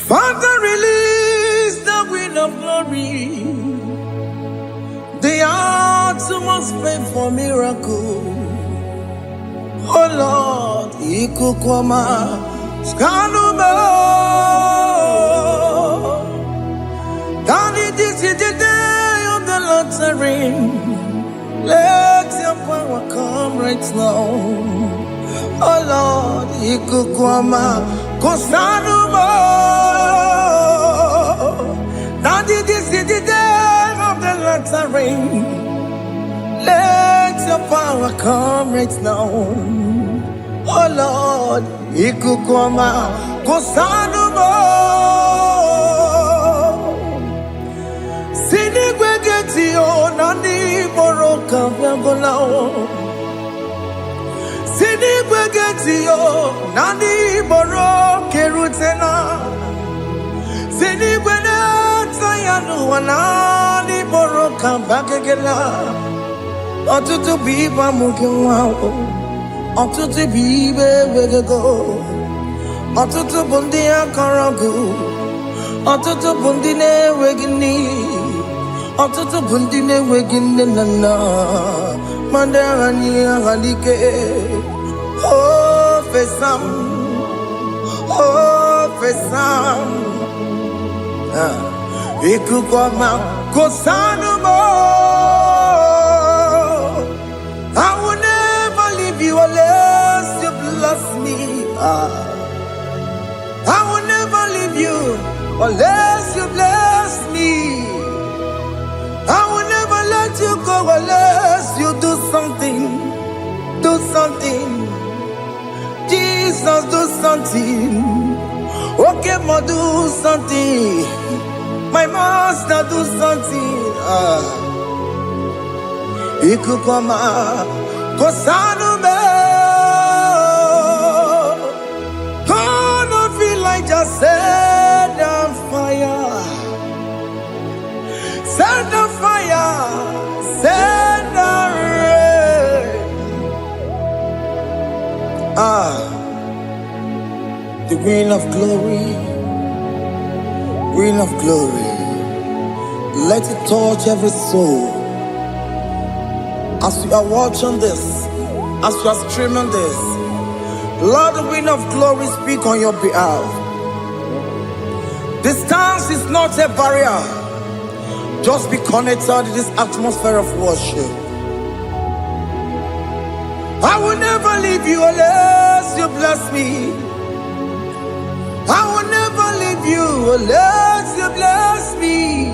Father, release the wind of glory. The hearts must pray for miracle. Oh Lord, Ikukwama, Skanuma. Daddy, this is the day of the Lord's ring. Let your power come right now. Oh Lord, Ikukwama, Kosanuma. Daddy, this is the day of the Lord's ring. Let your power come right now. Oh Lord, Ikukwama, Kosanuma. Sinigwegetio, Nani Boroka, Vangolao. Sinigwegetio, Nani Boroke Rutena. Sinigweneta, Yanu, Nani Boroka, Bagagela. Otutu biba mukiwao, otutu bibe wegego, otutu bundi akaragu, otutu bundi ne wegini, otutu bundi ne wegini nana, mandarani halike, oh fesam, Ikukwama kosanuma. I will never leave you unless you bless me. I will never leave you unless you bless me. I will never let you go unless you do something. Do something. Jesus, do something. Okay, ma, do something. My master, do something. Ikukwama, Kosanume. Gonna feel like just set on fire. Set on fire. Set on rain. The wind of glory. Wind of glory. Let it touch every soul. As you are watching this, as you are streaming this, Lord, the wind of glory speak on your behalf. Distance is not a barrier. Just be connected to this atmosphere of worship. I will never leave you unless you bless me. I will never leave you unless you bless me.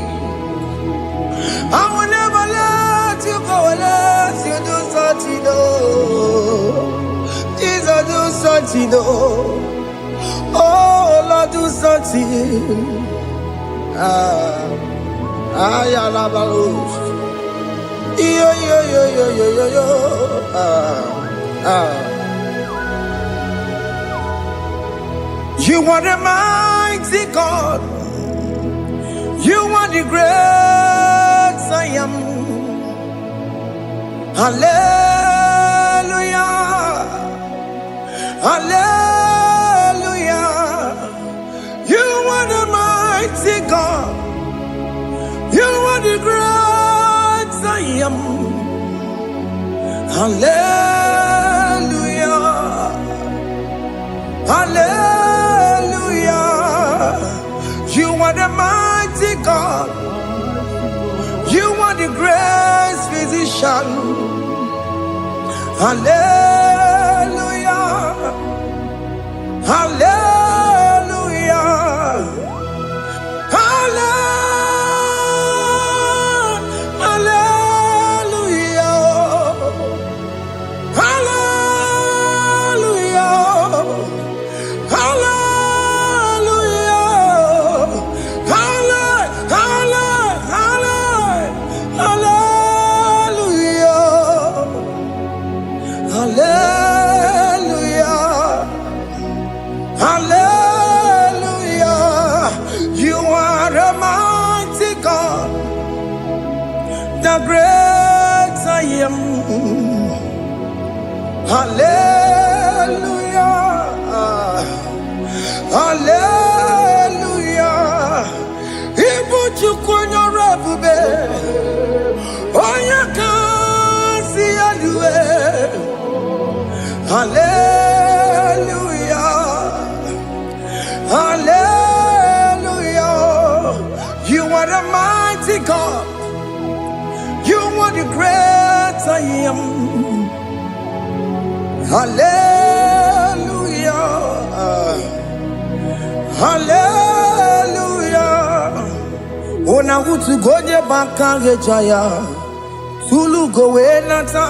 I will never let you go unless you do something. Jesus, do something. Oh Lord, do something. Ayalabalos. Yo. You are the mighty God. You are the great I am. Hallelujah. Hallelujah. You are the mighty God. You are the great I am. Hallelujah. Hallelujah. You are the mighty God. You are the great physician. Hallelujah. Hallelujah. The great I am. Hallelujah. Hallelujah. God. You are the great I am. Hallelujah. Hallelujah. Ona utu goje bakange jaya. Tulu gowe nata.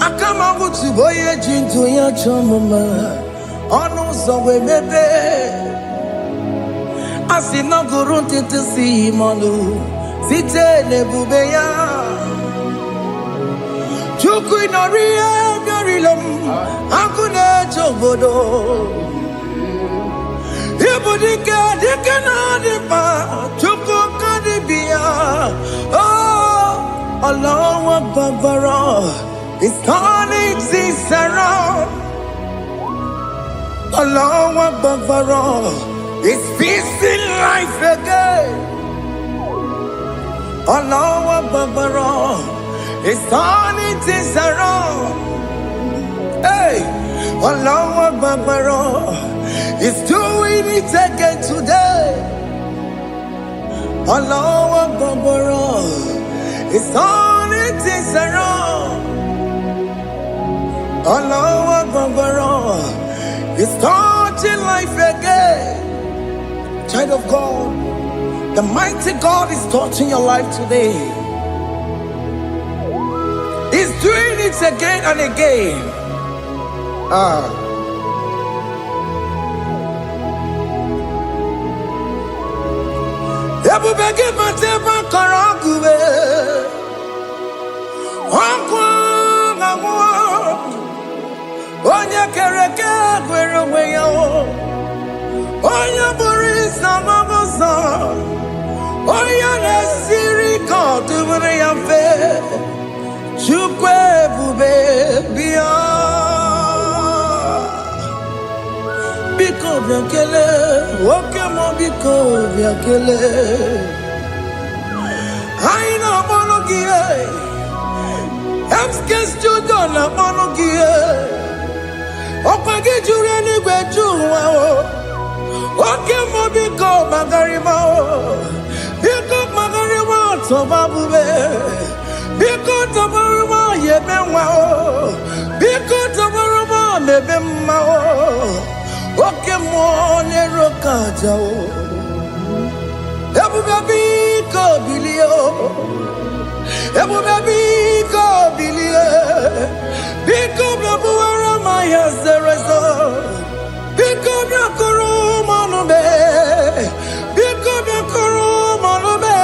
Akama utu boye jintu ya chomama. Onu zowe bebe. Asina gurun titi si manu. Site nebubeya. Chuku inoria garilom. Akune chobodo. Ibudika dikana dipa. Chuku kadibia. Oh, Allah Akbar. It's turning things around. Allah Akbar. It's fixing life again. Allah Akbar. It's turning things around. Hey, Allah Akbar. It's doing it again today. Allah Akbar. It's turning things around. Allah Akbar. It's touching life again. Child of God, the mighty God is touching your life today. He's doing it again and again. Onya kereke gwerewe yo. Onya borisa mamosa. Onya nesiri kodubure yamfe. Chukwe bube biya. Biko biakele. Okemo biko biakele. Aina monogie. Emskes judona monogie. Opage jure ni gwejuwa o. Oke mo biko magarima o. Biko magarima tobabube. Biko tobaruma yebenwa o. Biko tobaruma mebemma o. Oke mo nerokaja o. Ebube biko bilio. Ebube biko bilie. Biko bebuara maya zerezo. Biko biakuru manube. Biko biakuru manube.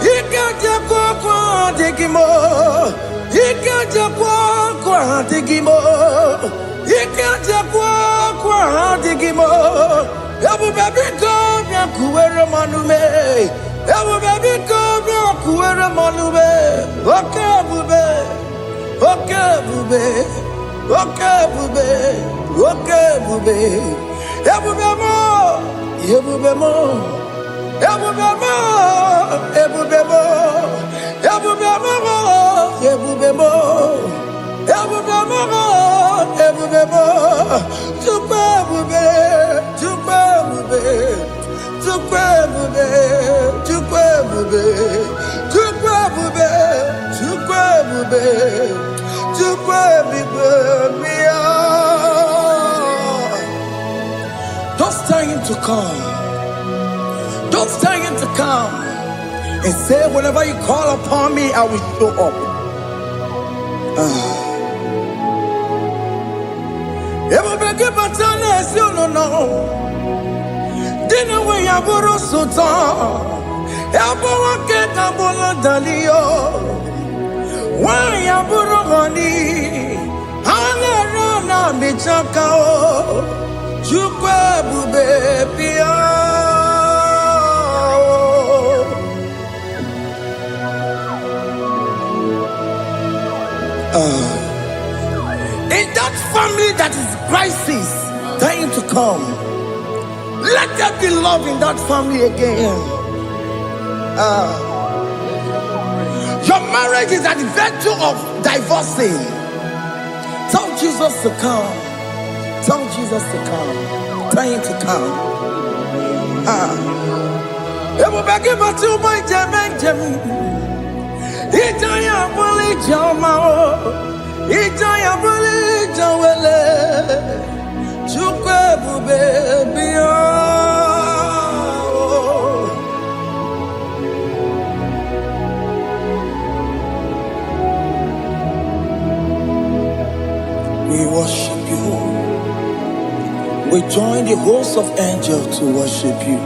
Ikaja kwa digimo. Ikaja kwa digimo. Ikaja kwa digimo. Ebube biko biakuere manube. Ebube biko biakuere manube. Okay bube. Okay bube. Okay bube. Okay bube. Ebube mo. Ebube mo. Ebube mo. Ebube mo. Ebube mo. Ebube mo. Ebube mo. Ebube mo. Tukwe bube. Tukwe bube. Tukwe bube. Tukwe bube. Tukwe bube. Tukwe bube. Tukwe bube. Don't tell him to come. Don't tell him to come. And say, whenever you call upon me, I will show up. Everybody but honest, you don't know. Dinner way I borrow so tall. Everyone get a bola dalio. Why I borrow honey? Hana rana michakao. Chukwe bube pia. In that family that is crisis, time to come. Let there be love in that family again. Your marriage is at the verge of divorcing. Tell Jesus to come. Tell Jesus to come. Tell him to come. Ebu bagi batu boy jam. Ijaya buli jamao. Ijaya buli jawele. Chukwe bube biya. We worship you. We join the host of angels to worship you.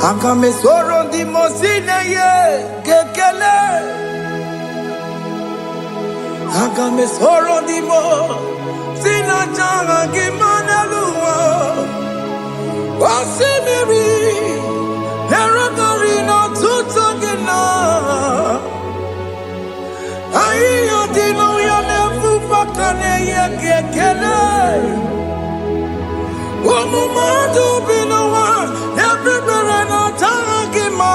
Akame soro di mosine ye kekele. Akame soro di mo sina changa kimana luwa. Wasimiri nerokari no tutogina. Ayo dino ya nefu fakane ye kekele. Omumadu binowa everybody no tangima.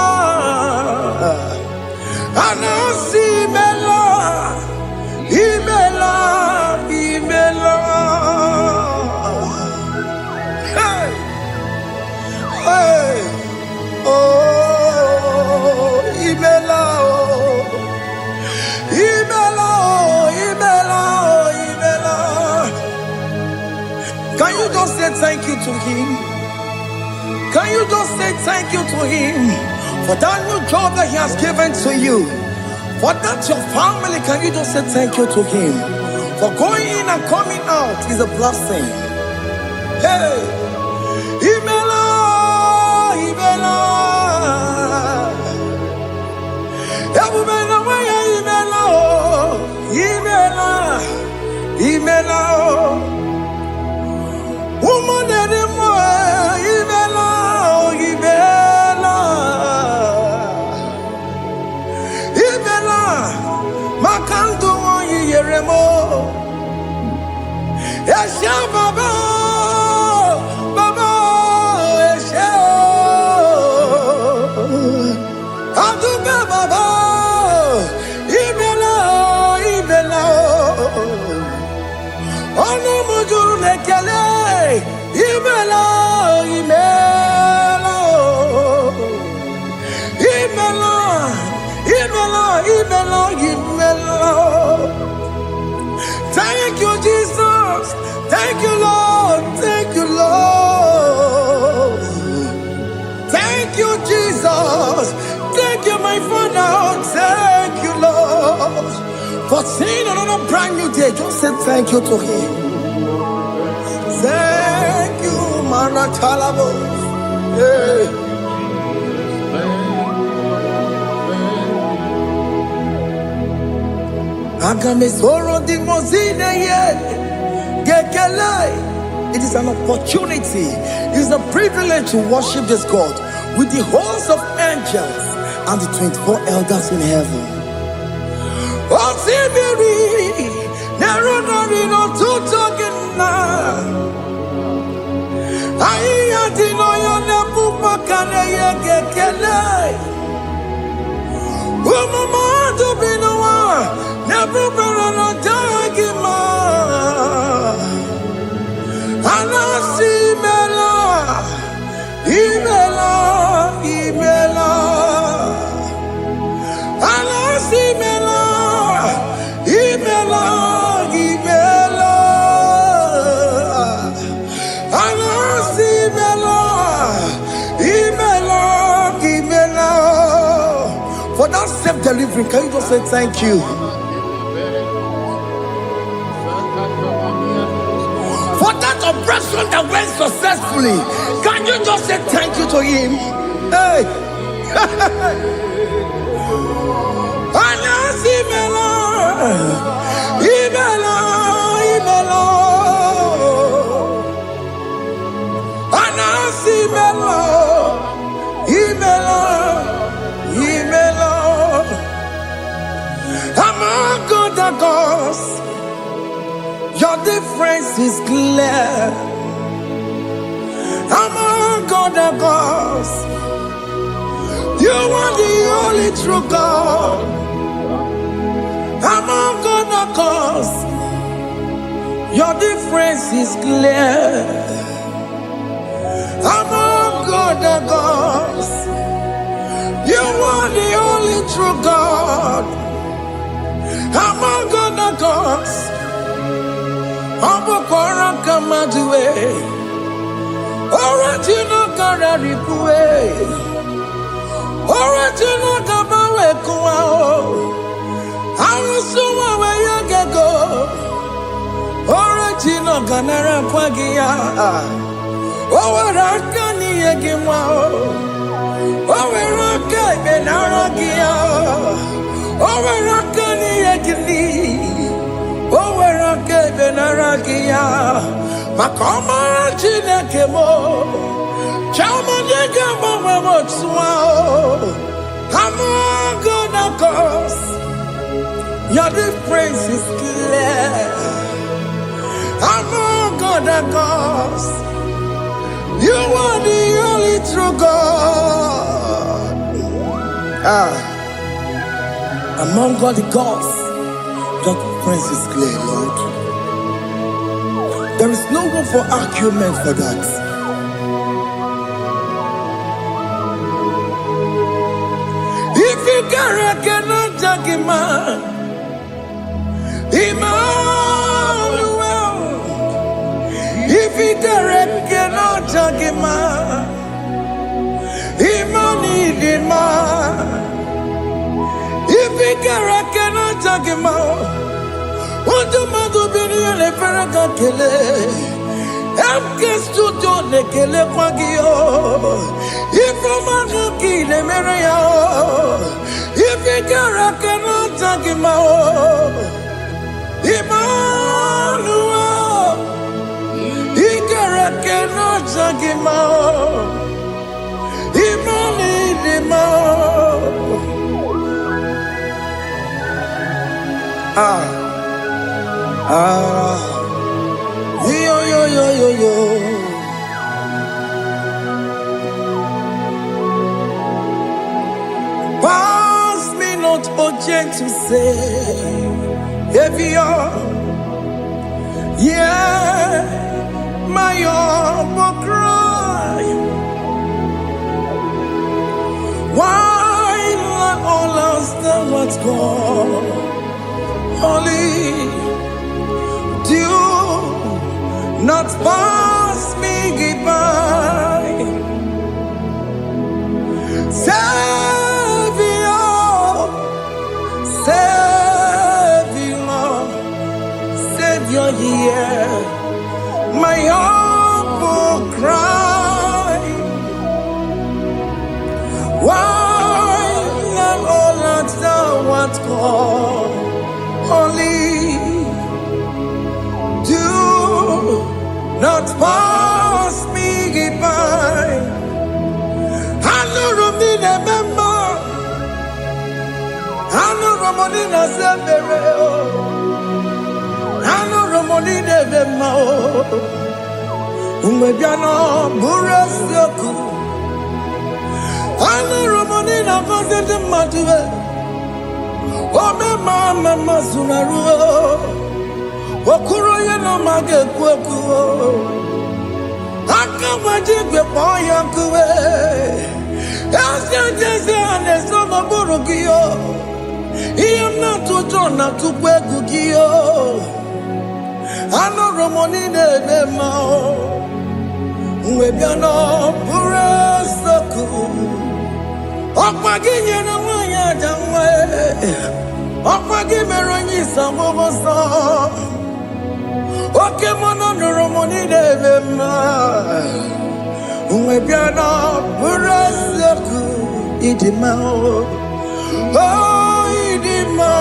Anasi mela, imela. Hey, hey, oh, imela, imela. Can you just say thank you to him? Can you just say thank you to him for that new job that he has given to you? For that your family, can you just say thank you to him? For going in and coming out is a blessing. Hey, Imela, Imela. Imela, Imela. Woman anymore, Imela, Imela. Imela, Makandu Yeremo. Esha Baba, Baba, Esha. Aduba Baba, Imela, Imela. Ono mujuru lekele, imela, imela, imela, imela, imela, imela. Thank you, Jesus. Thank you, Lord. Thank you, Lord. Thank you, Jesus. Thank you, my Father. Thank you, Lord. For seeing another brand new day, just say thank you to him. Thank you, Manatalabo. Hey. Agame soro di mozine ye gekele. It is an opportunity. It is a privilege to worship this God with the host of angels and the 24 elders in heaven. Osimiri, nerunari no tutogina. Aiya dino yo nebu makane ye gekele. Umumadu binowa nebu berano dagima. Anasi mela, imela, imela. Anasi mela. Imela, Imela, Anasi Imela, Imela, Imela. For that self-delivery, can you just say thank you? For that operation that went successfully, can you just say thank you to him? Hey. Anasi Imela. Imela, Imela, Anasi Imela, Imela, Imela. Among other gods, your difference is clear. Among other gods, you are the only true God. Among other gods, your difference is clear. Among God of gods. You are the only true God. Among God of gods. Abokora Kamadue. Original Kararipue. Original Kabawe Kuao. Arusuma Wayagego. Original Ganara Kwagia. Owarakani Yagimao. Owaraka Benaragia. Owarakani Yagini. Owaraka Benaragia. Makoma Chinakemo. Chamanega Mamamotswao. Among God of gods. Your difference is clear. Among God of gods. You are the only true God. Among all the gods, your difference is clear, Lord. There is no room for argument for that. If you cannot judge him, Emmanuel. If you cannot judge him, Emmanuel. If you cannot judge him, what do you do? Le Ferraga Kele, Amkes to Done Kele Quagio, if Romaki le Mereo, if you cannot judge him, Emmanuel, he cannot judge him, Yo. Pass me not, O gentle Savior. Yeah, my humble cry. Why let all us know what's gone? Holy, do not pass me by. Savior, hear my humble cry. Why let all that thou art called? Holy, do not pass me by. Hanurumine member, Hanurumonina Zembere, Hanurumonine Vemao, Umebiano Burasioku, Hanurumonina Vazende Matue, Mama Sunaru, Okuro no Mage Kweku, Akamajigwe Poyankue, Asia and the Soma Burugio, he am not to turn up to Kwekugio, Ano Romonine Mao, Webiano Burasoku, Okwaginya na Waya Jamwe. Okwagimeronyi samoboso. Okemono nuromoni devema. Unwebiana burasoku idimao. Oh idima.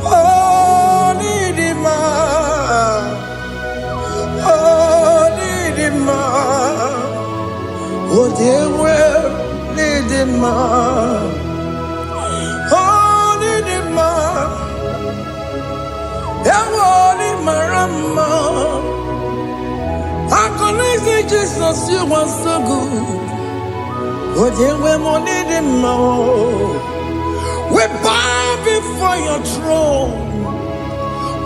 Oh idima. Oh idima. Oh dewe idima. Marama, I connect Jesus, you are so good. Oh, dear, we're more needing more. We bow before your throne.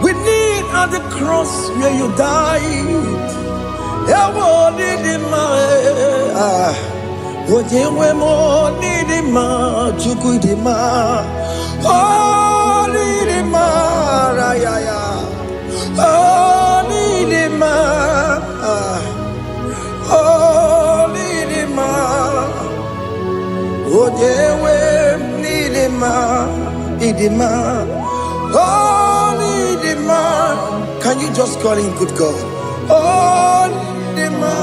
We kneel at the cross where you died Ewo nidima, ojewe mo nidima, chukudima, oh nidima, rayaya, oh nidima, oh nidima, ojewe nidima, idima, oh nidima. Can you just call him good God? Oh nidima,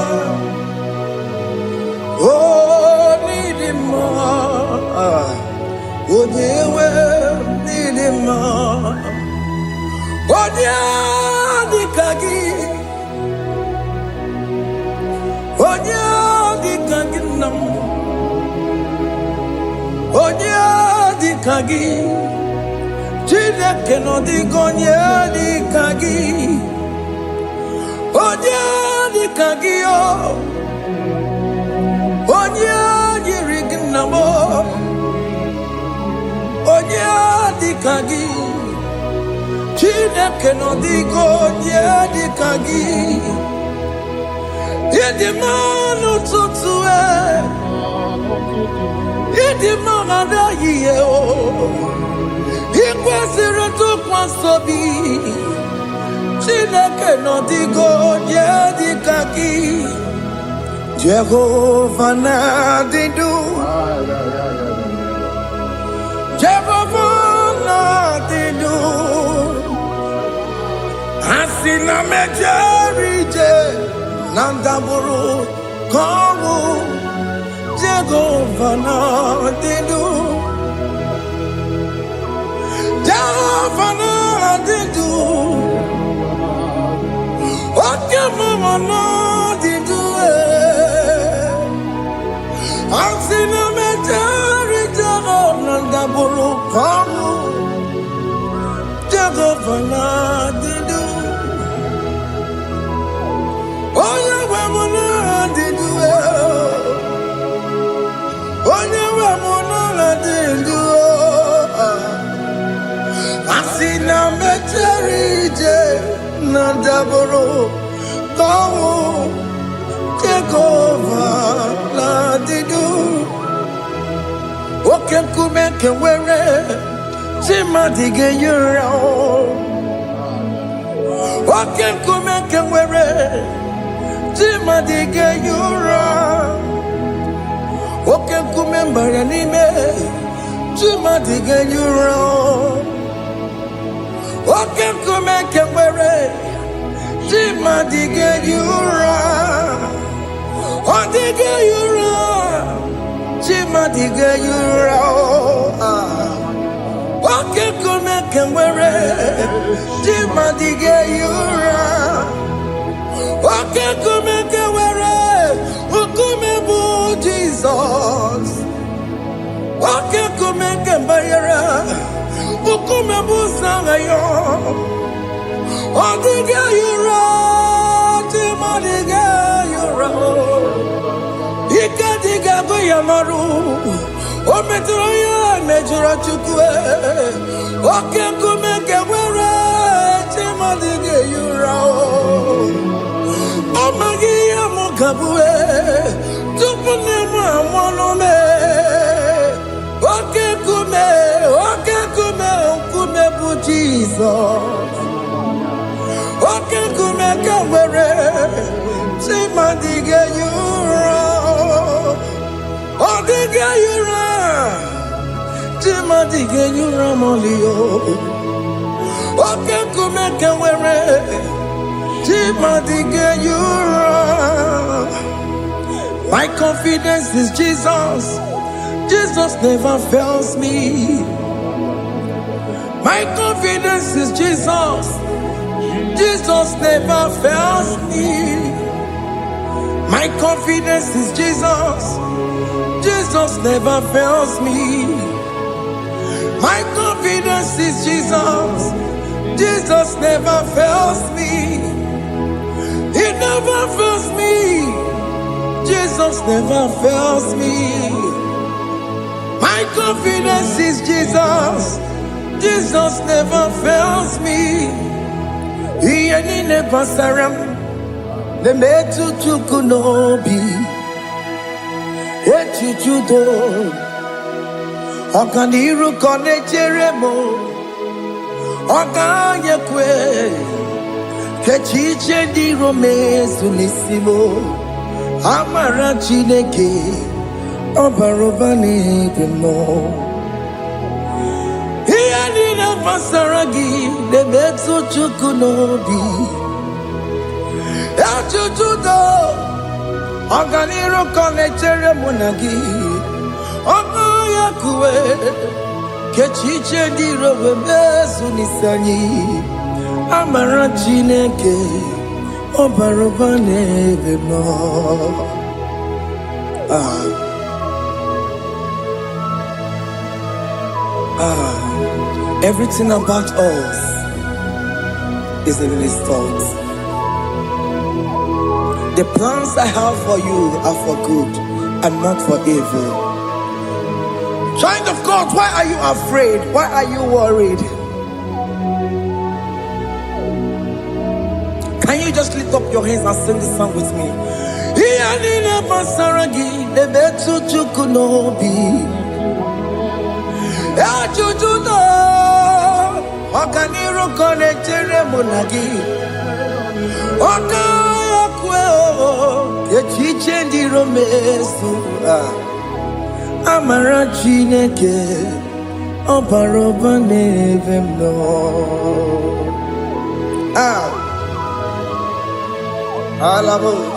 oh nidima, ojewe nidima, onya dikagi, onya dikagi nam, onya dikagi, chineke no digonye dikagi, onya dikagi yo, onya yirignamo, onya dikagi, chineke no digonye dikagi, yedimanu tutue, yedimanu adayiye o. Ikwesịrị ntụkwasị obi, Chineke nọdịgonye dịka gị, Jehova na-adị ndụ, Jehova na-adị ndụ, asị na mejere ije na ndagwurugwu ka ọnwụ, Jehova na-adị ndụ. Jehova na-adị ndụ, oke mmụọ na-adị ndụ, asị na mejere Jehova na ndagwurugwu ka ọnwụ, Jehova na-adị ndụ, onye nwe m na-adị ndụ, onye nwe m na-adị ndụ. Asị na mejere ije na ndagwurugwu ka ọnwụ, Jehova na-adị ndụ, oke nkume nke nwere chi mmadụ ga-eyi ụra, oke nkume nke nwere chi mmadụ ga-eyi ụra, oke nkume mbara n'ime chi mmadụ ga-eyi ụra, oke nkume nke nwere chi mmadụ ga-eyi ụra, ọ dịghị eyi ụra, chi mmadụ ga-eyi ụra, oke nkume nke nwere chi mmadụ ga-eyi ụra, oke nkume nke nwere nkume bụ Jizọs, oke nkume nke mbanyere nkume bụ Sanayo, ọ dịghị eyi ụra, chi mmadụ ga-eyi ụra, ike dịghị agụ ya n'ọrụ, o metụrụ ya mejọrọ Chukwu, oke nkume nke nwere chi mmadụ ga-eyi ụra, ọ maghị ihe m ga-abụ tupu nne m amụọ m, oke nkume, oke nkume, nkume bụ Jizọs, oke nkume nke nwere chi mmadụ ga-eyi ụra, ọ dịghị eyi ụra, chi mmadụ ga-eyi ụra ma ọlị, oke nkume nke nwere chi mmadụ ga-eyi ụra. My confidence is Jesus, Jesus never fails me. My confidence is Jesus, Jesus never fails me. My confidence is Jesus, Jesus never fails me. My confidence is Jesus, Jesus never fails me. He never fails me, Jesus never fails me. My confidence is Jesus, Jesus never fails me. He never surrender. the metu chukunobi, echuchudo, okaniru kone jeremo, okanyekwe, kechiche di romezu nisimo, amara chineke, obarobane demo. Masaragi, the Metsu Chukunobi, Achuchudo, Oganiro Connectere Munagi, Ogoyakue, Kechiche di Robesunisani, Amarachineke, Obarobane Vemo. Everything about us is in His thoughts. The plans I have for you are for good and not for evil. Child of God, why are you afraid? Why are you worried? Can you just lift up your hands and sing this song with me? Okaniro connectere monagi, Okayakwe, Kechiche di romesu, Amarachineke, Obarobane vemno. Alabos.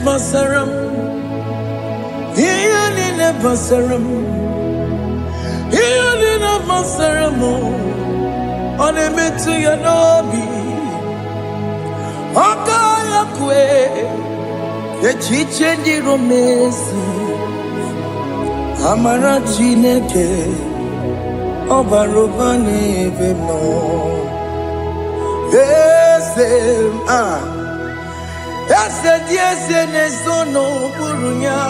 Basaram, Yelina Basaram, Yelina Basaramo, on a metu yanobi, Okayakwe, Kechiche di romesi, Amarachineke, Obarobane vemo. Yes, Ese nesono burunya,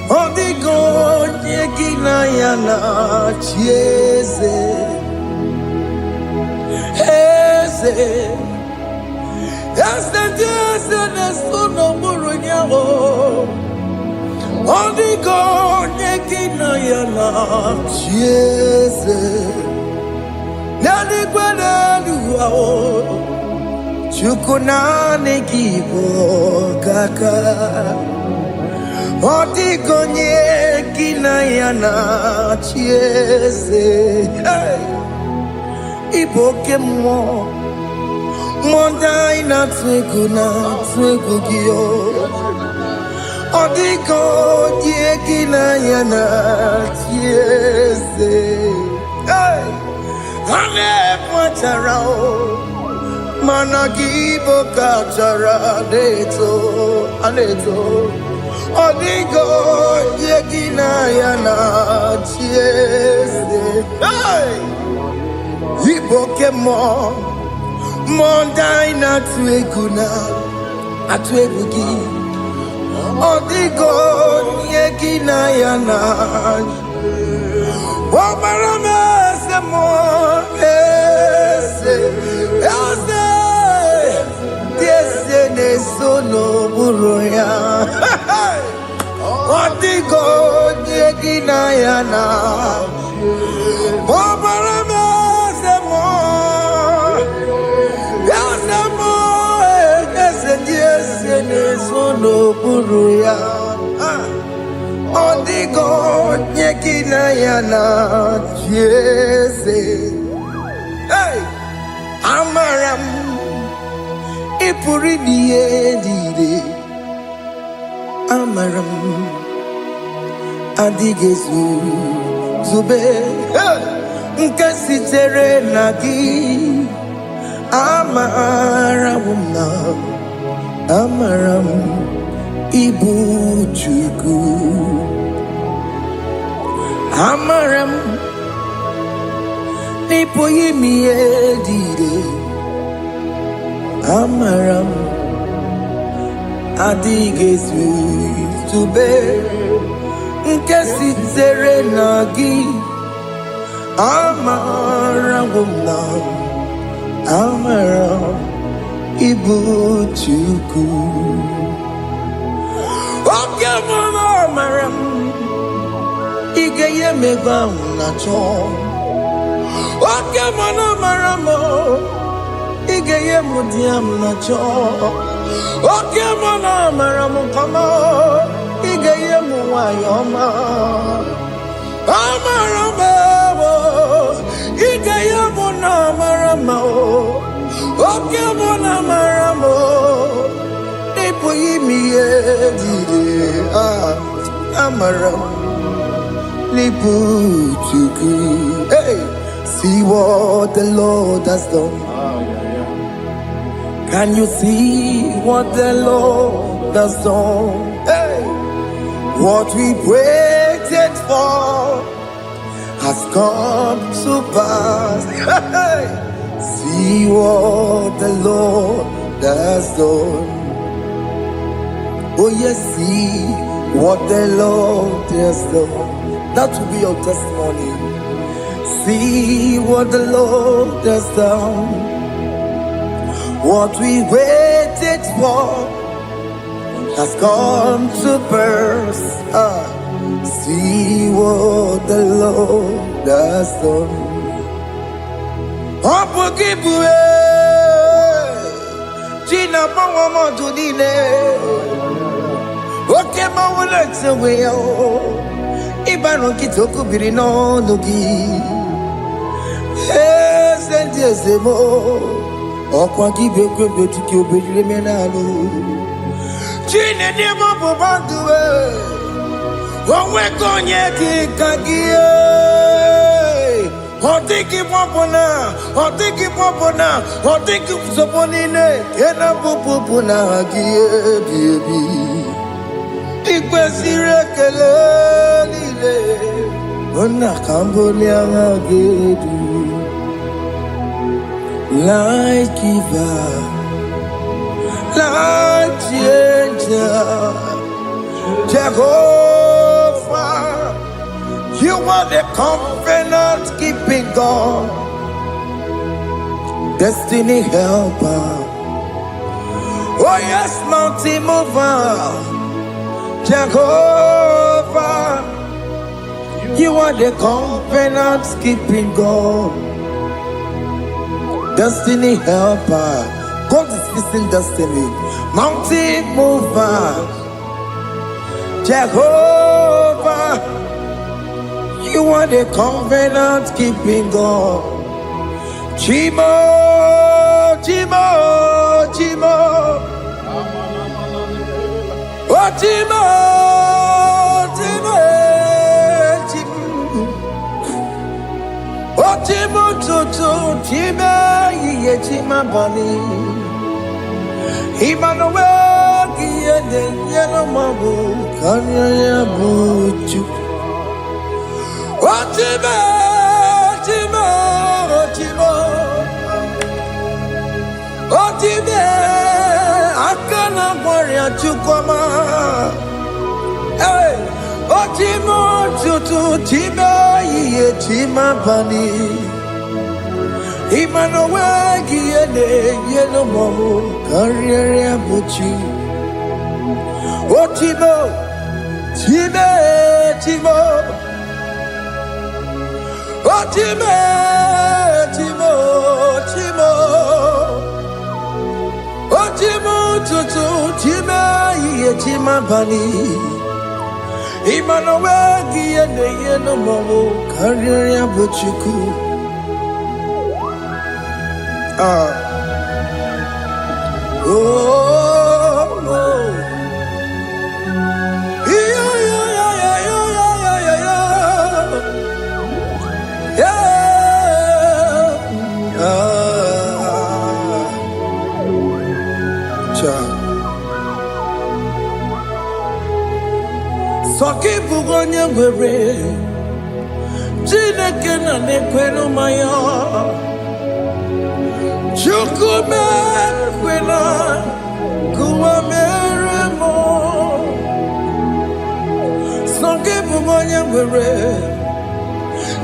Odigo yekina yana chiese. Ese nesono burunya, Odigo yekina yana chiese. Nani kwena luao. Chukunane kibo kaka, Otikonye kinayana chiese. Iboke mo, Mondai na twegugio, Otikonye kinayana chiese. Ane patarao. Managibo katara aneto Odigo yegina yana chiese. Iboke mo Mondai na tweguna atwegugi Odigo yegina yana Omarame se mo Sono buruya, Odigo yegina yana, Bobarame semo, Yasemo, Yesene sono buruya, Odigo yegina yana, Jese, Amaram. Ipuri diye Amaram Adigezu Zube Nkasitere nagi Amaram Ibu Chuku Amaram Nipoyi miye Amaram Adigezu Tube Nkesi Serenagi Amara Wumna Amara Ibu Chuku Oke Mama Amaram Igeye Meva Nacho Oke Mama Maramo Igeye Mudiam Nacho Oke Mama Maramo Kama Igeye Muayoma Amaramo Igeye Muna Maramo Oke Mama Maramo Ipo Yimiye Dide Amaram Lipu Chuku. Hey, see what the Lord has done. Can you see what the Lord has done? Hey, what we waited for has come to pass. Hey, see what the Lord has done. Oh yes, see what the Lord has done. That will be your testimony. See what the Lord has done. What we waited for has come to pass. See what the Lord has done. China Pawamo Tudine. Okay, Mawalex away. Ibano Kitoku Birino Nogi. Yes, and yes, the more. Okwagi Beko Betiki Bejimenalo. Chine Demo Bobandue. One Konyaki Kagie. Hotiki Popona. Hotiki Popona. Hotiki Soponine. Kena Popona Gie Baby. Ikwesire Kelele. Ona Cambodia Gedu. Light giver, light changer, Jehovah, you are the covenant keeping God, destiny helper. Oh yes, mountain mover, Jehovah, you are the covenant keeping God. Destiny helper, God is fixing destiny. Mountain mover, Jehovah, you are the covenant keeping God. Chimo, Chimo, Chimo, oh Chimo, Chimo, Chimo, oh Chimo, Chimo, Chimo. Chima Bani Emmanuel Giede Yellow Mabu Kanya Buchu Otibe Timo Timo Otibe Akana Warrior Chukoma Hey Otimo Tutu Tibe Ye Chima Bani Emmanuel Giede Yellow Mamu Carrier Buchi Otimo Time Timo Otime Timo Timo Otimo Tutu Time Yetima Bani Emmanuel Giede Yellow Mamu Carrier Buchiku Oh, oh, yeah, yeah, yeah, yeah, yeah, yeah, yeah, yeah. Soki bugonye gwere, Chineke na nekweno maya. Chukume kwena kuwa mere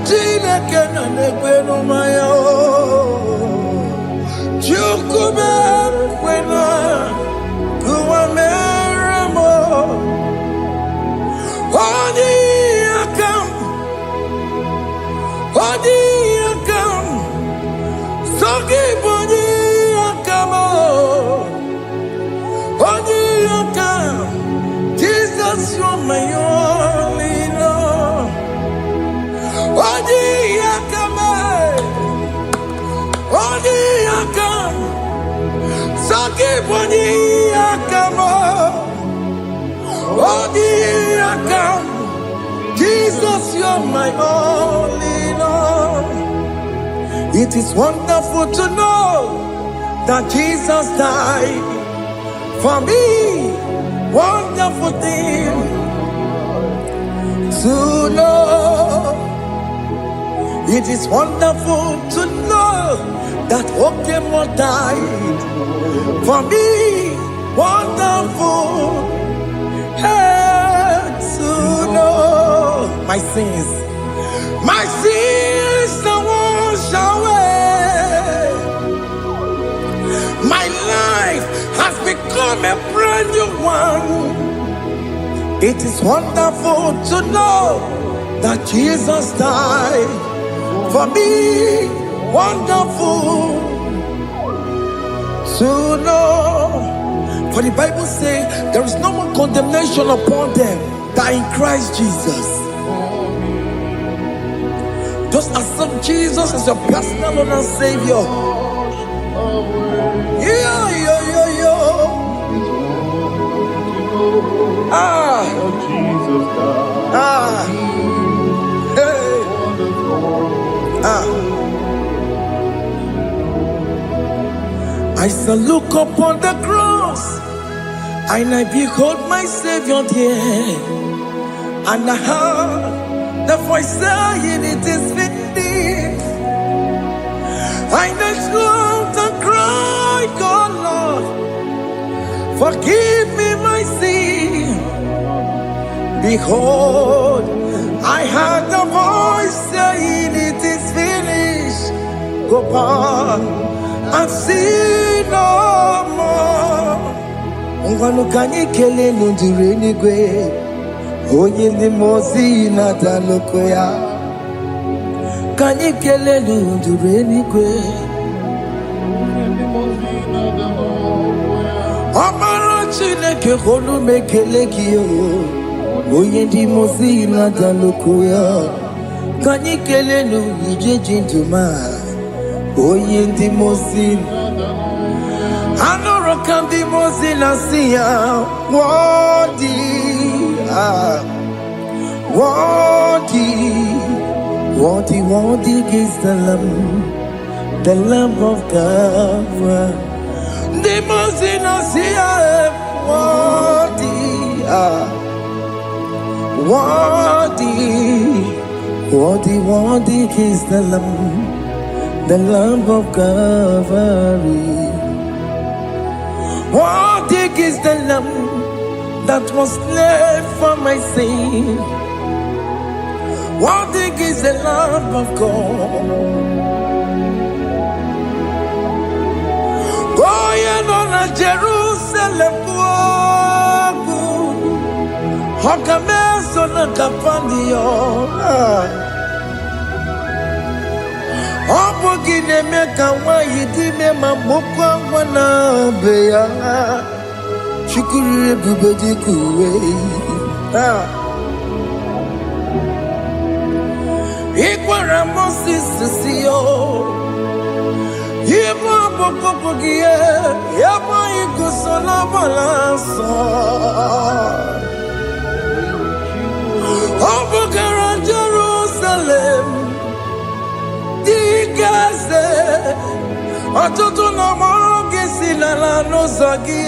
Chineke na negwe no maya Chukube kwena kuwa meramo Odi akam Sogi boni akamo Odi akam Jesus you're my only love Odi akam Sogi boni akamo Odi akam Jesus you're my only love It is wonderful to know that Jesus died for me. Wonderful thing to know. It is wonderful to know that Okemo died for me. Wonderful to know my sins are washed away. My life has become a brand new one. It is wonderful to know that Jesus died for me. Wonderful to know. For the Bible says there is no more condemnation upon them that in Christ Jesus. Just accept Jesus as your personal Lord and Savior. Yeah. I shall look upon the cross, and I behold my Savior there, and I heard the voice saying, "It is finished." I knelt and cried, "God, Lord, forgive me my sin." Behold, I heard the voice saying, "It is finished." Go back and sin no more. Ungwanu kanyi kele nundure nigwe. Onye ndi mozi na daloko ya. Kanyi kele nundure nigwe. Amara Chineke holu mekele kiyo. Onye ndi mozi na daloko ya. Kanyi kele nundure jintuma. Onye ndi mozi Anoro kandi mozi na siya Worthy is the Lamb of God. The mozi na siya Worthy is the Lamb of Calvary. Worthy is the Lamb that was slain for my sin. Worthy is the Lamb of God. Going on a Jerusalem walk. Hakameso na kapandio. Obogine meka wayidime mamokwa wana beya Shukuri bubedi kuwe Ikwara Moses siyo Yema bokopogie Yema ikusola balanso Obogara Jerusalem Gaze, ọtụtụ na mọrọ gị si n'ala n'ụzọ gị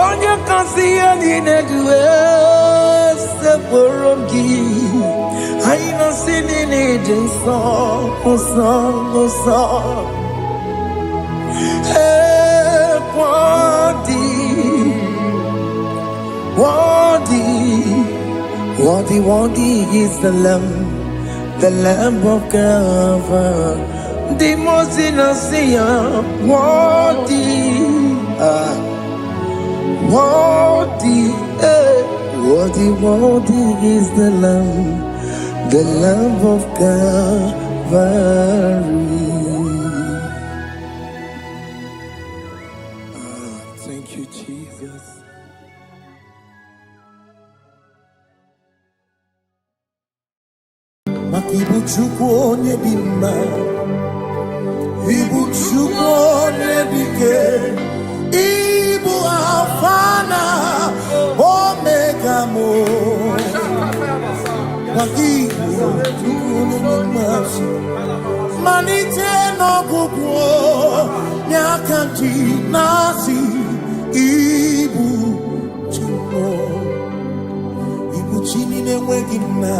onye kasị ihe niile duwe sepụrụ gị anyị nọsi niile dị nsọ worthy Worthy is the Lamb of God. The most innocent, worthy is the Lamb of Calvary. Thank you, Jesus. Makibuchukwu onye dị mma, Ibuchukwu onye dike, Ibu Alfa na Omega mo. Makibuchukwu onye mmasị, malite n'ọgwụgwụ n'akanti nasi. Ibu Chukwu, Ibu Chini n'enweghị nna.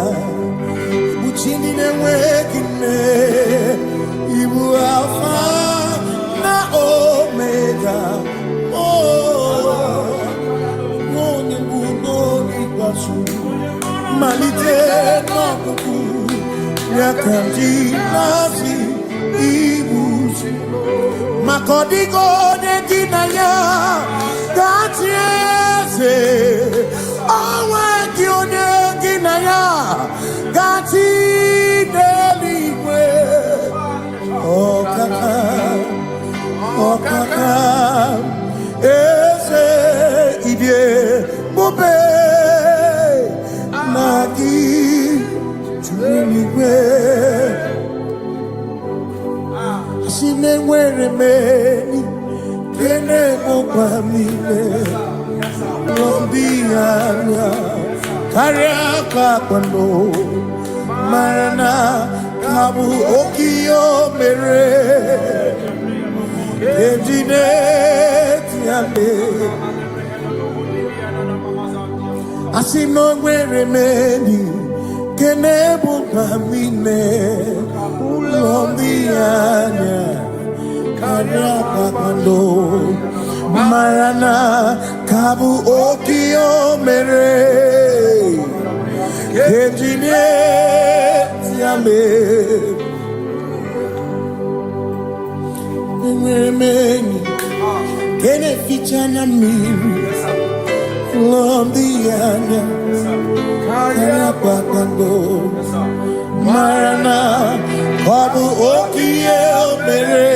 Chini n'enweghị nne, Ibu Alfa na Omega, onye mbụ n'oge ikpeazụ, malite n'ọgwụgwụ ya ka ndị na-asị Ibu maka ọ dịghị onye gị na ya ga-achị eze, onweghị onye gị na ya ga-achị n'eluigwe. Ọkaka eze ịdị ebube na gị juru n'igwe. Asị na enwere m enyi nke na-emekwa m ime n'obi anya karịa ka akpano, mara na ka bụ oke ihe o mere eji na-eti ya mee. Asị na o nwere m enyi nke na-ebukwa m ime ụlọ ndị anya karịa ka akpano, mara na ka bụ oke ihe o mere eji na-eti ya mee. Enwere m enyi nke na-eficha anya mmiri ụlọ ndị anya karịa kpakpando, mara na ọ bụ oke ihe o mere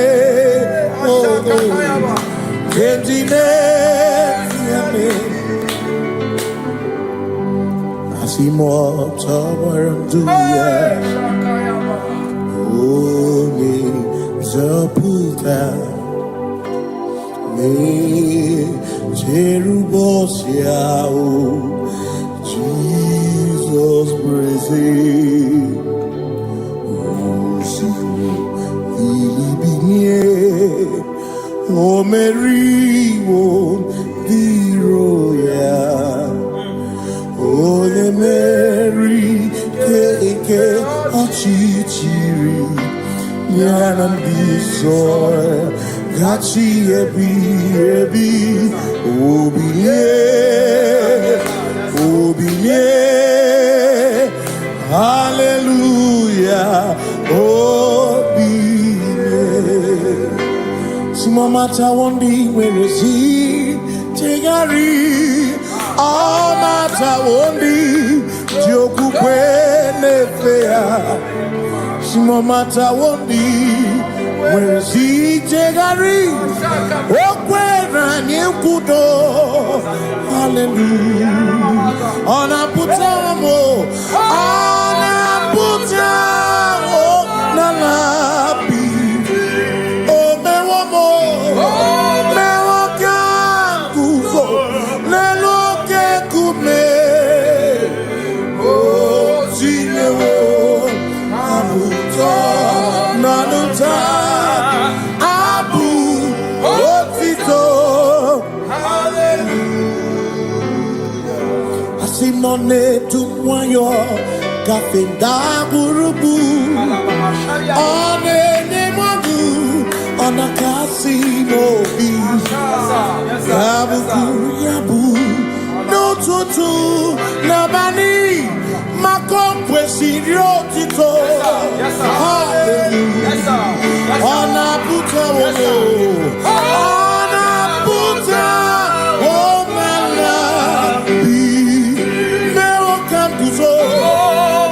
eji na-eti ya mee. Asimoto waranduya Oni zaputa Me Jerubosia Jesus praise Usiku Ilibinye O Mary O Diroya Ole Mary Keke Achichiri Nyanam Bisoy Gachi Ebi Obiye Hallelujah Obiye Simomata Wondi where is he Tegari All Mata Wondi Joku Kwenefea Simomata Wondi where is he Tegari Okwera Nyekudo Hallelujah Ona Putamo Ona Putamo Nalabi O Mewamo Mewokan Kuzo Leloke Kume O Zinewo Abuto Nanuta Abu Otito Hallelujah Asinone Tumwayo Kafenda Burubu One Nemadu Ona Kasino Bi Yabu Yabu No Tutu Nabani Hallelujah. Onabuta wono. Onabuta womala. Meokam kuzo.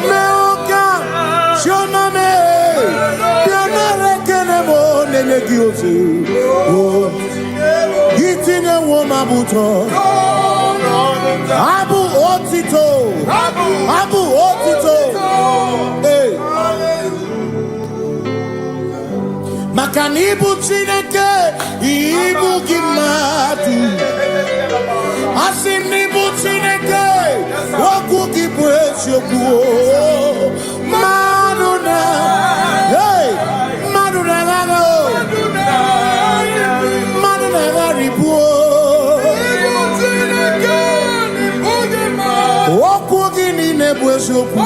Meokam shoname. Bionare kenemo nenegiozu. Itine womabuto. Abu otito. Abu otito. Hey. Makanibu Chineke, Ibu Gimatu. Asinibu Chineke, Waku Gibwesyoku. Maduna, hey, Maduna Gano. Maduna Garibu. Waku Gini Nebwesyoku.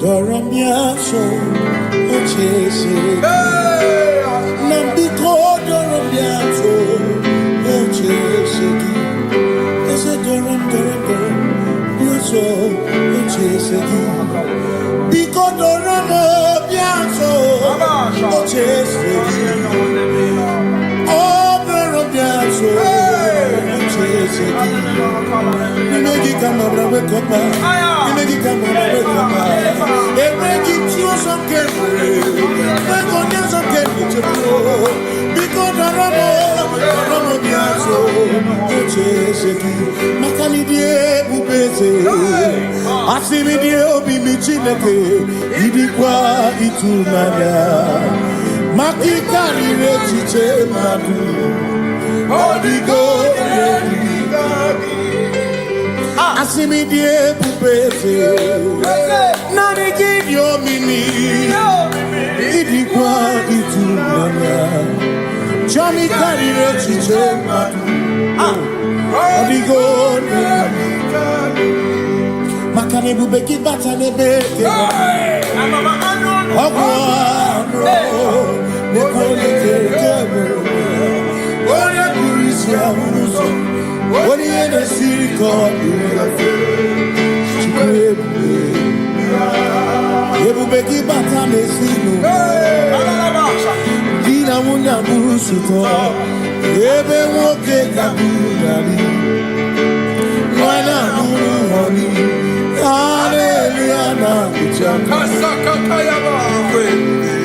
Doramiaso, ochese. Nambiko doramiaso, ochese. Ese doram, biaso, ochese. Biko doramiaso, ochese. Oh, doramiaso, ochese. Nimegi kama brawe kopa. Nimegi kama brawe kopa. Emegi tio sonkere. Mekonya sonkere chebo. Biko daramo biaso. Ocheseki. Makani die bubeze. Asimi die obi michineke. Idikwa itunanya. Makikari rechiche madu. Odigo Asimi die pupete Nani gidio mimi Idikwa itunanya Chami karire chiche madu Odigo Makane bubeki bata nebeke Ogwano Nekone kekebe Oye kurisia unuzo Oni ene siriko Chukwebu Ebubeki bata mesinu Dina muna busuto Ebe woke kabudari Mwana nuru honi Hallelujah na kuchaka Kasaka kayaba.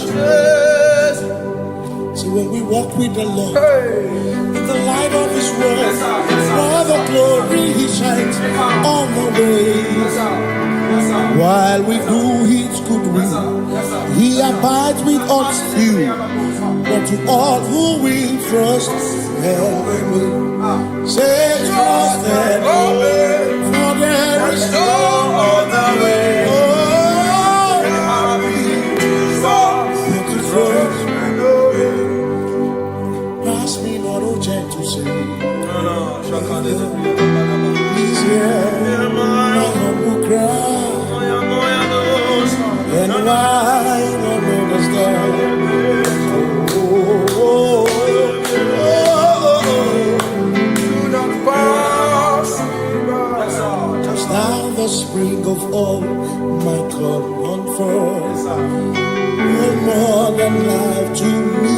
Hallelujah. walk with the Lord in the light of His word. For the glory He shines on the way. While we do His good will, He abides with us few. But to all who will trust and obey, say trust and obey, for there is no other way. Pass me not, O gentle Savior. He's here, my humble cry, and why not understand? Just now the spring of all my God unfolds. You're more than life to me,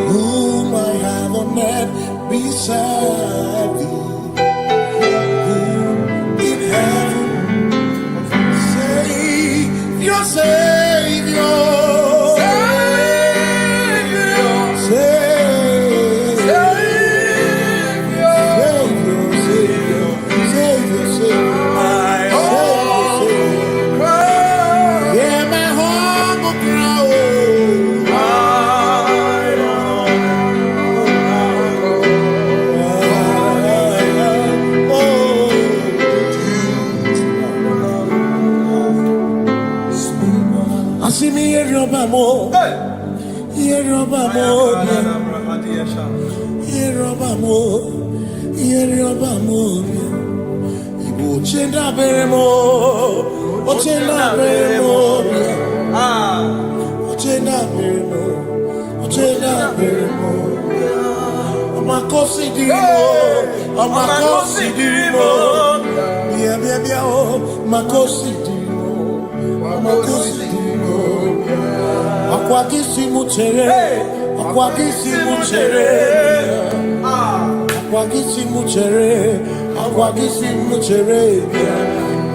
whom I have on earth beside thee, whom in heaven, Savior, Savior,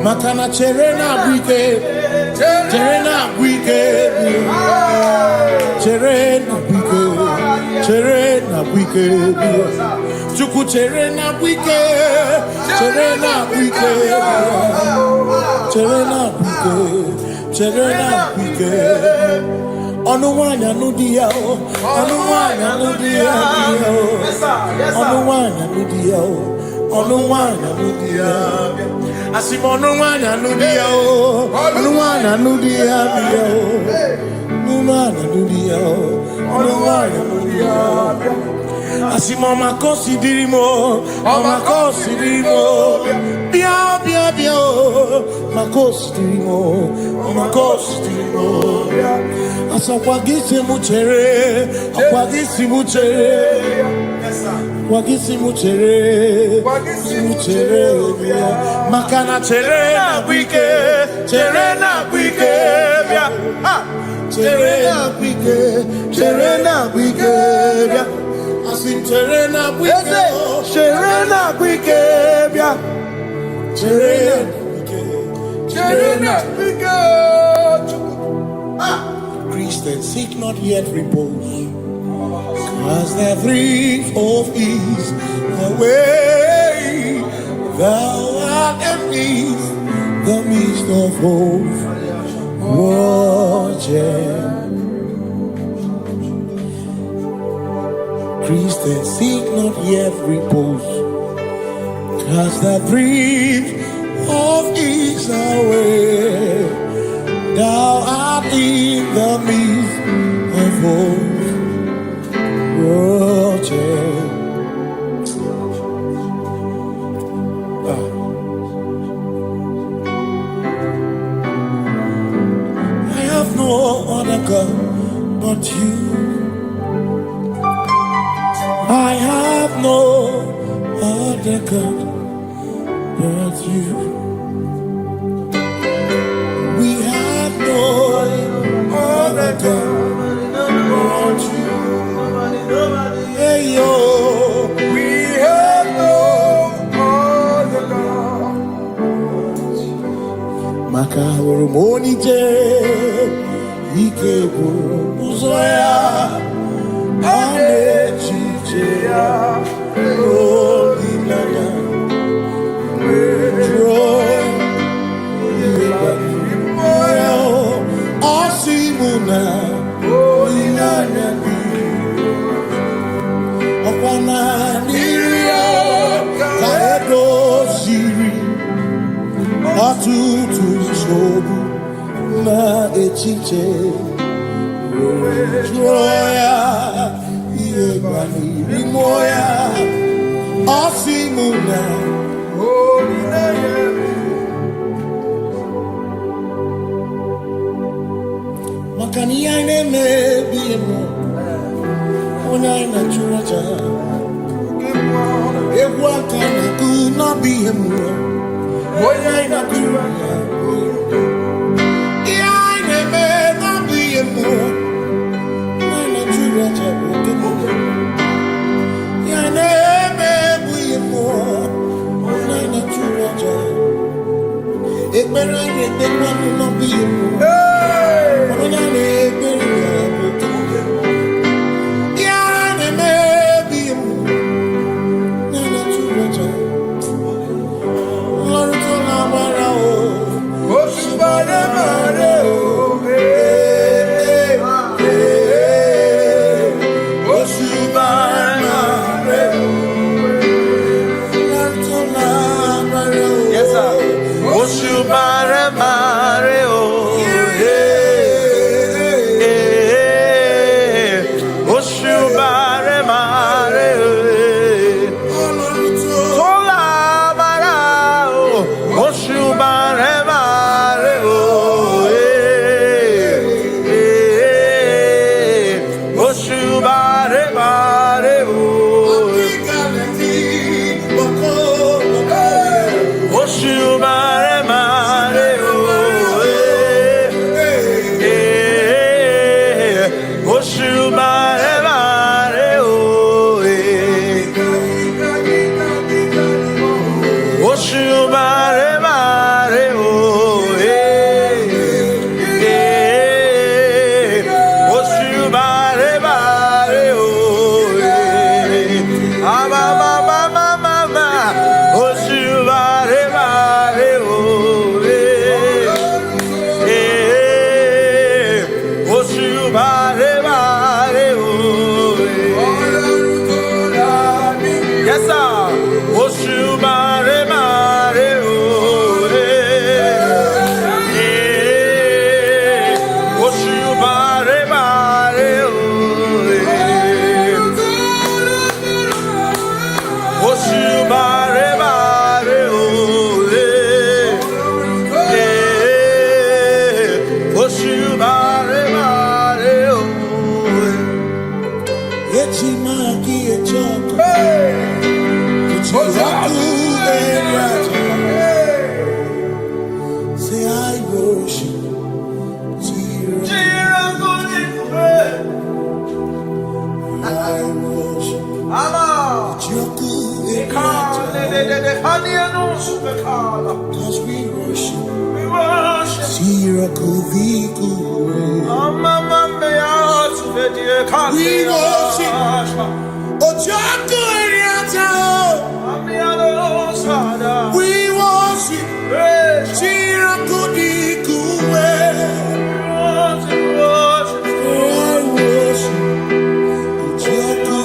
Makana cherena bwike, cherena bwike, cherena bwike, cherena bwike, chuku cherena bwike, cherena bwike, cherena bwike, cherena bwike. Onuwanya nudia, onuwanya nudia, onuwanya nudia, onuwanya nudia. Asim onuwanya nudia, onuwanya nudia, onuwanya nudia, onuwanya nudia. Asim omakosi dirimo, bia bia bia, makosi dirimo, asakwagisi muchere, akwagisi muchere, akwagisi muchere, muchere, makana chere na bwike, chere na bwike, chere na bwike, chere na bwike, asim chere na bwike, chere na bwike, chere na bwike. Christians seek not yet repose, cause the brief of ease the way thou art empties the midst of hope. Christians seek not yet repose, cause the brief of ease the way thou art in the midst of hope. I have no other God but you. I have no other God but you. We have no other God but you. Hey yo, we have no other God. Makahoro monite, ikeburu uzoya. tutu sobu na echiche joya iebani rimoya osimuna makani ine mebi mo ona ina churaja ewa kana ku na bi mo ona ina churaja ine me na bi mo ona ina churaja ine me bi mo ona ina churaja ekpere ni ekpere no bi mo ona ina Cause we worship, Jehovah.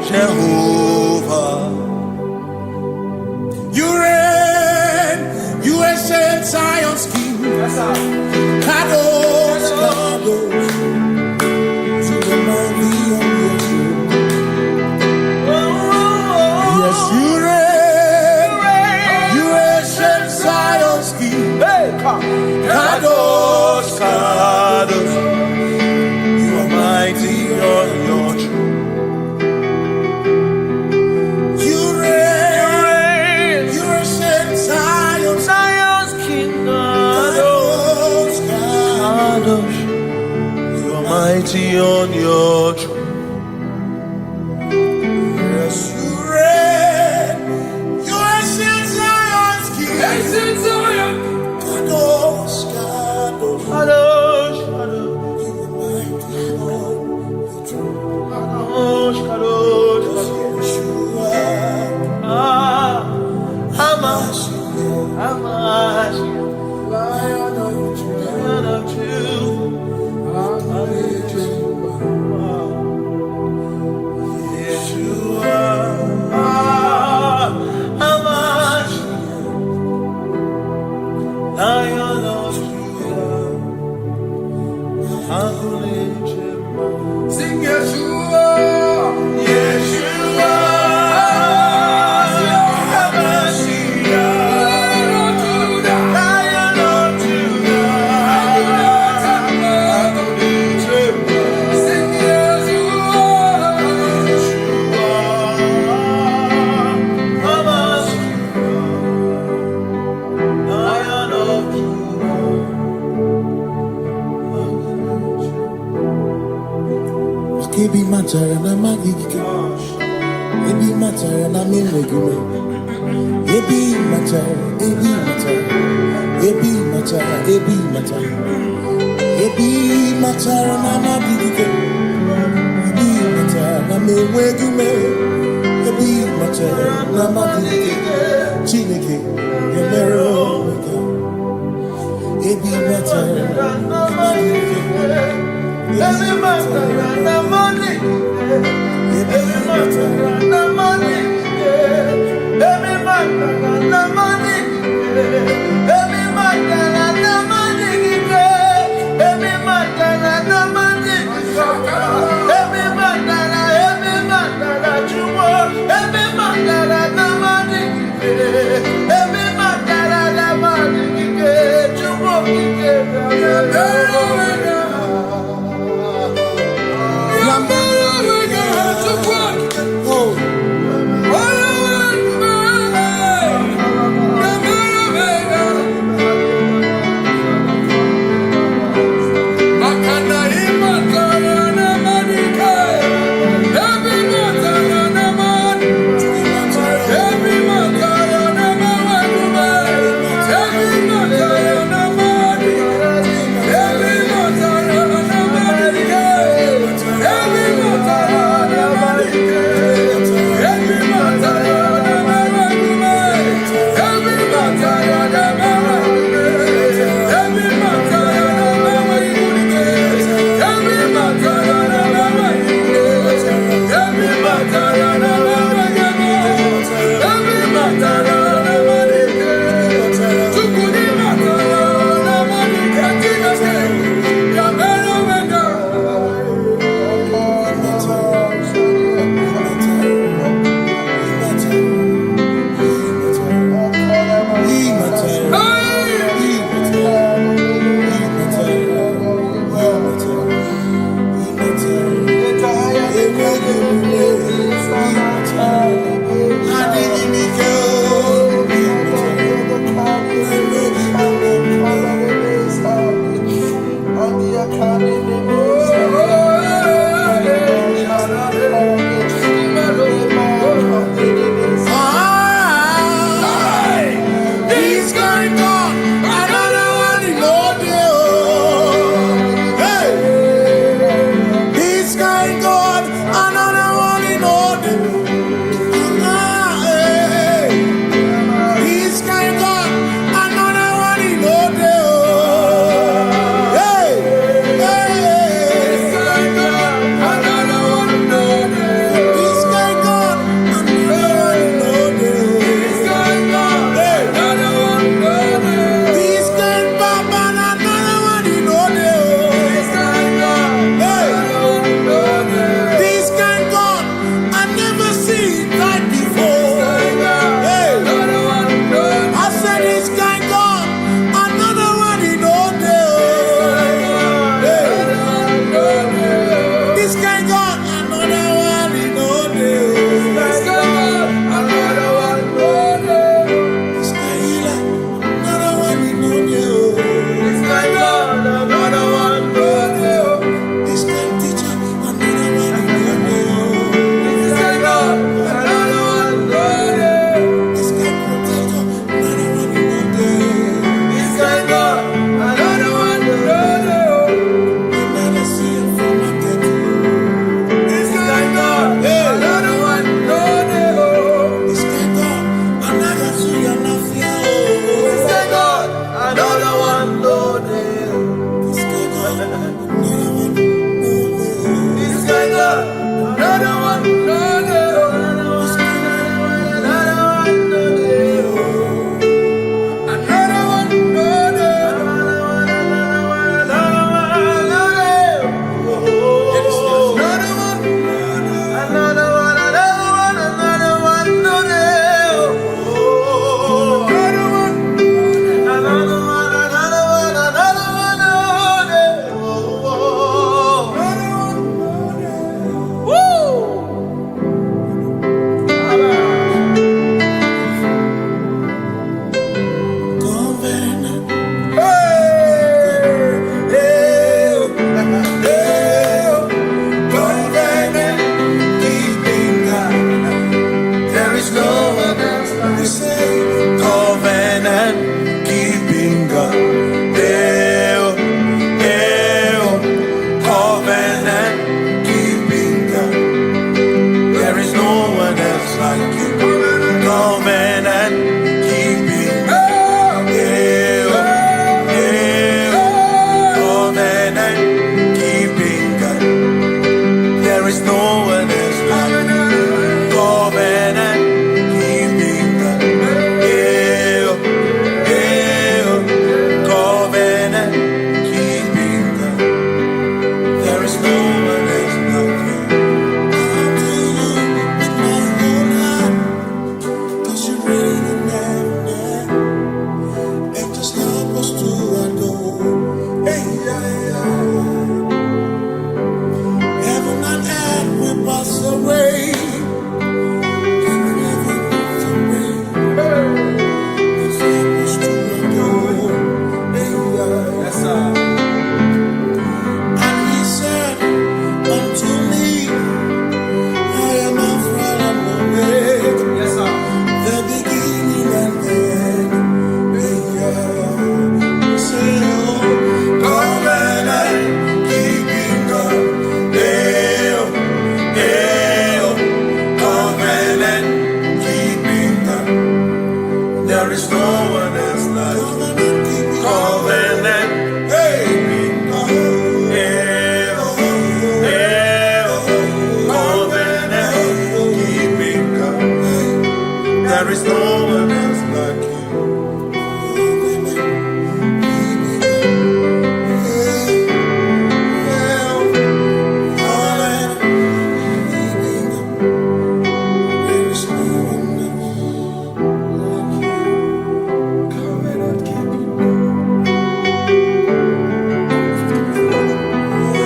Jehovah, you reign, you ancient Zion's King. Kadosh, Kadosh, to the mighty on your throne. Yes, you reign, you ancient Zion's King. Kadosh, Kadosh, you are mighty on your throne. You reign, you ancient Zion's King. Kadosh, Kadosh, you are mighty on your throne. Yes, you reign, you ancient Zion's King. Kadosh, Kadosh, Kadosh, Kadosh, you are mighty on your throne. Kadosh, Kadosh, Yeshua, Hamash, Lion of Judah. Sing Yeshua, Yeshua, Lion of Judah, sing Yeshua, Lion of Ebi matara na magigike, ebi matara na memegume, ebi matara, ebi matara, ebi matara, ebi matara, ebi matara na magigike, ebi matara na memegume, ebi matara na magigike, Chineke emere omega, ebi matara na magigike. Every matter na money, every matter na money, every matter na money, every matter na money, every matter na money, every matter na chumo, every matter na money, every matter na money, chumo is no one else like you. Covenant. Hey. There is no one else like you.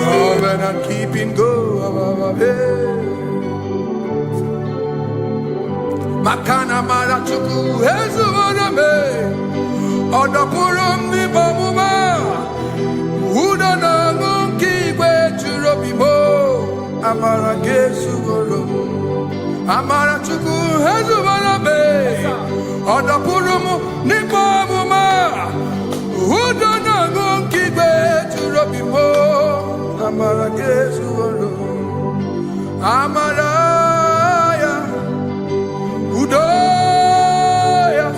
Covenant keeping go. Makana mara chuku hezu waname Odapurum ni bamuma Uda na ngunki kwe churobimo Amara gesu goro Amara chuku hezu waname Odapurum ni bamuma Uda na ngunki kwe churobimo Amara gesu goro Amara Udoya,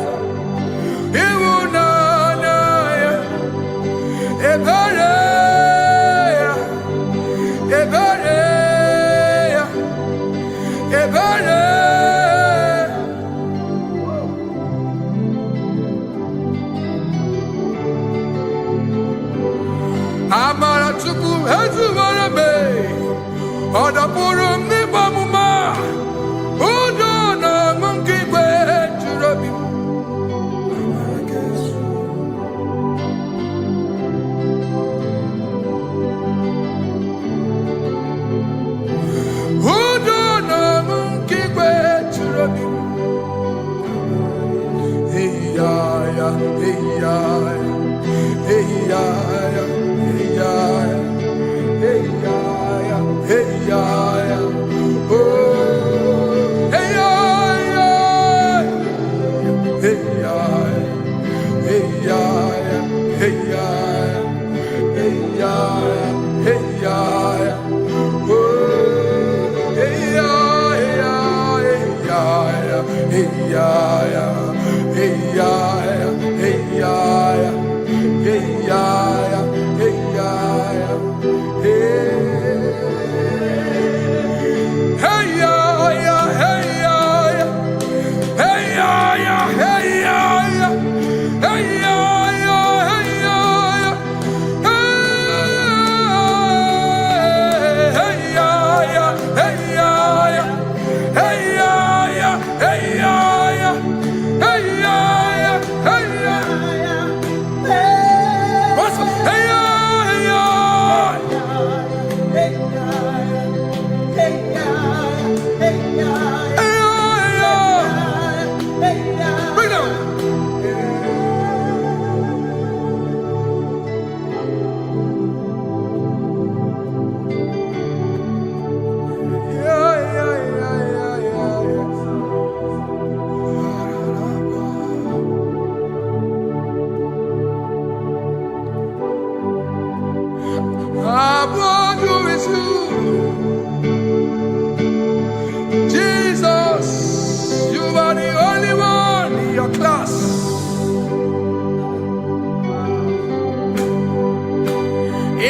Iwunanaya, Ebereya, Ebereya, Ebereya. Amara chuku hezu warame, Odapurum ni bamuma.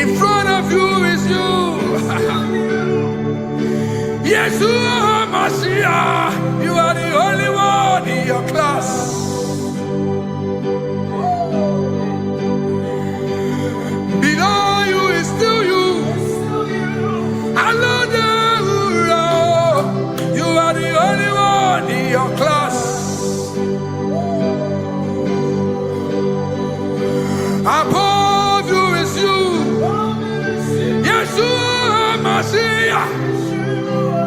In front of you is you. Yeshua Mashiach, you are the only one in your class. Below you is still you. You are the only one in your class. Above you is you. Yeshua Mashiach,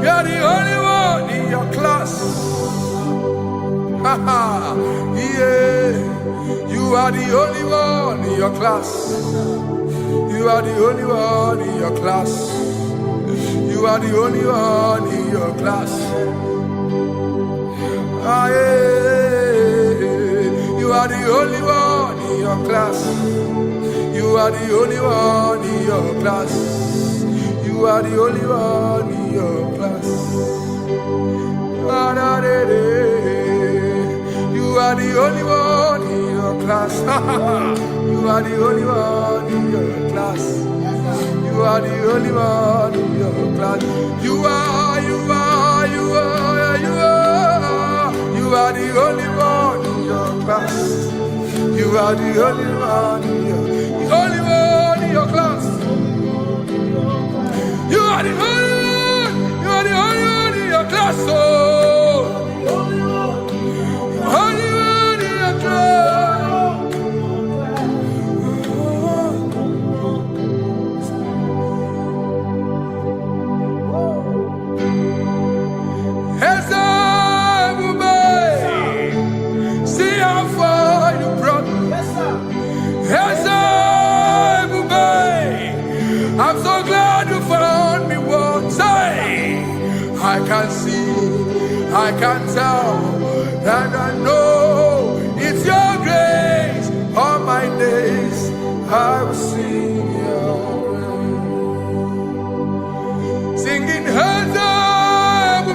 you are the only one in your class. Yeah, you are the only one in your class. You are the only one in your class. You are the only one in your class. Ah, yeah. You are the only one in your class. You are the only one in your class. You are the only one in your class. Ah, da, da, da. You are the only one. class. You are the only one in your class. You are the only one in your class. You are the only one in your class. You are the only one in your class. You are the only one in your class. Oh, only one in your class. See how far you brought me. I'm so glad you found me once. I can see, I can tell, and I know it's your grace. All my days I will sing your praise. Singing hands up,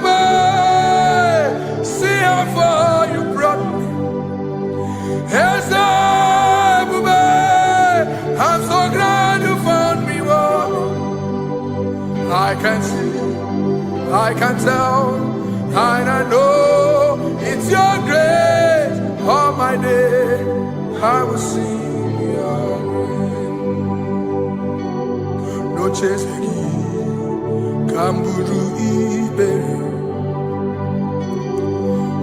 see how far you brought me. Hands up, I'm so glad you found me one. I can see, I can tell, and I know it's your grace. All my day I will sing your name. No chase again, Kamburu Ibe.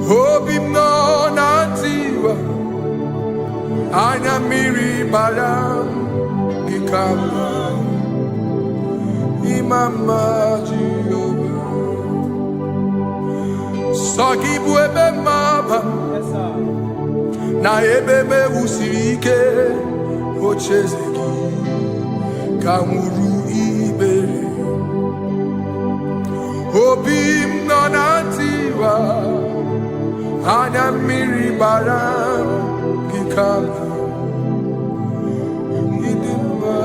Hope him no nantiwa, Anya Miri Baram, Ikama, Imama Jehovah. Soki buebe maba, na ebebe usirike, ochezeki, kamuru ibere. Obim nonantiwa, anya miri baram, gikama, idimba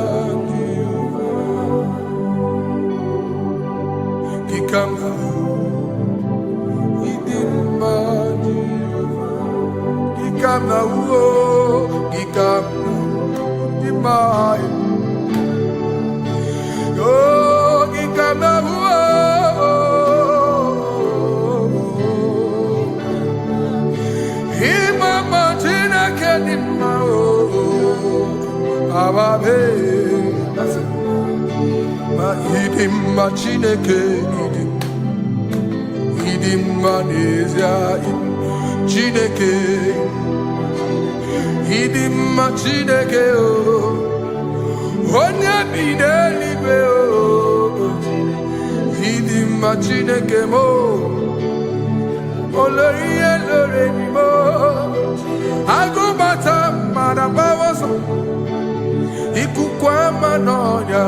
Jehovah, gikama. Gikama uo, gikama dimai. Oh, gikama uo, imama tina kedima o, ababe. Ma idima chineke idima nezia Chineke, idima Chineke o, onye bidelibe o, idima Chineke mo, oloriye lore ni mo, agubata marabawaso, ikukwa manonya,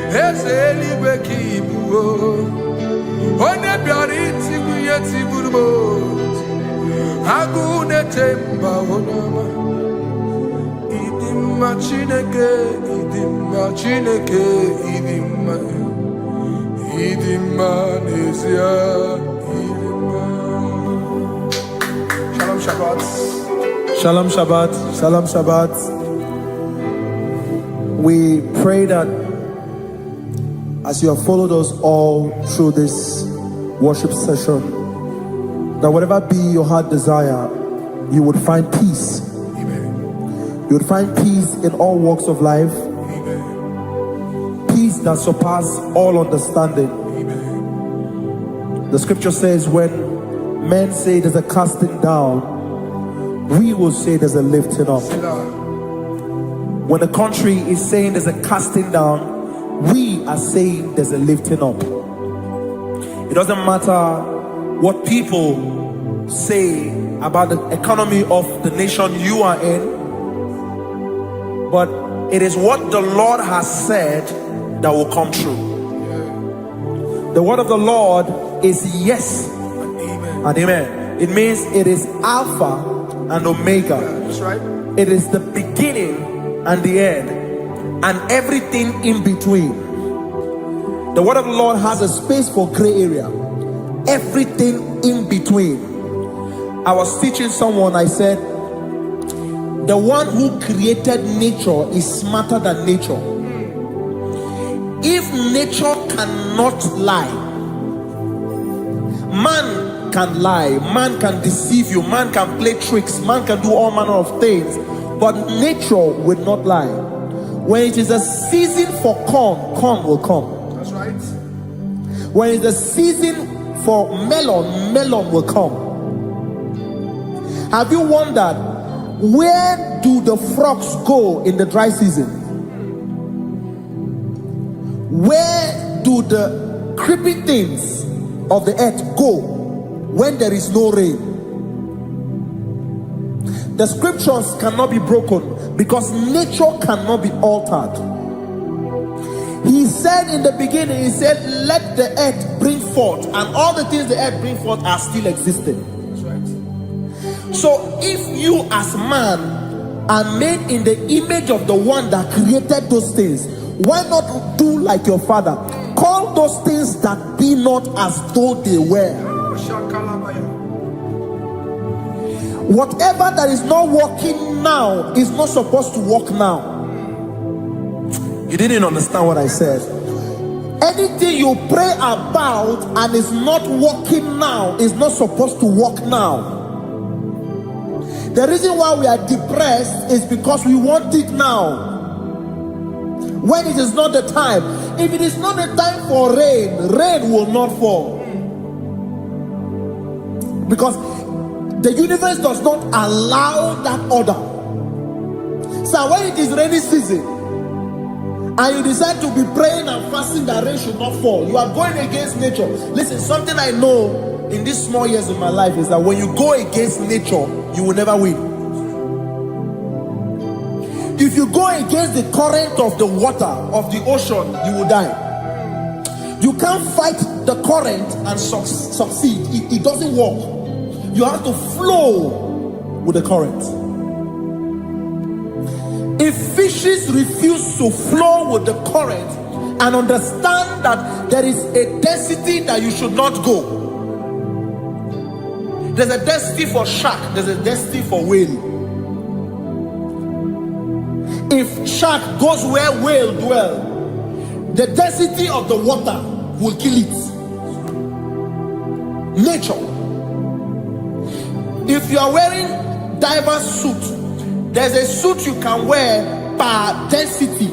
eselibe kibu o. Onye bịara itigbu ihe tigburu m, agụụ na-etemba onye ọma. Ịdị mma Chineke, ịdị mma Chineke, ịdị mma, ịdị mma n'ezie, ịdị mma. Shalom Shabbat. Shalom Shabbat. Shalom Shabbat. We pray that as you have followed us all through this worship session, that whatever be your heart desire, you would find peace. Amen. You would find peace in all walks of life. Amen. Peace that surpasses all understanding. Amen. The scripture says when men say there's a casting down, we will say there's a lifting up. When the country is saying there's a casting down, we are saying there's a lifting up. It doesn't matter what people say about the economy of the nation you are in, but it is what the Lord has said that will come true. The word of the Lord is yes and amen. It means it is Alpha and Omega. That's right. It is the beginning and the end, and everything in between. The word of the Lord has a space for gray area. Everything in between. I was teaching someone, I said, the one who created nature is smarter than nature. If nature cannot lie, man can lie, man can deceive you, man can play tricks, man can do all manner of things, but nature will not lie. When it is a season for corn, corn will come. That's right. When it's a season for melon, melon will come. Have you wondered, where do the frogs go in the dry season? Where do the creepy things of the earth go when there is no rain? The scriptures cannot be broken because nature cannot be altered. He said in the beginning, he said, let the earth bring forth, and all the things the earth bring forth are still existing. That's right. So if you as man are made in the image of the one that created those things, why not do like your father? Call those things that be not as though they were. Whatever that is not working now is not supposed to work now. You didn't understand what I said. Anything you pray about and is not working now is not supposed to work now. The reason why we are depressed is because we want it now, when it is not the time. If it is not the time for rain, rain will not fall, because the universe does not allow that order. So when it is rainy season and you decide to be praying and fasting that rain should not fall, you are going against nature. Listen, something I know in these small years of my life is that when you go against nature, you will never win. If you go against the current of the water of the ocean, you will die. You can't fight the current and succeed. It doesn't work. You have to flow with the current. If fishes refuse to flow with the current and understand that there is a density that you should not go, there's a density for shark, there's a density for whale. If shark goes where whale dwell, the density of the water will kill it. Nature. If you are wearing diver's suit, there's a suit you can wear per density.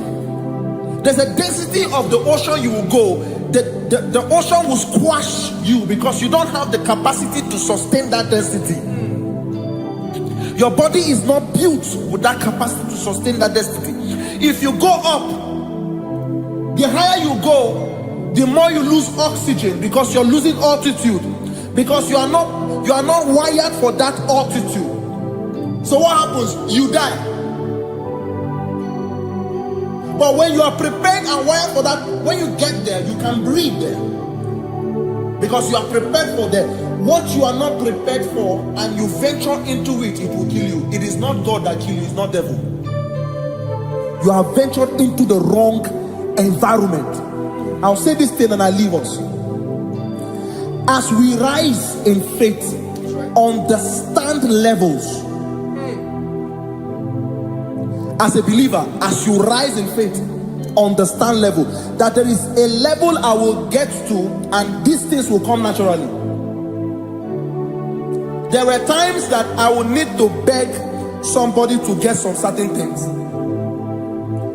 There's a density of the ocean you will go. The ocean will squash you because you don't have the capacity to sustain that density. Your body is not built with that capacity to sustain that density. If you go up, the higher you go, the more you lose oxygen because you're losing altitude, because you are not wired for that altitude. So what happens? You die. But when you are prepared and wired for that, when you get there, you can breathe there, because you are prepared for that. What you are not prepared for and you venture into it, it will kill you. It is not God that kills you, it's not devil. You have ventured into the wrong environment. I'll say this thing and I leave us. As we rise in faith, understand levels. As a believer, as you rise in faith, understand level. That there is a level I will get to and these things will come naturally. There were times that I would need to beg somebody to get some certain things.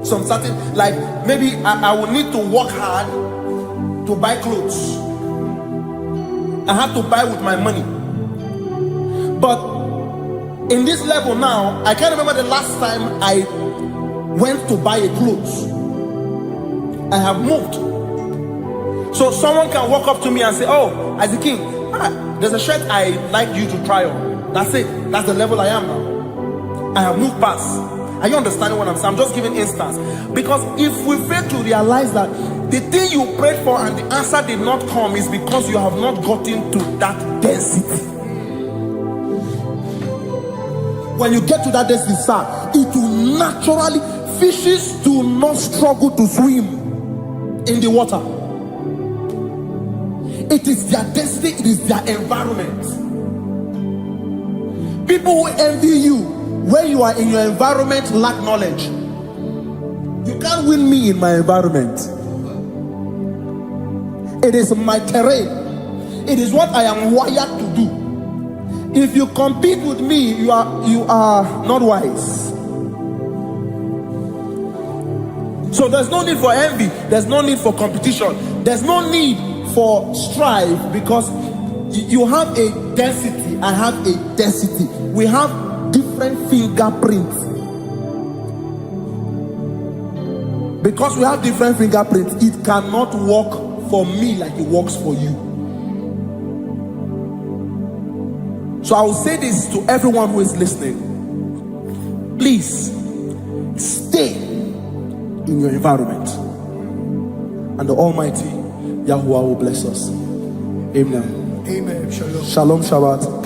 Some certain, like maybe I would need to work hard to buy clothes. I have to buy with my money. But in this level now, I can't remember the last time I went to buy a clothes. I have moved. So someone can walk up to me and say, oh, Isaac King, there's a shirt I like you to try on. That's it. That's the level I am now. I have moved past. Are you understanding what I'm saying? I'm just giving instance. Because if we fail to realize that the thing you prayed for and the answer did not come is because you have not gotten to that density. When you get to that density, sir, it will naturally, fishes do not struggle to swim in the water. It is their destiny, it is their environment. People who envy you Where you are in your environment, lack knowledge. You can't win me in my environment. It is my terrain. It is what I am wired to do. If you compete with me, you are not wise. So there's no need for envy. There's no need for competition. There's no need for strife, because you have a density. I have a density. We have different fingerprints. Because we have different fingerprints, it cannot work for me like it works for you. So I will say this to everyone who is listening. Please stay in your environment, and the Almighty Yahuwah will bless us. Amen. Amen. Shalom. Shalom Shabbat.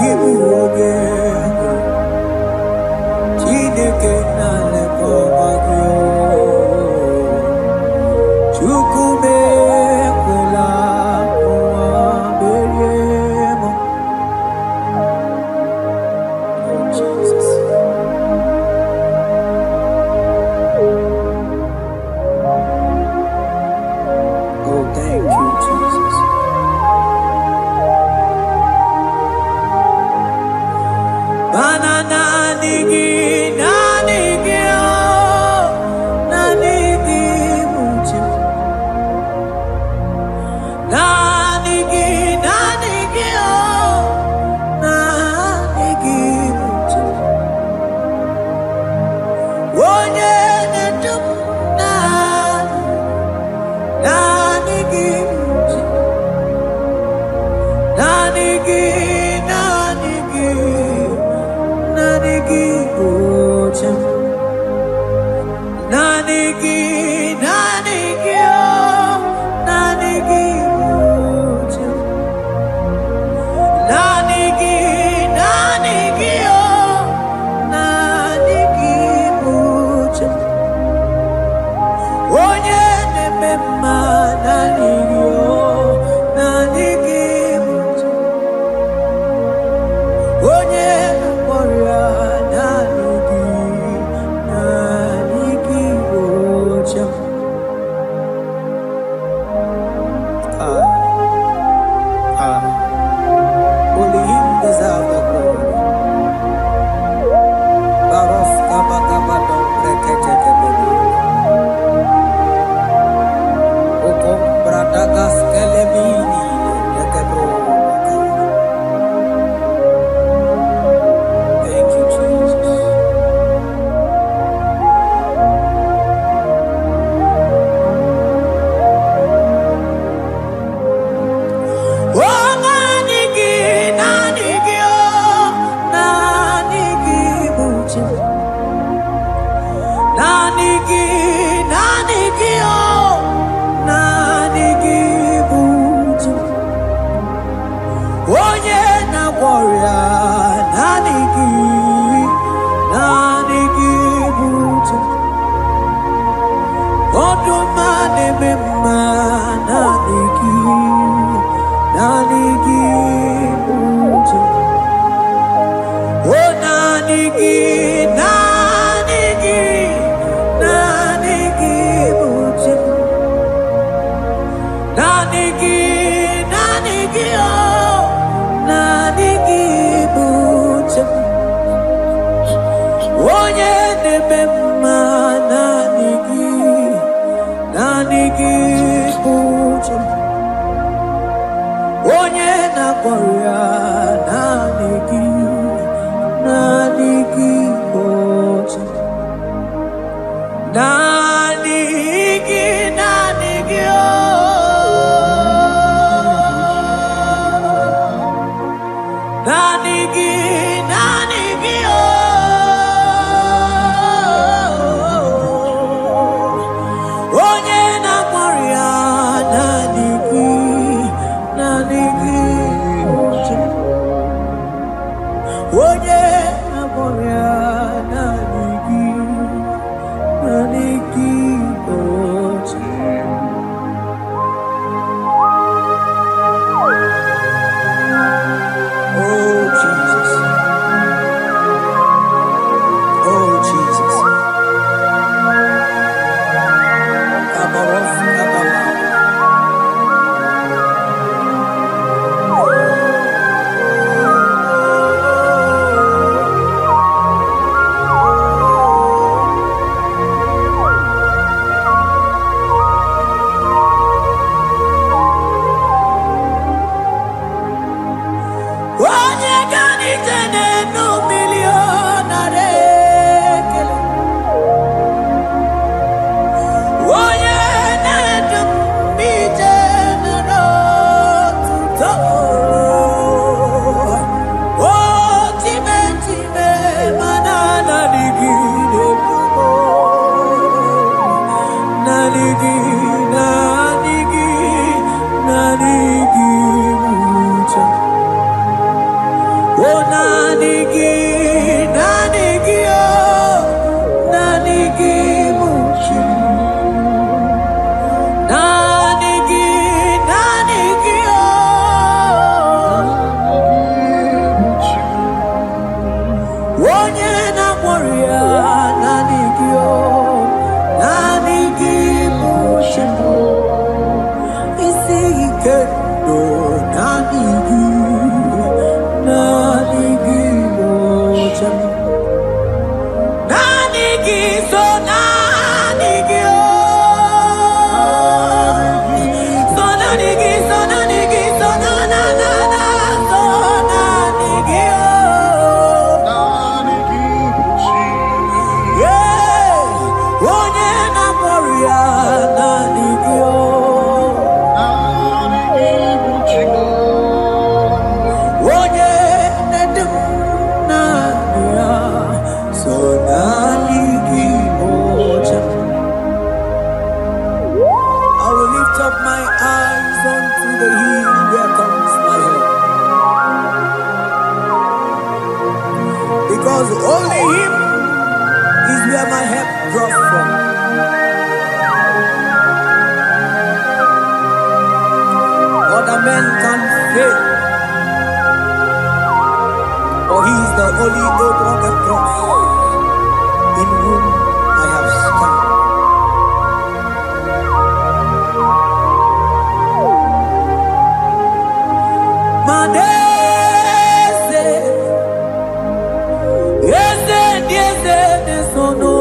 Give you Only him deserve the glory. Barof kabakabado breketekebele. Okom bradagas kelemini lekebro. Thank you, Jesus. holy oak on the cross, in whom I have stand. Madese, yese, yese, nesono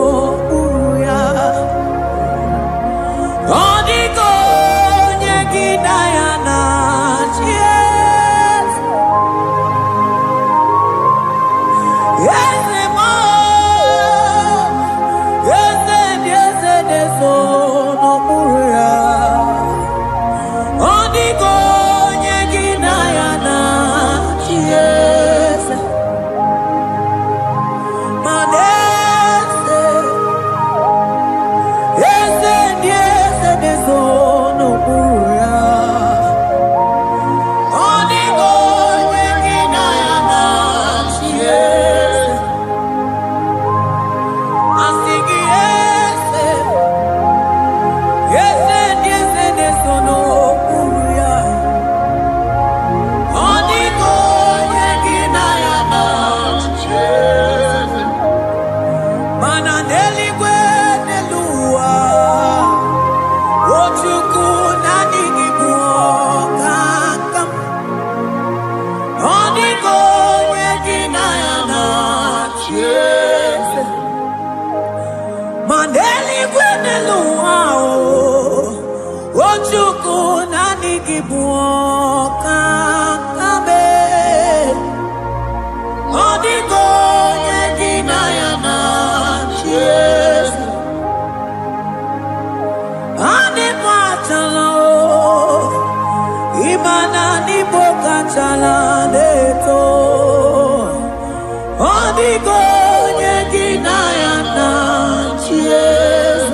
uya. Odiko nyekina yana chies. Yese mo, yese, yese, nesono uya. Odiko nyekina yana chies. Madese, yese, yese, nesono uya. Odiko nyekina yana chies. Asigi yese, yese, yese, nesono uya. Odiko nyekina yana chies. Mananeli kwenelua, ochuku nanigi buokakam. Odiko nyekina yana chies. Maneli kwenelua, ochuku nanigi buokakam. Odiko nyekina yana chies. Ane pachala o, imana ni boka chala neto. Odiko nyekina yana chies.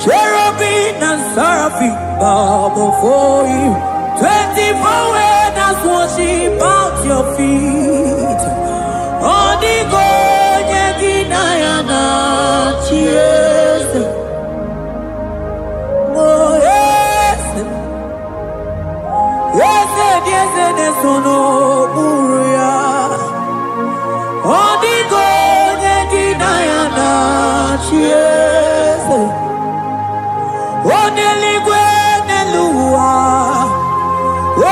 Cherubim and seraphim bow before you. 24 elders worship at your feet. Odiko nyekina yana chies. Oh yes, yes, yes, nesono uya. Odiko nyekina yana chies. Oneligwe nelua,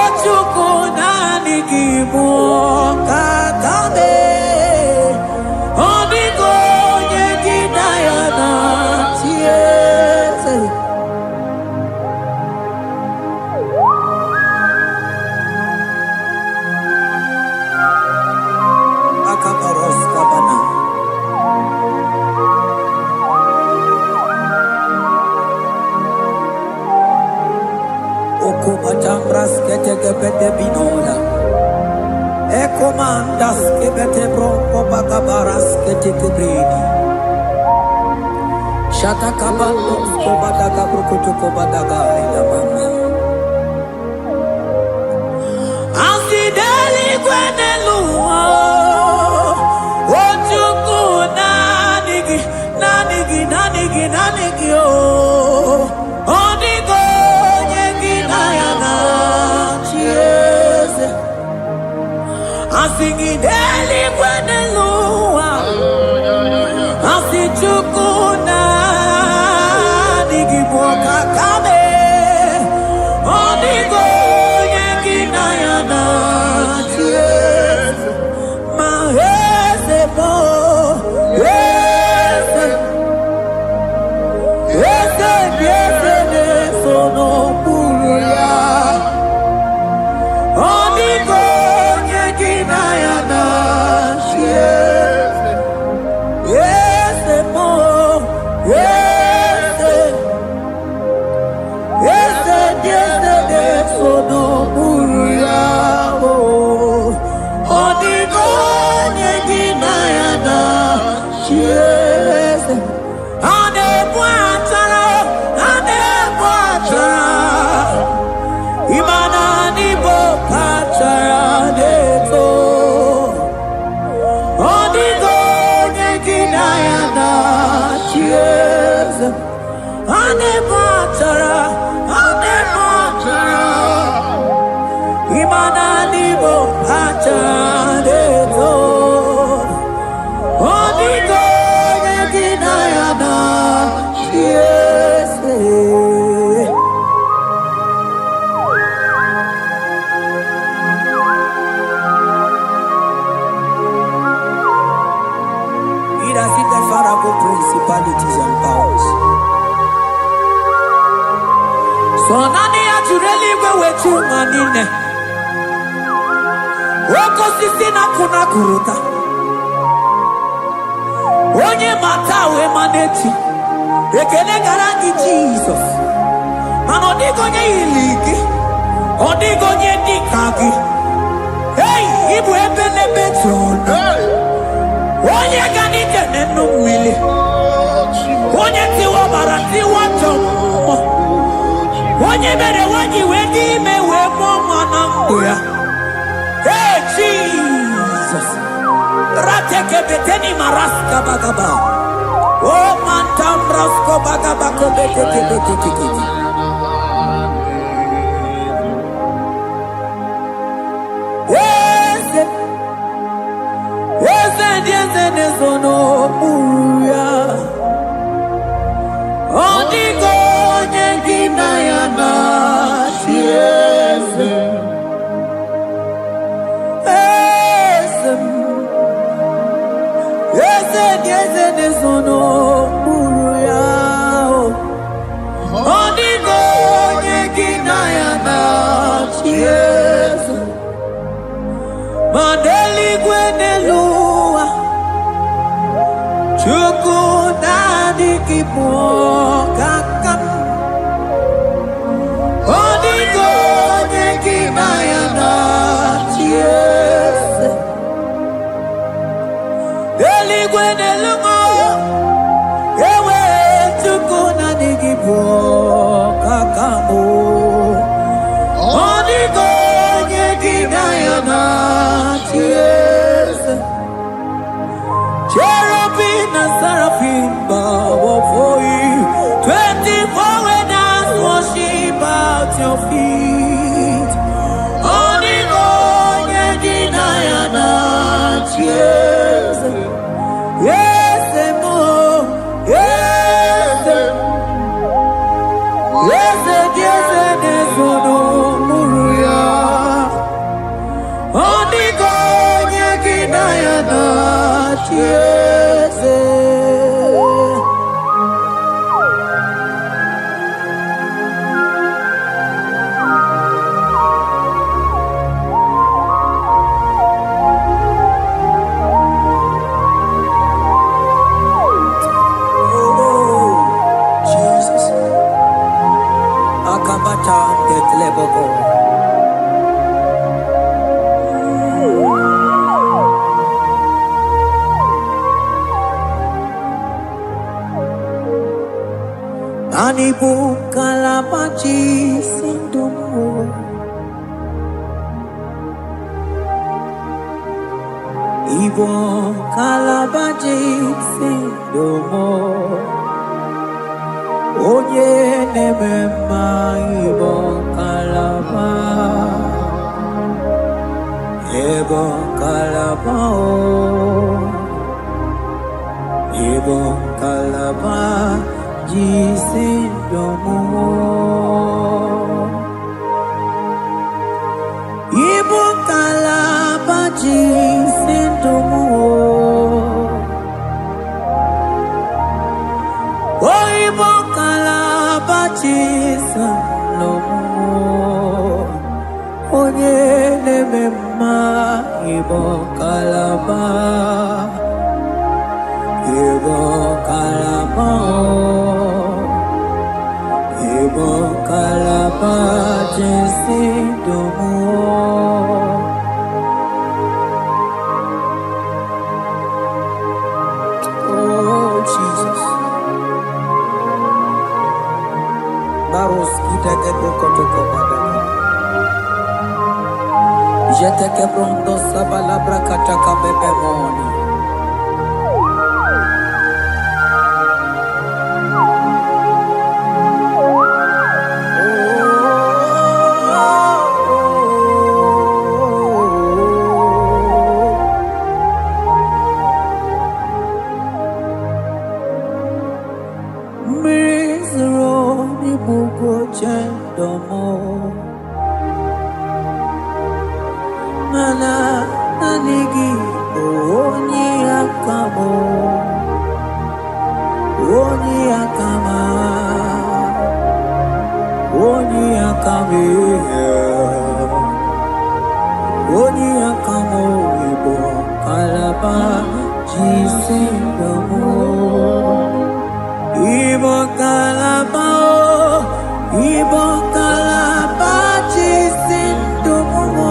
ochuku nanigi buokakame. Odiko nyekina yana chies. Akabaros kabana. Okopatambras ketekepete binola. Ekomandas kebete bronco bagabaras ketekebrini. Shatakabandos kobadaga brukutu kobadaga ilamama. Asideli kwenelua, ochuku nanigi, nanigi, nanigi, nanigi o. Odiko nyekina yana chies. Asigideli kwenelua, asichuku nanigi buokakame. Odiko nyekina yana chies. Mahese mo, yese, yese, yese, nesono uya. Odiko nyekina yana chies. Yese mo, yese, yese, yese, nesono uya. Odiko nyekina yana chies. Ane buatara, ane buatara. Imana ni bokatara neto. Odiko nyekina yana chies. Ane buatara, ane buatara. Imana nibo hachadeto. Onigo yeginayana. Yes. It has hit the Pharaoh principalities and powers. So nani actually go with you manine. Woko sisi na kuna kuruta. Onye matawe maneti. Ekele garanti Jesus. Mano digonye iligi. Odigonye dikagi. Hey, ibu ebele beton. Onye ganite nenu mili. Onye tiwa barati watomo. Onye bere wanyi wedi mewe mwana mbuya. Hey Jesus. Rateke beteni maraska bagaba. Oh mantambrasko bagabako beteke beteke. Yes. Yes, nesono uya. Odigo nyengina yana. Yes. Yes, nesono uya. Odigo nyengina yana. Yes. Mandeli gwenelua. Chuku nadi kipo kakam. Odigo nyengina yana. Yes. Deli gwenelua. Ewe chuku nadi kipo kakamu. Odigo nyengina yana. Yes. Cherubim and seraphim bow before you. 24 elders worship at your feet. Onigo yeginayana. Yes. Yes, mo. Yes. Yes, yes, yes, no muruya. Onigo yeginayana. Yes. Oh, Jesus. Akabata detleboko. Anibu kalamachi sindumu. Ibo kalabachi sindumu. Onye nemema ibo kalaba. Ibo kalaba o. Ibo kalaba. Jisindomo. Ibo kalaba jisindomo. Oh, Ibo kalaba jisindomo. Onye nemema Ibo kalaba. Ibo kalaba. Ibo kalaba jisindomo. Oh Jesus. Baros kita ke protoko pada. Jete ke pronto sabalabra kataka bebe moni. akamo, oni akama, oni akame, oni akamo ibo kalaba jisindamo, ibo kalaba jisindamo.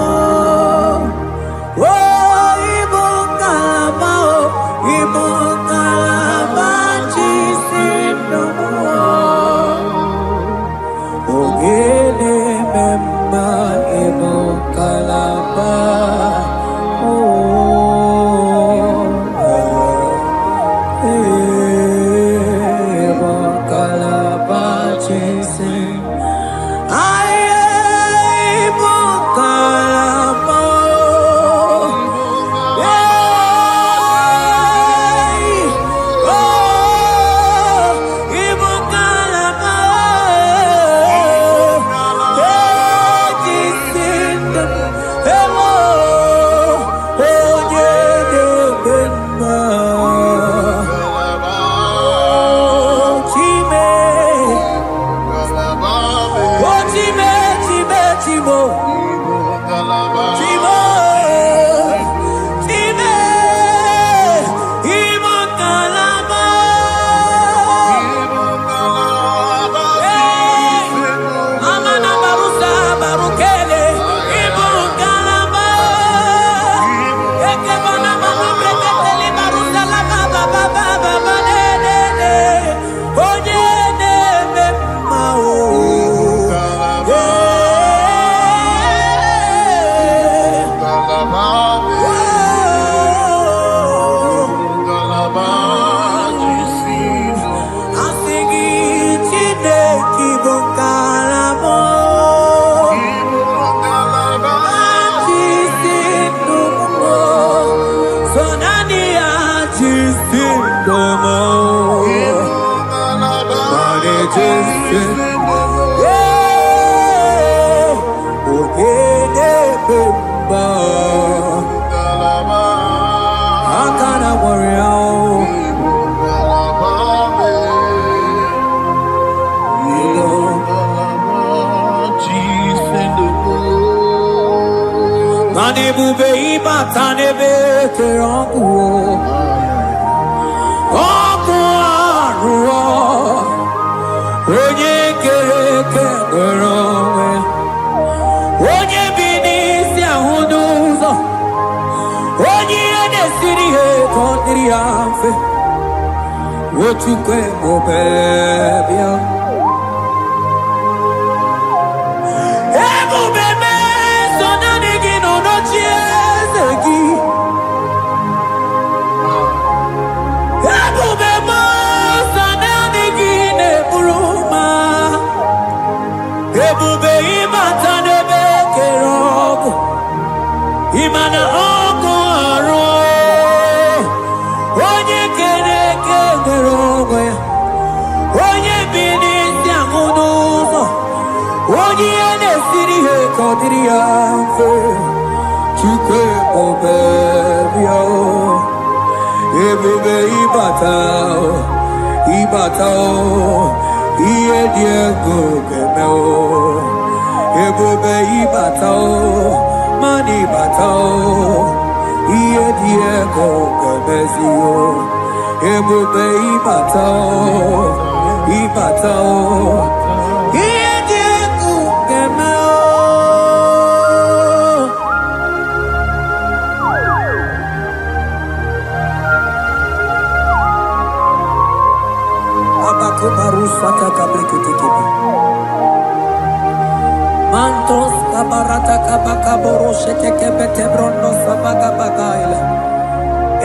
Mantos kabarata kabaka boroshe teke bete brondo sabaga bagaila.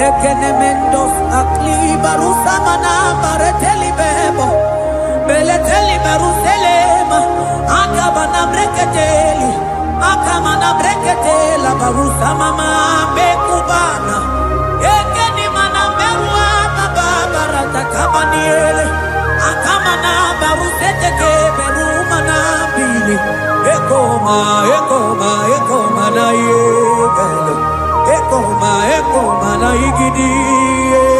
Ekenemendos akli barusa mana bareteli bebo. Beleteli baruselema. Akabana breketeli. Akamana breketela barusa mama bekubana. Ekeni mana berua baba barata kabaniele. Akamana barusete ke beruma na bili. Ekoma na yegalo. Ekoma na igidi.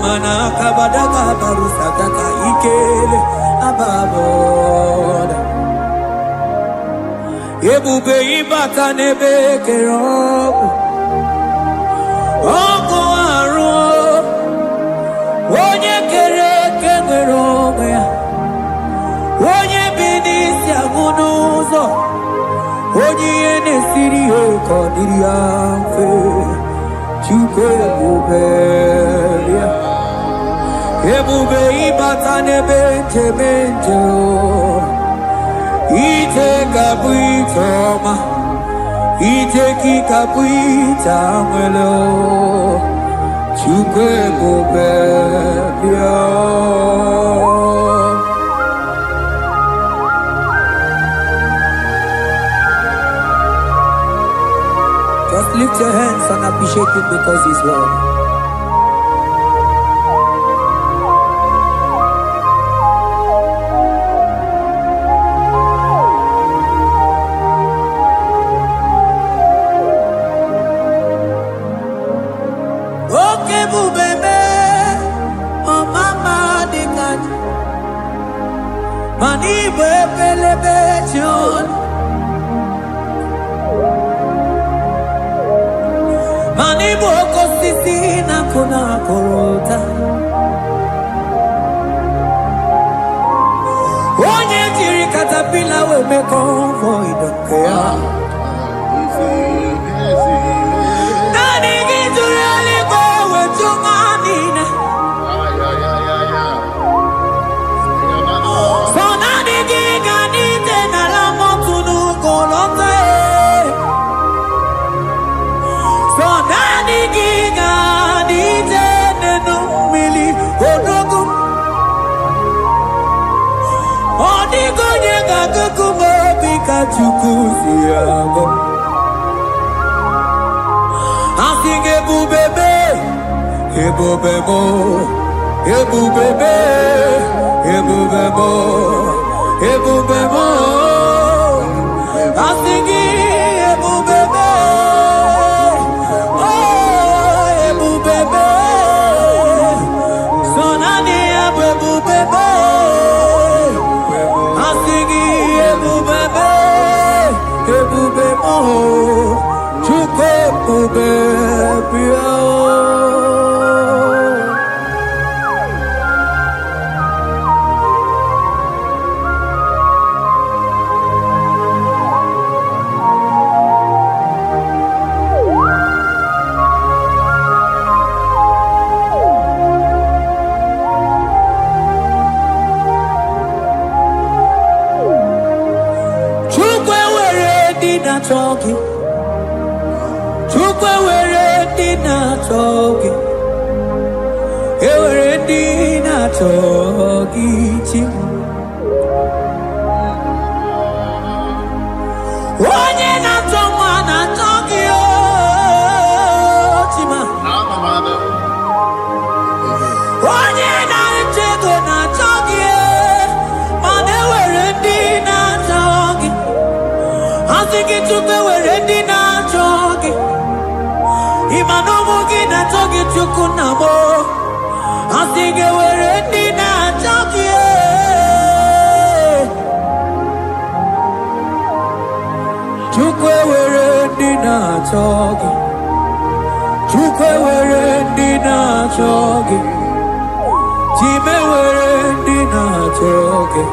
mana kabadaga barusataka ikele ababoda. Ebube ibata nebe kerobu. Oko aro. Onye kere kengwere onwe ya. Onye binisi agunuzo. Onye nesiri ekodiri afe. Chukwe ebube ya. Ebube ibata nebe njemenje o. Ite kabuitoma. Ite kikabuita mwelo. Chukwe ebube ya. Just lift your hands and appreciate Him because He's worthy. Okay, bubebe, oh mama dikat, mani bebelebe chon. Mani boko sisi na kuna korota. Onye jiri katapila we me convoy don't care. Nani gidurali go we chumanina. So nani giganite na la motunu kolota. So nani giga dije nenu mili odogu. Odigo nyega kukumo bika chukuzi yago. Asing ebubebe, ebubebo, ebubebe, ebubebo, ebubebo. Asing ebubebe. Talking, Chukwe we're talking, we're talking. Onye na tongwa na Tokyo, chima. Onye na chego na Tokyo, mane we're talking. Asiki chukwe werendi na choki. Imanomu gina choki chukunamo. Asiki werendi na choki. Chukwe werendi na choki. Chukwe werendi na choki. Chime werendi na choki.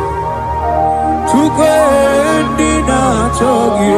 Chukwe werendi na choki.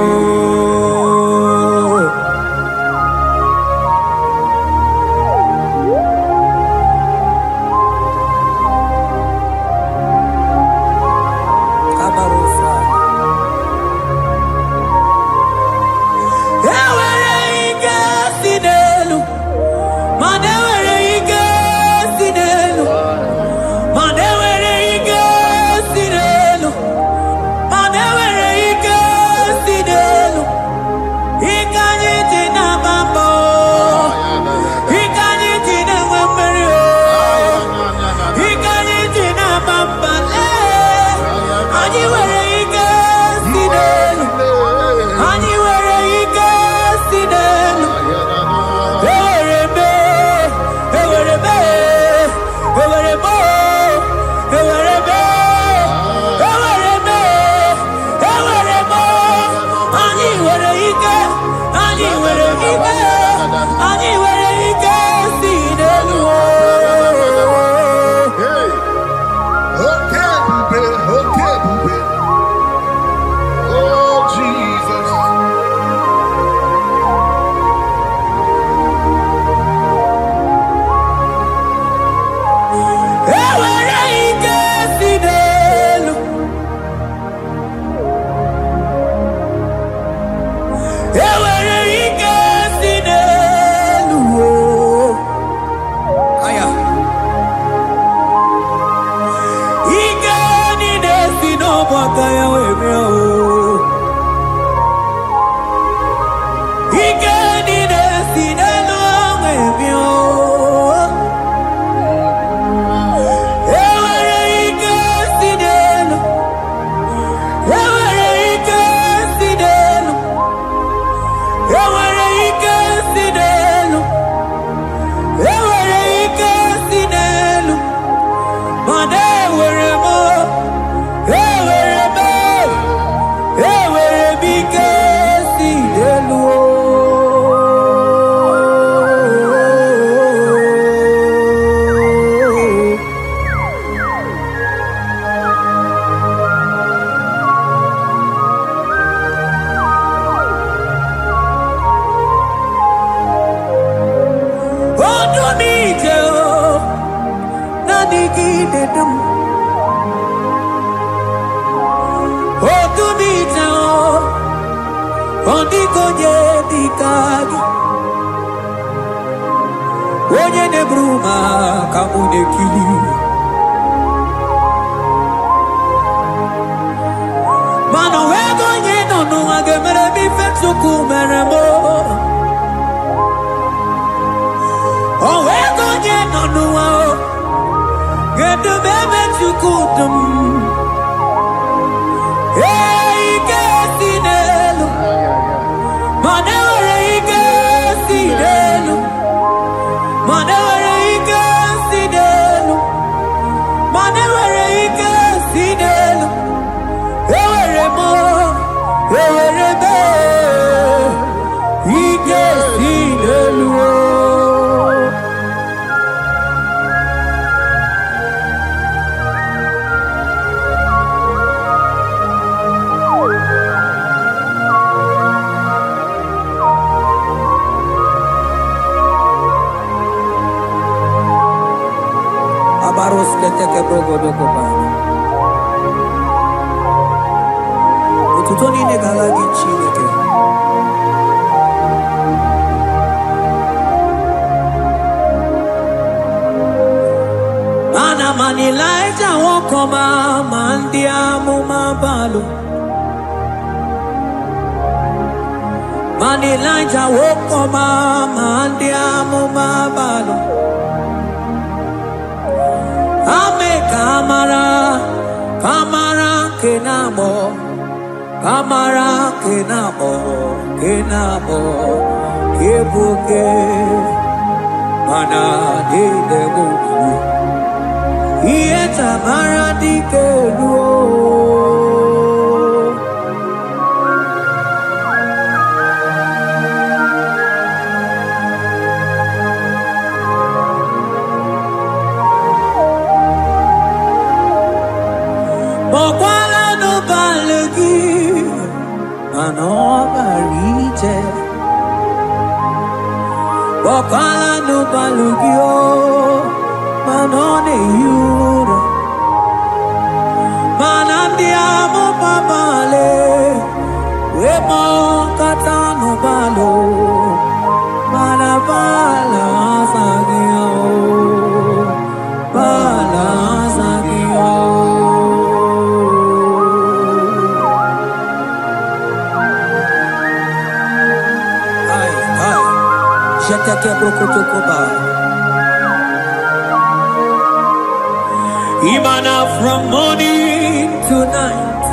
Imana from morning to night,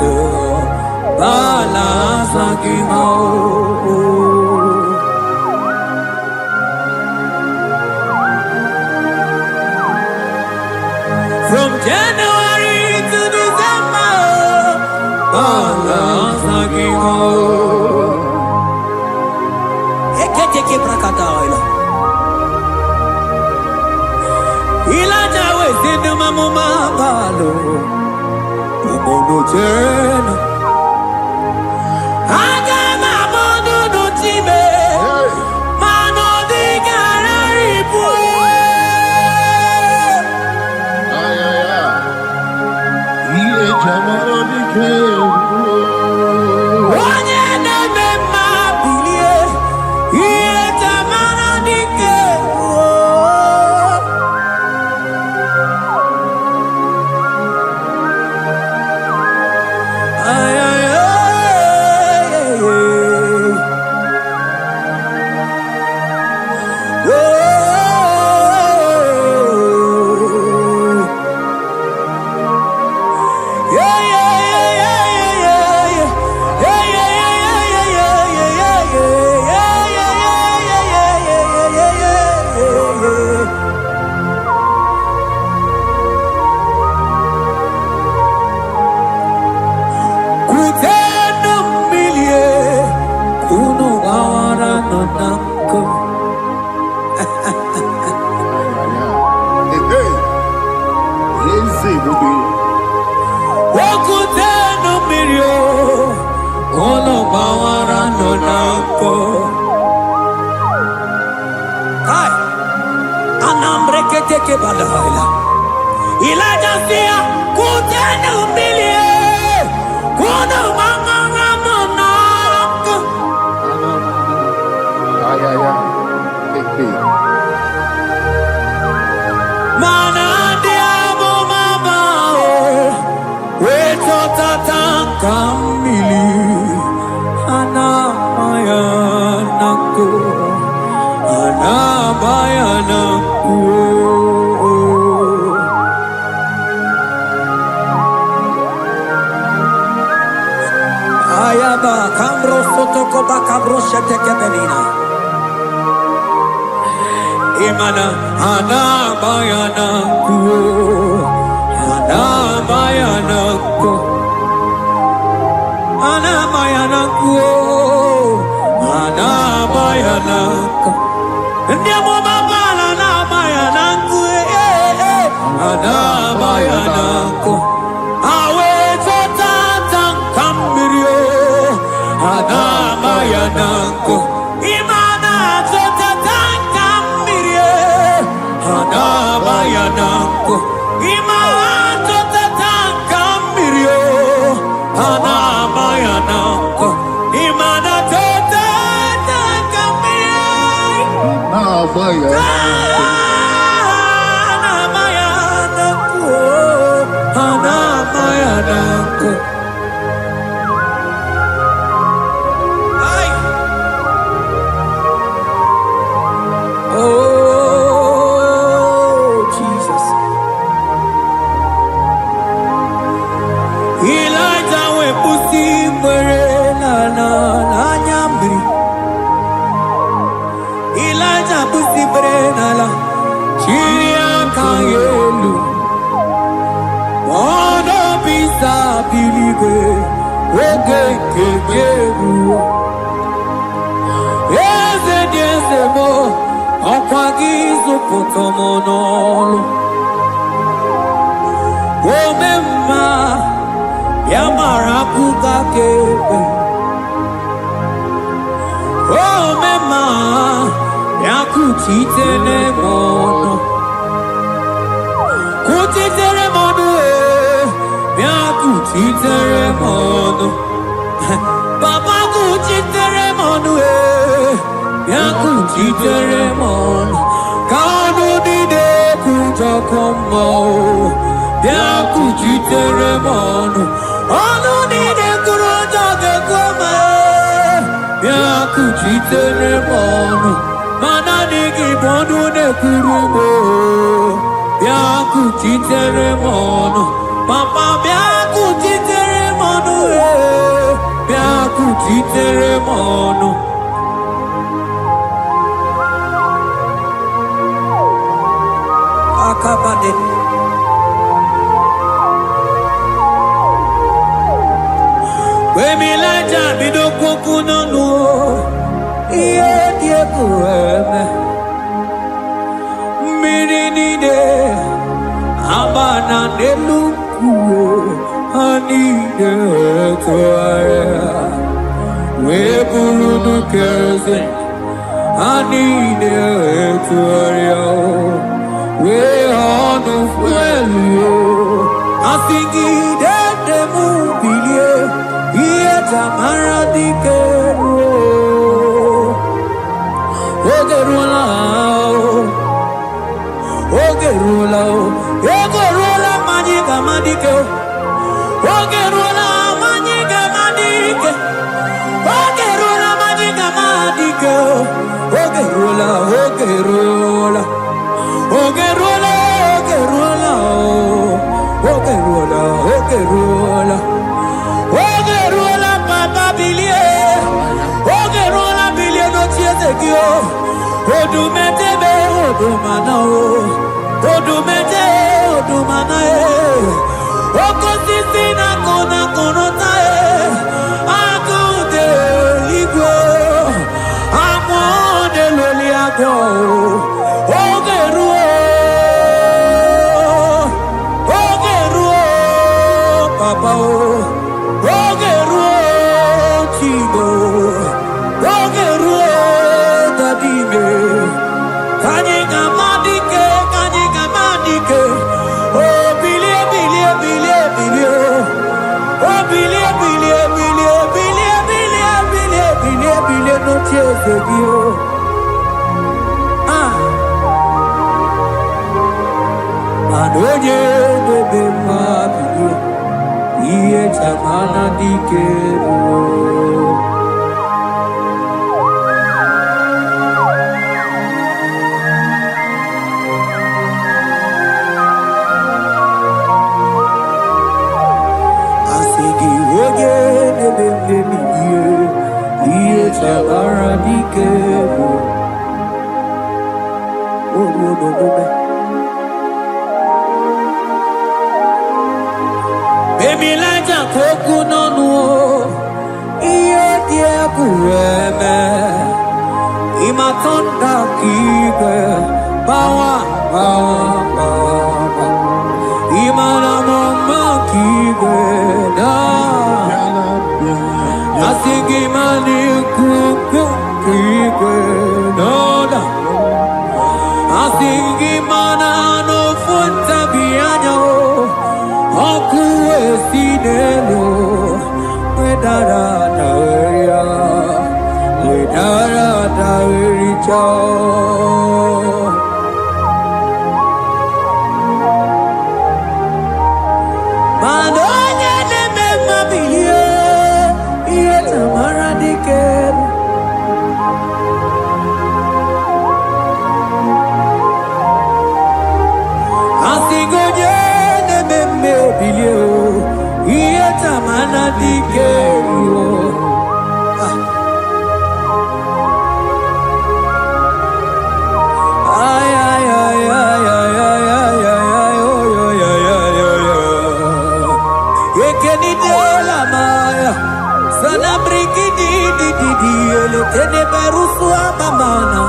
from January to December, ke prakata oila. Elijah was in the mamma balo. Umono tena. Aga mamono no time. Mano di garari pu. Iye jamano di ke. Elijah sia kutena umilie kuna manganga monako mana diabo mama weto tatanka mili ana mayanako Ayaba kambro sotoko bakabro sheteke benina. Imana ana bayana kuo, ana bayana kuo, ana bayana kuo, ana bayana kuo. Ndiamo mabala na bayana kuo, ana bayana kuo. Adabayanako imana zotatanka mirie Adabayanako imana zotatanka mirie Adabayanako imana zotatanka mirie Adabayanako Elijah busi brenala chiria kayelu mono bisa biligwe oge kejeru eze diezemo okwagizo potomonolo omemma yamara kuka kebe omemma yakuchitere mono kuchitere mono yakuchitere mono Papa kuchitere mono yakuchitere mono kanu dide kujokomo yakuchitere mono anu dide kurojoge kome yakuchitere mono mananigi bonu ne kurumo yakuchitere mono papa yakuchitere mono yakuchitere mono akabade Elijah bidoko kunonu iye die kueme Mininide Amana nelukuo Anide toaya Weburudu kerze Anide toaya We honu fuelio Asingi dede mubilie Ieta maradikero Ogerula Ogerula Ogerula Magica Madike Ogerula Magica Madike Ogerula Magica Madike Ogerula Ogerula Ogerula Ogerula Ogerula Ogerula Papa Bilie Ogerula Bilie no Chiezekio Odumetebe Odumana Odumete Odumana Okosisina Kona Konotae Akude Ligo Amode Loliago Papa, Ogeruo, Chigo, Ogeruo, Dadime, Kanyika Madike, oh, Billy, oh, Billy, no tears of you. Adoye, baby, my Billy. Iye chamana dikero Asigi oge nebe iye chamana dikero Baby Laja koku nonu Iye die kueme Imatonda kike Bawa Imana mama kike Da Asigi mani kuku kike Da Asigi mana no funta bianyo Oku esinelo, wedara daweria, Madonya neme mabiye, iye tamara diker. Asigoje neme mebilio. Ieta mana dikero Ay ay ay ay ay ay ay ay Ekeni de la maya Sana briki di ele tene berusu amamana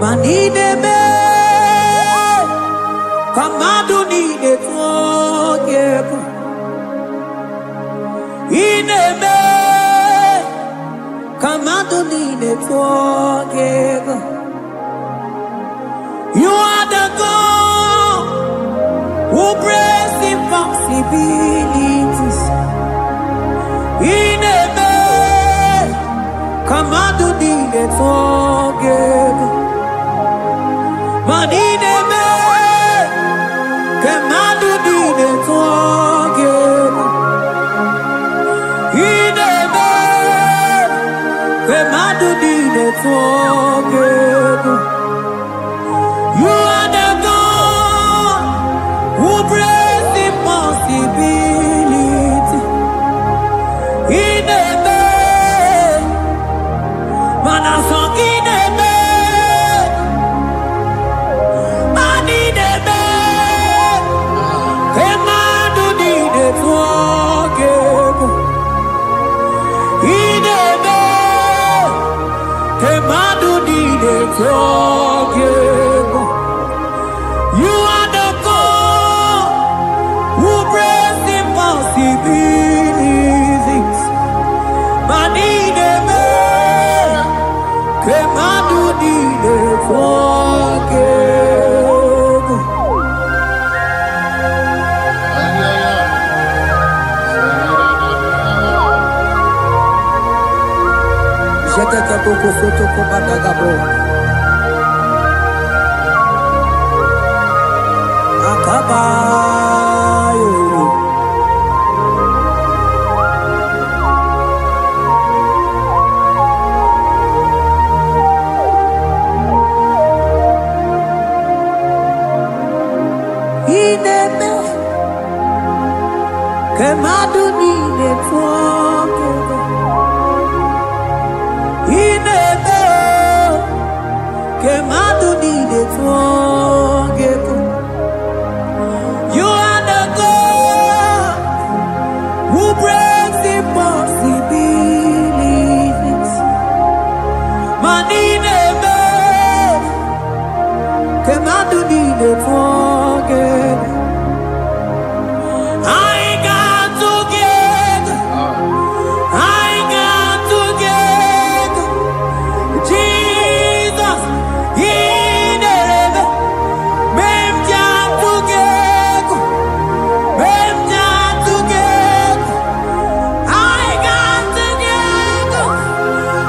Manideme, Kamadu nide tuogebu. Ineme, Kamadu nide tuogebu. You are the God who breaks impossibilities. Ineme, Kamadu nide tuogebu. Manideme, Kamadu nide tuogebu. Ineme, Kamadu nide tuogebu. You are the God who breaks impossibility. Ineme, forgiven. You are the God who breaks impossibilities. Manideme, Kemadu dide forgiven. Jete kaboko soto kopatagabo. Akabayo. Ineme kemadu nine forgiven. Ineme kemadu nine forgiven. You are the God who breaks impossibilities. Manideme kemadu nine forgiven. I got together. I got together. Jesus, in heaven, mem jam together, mem jam together. I got together.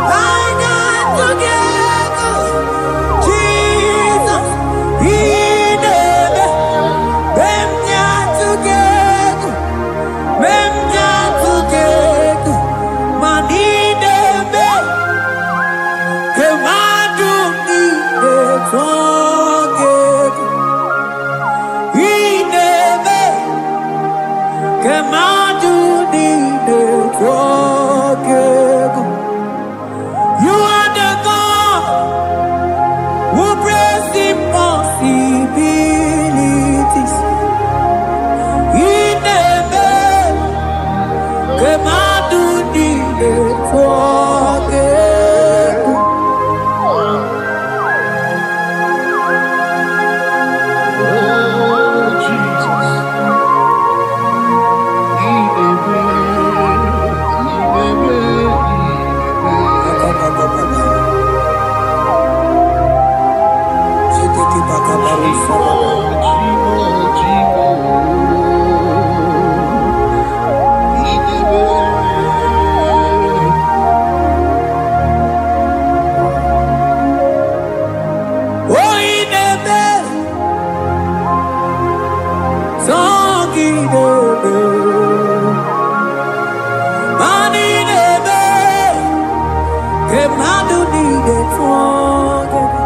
I got together. Jesus, in heaven, mem jam together, mem jam together. Manideme. Kemadu nine forgiven. Ineme. Kemadu nine forgiven. You are the God who breaks impossibilities. Ineme. Kemadu nine forgiven. Oh, ineme. Songideme. Manideme. Kemadu nine forgiven.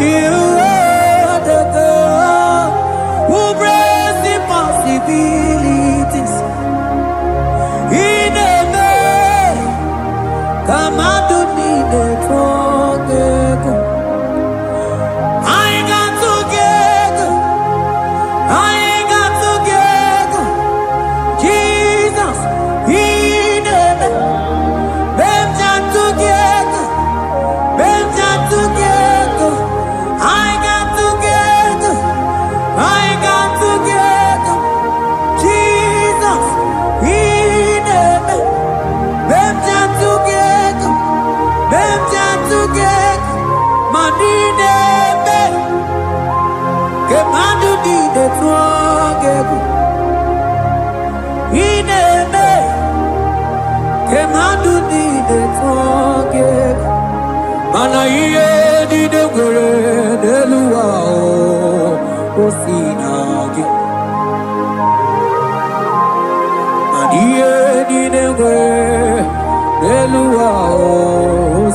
You are the God who breaks impossibilities. Ineme. Kemadu nine forgiven. I got together. I got together. Jesus, in heaven, them jam together, them jam together. I got together. I got together. Jesus, in heaven, them jam together, them jam together. Manideme. Kemadu nine forgiven. Ineme. Kemadu nine forgiven. Mana iye nine gwere neluwa o sinagi. Mana iye nine gwere neluwa o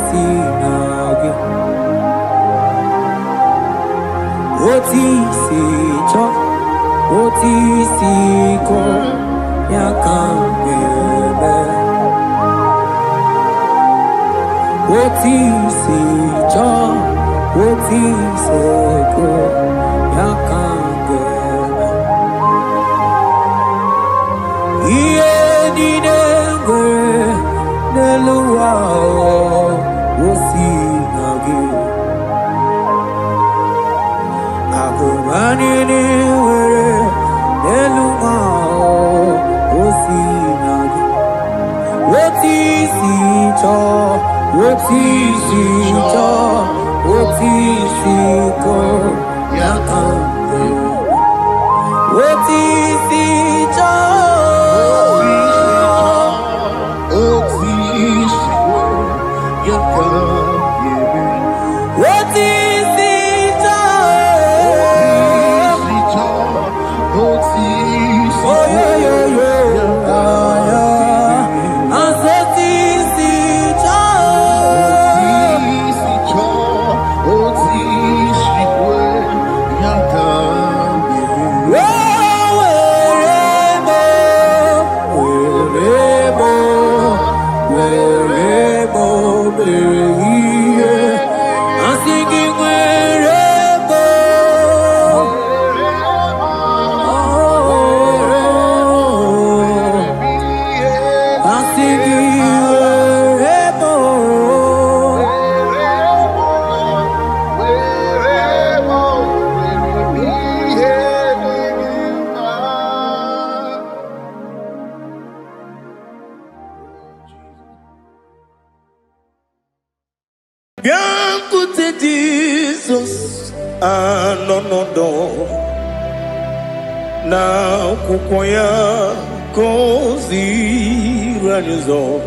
sinagi. Oti si cho, oti si ko, yakangebe. Oti si cho, oti si ko, yakangebe. Iye ni nengwe neluwa o, osi nagi. Nanini were Eluma Osinagi Otisi cho Otisi cho Otisi ko Yakambe Otisi cho Otisi ko Yakambe Otisi cho Otisi Oh yeah yeah yeah Otisi cho Otisi ko Yakambe Biancote Jesus, anonodo na kukwaya kozi ranizo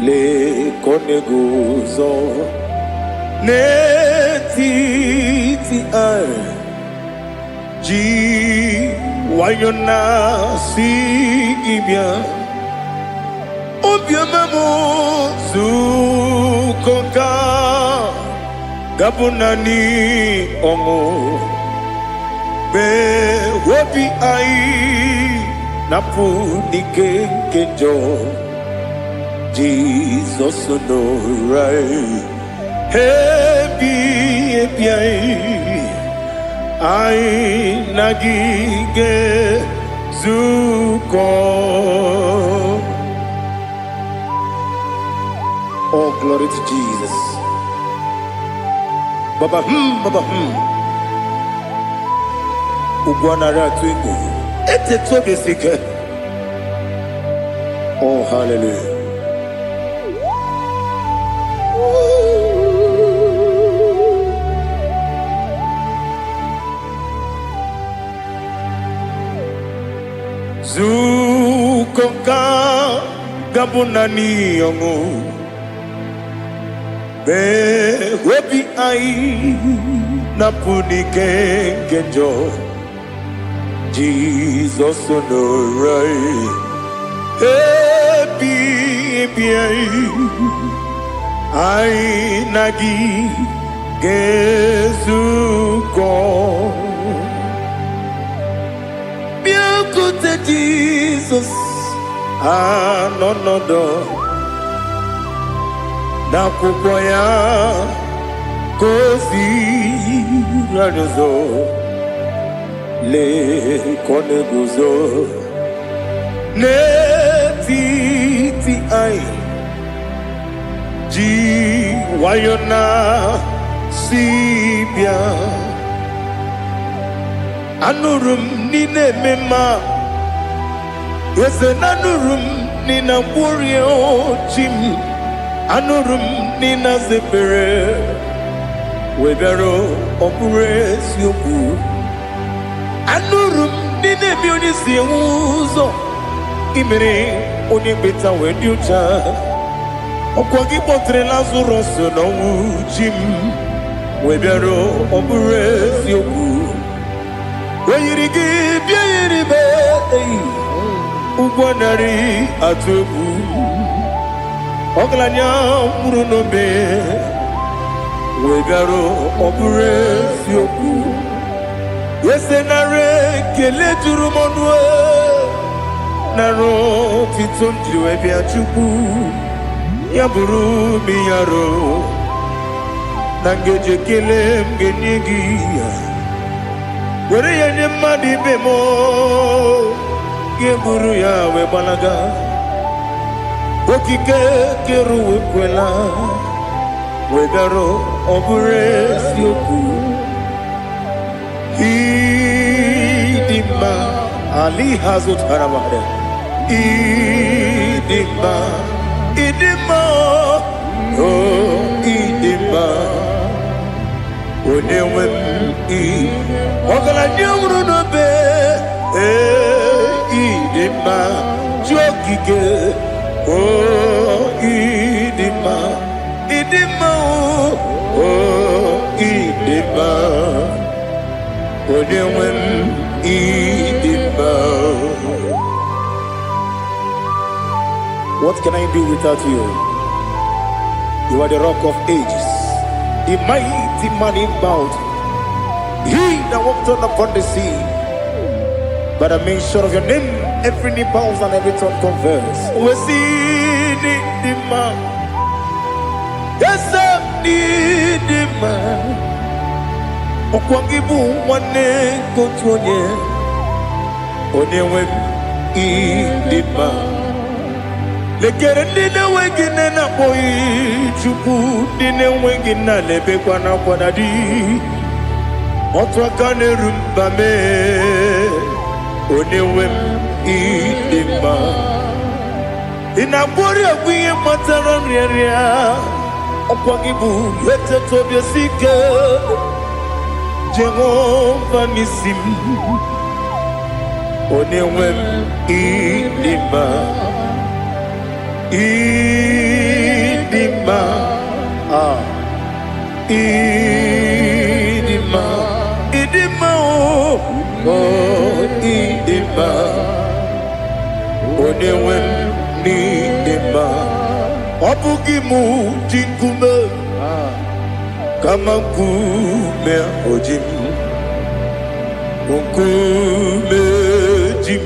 le koneguzo ne titi ai ji wayona si ibia obiamamu zukonga gabunani ongo be wobi ai napu dike kenjo Jesus no right hebi ai nagige zuko. Oh, glory to Jesus. Baba Baba Ugwanara twingo. Ete toge sike. Oh, hallelujah. Zukonga gabunani yongo. Be webi ai napuni kenjo Jesus no right happy ai nagi gezuko biancote Jesus anonodo na kukwaya kozi ranizo le koneguzo ne titi ai ji wayona sibia anurum nine mema yese nanurum nina burio chim anurum nina zepere webero opure sioku anurum nina bioni siuzo imere oni beta wediucha okwagi potre Lazarus no jim webero opure sioku weyirigi biayiribe ugwanari atubu Oglanya murunobe wegaro obure sioku yesenare kele turumonwe naro titondiwe biachuku yaburu miyaro nangeje kele mgenyigi were yenye madi bemo geburu yawe balaga okike keru wekwela wegaro obure sioku Idima Ali Hazut Haramada Idima Idima Oh Idima Onewem Ogala nyamru no be Idima Jokige Oh Idima Idima Oh Idima Onewem Idima. What can I do without you? You are the rock of ages, the mighty man in battle. He that walked on upon the sea. By the mention of your name, every knee bows and every tongue confess. We see the man. Yes, the man. Okwangibu wane kotonye. Onewem idima. Lekere nina wengine na boyi chuku nina wengine lebe kwa na kwa di. Otwa kane rumba me. Onewem idima. Inabori agwiye mataran ria. Okwangibu lete tobye sike. Jehovah Nisim. Onewem idima. Idima. Idima. Idima. Oh, idima. Onewem idima. Obugimu jinkume. Kama kume ojim. Kume jim.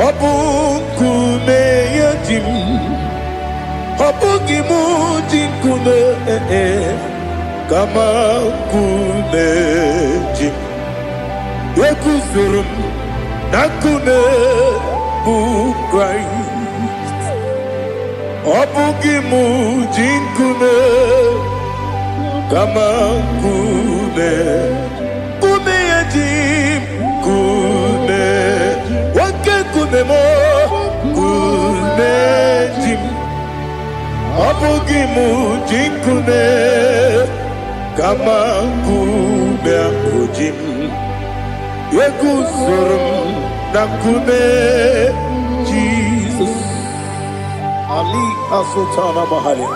Obukume yajim. Obugimu jinkume. Kama kume jim. Yekuzurum nakume Christ. Obugimu jinkume. Kama kume yajim kume wake kume mo kume jim abugimu jinkume kama kume ojim yekuzurum na kume Jesus Ali Asultana Mahali.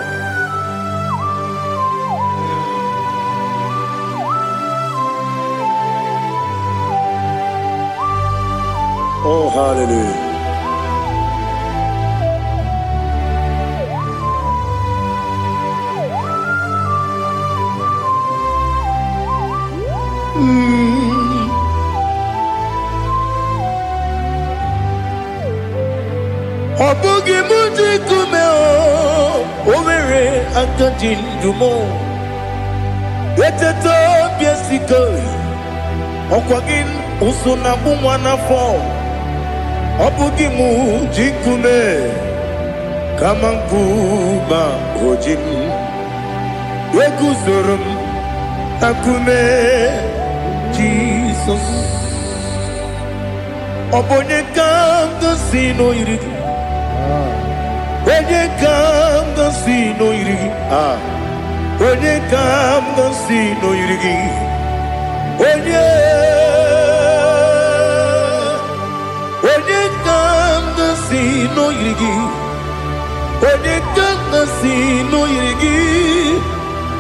Oh, hallelujah. Obugi muji kume o Omere akajin dumo Eteto biesiko Okwagin usuna bumwana fo Obugi muji kume Kamanguma hojim Yekuzurum akume Jesus Obonye kamda sino yirigi Onye kamda sino yirigi Onye kamda sino yirigi Onye kamda sino yirigi Onye kamda sino yirigi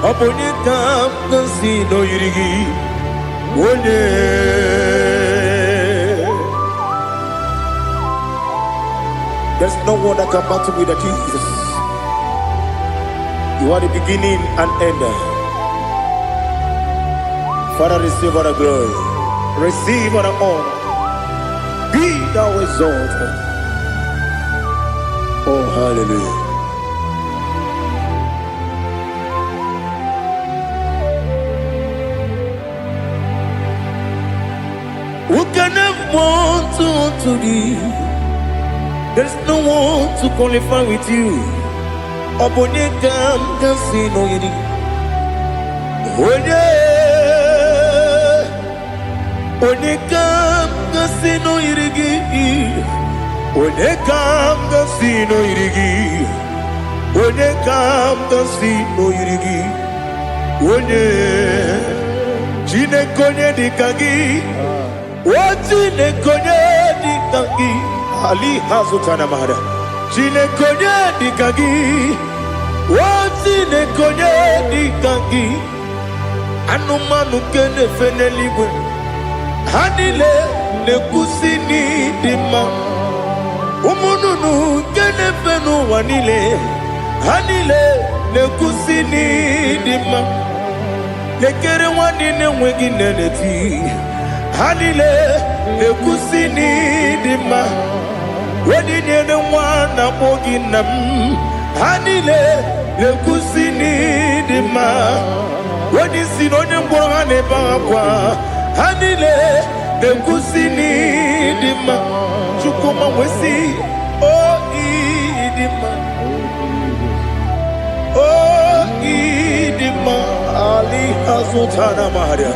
Onye kamda sino yirigi Onye There's no one that can battle with Jesus. You are the beginning and end. Father, receive all the glory. Receive all the honor. Be thou exalted. Oh, hallelujah. Who can have more to thee? There's no one to qualify with you. Obonye kam kasino yidi. Onye Onekam gasino irigi. Onekam gasino irigi. Onekam gasino irigi. Onye Chinekonye dikagi. Chinekonye dikagi. Ali hazutana mahara. Chinekonye dikagi. Chinekonye dikagi. Anumanu kene feneligwe. Hanile nekusini dima. Umununu kene fenu wanile. Hanile nekusini dima. Nekere wanine wegi neneti. Hanile nekusini dima. Wadine ne wana mogi nam. Hanile nekusini dima. Wadi sinonye mbora ne bakwa. Hanile nekusini dima. Chukuma wesi idima. Idima. Ali hazutana maria.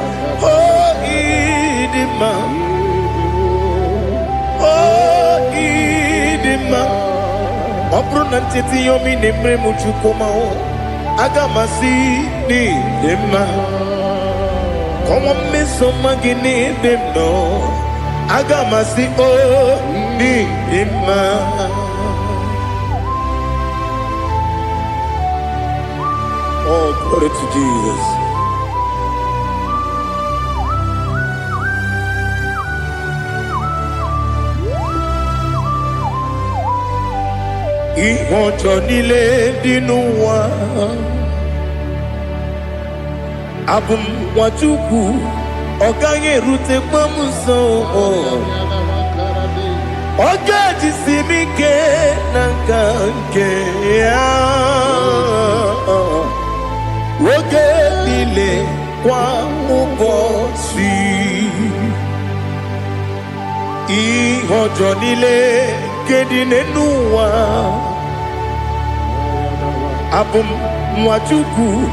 Idima. Idima. Opronantiti yomi nemre muchukuma agamasi ni dima. Come on, miss some magini demno. Agamasi ni dima. Oh, glory to Jesus. Ihojo nile dinuwa. Abum wachuku oganye rute pamuso. Oga jisimike nankanke ya. Woge nile kwa ubosi. Ihojo nile kedine nuwa. Abum wachuku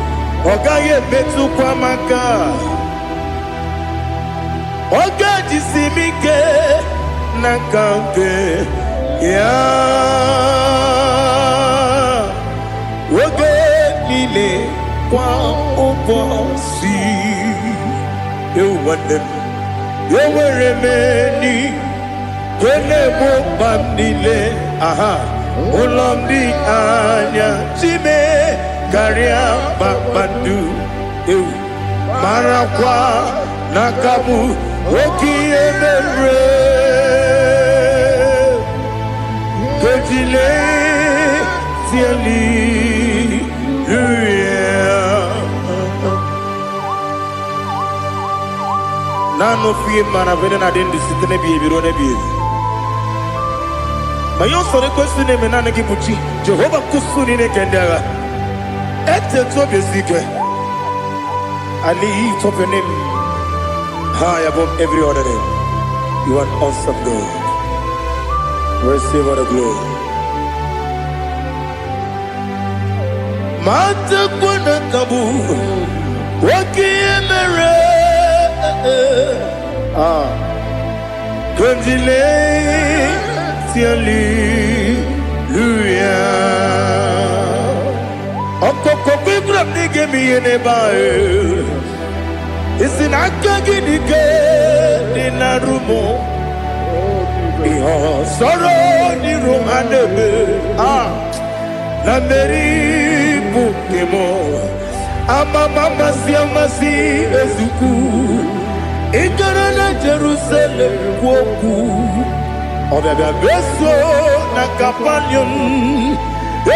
Ogaye betu kwa maka. Oga jisimike nankanke ya. Woge nile kwa ubosi. Ewandem Eweremeni Kwele mubandile. Aha Ulomdi anya Chime Karia babandu Marakwa Nakabu Woki emere Kejile Tiali Nano fiye mana vene na dendi sitene biye birone biye. Mayon sore kwesune menane kibuchi. Jehova kusuni ne kendera. Ete tobe zike. I lift up your name high above every other name. You are an awesome God. Receive all the glory. Mata kuna kabu. Waki emere. Kondile tiali luya. Okoko kikram nige miyene bae. Isinaka ginike dinarumo. Iho soro ni rumanebe. La meri bukemo. Ama mama siamasi ezuku. Ikarana Jerusalem woku. Obebe beso na kapanion.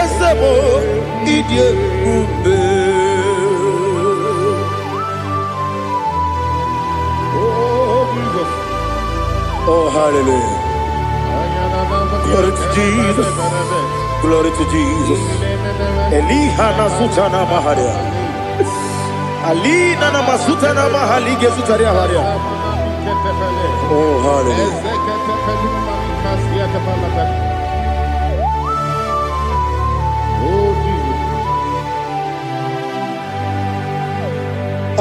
Esemo idie ube. Oh Jesus. Oh hallelujah. Glory to Jesus. Glory to Jesus. Elihana sutana maharia. Alina na masuta na mahali gesutaria haria. Oh hallelujah. Oh Jesus.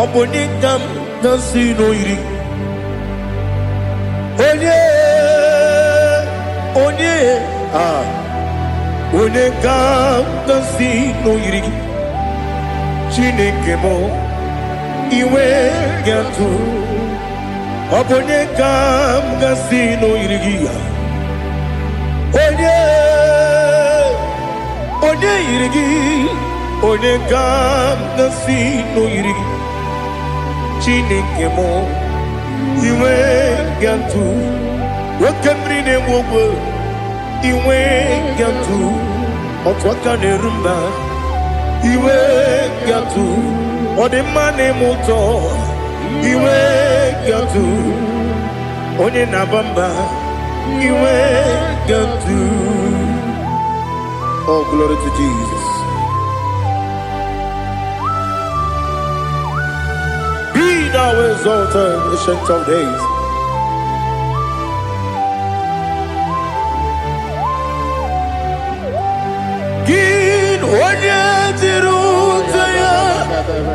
Obonikam nasino iri. onye ka si n'oyiri gị Chineke m iwe ga-atụ ọ bụ onye ka si n'oyiri gị ya onye yiri gị onye ka si n'oyiri gị Chineke m iwe ga-atụ nwoke mmiri na-enwe ogwe iwe ga-atụ otu aka na-eru mba iwe ga-atụ ọ dị mma na-eme ụtọ iwe ga-atụ onye na-aba mba iwe ga-atụ. Oh, glory to Jesus. Be thou exalted, ancient of days. Onye jiri ụzọ ya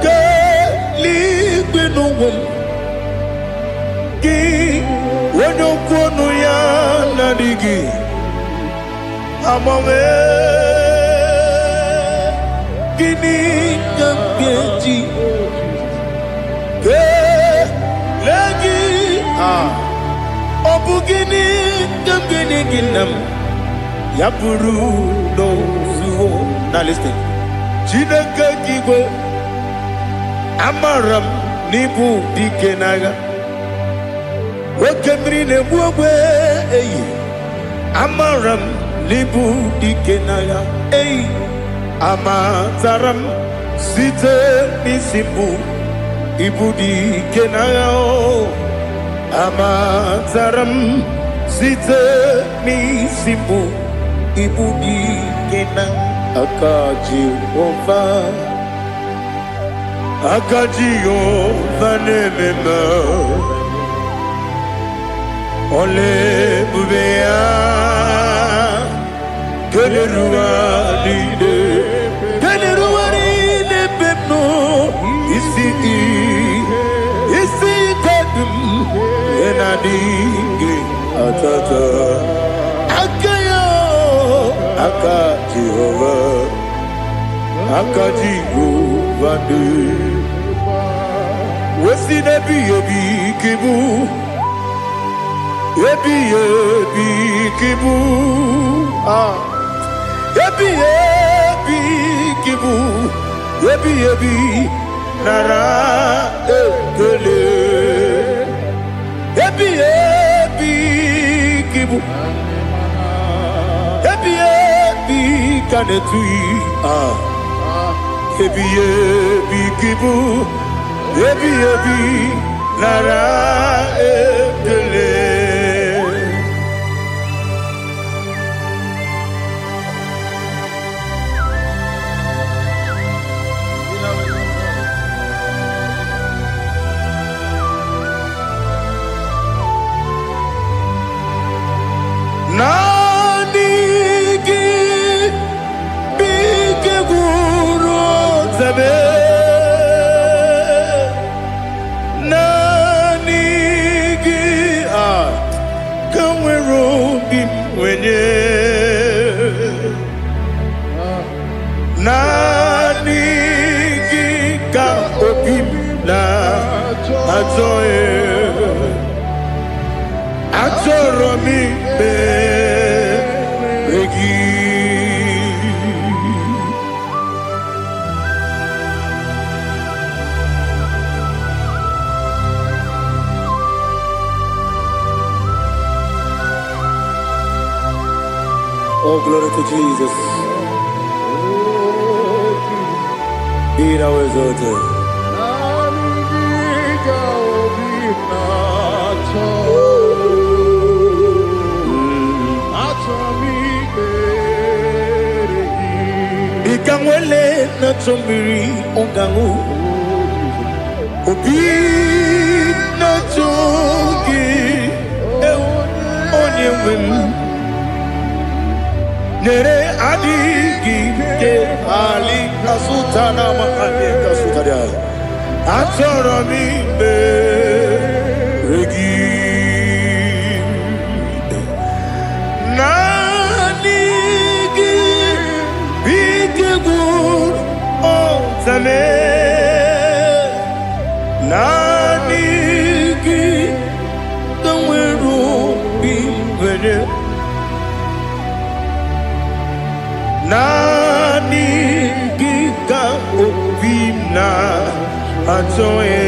ga-eluigwe n'ụwa gị onye okwu ọnụ ya na-adịghị agbanwe gịnị ka m ga-eji kelee gị ọ bụ gịnị ka m ga-enye gị nna m ya bụrụ n'ozuo. Now listen. Chineke kigwe amaram n'ibu dike n'agha nwoke mmiri na-egbu ogwe eyi amaram n'ibu dike n'agha eyi amatara m site n'isi mbụ ibu dike n'agha amatara m site n'isi mbụ ibu dike n'agha aka Jehova na-ememe ole ebube ya keleruwa niile ebe m nọ isi kedum na-adịghị atata aka Jehova dị wesi n'ebighị ebi kibu ebighị ebi kibu ebighị ebi kibu ebighị ebi nara ekele ebighị ebi kibu can it be ebi kibu ebi nara ekele Oh, glory to Jesus. Be thou exalted. Ikamwele na chombiri ongangu obi na chogi onye wem nere adigi ke ali kasutana ma ali kasutaria atoro mi be regi Same Naniki Taweru Bingwede Naniki Ka Obina Atoe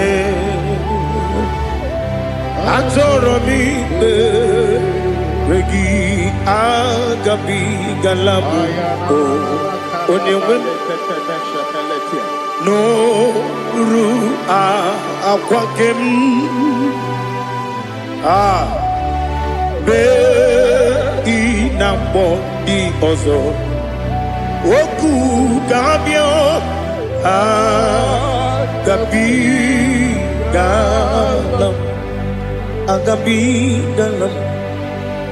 Atoromi Regi Agabi Galabu Onyewen No Ru Akwakem Be Inambo Di Ozo Oku Gabio Agabi Galam Agabi Galam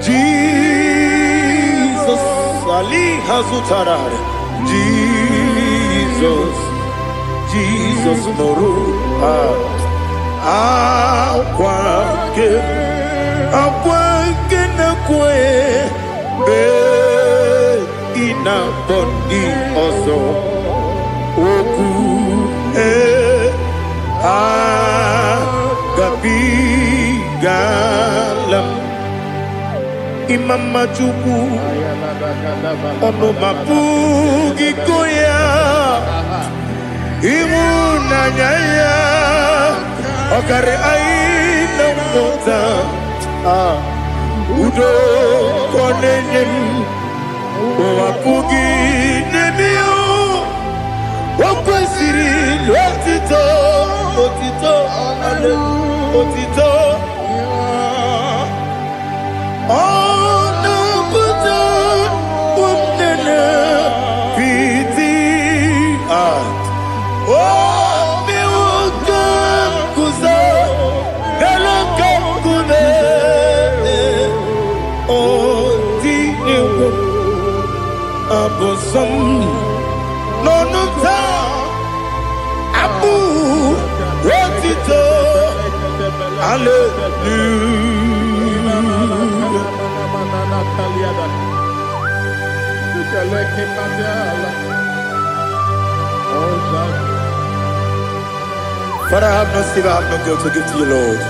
Jesus Ali Hazutarare Jesus Noru Akwake na kwe Be ina bondi ozo Oku Agabi Galam Imam Majuku Ono Mapugi Koya Imu Nanyaya Okare Aina Mota Udo Konenim Wapugi Nemio Wakwesiri Otito Otito Otito Abosam Nonuta Abu Rotito Father, I have no silver, I have no gold to give to you, Lord.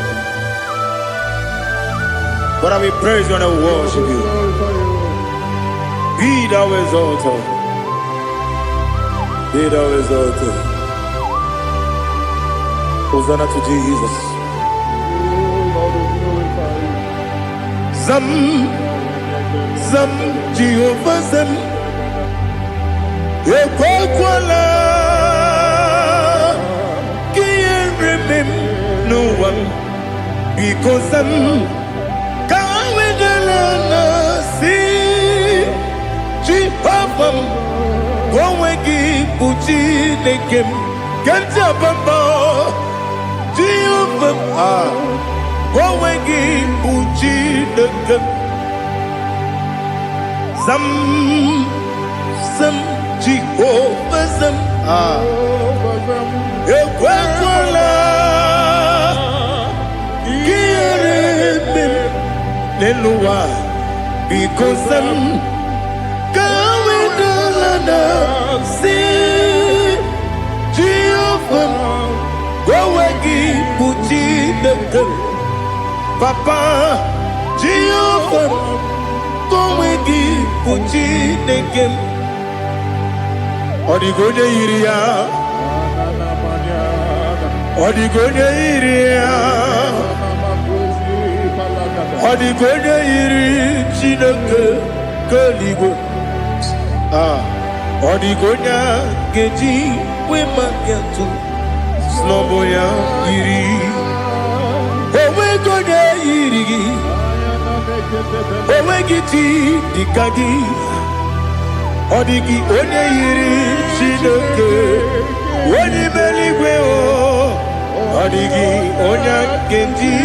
But I will praise you and I will worship you. Be thou exalted. Be thou exalted. Hosanna to Jesus. Zam Jehovah Zam Ekwakwala Can't remember no one because Zam Kawedalana see Jehovah Gowegi Uchi Nekem Kanjabamba Jehovah Gowegi Uchi Nekem Zam Jehovah Zam Ekwakwala Kieremem Leluwa because Zam Kawedalana See Jehovah Gowegi Uchi Nekem Papa Jehovah Gowegi Uchi Nekem Odigoje Iria Odigoje Iria Odigoje Iri Chineke Kaligo Odigonya Geji Wemakiatu Sloboya Iri Owegoje Iri Owegiti Dikagi Odigi onye yiri Chineke Onye meligwe o Odigi onye kenji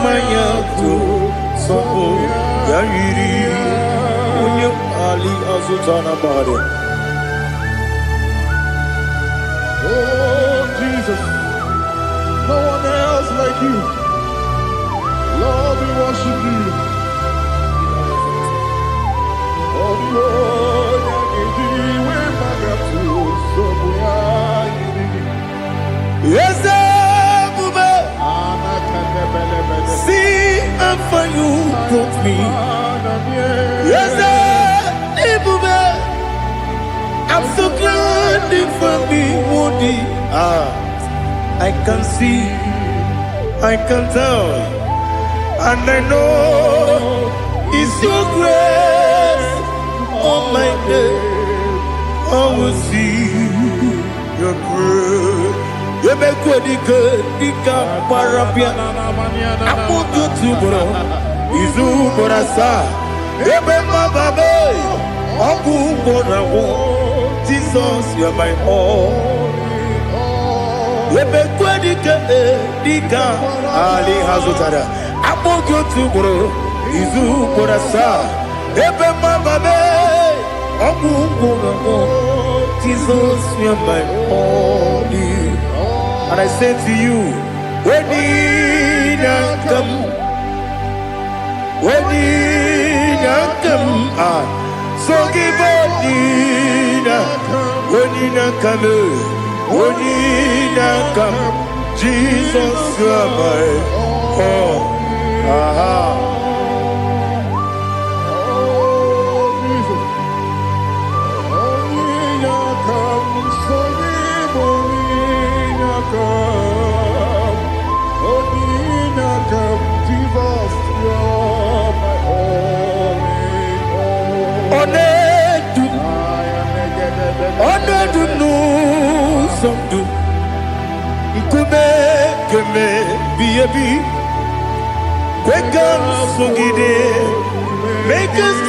manya tu Sopo ya yiri Onye Ali Azutana Bade. Oh Jesus, no one else like you. Lord, we worship you. Oh Lord, I give you my gratitude. So we are. far you brought me. Yes, I'm so glad for me, Woody. I can see, I can tell, and I know it's your grace. Oh my God, I will see your grace. You make good, Dika Parapia. I put you to bro. Izu Borasa. You make my baby. Abu Borawo. Jesus, you're my all. You make good, Dika Ali Hazutara. I put you to bro. Izu Borasa. You make my baby. Abu Borawo. Jesus, you're my all. And I say to you, when did I come? When did I come? So give up, when did I come? When did I come? Jesus, you are my all. Make us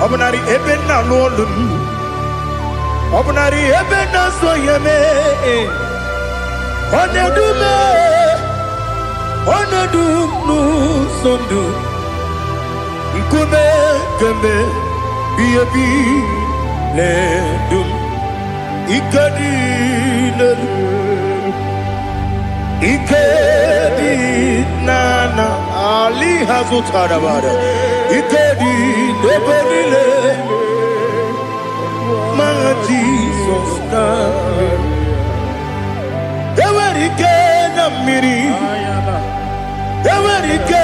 Obnari ebena lolum Obnari ebena soyeme Onedume sondu Nkume keme biyebi ledum Ikedi nana Ali Hazutarabada Ikedi debenile Ma Jesus na Ewerike na miri Ewerike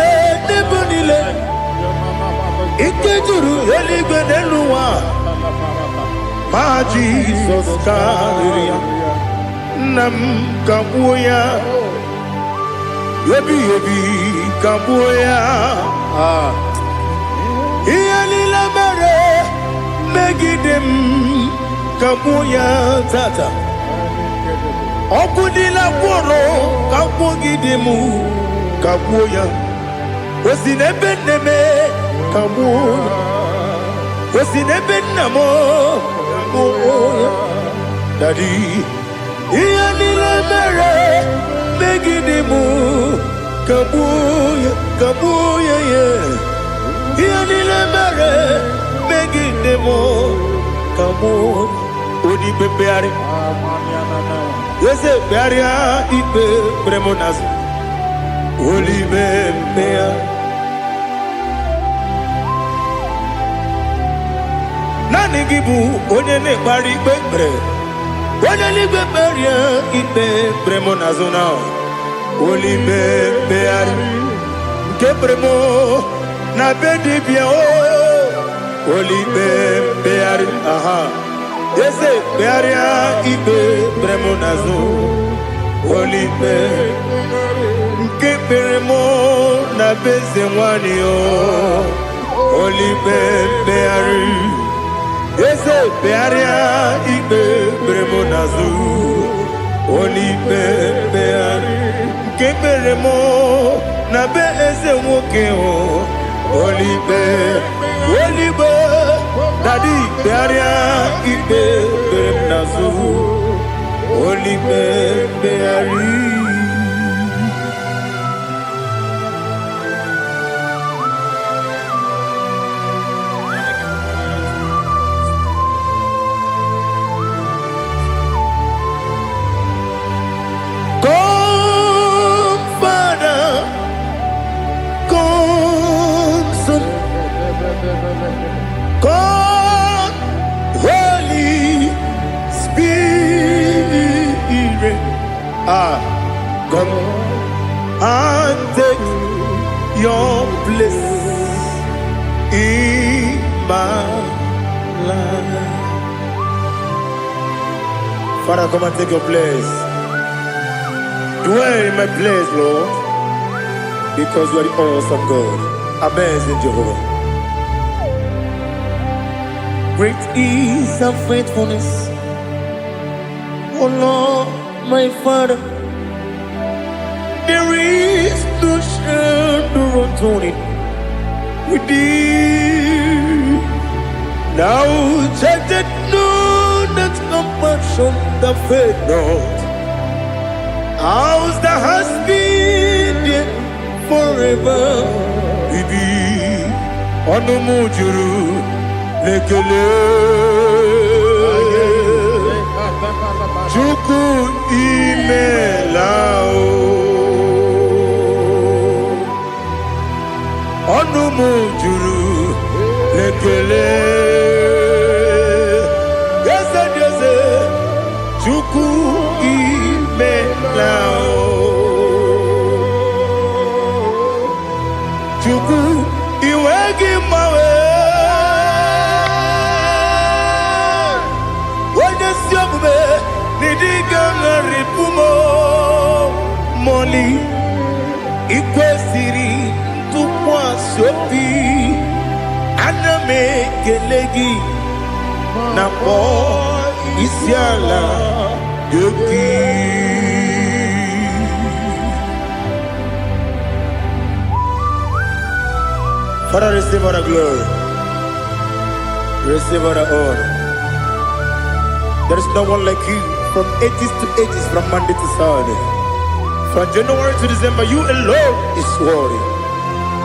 debenile Ikejuru eligwe neluwa Ma Jesus na Nam kabuya Yebi kabuya Iyalila mere Megidem kabuya tata Okudila kworo kabugidemu kabuya Wesinebeneme kabuya Wesinebenamo kabuya Daddy Iyalila mere Megidemu kabuya yeah Iyalila mere Megidemu kabuya Odi bebeari Yese bearia ipe premonas Oli bebea Nani gibu onye ne bari bebre Onye li beberia ipe premonazona Oli bebeari Ke premo na bedi bia Oli bebeari aha Yese bearia ibe bremonazo Olipe Nke beremo na beze mwani o Olipe beari Yese bearia ibe bremonazo Olipe beari Nke beremo na beze mwoke o Olipe Olipe Daddy bearia ibe bernazu Olipe beari take your place in my life. Father, come and take your place. Dwell in my place, Lord, because you are the awesome God. Amazing Jehovah. Great is our faithfulness, oh Lord, my Father. There is no shadow of turning with thee. Now check that know that compassion that faith not. Ours that has been there forever with thee. On the mujuru lekele Chuku imelao Onu mujuru lekele Yese yese Chuku imelao Chuku iwegi mawe Nidigangaripumo Moli Ikwesiri Tukwa sopi Aname kelegi Napo Isiala Yoki Father, receive all the glory, receive all the honor. There is no one like you. From ages to ages, from Monday to Saturday, from January to December, you alone is worthy.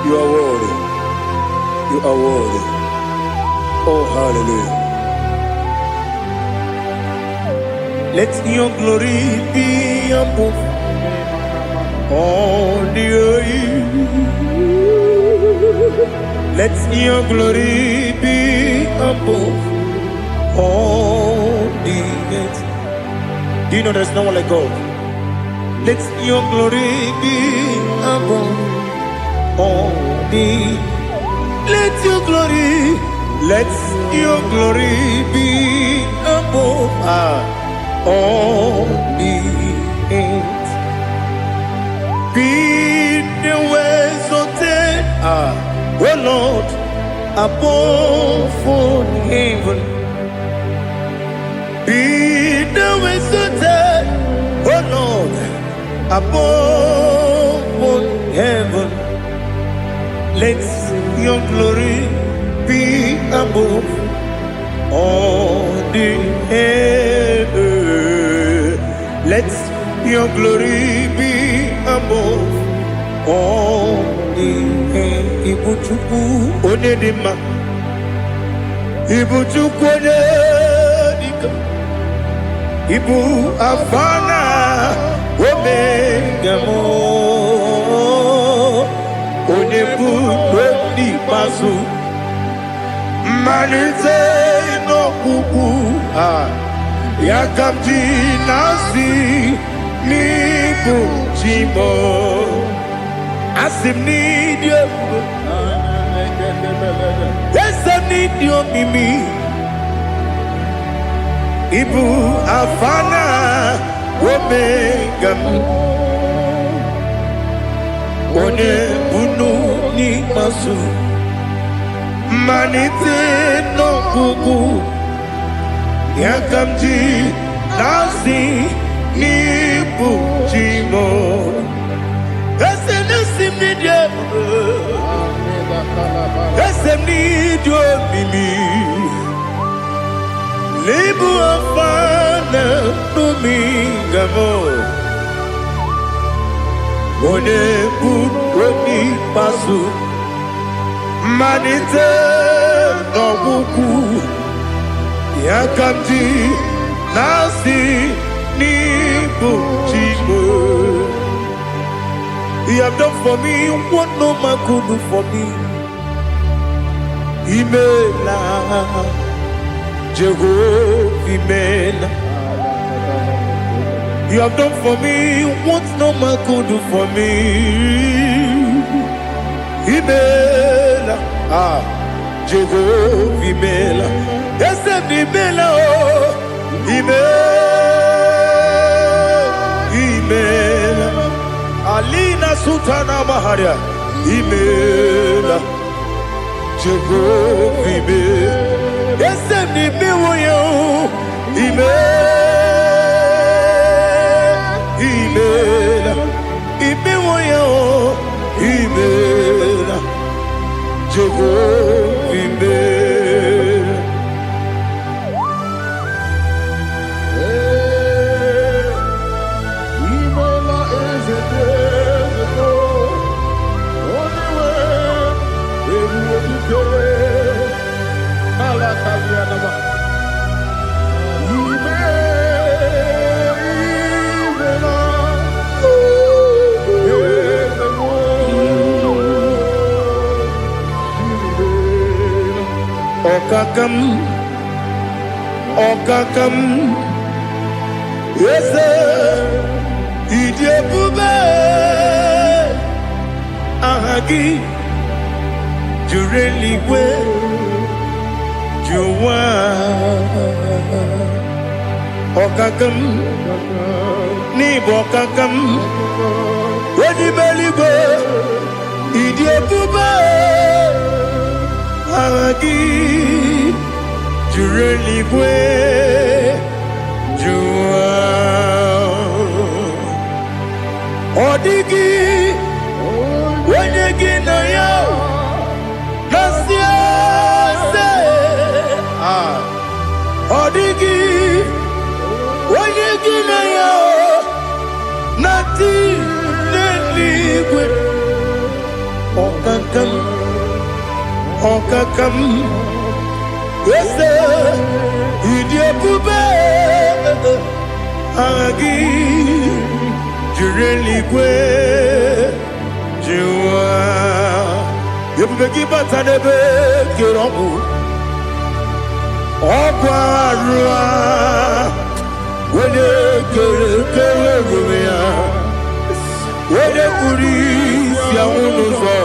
You are worthy. You are worthy. Oh, hallelujah. Let your glory be above all the earth. Let your glory be above all the earth. Do you know there's no one like God? Let your glory be above all the. Let your glory be above all the earth. Be the ways of death, oh Lord, above all heaven. Be the visited, oh Lord, above all heaven. Let your glory be above all the earth. Let your glory be above all the earth. Ibuchuku onedima, Ibuchuku onedika. Ibu afana omega mo Onebu weni pasu Manite no kuku Yakamji nasi Nibu chimo Asim nidio Yesa nidio mimi Ibu afana omega One bunu ni masu Manite no kuku Yakamji nasi nibu chimo Ese nasi media Ese nidio mimi Libu afana numingamo One buoni pasu Manite no buku Yakamji nasi nibu chimo You have done for me what no man could do for me Imela Jehovah Imela You have done for me what no man could do for me Imela, Jehovah Imela, Esem Imela, Imela, Alina Sultana Maharia, Imela, Jehovah Imela, Esem Imela, Imela, Imela, Jehovah Imela. Imela is a desert, only way everyone can. Alakalianaba. Okakam, Okakam, yes, Idiabube, Ahagi, Jureligwe, Juwa, Okakam, Nibokakam, Wadibeligwe, Idiabube. Ahagi, Jureligwe, Jua, Odigi, Wenegi na ya, Nasia se, Odigi, Wenegi na ya, Nati Neligwe, Okakam. Okakam, yes, Idiabube, Agi, Jureligwe, Jua, Yabubeki Batanebe, Kiromu, Okwarua, Wede Kerumia, Wede Kuris, Yamunuzo.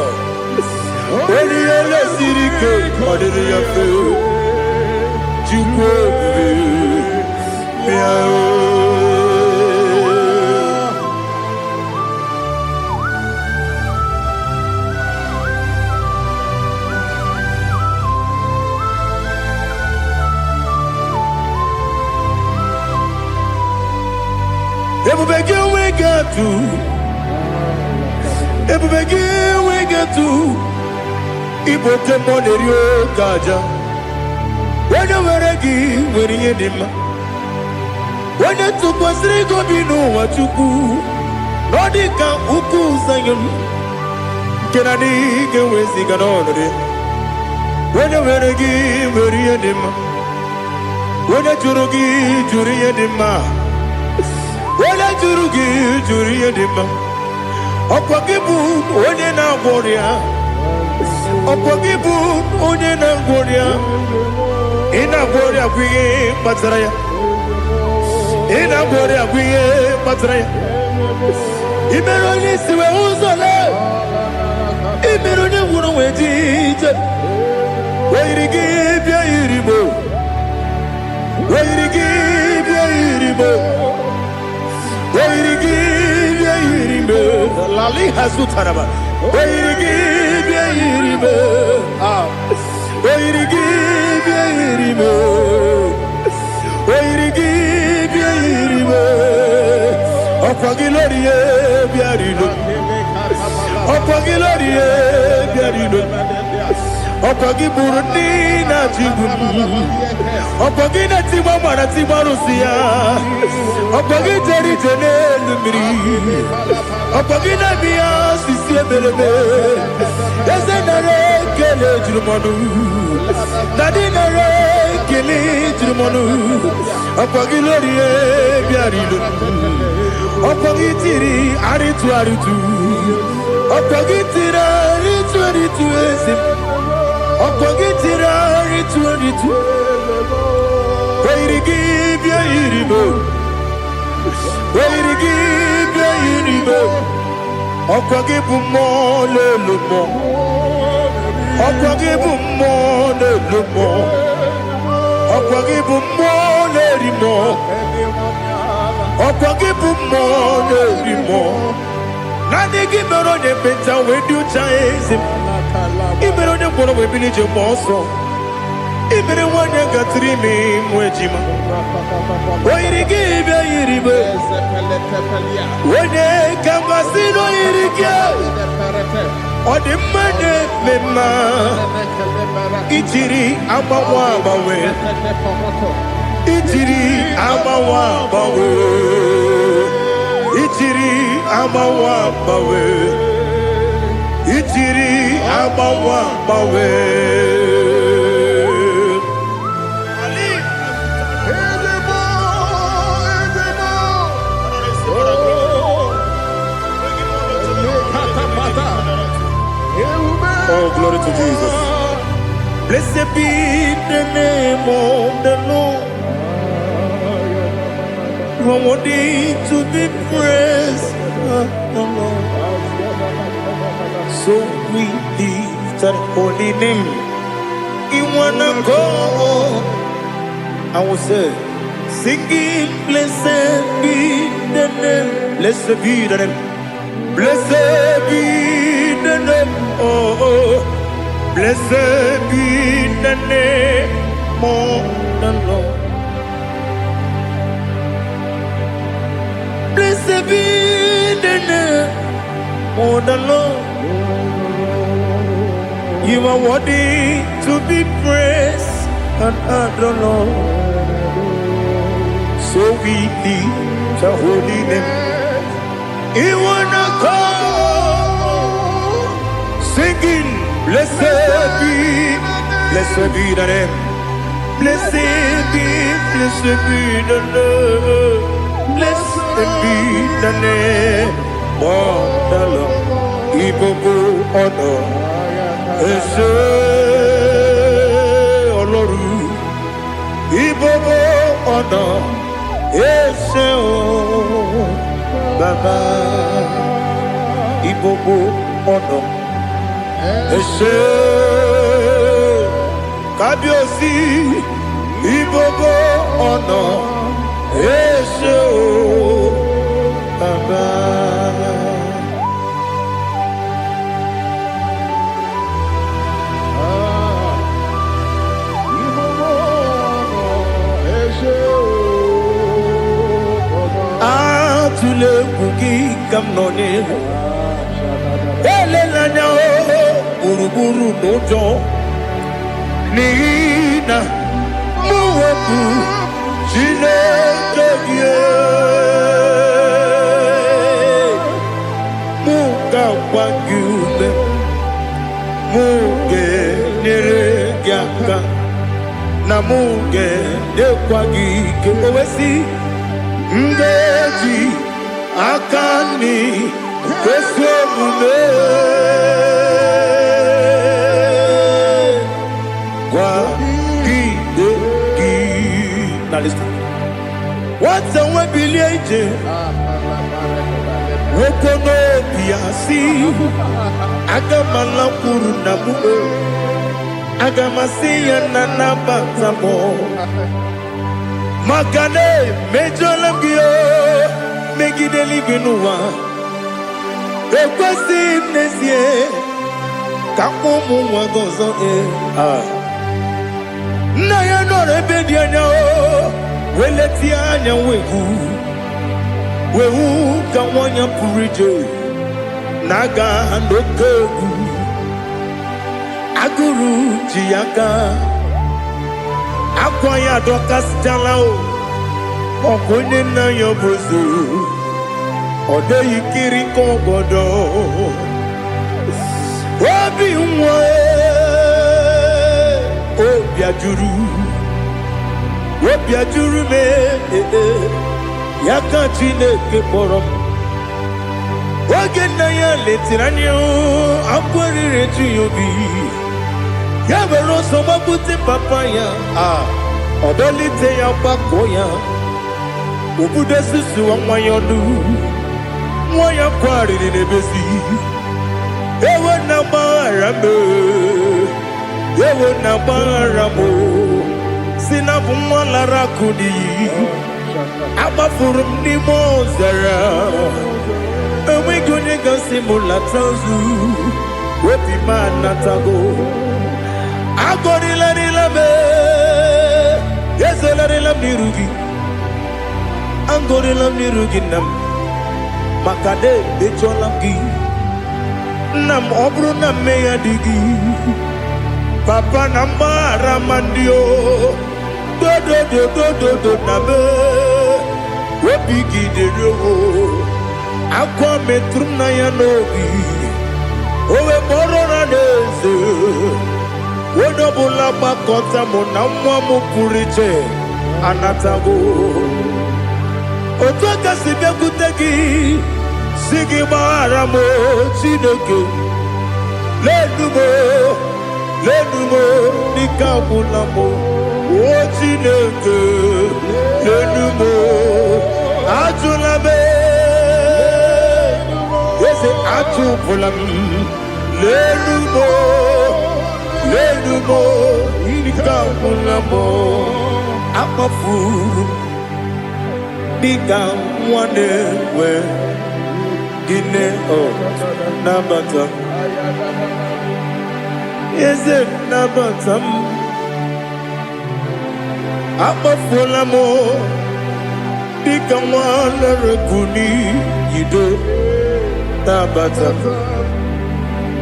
When you let Sirike, what did you feel? You begin, we get to. Every begin, we get to. Ibo kemonerio kaja. When you were a give, when you did ma. When you took was Rico Bino, what you do. Nodika Uku Sayon. Can I dig away Siganone? When you were a give, when you did ma. When you Jurugi, Juria de ma. When you Jurugi, Juria de ma. Opakibu, when you now warrior. Opogibu onye na ngoria ina ngoria kwiye patraya ina ngoria kwiye patraya imero ni siwe uzole imero ni wuro wejije weirigi bia iribo weirigi bia iribo weirigi bia iribo lali hasutaraba weirigi bia iribo weirigi bia iribo weirigi bia iribo okwagilorie bia iribo okwagilorie bia iribo okwagiburu ni na jigun okwagina timama na timarusia okwagiteri tenelu miri okwagina biya sisi ebelebe ezenare kele jirumonu nadinare kele jirumonu okwagilorie biarilo okwagitiri aritu okwagitiri aritu esim Okogitira ritu Weirigi bia iribo Weirigi bia iribo Okwagibu mo lelumo. Okwagibu mo lelumo. Okwagibu mo lerimo. Okwagibu mo lerimo. Nani gibero de penta we do chaise. Ibero de kono we bilije moso. Ibere wanya gatrimi mwejima. Oirige ibe iribe. Wene kambasino irige. Odimane mema. Itiri amawa bawe. Itiri amawa bawe. Itiri amawa bawe. Itiri amawa bawe. Oh, glory to Jesus. Blessed be the name of the Lord. You are worthy to be praised, the Lord. So we lift that holy name. You wanna go? I will say, singing, blessed be the name. Blessed be the name. Blessed be the name. Oh, blessed be the name of the Lord. Blessed be the name of the Lord. You are worthy to be praised and adored, Lord. So we lift the holy name. You wanna call, singing, blessed be the name. Blessed be the Lord. Blessed be the name of the Lord. Ibobo honor, Ese Oloru. Ibobo honor, Ese O Baba. Ibobo honor, Ese Kabiosi. Ibobo honor, Ese O Baba. Atule kuki kamnone. Ele lanya o uruburu nojo. Nina muwaku Chineke ye. Muga wagyume. Muge nere gyaka. Na muge dekwagi kewesi. Ndeji akani keswemume kwa gideki. Now listen. What's a webilieje? Wokono biasi agamala kuru namu agamasiya nanabatamo. Makane mejolamgio megideli binua ekwesi nesie kakomu wagozo na ya nore bedianya o weleti anya wehu kawanya purije naga nokegu aguru jiyaka akwanya dokas jalao okonye na yobozu ode yikiri kogodo obi nwa obi ajuru me yaka Chineke kpọrọ m oge nna ya letiri anya akwarịrị eju ya obi ya were ọsọ gbapute papa ya ọdọlite ya gbakọ ya obodo susu nwa ya ọnụ Waya kwari ni nebesi. Ewe na barame. Ewe na baramo. Sina bumwala rakudi. Abafurum ni mozara. Ewe gone gasimula tanzu. Wepi manatago. Agori la me. Yes, la nirugi. Angori la nirugi nam. Makade becholamgi. Nam obru na meya digi. Papa namba ramandio. Do na me. Wepigi de rogo. Aqua metrum na yanogi. Owe boro na neze. Wodobula bakota mo na mwa mo puriche. Anatago. Otoka sibe kutegi. Sigi baramo chineke. Lenumo nikabulamo. O chineke. Lenumo ajulame. Yese ajupulam. Lenumo nikabulamo. Amafuru. Bika wane we gine nabata. Is it nabatam? Amafulamo. Bika wane rekuni yido nabata.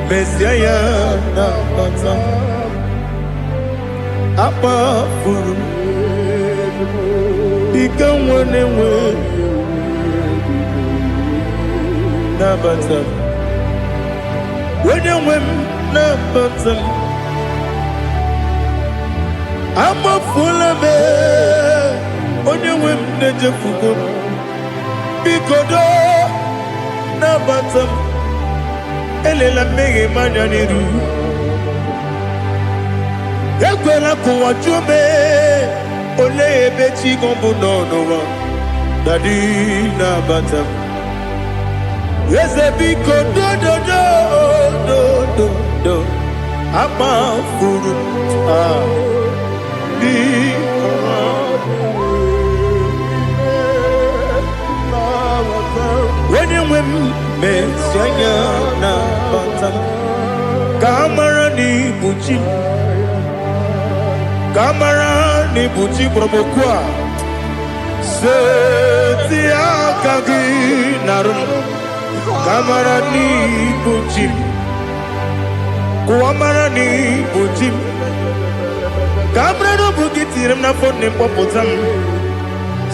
Messiah nabata. Amafuru. Bika wane we nabatam. When you win nabatam. I'm a full of it. When you win the Jefugo. Bikodo nabatam. Elela mege mananiru. Ekwela kuwa jume. Ole bechi gombo no wa dadi na batam. Yes, a biko do. Ama furu di. When you win me sanya na batam. Kamara ni buchi. Kamara ni buchi promokwa. Seti akagi narum. Kamara ni buchi. Kuamara ni buchi. Kamara no bugiti rem na fone popotam.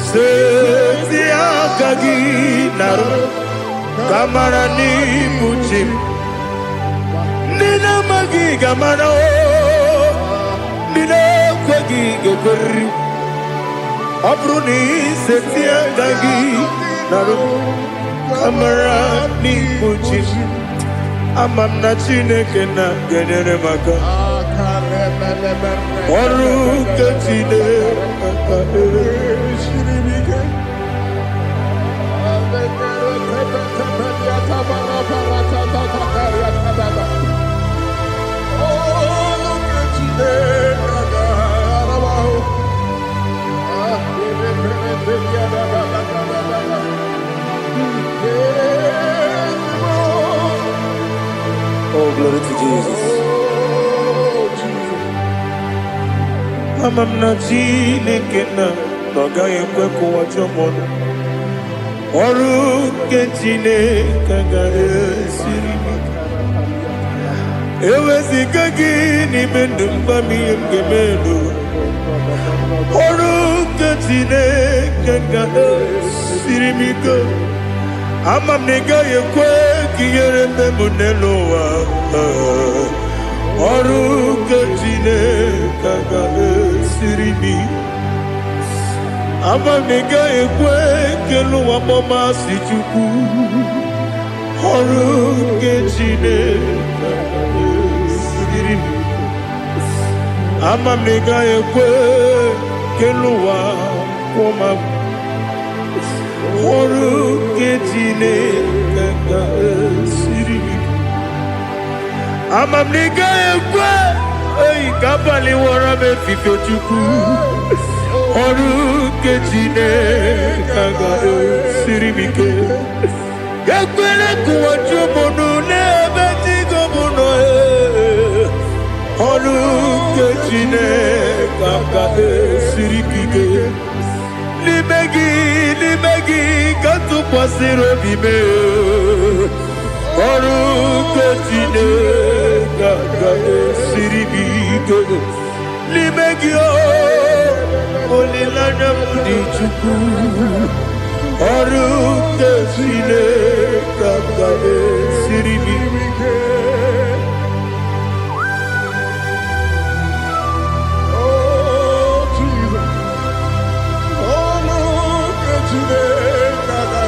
Seti akagi narum. Kamara ni buchi. Nina magi kamara o. Nina kwagi goberi. Abruni setia dagi narum. Kamara ni buchi. Amam na chineke na genere maka. Oru kachine shiribike. Oh, glory to Jesus. Amam na chineke na noga yekwe kuwa chomono. Oru ke chineke ga esiribike. Ewezi kagi ni mendumba miyemge mendo. Oru ke chineke ga esiribike. Amam nega yekwe kiyere memunelo wa. Oru ke chineke ga esiribike. Amam nega yekwe kelu wa mama si chuku. Oru ke chineke ga esiribike. Amam nega yekwe kelu wa mama. Oru ke chineke Amamniga ekwe oyi kabali wara me fifo chuku oru kechine kaga sirimike ekwere kuwa chumunu nebeti gomuno oru kechine kaga sirikike limegi katu pasiro bime oru kechine kaga siribike limegio olilanya mudi chuku oru kechine kaga siribike. Oh Jesus, oru kechine kaga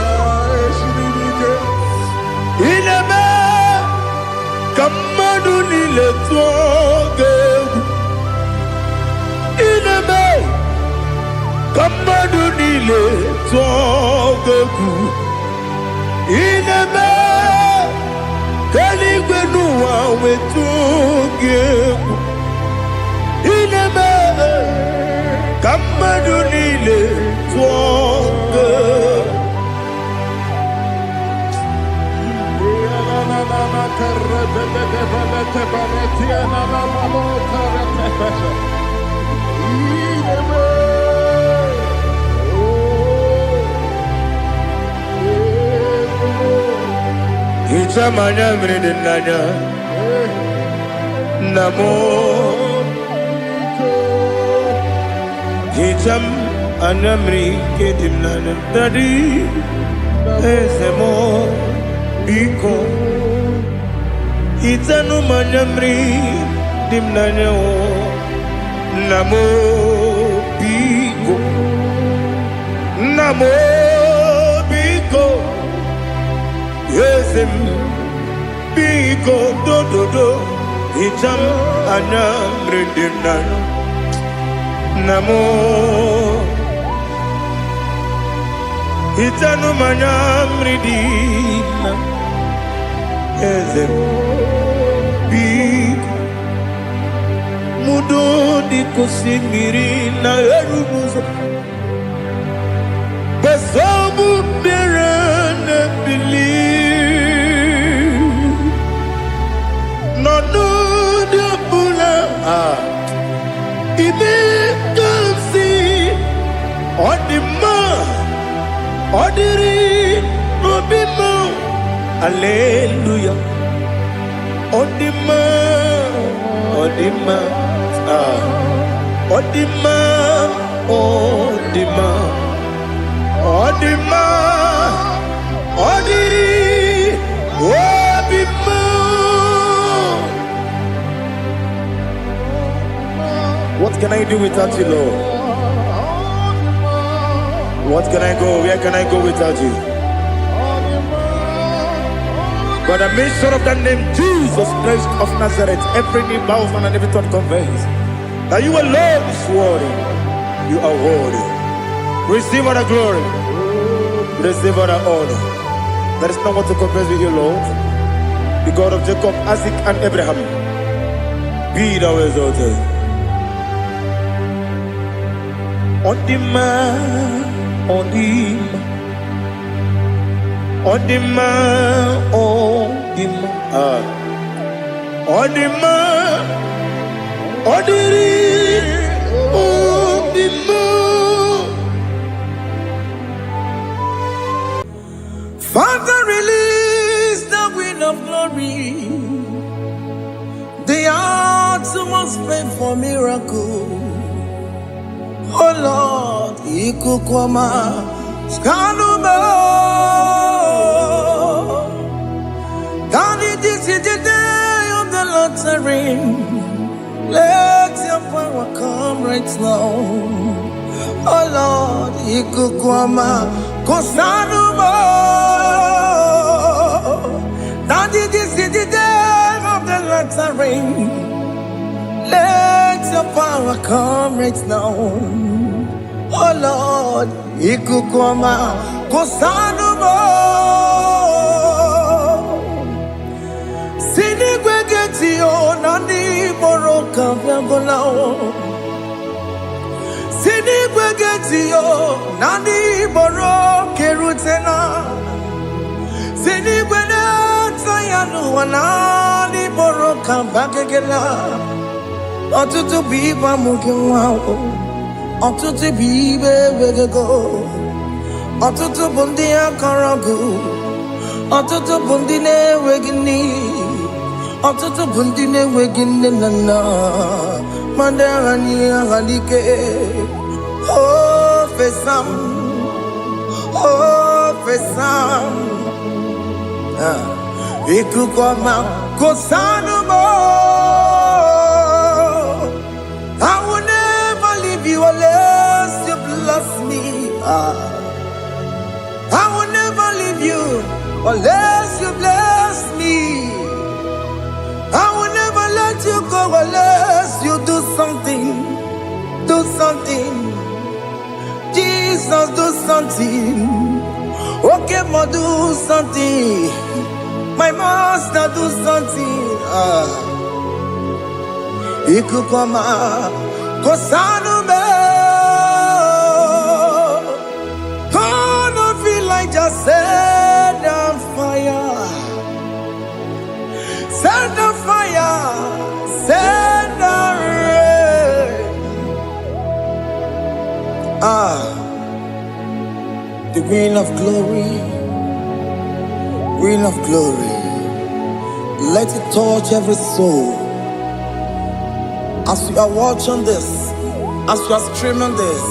siribike ileme kamadu nile tuoge ineme kamadu nile tuoge ineme kaligwenu wawe tuoge ineme kamadu nile tuoge Ichamanya mridinanya namo Icham anamri kedimnanya dadi ezemo biko Itanu manyamri dimnanya namo biko yesem biko do icham anamri dimnanya namo itanu manyamri dimnanya yesem mudo di kusimiri na erumuzo besobu berene believe no de bula ibe kansi odima odiri obimo hallelujah odima odima odima odiri obima. What can I do without you, Lord? What can I go? Where can I go without you? By the mention of that name, Jesus Christ of Nazareth, every knee bows and every tongue confesses that you alone is worthy. You are worthy. Receive all the glory. Receive all the honor. There is no one to compare with you, Lord. The God of Jacob, Isaac, and Abraham. Be thou exalted. On the man, on the on the man, on the man, on the man, on the man. Father, release the wind of glory. The heart must pray for miracle. Oh Lord, Ikukwama, Skanuma. Daddy, this is the day of the lottery. Let your power come right now. Oh Lord, Ikukwama, Kosanuma. Daddy, this is the day of the lottery. Let your power come right now. Oh Lord, Ikukwama, Kosanuma. kabiagola Sini gwegetiyo nani boro kerutena Sini gwene tayanu wanani boro kabagegela Otutu biba mukiwao Otutu bibe wegego Otutu bundi akaragu Otutu bundi ne wegini Otutu bundi ne wegini nana Mandarani ahalike Oh fesam Iku koma kosanu mo I will never leave you unless you bless me I will never leave you unless you bless me. I will never let you go unless you do something. Do something. Jesus, do something. Okay, ma, do something. My master, do something. Ikukoma, kosanu me. Just set on fire, set on fire, set on rain. The wind of glory, wind of glory. Let it touch every soul. As you are watching this, as you are streaming this,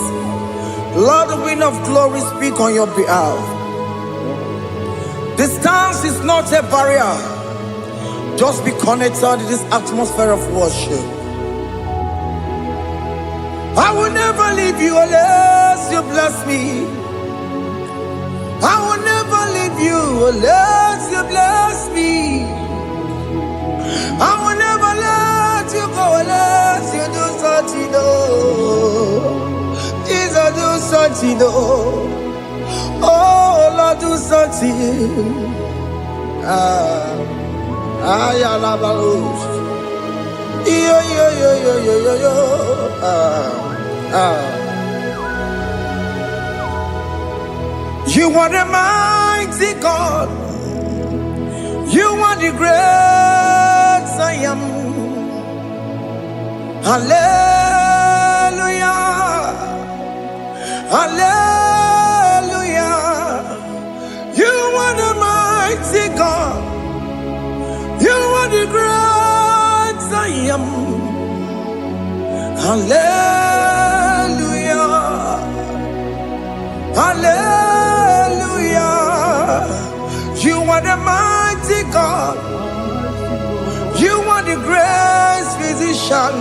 Lord, the wind of glory speak on your behalf. Distance is not a barrier. Just be connected to this atmosphere of worship. I will never leave you unless you bless me. I will never leave you unless you bless me. I will never let you go unless you do something. Jesus, do something. Oh, Lord, do something. You are the mighty God. You are the great I am. Hallelujah. Hallelujah. You are the mighty God. You are the great I am. Hallelujah. Hallelujah. You are the mighty God. You are the great physician.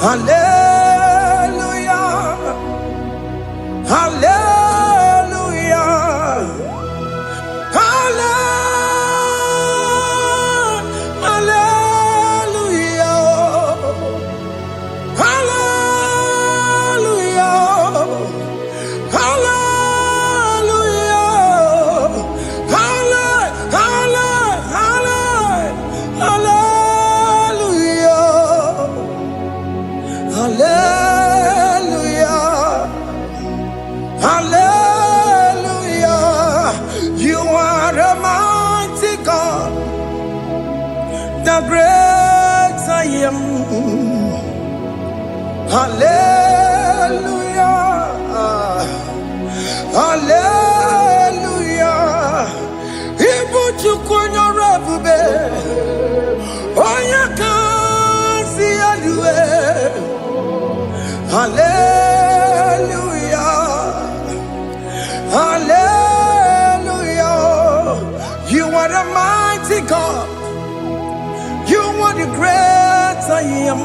Hallelujah. Hallelujah. The great I am. Hallelujah. Hallelujah. Ibu chukunyo rebube. Oya kasi alue. Hallelujah. Hallelujah. You are the mighty God. You are the great I am.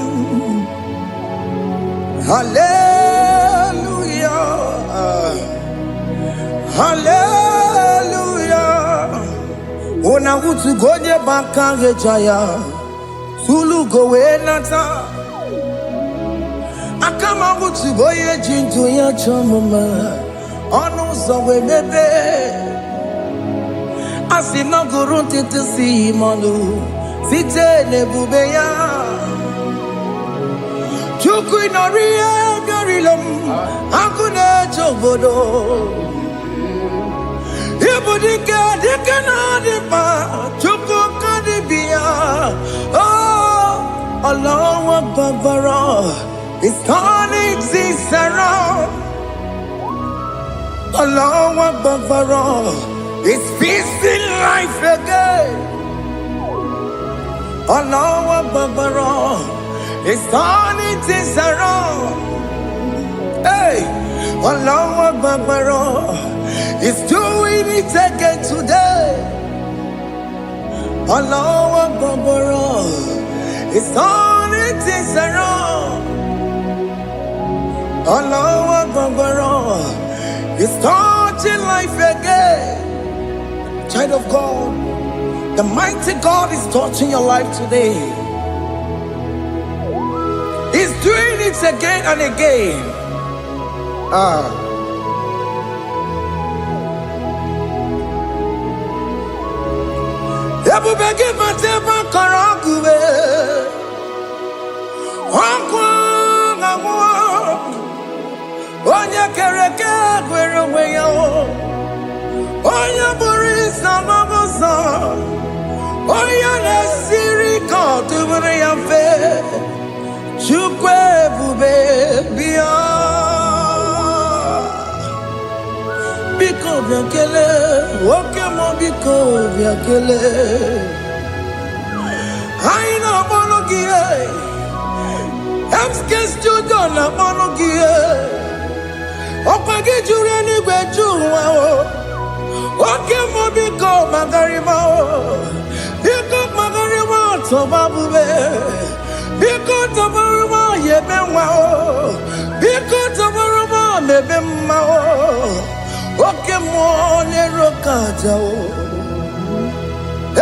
Hallelujah. Hallelujah. Ona utu goje bakage jaya. Sulu gowe nata. Akama utu boye jinto ya chomoma. Onu sowe bebe. Asina gurun titi si manu. Site ne bubeya. Chukwinoria garilum, akune chobodo. Ibudika dikana dipa, chukukadibia. Oh, Allah Akbar, it's turning things around. Allah Akbar, it's feasting life again. Allah Akbar, it's turning things around. Hey, Allah Akbar, it's doing it again today. Allah Akbar, it's turning things around. Allah Akbar, it's touching life again. Child of God, the mighty God is touching your life today. He's doing it again and again. Ebubege mateba karagube. Onya kereke gwerewe yo. Onya burisa mabosa. Onya nesiri kotubure yamfe. Chukwe bube biya. Biko biakele. Oke mo biko biakele. Aina monogie. Emske studio na monogie. Opage jure ni gwejuwa o. Oke mo biko magarima o. Biko magarima tobabube. Biko tobarima yebenwa o. Biko tobarima mebemma o. Oke mo lero kaja o.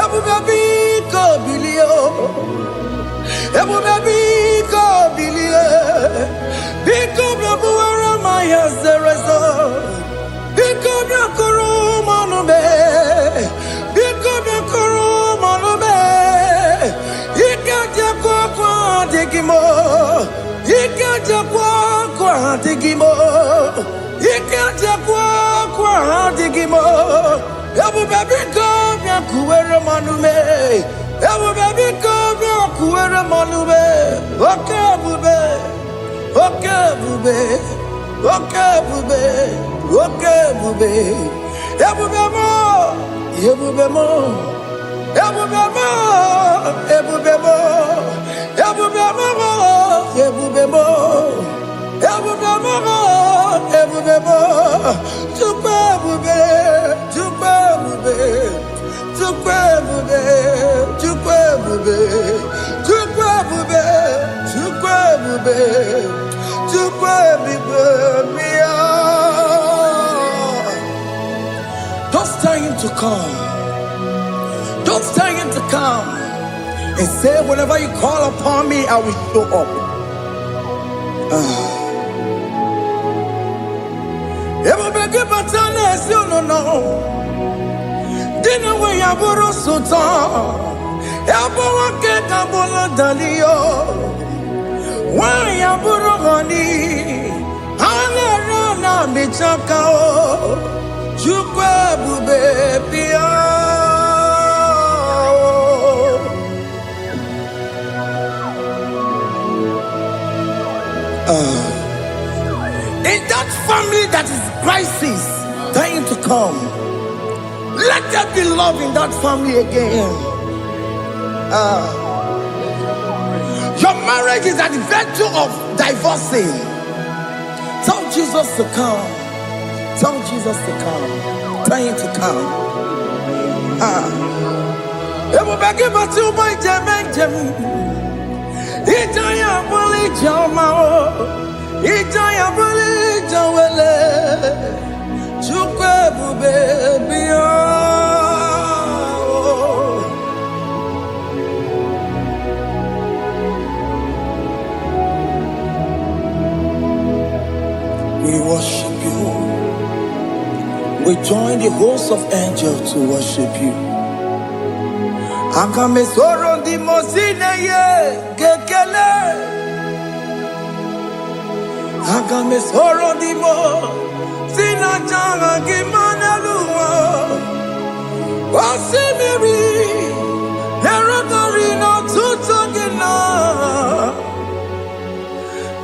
Ebube biko bilio. Ebube biko bilie. Biko bebuara maya zerezo. Biko bekuru manube. Biko bekuru manube. Ikaja kwa digimo. Ikaja kwa digimo. Ikaja kwa digimo. Ebube biko bekuere manume. Ebube biko bekuere manume. Oke bube. Oke bube. Oke bube. Oke bube. Ebube mo. Ebube mo. Ebube mo. Ebube mo. Ebube mo. Ebube mo. Ebube mo. Ebube mo. Tukwe bube. Tukwe bube. Tukwe bube. Tukwe bube. Tukwe bube. Tukwe bube. Tukwe bube. Don't tell him to come. Don't tell him to come. And say, whenever you call upon me, I will show up. Ebubege batane si no. Dina we yaboro sultan. Yabo wake kabolo dalio. Wa yaboro gani. Hane rana michaka o. Chukwe bube pia. In that family that is crisis, dying to come, let there be love in that family again. Your marriage is at the verge of divorcing. Tell Jesus to come. Tell Jesus to come. Tell him to come. Ebubege batu boy jemenjem. Ijaya buli jamao. Ijaya buli jawele. Chukwe bube biya. We worship you. We join the host of angels to worship you. Akame soro di mosine ye kekele. Agame soro di mo, sina changa gimana luwa. Wasimiri, nerotori no tutogina.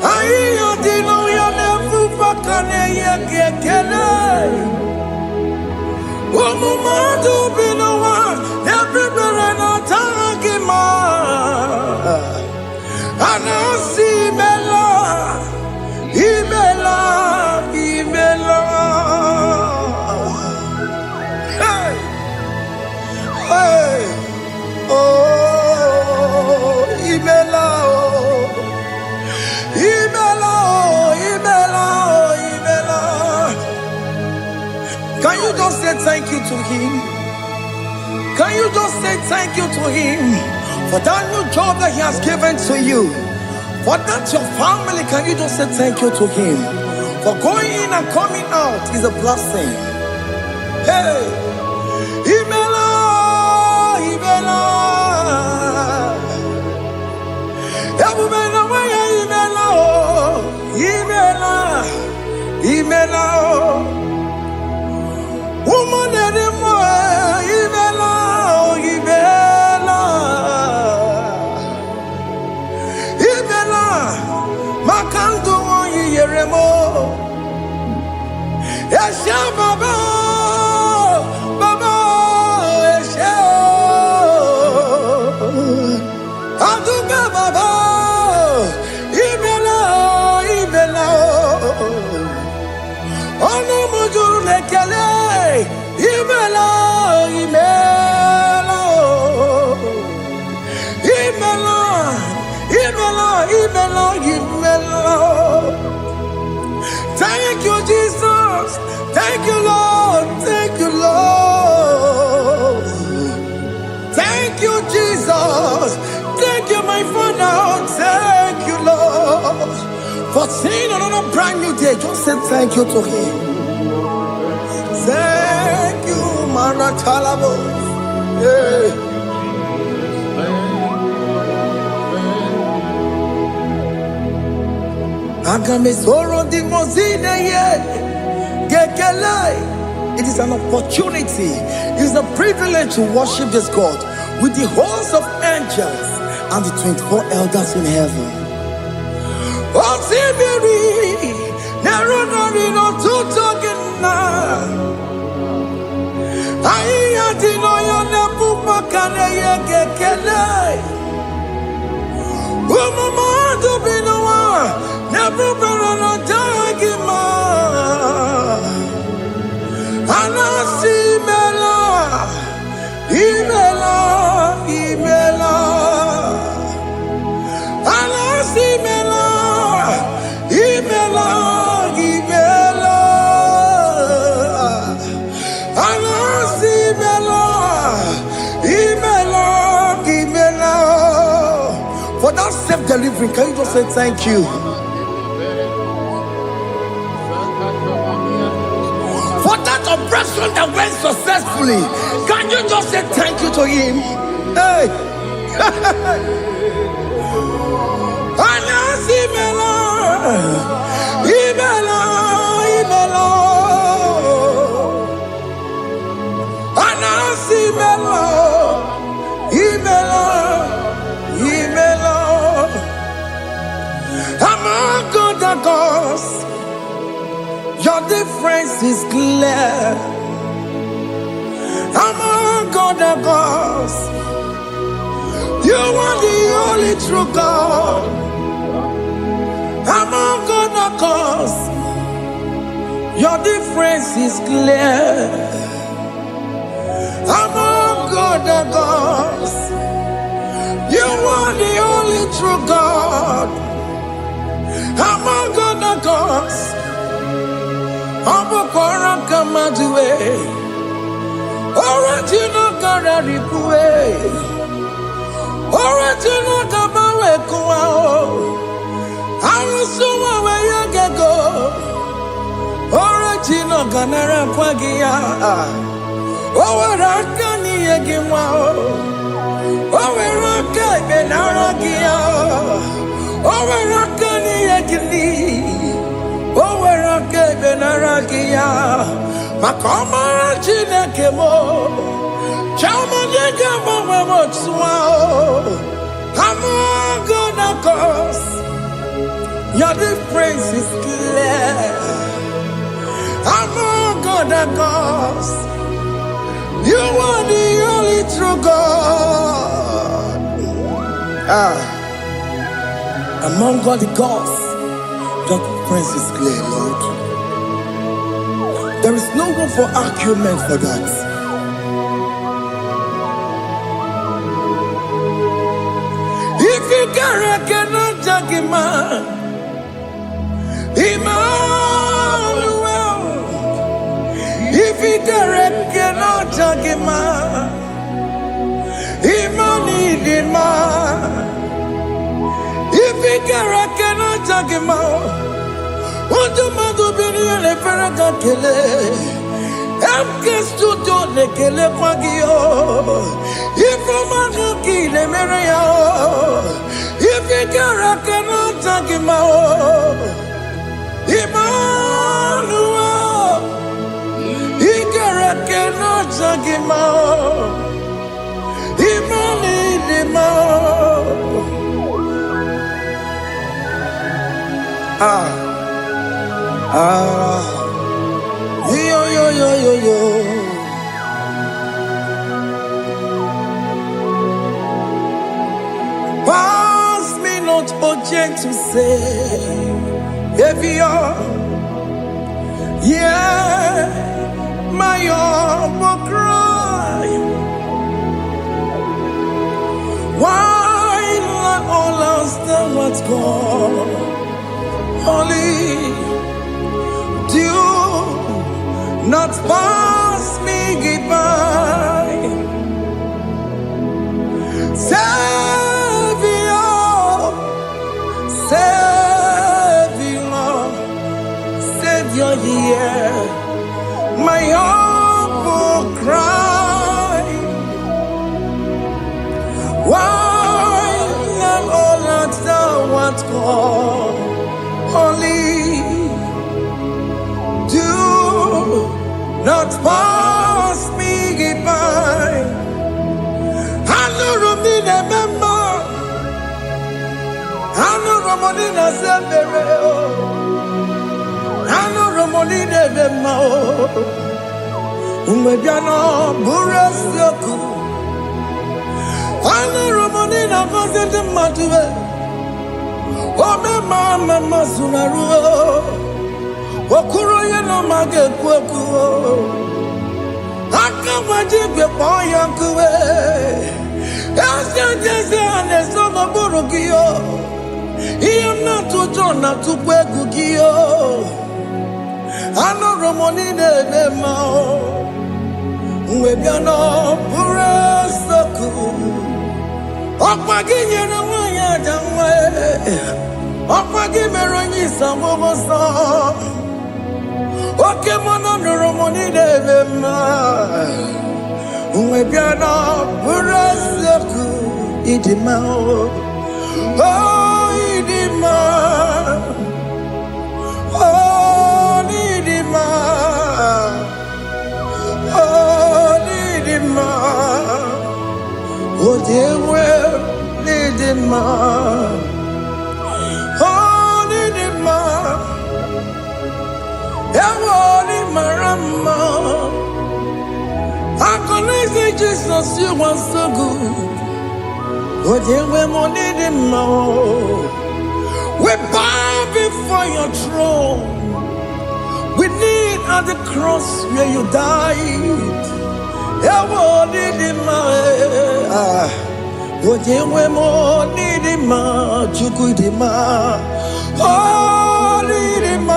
Ayo dino ya nefu fakane ye kekele. Omumadu binowa, everybody no tangima. Anasi mela. Imela, Imela, hey, hey, oh, Imela, oh, Imela, oh, Imela, oh, Imela. Can you just say thank you to him? Can you just say thank you to him for that new job that he has given to you? For that your family, can you just say thank you to him? For going in and coming out is a blessing. Hey, Imela, Imela, Imela, Imela, Imela, woman anymore, Imela, Imela. Makandu wonyi yeremo, Esha baba, baba, Esha, Aduga baba, Ibela, Ibela, Ono mujuru lekele, Ibela, Ibela, Ibela, Ibela, Ibela, Ibela. Thank you, Jesus. Thank you, Lord. Thank you, Lord. Thank you, Jesus. Thank you, my Father. Thank you, Lord. For seeing another brand new day, just say thank you to him. Thank you, Maratalabo. Yeah. It is an opportunity, it is a privilege to worship this God with the host of angels and the 24 elders in heaven. For that self-delivery, can you just say thank you? For that operation that went successfully, can you just say thank you to him? Hey! Among other gods, your difference is clear. Among other gods, you are the only true God. Among other gods, your difference is clear. Among other gods, you are the only true God. Among other gods, Abukora Kamadue, original Gararipue, original Kabawe Kuao, Arusuma Wayagego, original Ganara Kwagia, Owarakani Yagimao, Owerakai Benaragia. Owarakani yagili, Makoma Chineke mo Chama Nega Mama Motswao I'm gonna cause your difference is clear I'm gonna cause you are the only true God among all the gods your difference is clear Lord. There is no room for argument for that. If you cannot judge him, Emmanuel. If you cannot judge him, Emmanuel. If you cannot judge him, Otomado bini le feraka kele, emke studio le kele kwagio. Ifomano ki le mereya, ifikara kena tagimao. Emmanuel, ikara kena tagimao. Yo. Pass me not object to say, if you're, yeah, my will cry. Why let all else than what's gone? Only do not pass me by. Savior, here, my humble cry. Why not all that thou art called? Only do not pass me by. I know Romina member. I know Romonina Severo. I know Romonina member. Umebiano Burasioku. I know Romonina Vaset Matue. Oh, mama Sunaru. Okuro yeno mage kweku. Akamajibe poyankuwe. Jese ane sono burugiyo. Iyo na tujona tukwegugiyo. Ano romonine demao. Uwebiano burasoku. Okwaginye na wanya jamwe. Okwagimeronyi samomoso. Oke mono romoni devema. Umebiana burasoku idimao. Oh idima. Oh idima. Oh idima. Oh dewe idima. Oh idima. Ewoni marama. I can say Jesus, you are so good. Oh, dear, we need him more. We bow before your throne. We need at the cross where you died. Ewoni him more. Oh, dear, we need him more. Chukudima. Oh, need him more.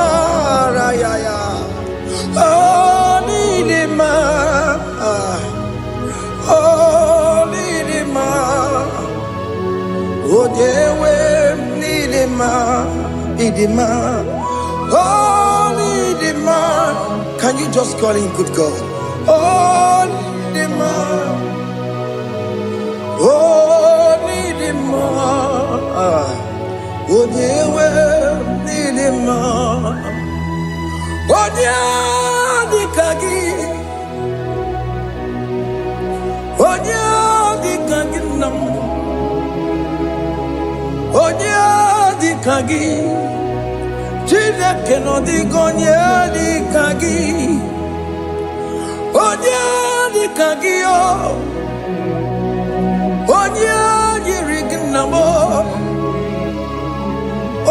Oh, need him more. Oh, need him more. Oh, dewe need him more. Oh, need him more. Can you just call him good God? Oh, need him more. Oh, need him more. Oh, dewe need him more. Oh, dear. kagi, Chineke no di gonye di kagi, onye di kagi o, onye yiri gnamo,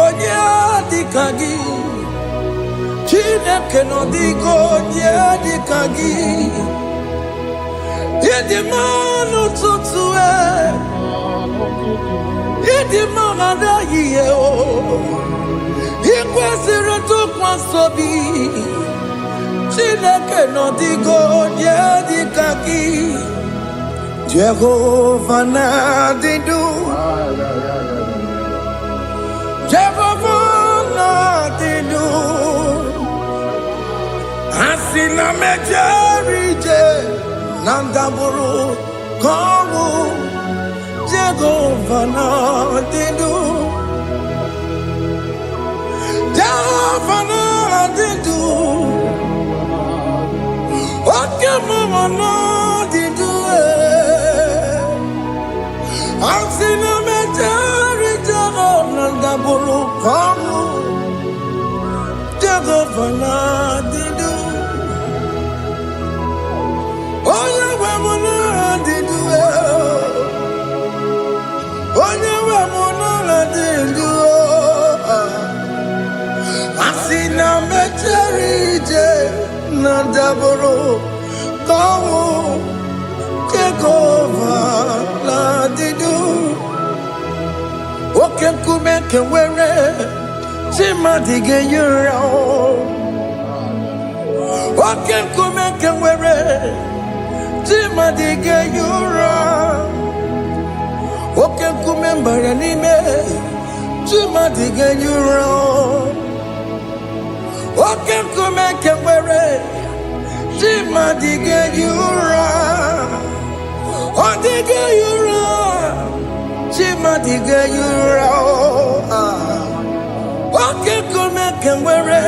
onye di kagi, Chineke no di gonye di kagi, yedi manu tutue. Idi mama da yiye o, ikwesiri tukwasobi. Chineke no digo nye dikaki. Jehovah na didu, Jehovah na didu. Asina mejerije nandaburu komu. Jehovah na didu, Jehovah na didu, Okemama na didu. Asina mejari Jehovah na daburu kamu, Jehovah na didu, Oyewemo na didu. Onyewe monala dindu, asina mecherije na daboro kamu Jehovah la dindu. Oke kume kewere chima dige yura. Oke kume kewere chima dige yura. Oke kumembara nime chima dige yura. Oke kume kewere chima dige yura. Odige yura chima dige yura. Oke kume kewere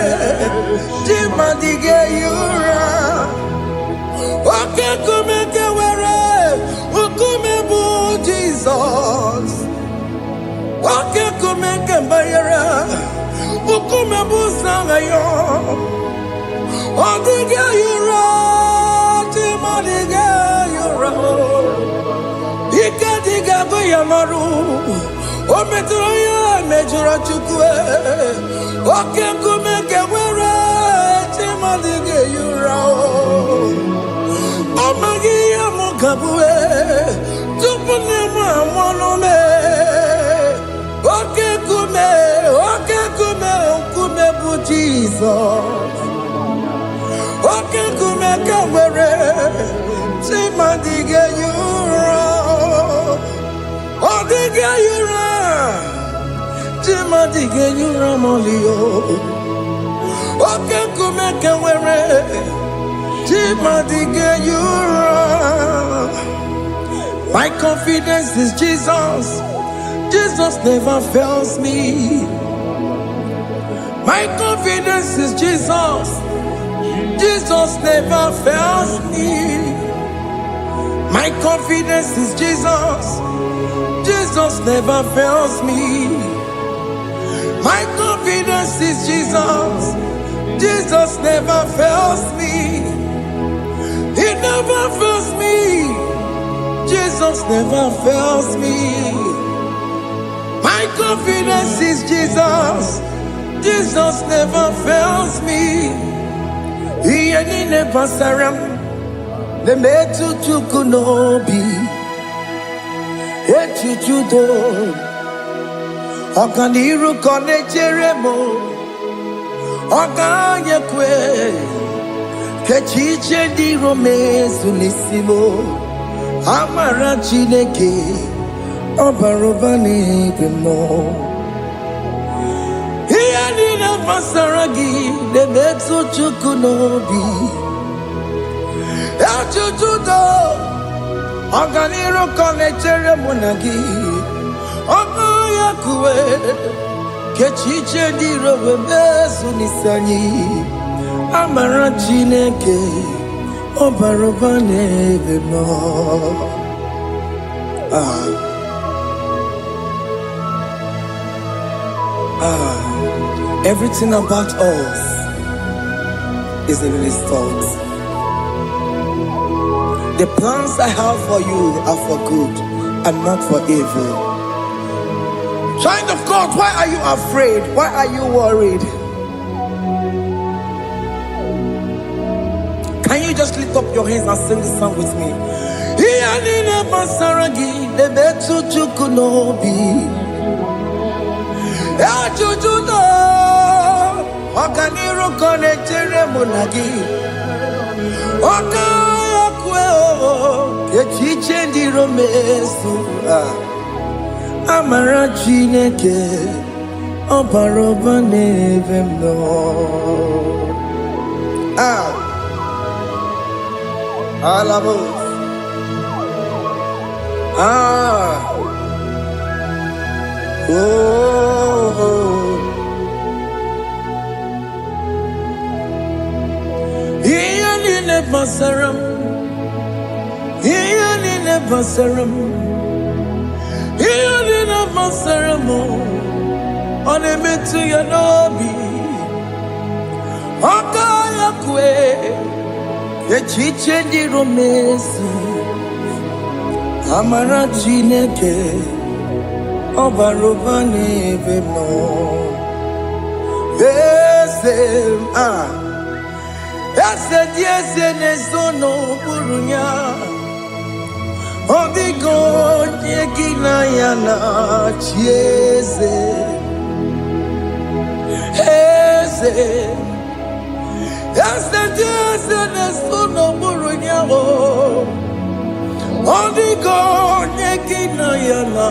chima dige yura. Oke kume kewere ukume bu Jesus. Oke kume kembayara ukume bu sangayo. Odige yura chima dige yura. Ika diga goyamaru ometro ya mejura chukwe. Oke kume kewere chima dige yura. Amagi ya mukabue tupune mwamonome. Oke kume bu Jesus. Oke kume kewere chima dige yura. Odige yura chima dige yura molio. Oke kume kewere chima dige yura. My confidence is Jesus. Jesus never fails me. My confidence is Jesus. Jesus never fails me. My confidence is Jesus. Jesus never fails me. My confidence is Jesus. Jesus never fails me. He never fails me. Jesus never fails me. My confidence is Jesus. Jesus never fails me. He ain't never saram. The metu chukunobi. Echuchudo. Okaniru kone jeremo. Okanyekwe. Kechiche di romezu nisimo. Amara Chineke. Obarobani gemo. Masaragi de metu chukunobi. Echuchudo. Oganiro konechere munagi. Okayakwe. Kechiche di robe mezu nisani. Amara Chineke. Obarobani gemo. Everything about us is in His thoughts. The plans I have for you are for good and not for evil. Child of God, why are you afraid? Why are you worried? Can you just lift up your hands and sing this song with me? Amara Chineke Obaroba nevem no. Alabos. Iyanine basaram, iyanine basaram, iyanine basaramo. Onemetu ya nobi, okaya kwe, echiche di romesu. Amara Chineke Obaroba nevem no. Ese nesono burunya. Odigo nyekina yana chieze. Ese nesono burunya. Odigo nyekina yana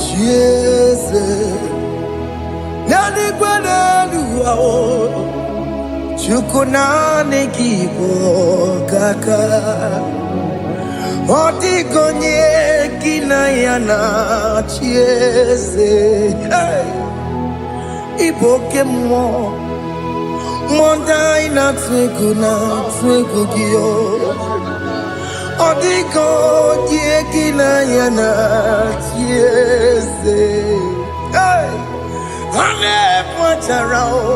chieze. Nani kwenelu ao chukuna nekibo kaka. Odigo nyekina yana chieze. Iboke mo mondai na twegu giyo. Odigo nyekina yana chieze. Ane pacharao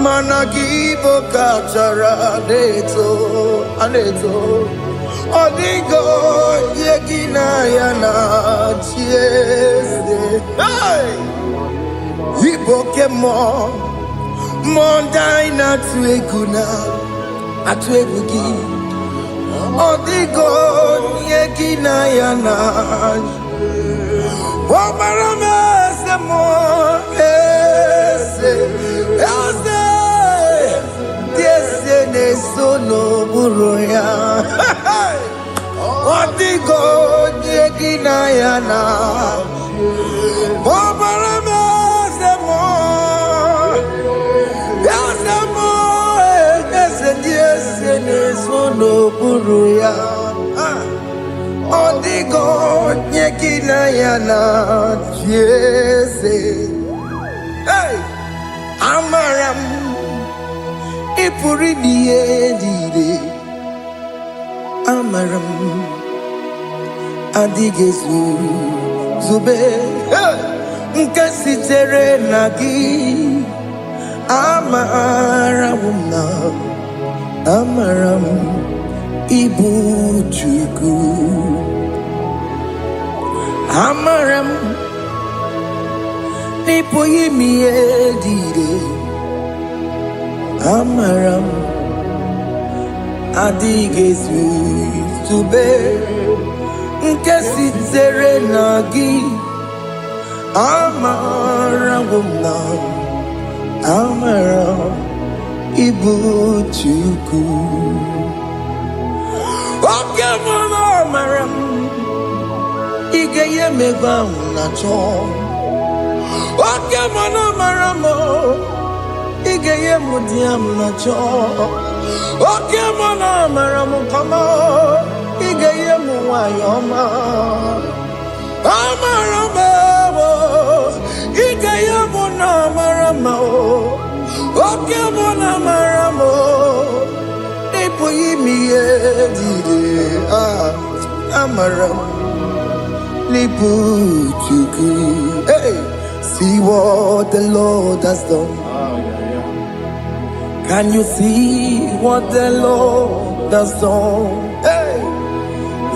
managibo kachara aneto. Odigo yekina yana chieze. Iboke mo mondai na atwegugi. Odigo yekina yana Omarame mo ese nesono buruya. Odigo nyekina yana. Omarame mo ese nesono buruya. Odigo nyekina yana chieze. Amaram ipuri diye. Amaram adigezu zube. Nkasitere nagi. Amaram ibu chuku. Amaram nipo yimi edire. Amaram adigezu zube. Nkasitere nagi. Amaram ibu chuku. Okay, amaram igeye megba unacho. Okay, amaram igeye mudiam nacho. Okay, amaram kama igeye muwayoma. Amaram igeye munamaram. Okay, amaram nipo yimi edire. Amaram nipo chuku. See what the Lord has done. Can you see what the Lord has done? Hey,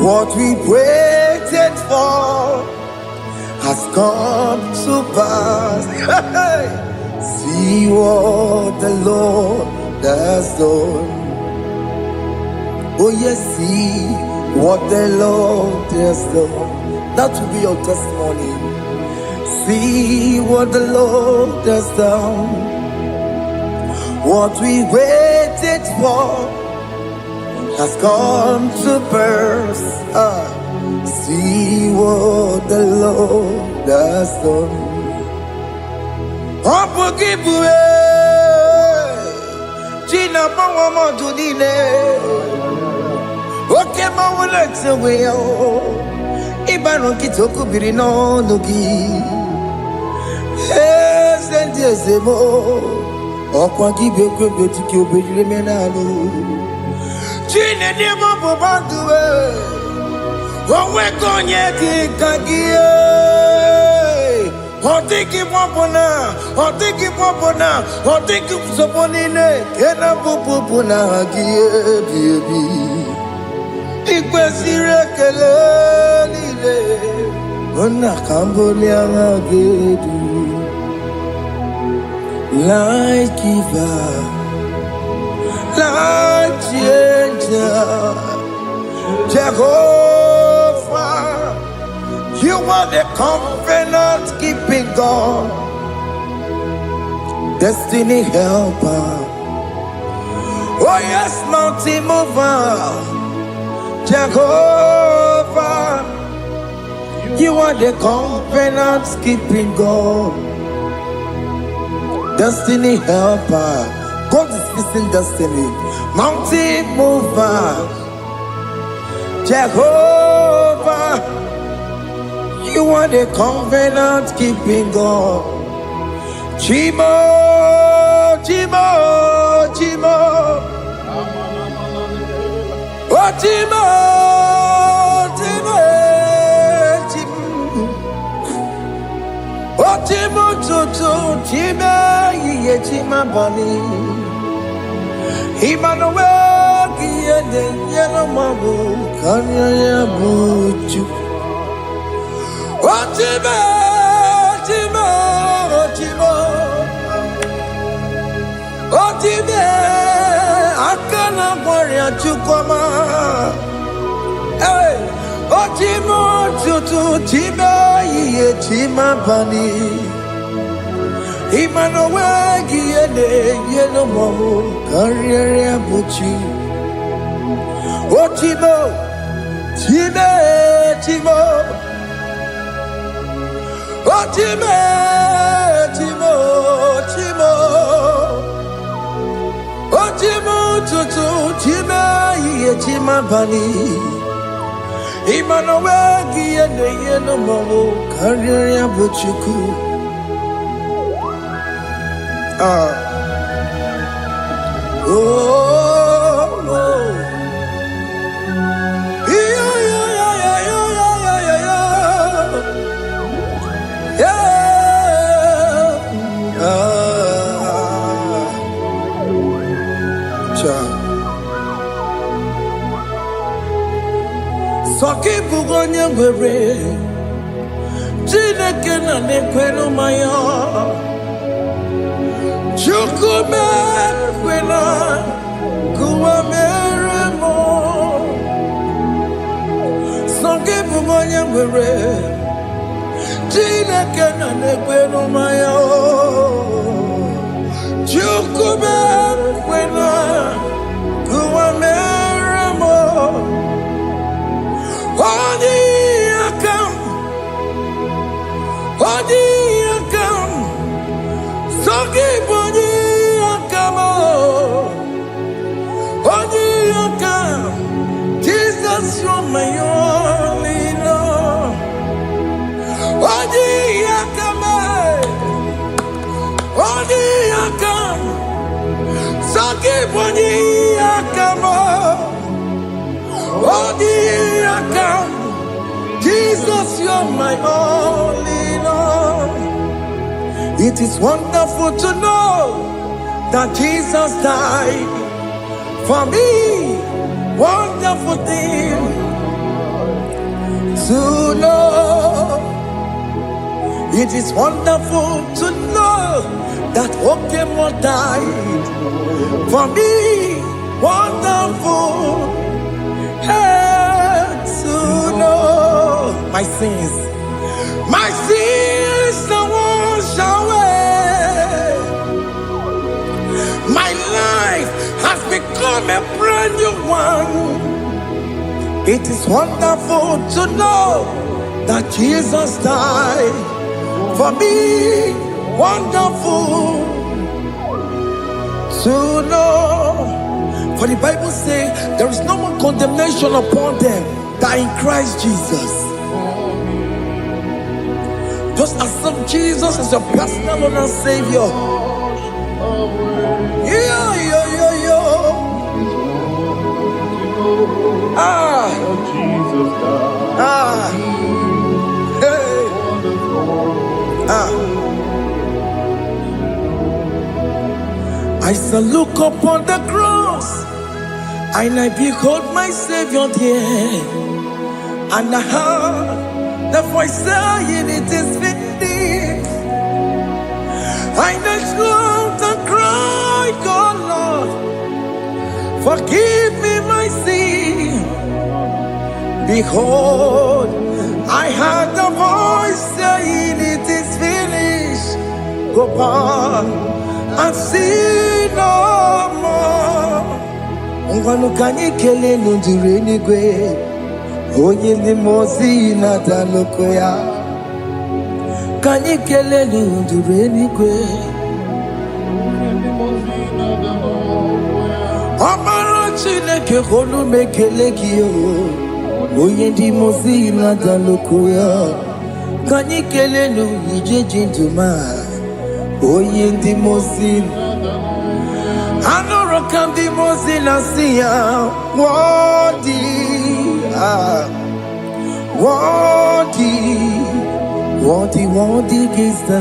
what we waited for has come to pass. Hey, see what the Lord has done. Oh yes, see what the Lord has done. That will be your testimony. See what the Lord has done. What we waited for has come to pass. See what the Lord has done. Unforgivable, Gina Mama Dudine. Okay, Mama, let's away. Ibano Kitoku Birino Nugi. Yes, and yes, more. Okwa gibe kwebe tiki obejire menalo. Chine de mo banduwe. Owe konye ti kagie. Otiki popona, otiki popona, otiki soponine. Kena popona gie baby. Ikwesire kele lile. Ona kambolia ngagedu. Life giver, life changer, Jehovah, you are the covenant keeping God, destiny helper. Oh yes, mountain mover, Jehovah, you are the covenant keeping God. Destiny helper, God is fixing destiny. Mountain mover, Jehovah, you are the covenant keeping God. Chimo, Chimo, Chimo, oh Chimo, Chimo, Chimo, oh Chimo, Chimo, Chimo. Chima bani, Emmanuel, Kiende, Yellow Mabu, Kanya Buchu. Oh, Chima, Chima, Chima, oh, Chima, Akana Warrior Chukoma. Hey, oh, Chima, Chutu, Chima, Chima bani. Emmanuel, Giene, Yellow Mamu, Carrier Buchi. Oh, Timo, Timo, Timo. Oh, Timo, Timo, Timo. Oh, Timo, Tutu, Timo, Yetima Bani. Emmanuel, Giene, Yellow Mamu, Carrier Buchiku. Oh, oh, yeah, yeah, yeah, yeah, yeah, yeah, yeah, yeah. Soki bugonya ngwere, Chineke na nekwenu maya. Chukume kwena kuwa meremo Songe bumonye mwere Chineke na nekwenu maya Chukume kwena kuwa meremo Odi akam Songe bunyi akamo Odi akam Jesus, you're my only love. Odi akam Songe bunyi akamo Odi akam Jesus, you're my only love. It is wonderful to know that Jesus died for me. Wonderful thing to know. It is wonderful to know that Okemo died for me. Wonderful to know my sins are washed away. My life has become a brand new one. It is wonderful to know that Jesus died for me. Wonderful to know. For the Bible says there is no more condemnation upon them that in Christ Jesus. Just accept Jesus as your personal Lord and Savior. I shall look upon the cross, and I behold my Savior there, and I heard the voice saying, "It is finished." I knelt and cried, "God, Lord, forgive me my sin." Behold, I heard the voice saying, "It is finished. Go back and sin no more." Ngwanu kanyi kele nundure nigwe, onye limozi na daloko ya. Kanyi kele nundure nigwe, Amara Chineke holu mekele kiyo, onye limozi na daloko ya. Kanyi kele nu ije jinduma, onye limozi. Anoro kandi mozina siya, worthy, worthy is the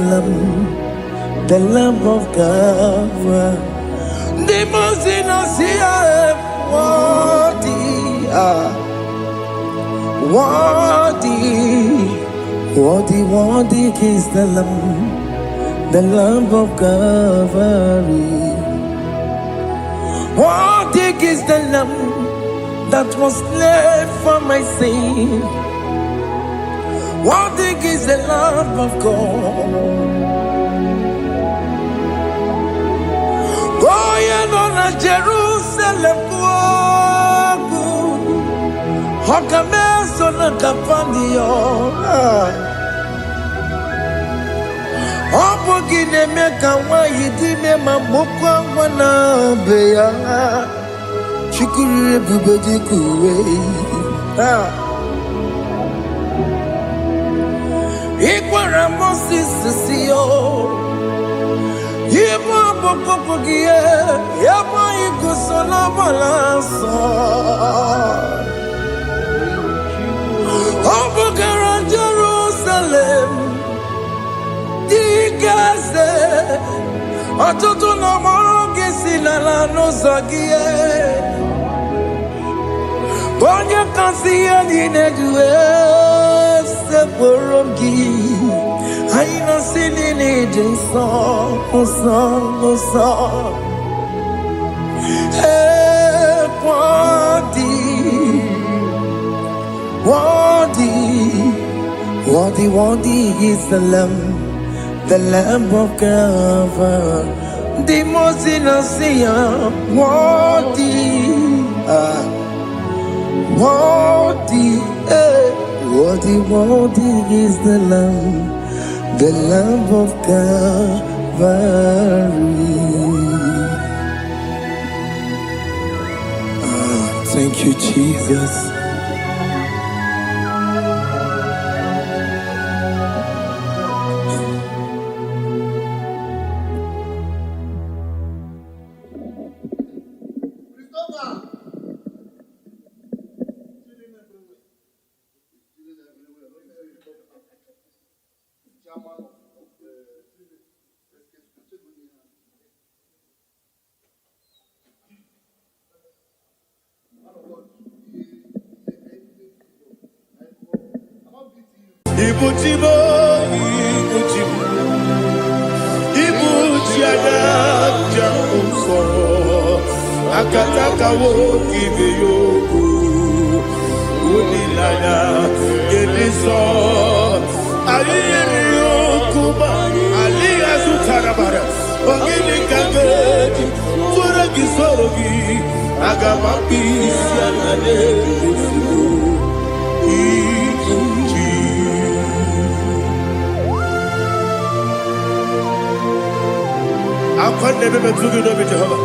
Lamb of God. The mozina siya, worthy is the Lamb of Calvary. Worthy is the Lamb that was slain for my sin. Worthy is the Lamb of God. Going on a Jerusalem walk, Hokames on a Capandio. Obogine meka wa yidime mamokwa wana beya. Chukuru bubedi kuwe. Ikwara Moses siyo. Yema bokopogie. Yema igusola balanso. Obogara Jerusalem. Digaze. Atutu na mogesi na la nozagie. Bonye kansiye dinedue seporogi. Aina sinini jinson, osan. Worthy is the Lamb of God. The most innocent, worthy is the Lamb of Calvary. Thank you, Jesus. Ibuchibo, Ibuchibo, Ibuchiada, Jamuso, Akataka wo Kibeyoku, Unilaya, Gediso, Aliyokuba, Aliya Zutarabara, Ogini Kageti, Furagi Sorogi, Agamapi, Sanade, I'm never been to the Jehovah.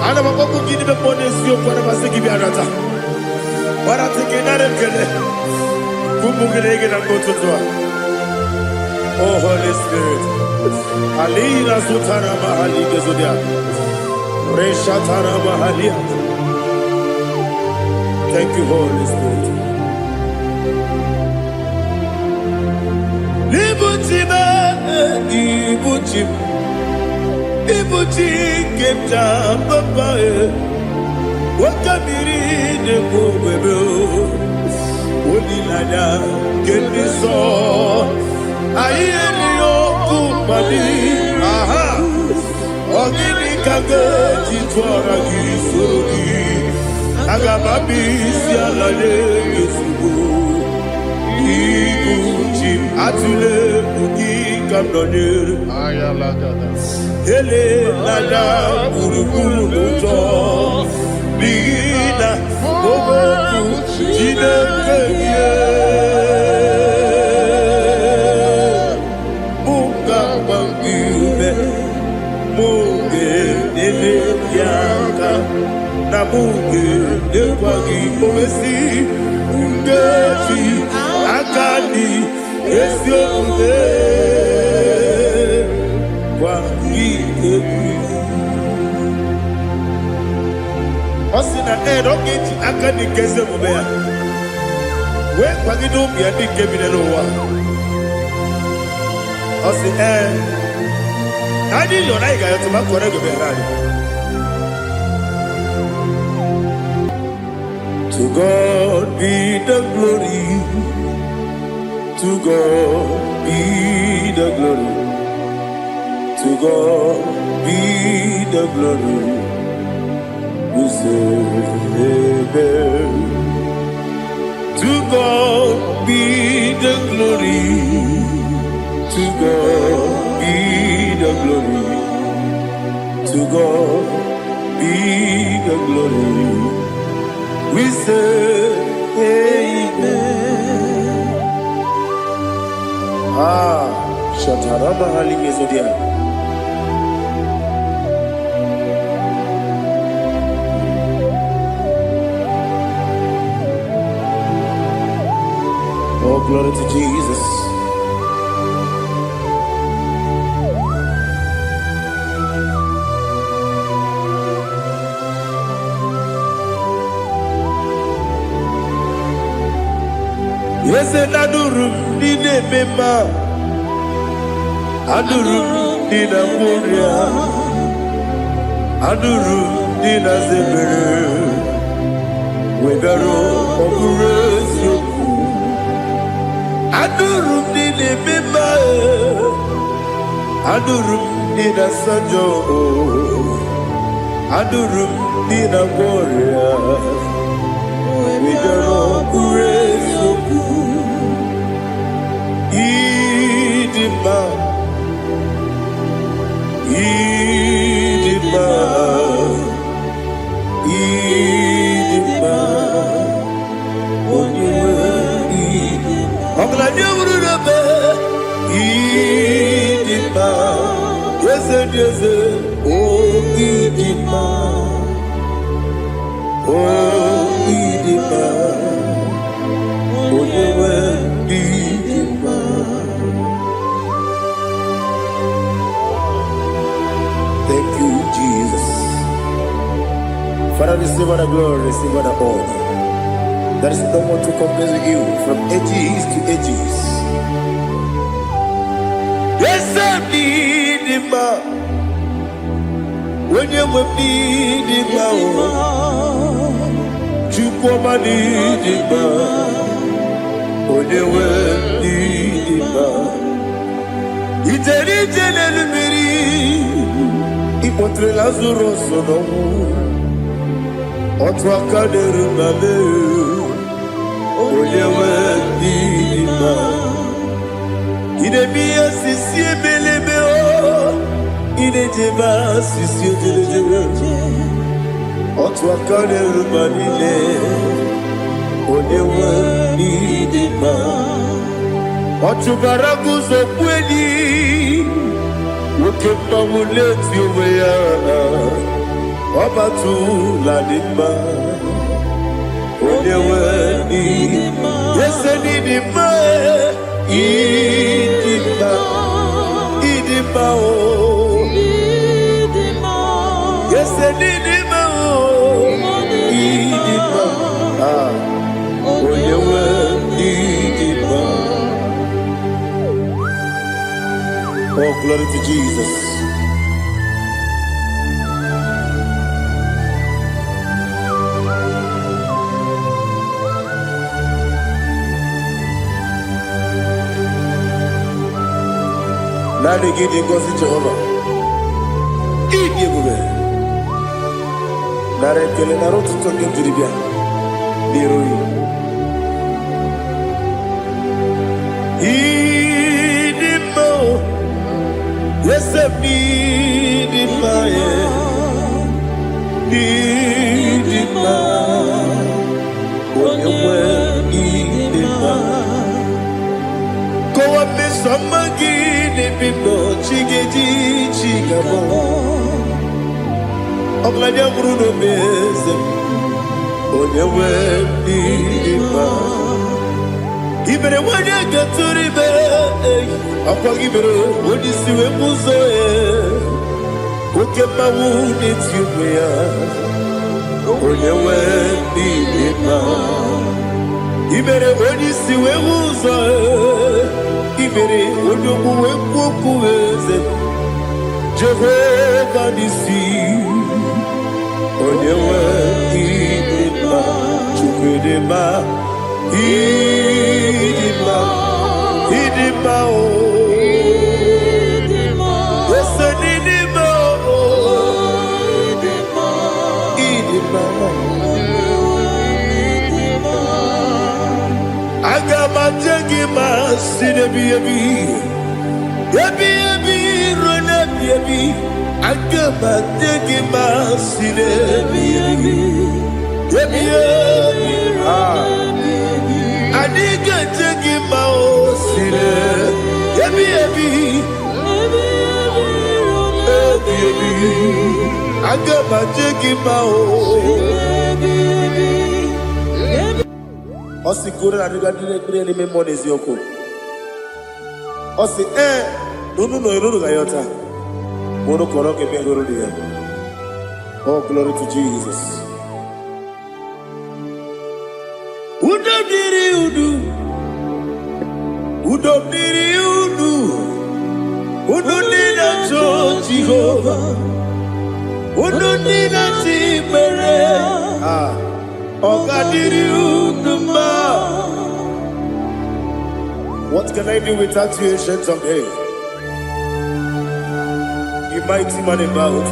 I never go to give the bonus you for the Masiki Biarata. What I'm thinking, I don't get it. Kubukileg and go to Tua. Oh, Holy Spirit. Alina Sutana Mahali Gazudia. Reshatana Mahalia. Thank you, Holy Spirit. Libutima, Ibuchim. Ibuchi kemta papa wakamiri de bobebe onilada keniso ayeni okupadi aha ogini kage titwara gisori agababi sialale yesubu Ibuchi atule buki kamdonir ayalagada Ele nada urukuru muto Bina oboku jine keye Munga mangiume Munge nene yaka Na munge nekwagi omesi Ungefi akani esio unge Osina rocket akani keze mubea. We kwagido bia di kebine lowa. Osi Nadi lo na iga yotu makore go berani. To God be the glory. To God be the glory. To God be the glory. We say amen. To God be the glory. To God be the glory. To God be the glory. We say amen. Shataraba Haligezodia. Oh, glory to Jesus. Yes, and Adurum did a member. Adurum did a warrior. Adurum did a zebra. With a rope of grace. Adurum did a member. Adurum did a sajo. Adurum did a warrior. With a rope of grace. Idima, Idima, Idima, Idima, yes, oh Idima, oh Idima, oh Idima. Thank you, Jesus. Father, receive all the glory, receive all the honor. There is no one to compare with you from ages to ages. Yes, I need him. When you will need him, you come and need him. When you will need nene lumiri ipotre Lazarus no otwa kaderu male oyewe dima ine biya sisi belebe o ine jeba sisi jebe otwa kaderu malile oyewe dima otubaraguzo kweli ukemba muleti uweya wabatu ladima oyewe dima yese dima idima idima o yese dima o idima oyewe dima. Oh, glory to Jesus. Nani gidi ngozi Jehovah. Gidi gube. Nare kele naro tutoke diribia. Diroi. Idimo. Yes, idimo. Idimo. Onyewe idimo. Go up this summer. Bimbo chigedi chigabo Ogladia Bruno Meze Onyewe Dima Ibere wanya gaturibe Akwa ibere wadi siwe muzoe Ukema wuni tiumea Onyewe Dima Ibere wadi siwe muzoe Ibere odomu wekuweze Jehovah nisi Onyewe idima Chukwedema Idima Idima o Yese nidima o Idima Agama jengima sinebi yebi rona yebi Agama jengima sinebi yebi Adiga jengima o sine yebi Agama jengima o Osi kure na diga dire ni memo nezi yoko. Osi nunu gayota. Mono koroke mengoro dia. Oh, glory to Jesus. Udobdiri udu. Udunina cho Jehovah. Udunina tibere. What can I do without you, ancient of days? You mighty man about.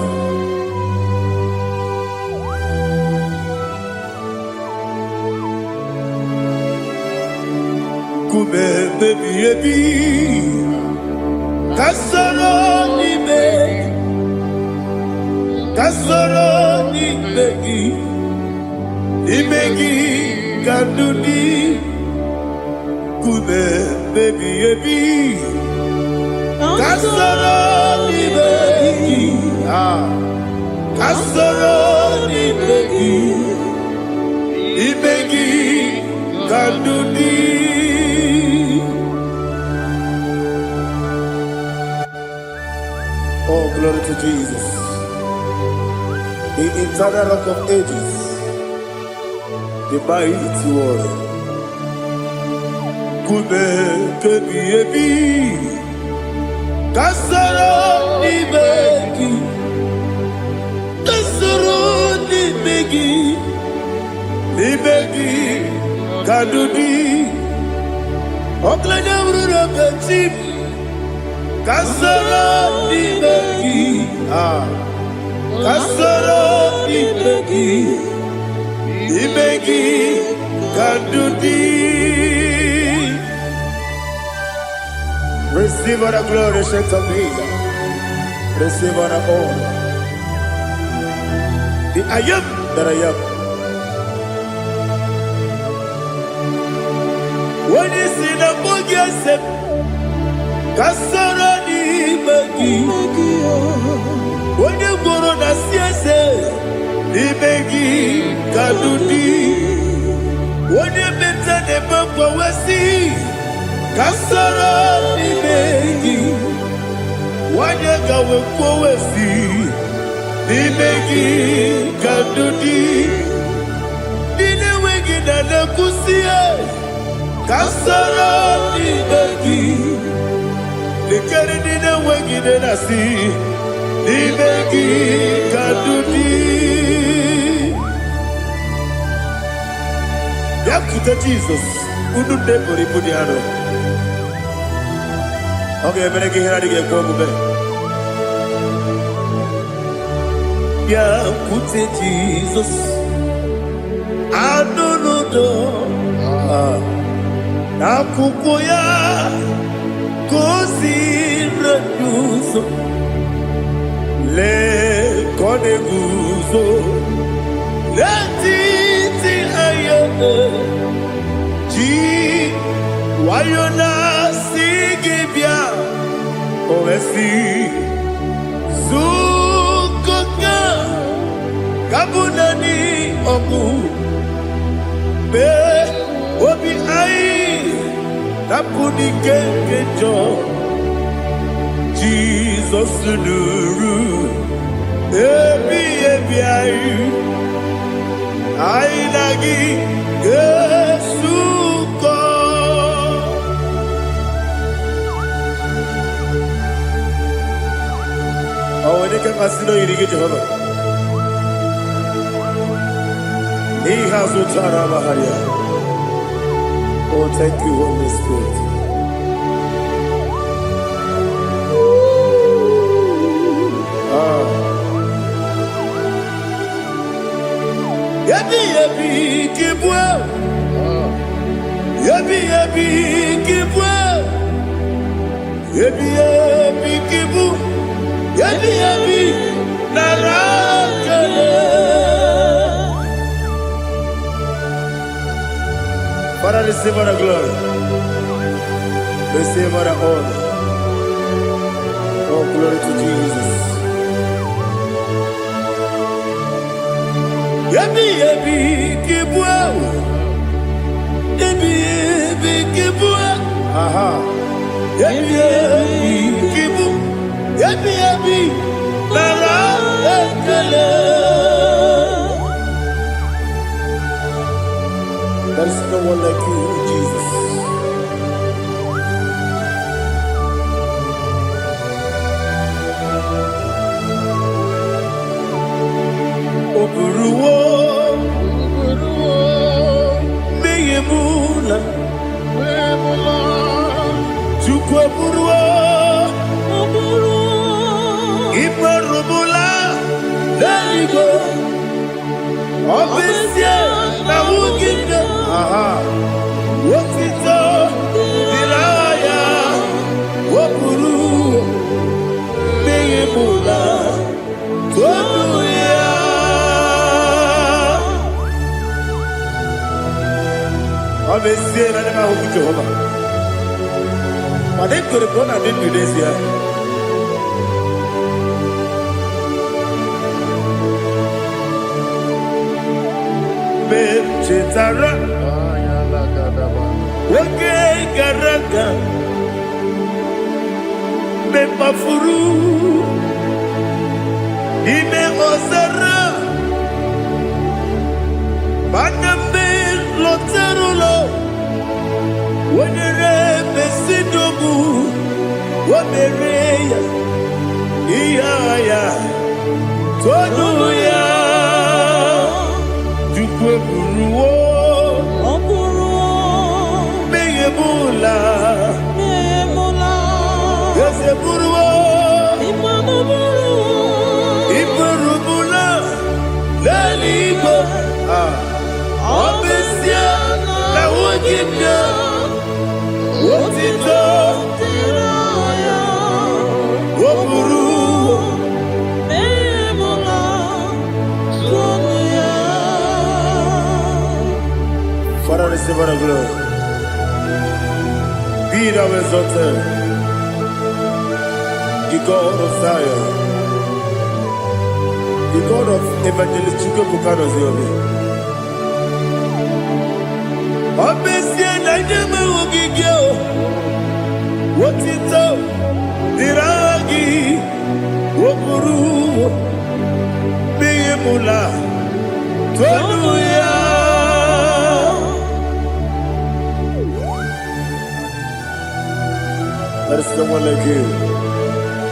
Kube baby, kasoro ni begi. Imegi kanduni kube baby kasoro ni begi kasoro ni begi imegi kanduni. Oh, glory to Jesus, the eternal rock of ages, the mighty one. Kube kebi kasoro ni begi kadudi oklanya urura betim Kasoro Ibeki, Kasoro Ibeki, Ibeki Kadudi. Receive all the glory, shake of me. Receive all the honor. The I am that I am. When you see the book, you say, Kasoro Ibeki. When you go on the CSA, Ibeki Kadudi. When you mention the book, we see, Kasoro Ibeki. When you go we see, Ibeki Kadudi. Dine wegi na kusie, Kasoro Ibeki. Nikere dine wegi na si, Ibeki Kadudi. Yakuta Jesus, unu nebori pudiano. Okay, better get here to get go. Yakuta Jesus, I don't know. Nakukoya, kosi reduso, le koneguzo, le titi ayone, ji wayona sigibia, ovesi, zukoka, kabunani omu, be obi ai. Napuni kenkejo, Jesus nuru, ebi ayu, ai lagi Yesuko. Awani kasino irige Jehovah. Ni hasutara baharia. Oh, thank you, Holy Spirit. Yabi kibwa. Yabi kibwa. Yabi kibu. Yabi narakale. Father, receive all the glory. Receive all the honor. Oh, glory to Jesus. Yabi kibwa. Yabi kibwa. Aha. Yabi kibu. Yabi lara ekele. There is no one like you, Jesus. Oburuwo, meyemula, chukwu oburuwo, imarubula, leligo, obisie na wugide. Wotito, dilaya, wopuru, meyemula, toduya. Obisie na nema huku Jehovah. But they could have gone and did this here. Chetara, Wake Garaka, Mepafuru, Ime Osara, Banambe Loterulo, Wenere Besidobu, Wamereya, Iaya, Toduya. Buruwo, meyemula, Ipeburuo. Iperubula. Leligo. Obesia. La wogimya. Wotito. Woburu. Father, receive our glory. Be thou exalted, the God of Zion, the God of Evangelist Chike Bukanos Yobi. Obesia na jeme ogigyo, wotito, diragi, wokuru, biyemula, tonuya. There is no one like you.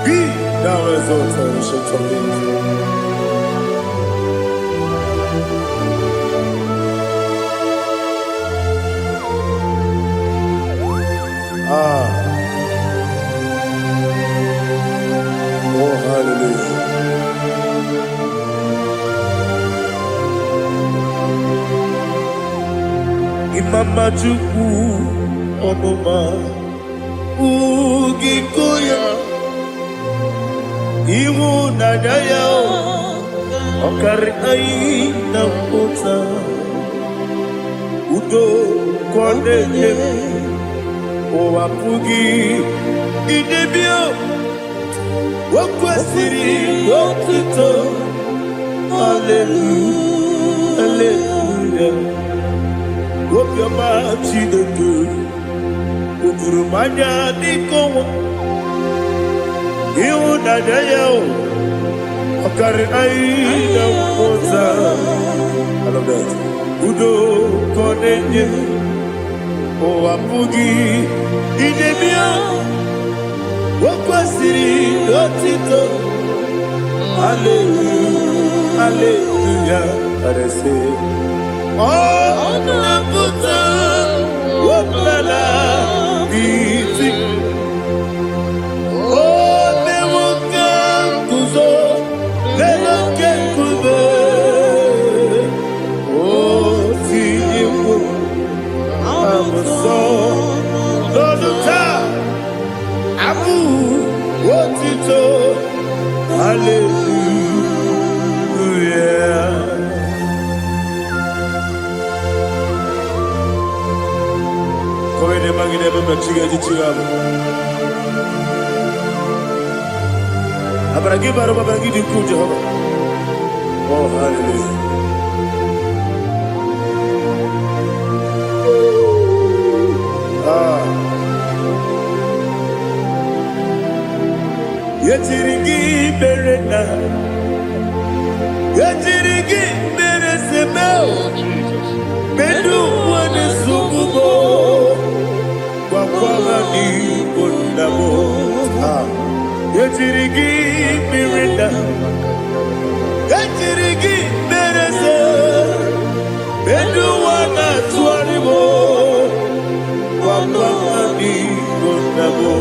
Be thou exalted, ancient of days. Oh, hallelujah. Imama Chukwu Onuma Ugikoya Iwu Nadaya Okari Aina Mota Udo Kwaneye Owapugi Idebio Wakwasiri Wotito Hallelujah Hallelujah Wopiama Chideku Ukurumanya Nikowa Iwu Nadaya Okari Aina Mota I love that Udo Kwaneye Owapugi Idebio Wakwasiri Lotito Hallelujah Hallelujah I say Oh Nabuta Wopala Biti Oh Newoka Kuzo Newoke Kuzo Oh Tiyimu Amuso Loduta Abu Wotito Hallelujah Koine magine baba chiga jichigabo Abaragi baro babaragi di ku Jehovah Oh hallelujah Yetirigi berena Yetirigi beresebel Bedu wane sububo Wakwala ni bondabo Yetirigi berena Yetirigi berese Bedu wana tuaribo Wakwala ni bondabo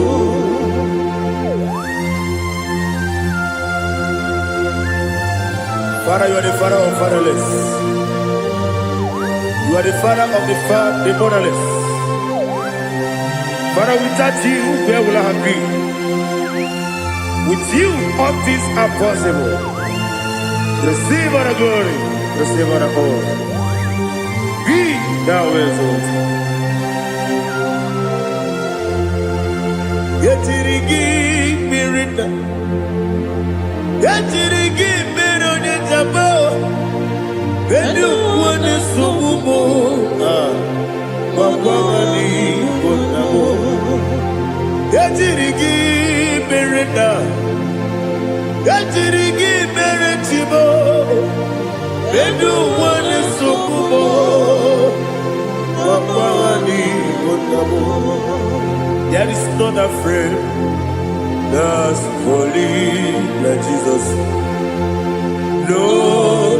Father, you are the father of fatherless. You are the father of the motherless. Father, without you, where will I have been? With you, all things are possible. Receive our glory, receive our honor. Be thou exalted. Yetirigi mirina, yetirigi mirona jabo. Bedu wane subumo, wakwani bonamo. Yetirigi mirina, yetirigi miretibo. Bedu wane subumo, wakwani bonamo. There is not a friend that's holy like Jesus. No,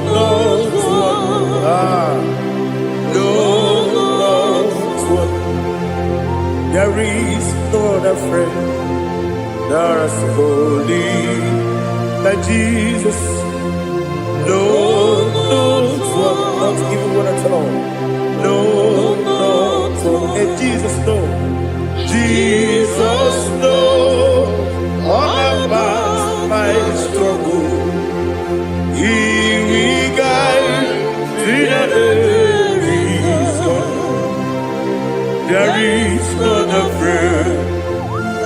no, no, no. There is no other friend There's holy like Jesus. No, not even one at all. No, and Jesus, no. Jesus, no. All about my struggle. He will guide to the there is not a friend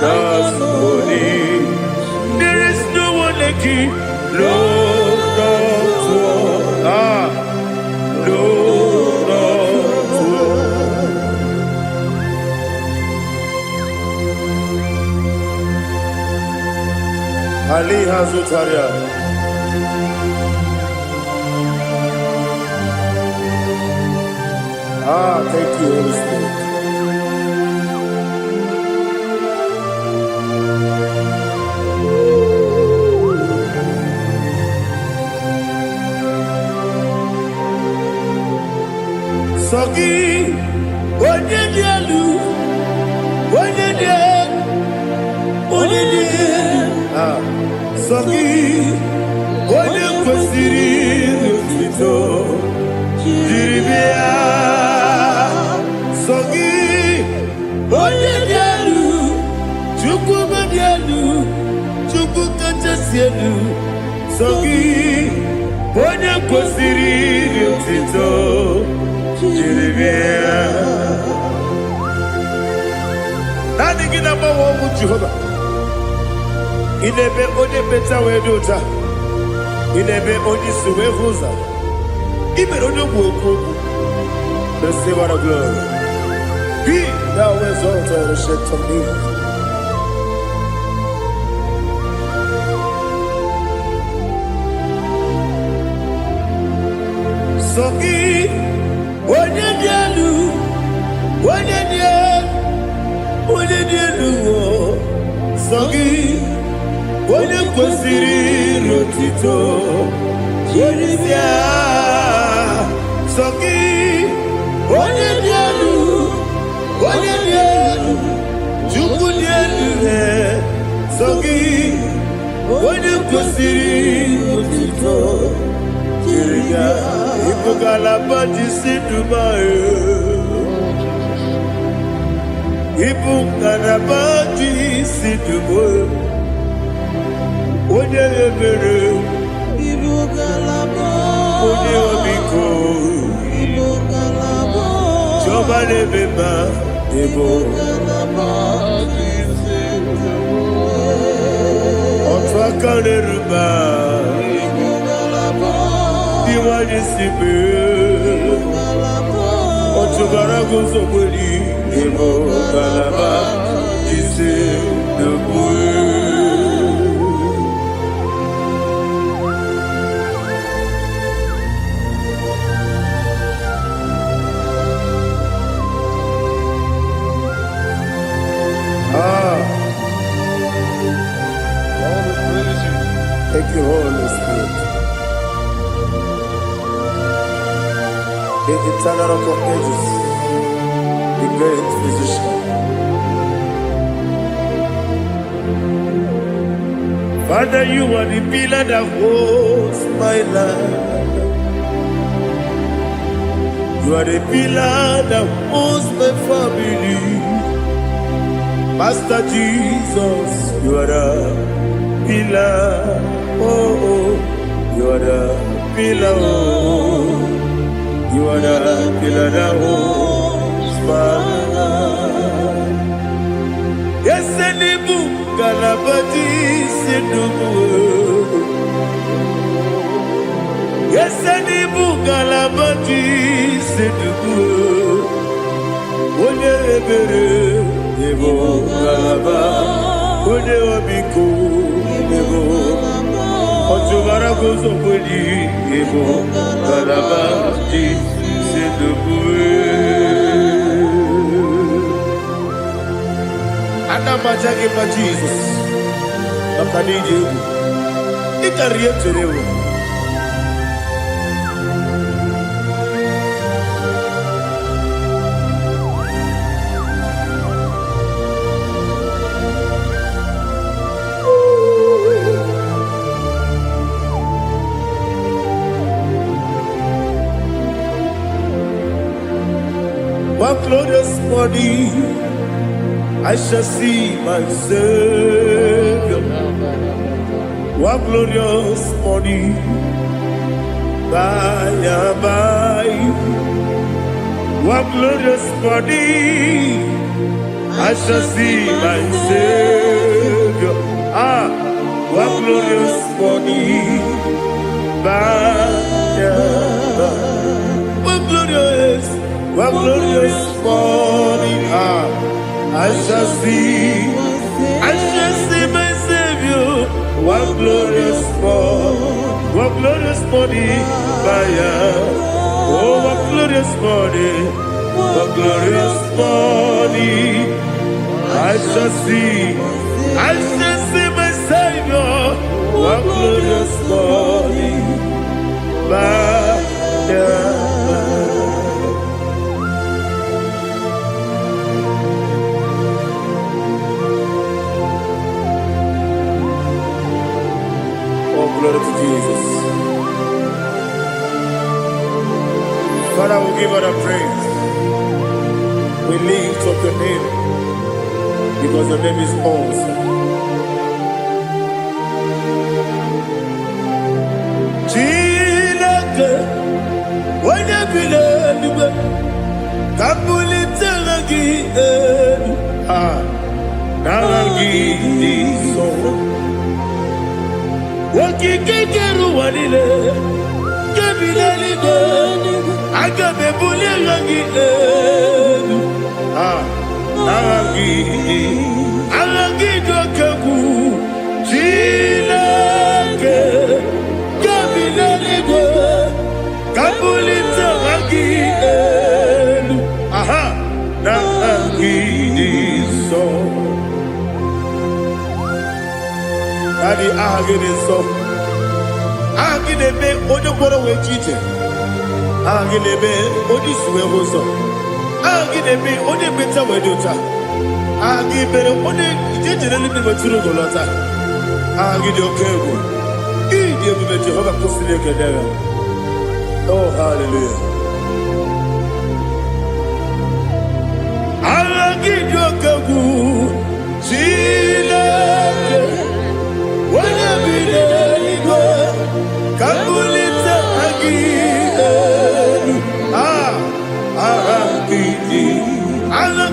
that's holy. There is no one like him. Lord, Ali Hazutaria. Thank you, Holy Spirit. Sogi, Onyedielu, Sogi, Onyekwesiri Otito, Jiribia, Sogi, Onyedielu, Chukwumedielu, Chukwukachasielu, Sogi, Onyekwesiri Otito, Jiribia. Nani gina mawa mu Jehovah. Inebe onye beta we dota. Inebe onye suwe huza. Ibe onye woku. Receive our glory. Be thou exalted and shed to me. Sogi, onye dielu, Sogi, Onyekwesiri Otito, Jiribia, Sogi, Onyedielu, Chukwudielu, Sogi, Onyekwesiri Otito, Jiribia, Ibugalaba Jisidubae. Ibugalabadi sidubo, onye ebere, Ibugalaba, onye omiko, Ibugalaba, Jehovah nebeba, Ibugalaba, otu aka neruba, Ibugalaba, diwani sibe, otu garago zokweli. Ibugalaba, Jisidubo. Thank you, Holy Spirit. The eternal rock of ages, the great physician. Father, you are the pillar that holds my life. You are the pillar that holds my family. Master Jesus, you are the pillar. Oh, you are the pillar. Oh, you are the pillar that holds my life. Yes, Enibu Galabati Sidubu. Yes, Enibu Galabati Sidubu. Onye ebere, Ibu Galaba. Onye obiko, Ibu Otubara gozo kweli, Ibu Galaba Sidubu. Adamajage pa Jesus, Akanije, Ikariyeterewo. one glorious morning, I shall see my Savior. One glorious morning, by and by. One glorious morning, I shall see my Savior. One glorious morning, by and by. One glorious morning, I shall see my Savior. One glorious morning, by one glorious morning, I shall see my Savior. One glorious morning, by glory to Jesus. Father, we give all the praise. We lift up your name because your name is awesome. Chilake, when you believe, Kabuli Telagi, Nagi, so. Wakikeru walile, kebilaligo, agabe bulilangi edu. Alagi dokeku, chilake, kebilaligo, kabulita lagi edu. Nagi so. Daddy, agide so. Agide be odoboro we chite. Agide be odisuwe hoso. Agide be ode beta we dota. Agide be ode jejere libi beturu golota. Agide okego. Ide be Jehovah kosile kedera. Oh, hallelujah. Agide okego. Chilake. When you believe, Kabulita again.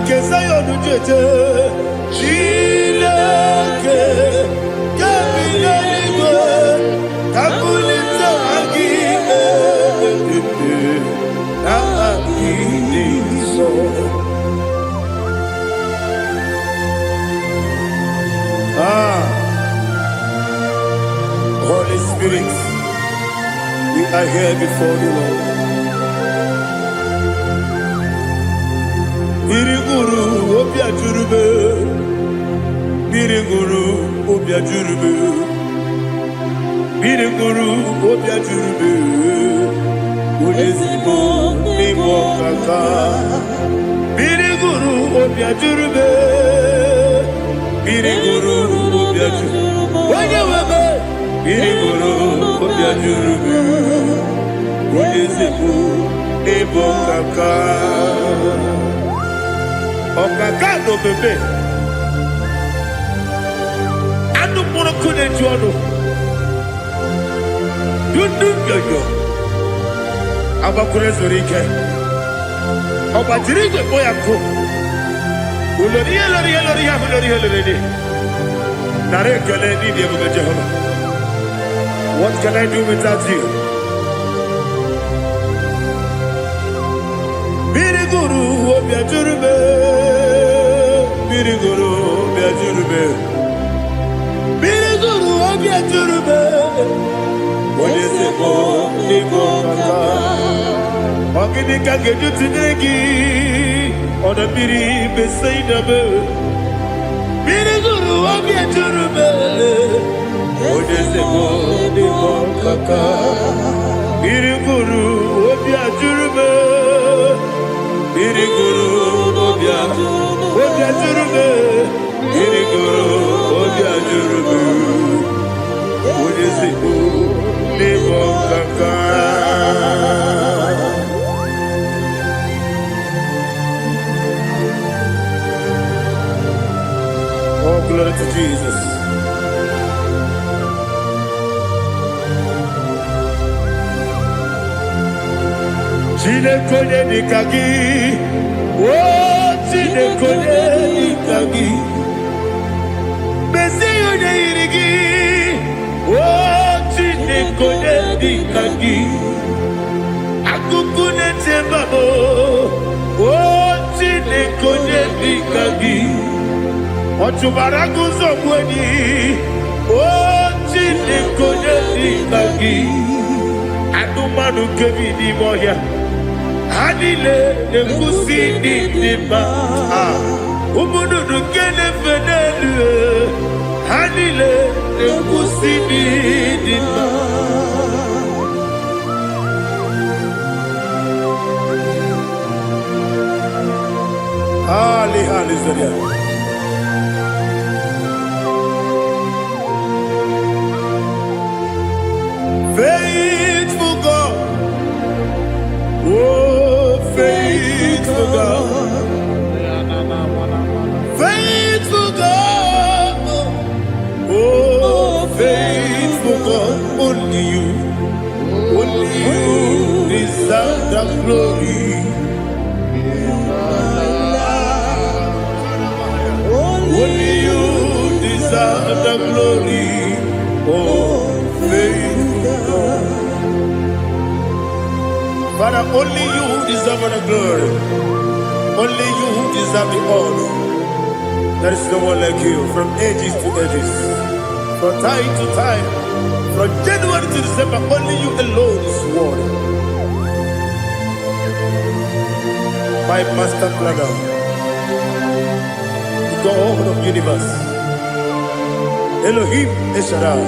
Kesayo Nujete, Chilake, Kabilanigo, Kabulita Holy Spirit, we are here before you, Lord. Biriguru Obia Jurube, Biriguru Obia Jurube, Biriguru Obia Jurube, Udesibo Nibo Kaka, Biriguru Obia Jurube, Biriguru Obia Jurube, Wanyawebe, Biriguru Obia Jurube, Udesibo Nibo Kaka. Okagado bebe anu mono kone juano dundu yoyo abakure zorike obajirige boyako ulori nare kele ni de Jehovah. What can I do without you? Biriguru Obia Jurube, Biriguru Obia Jurube, Biriguru Obia Jurube. What is it for? Nibo Kaka. Ogini Kageju Tinegi, on the Biri Besaidame. Biriguru Obia Jurube. What is it for? Nibo Kaka. Biriguru Obia Jurube. Biriguru Obia Jurube, Biriguru Obia Jurube, Udesibo Nibo Kaka. Jesus. Chineke dịka gị, oh Chineke dịka gị, Mesịa onye yiri gị, oh Chineke dịka gị, akụkụ na-echebe m, oh Chineke dịka gị, ọchụbara guzo gwenyi, oh Chineke dịka gị, anụmanụ kebi n'ime ọhịa. Hanile nekusi nidima, umunudu kene fenelu. Hanile nekusi nidima. Ali Zaria. Faithful God, oh faithful God, faithful God, oh faithful God, only you deserve the glory. Only you deserve the glory, oh faithful God. Father, only you deserve the glory. Only you deserve the honor. There is no one like you, from ages to ages, from time to time, from January to December. Only you alone is worthy. My master planner, the God of the universe, Elohim Eshadai.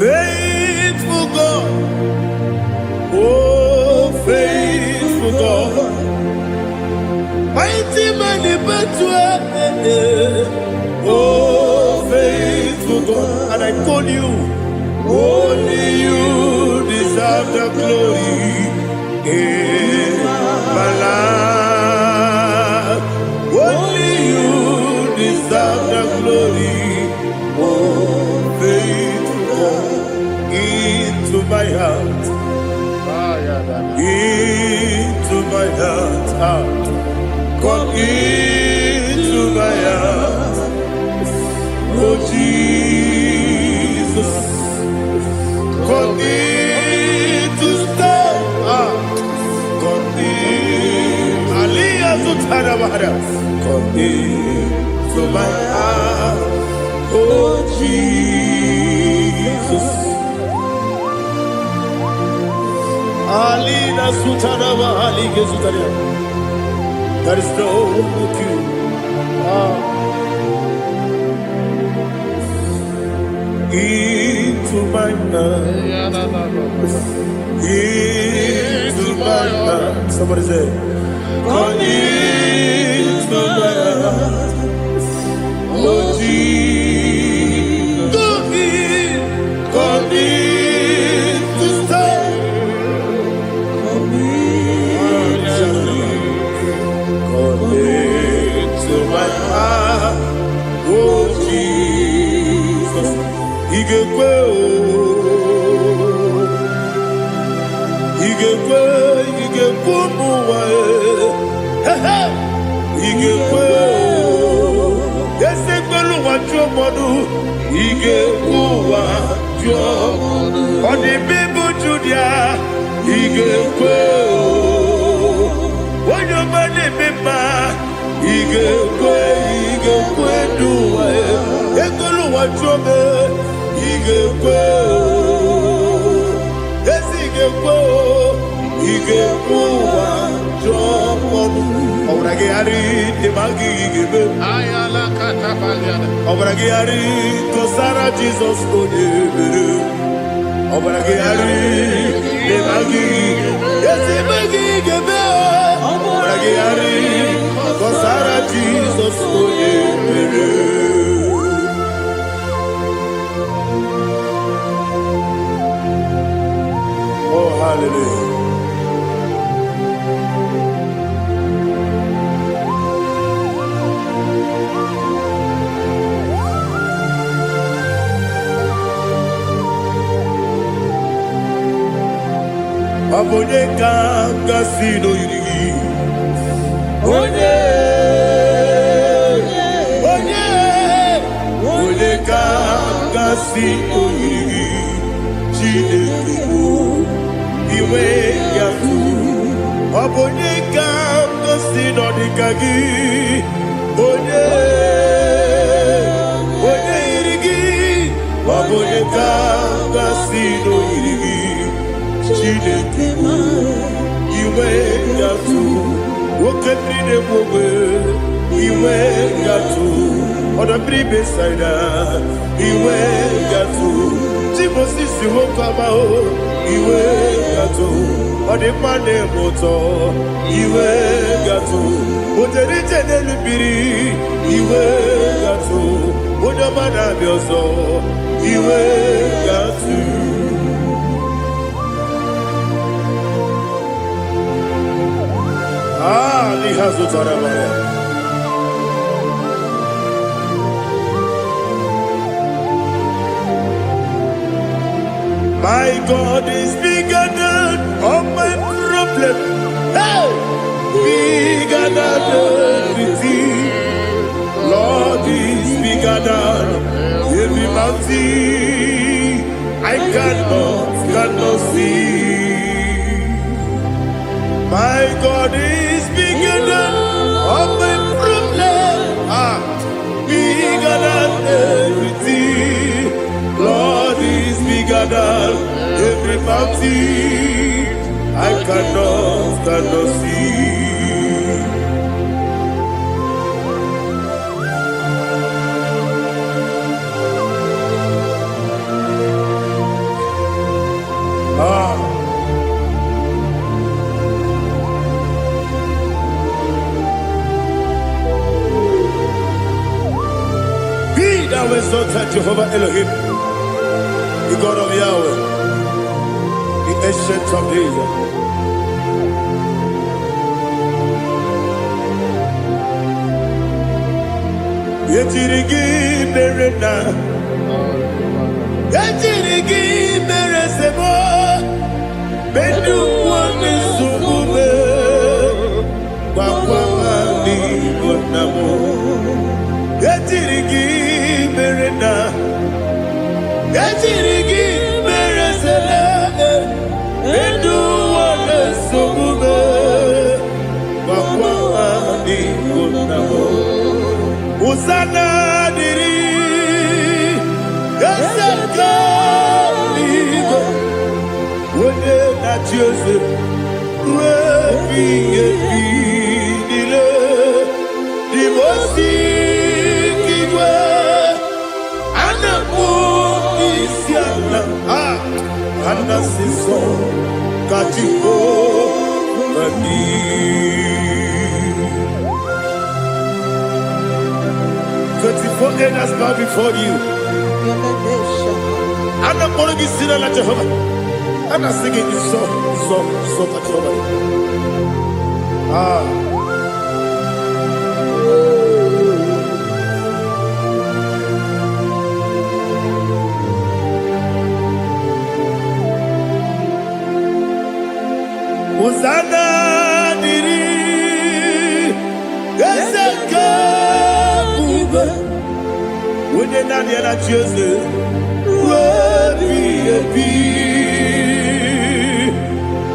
Faithful God, oh faithful God, mighty man in battle, oh faithful God, and I call you, only you deserve the glory in my life, only you deserve the glory, oh faithful God. Into my heart, into my heart, come into my heart, oh Jesus, come in to stay, come in, Aliyah Zutara, come into my heart, oh Jesus. Alina Sutanava, Aliga Sutania. There is no one like you. Into my mind. Into my mind. Somebody say, come into my heart. Oh, Jesus. Come in to stay. To my heart, oh Jesus, he gave on the people Judah, he gave when your money member. Ige kwe duwa ekolu wachobe ige kwe ige kwe wachobe obrage ari temagi ige be ayala katapaliana obrage ari to Sara Jesus odebere obrage ari temagi yesimagi ige be obrage ari Sara Jesus, oh hallelujah. Onye kanga si no yiri. Onye kanga si no yiri. Chineke bụ iwe ya tu. Onye kanga si no dịka gị. Onye yiri gị. Onye kanga si no yiri gị. Chineke bụ iwe ya tu. Woke nine mwobe iwe ya tu. Oda bribe saida iwe ya tu. Timosisi wokama o iwe ya tu. Ode mane moto iwe ya tu. Oterite nelubiri iwe ya tu. Oda mana bioso iwe ya tu. Lihazo Tarabaya. My God is bigger than all my problem. Hey! Bigger than everything. Lord is bigger than every mountain. I cannot see. My God is bigger than all my problems. Bigger than everything. Lord is bigger than every mountain. I cannot see. Thou exalted Jehovah Elohim, the God of Yahweh, the ancient of days. Yetirigi berena, yetirigi beresemo, bedu wani subume, wakwa ni wanamo. Yetirigi berena, yetirigi beresele, bedu wani subume, wakwa ni wanamo. Usana diri, esaka ligo, wone na Joseph, wepi dile, dimosi kiwe, anamu isiana, anasiso katiko mani. 24 elders bow before you. I'm not going to be singing like Jehovah. I'm not singing this song like Jehovah. Hosanna diri, Ezeka. When you're not here at Joseph,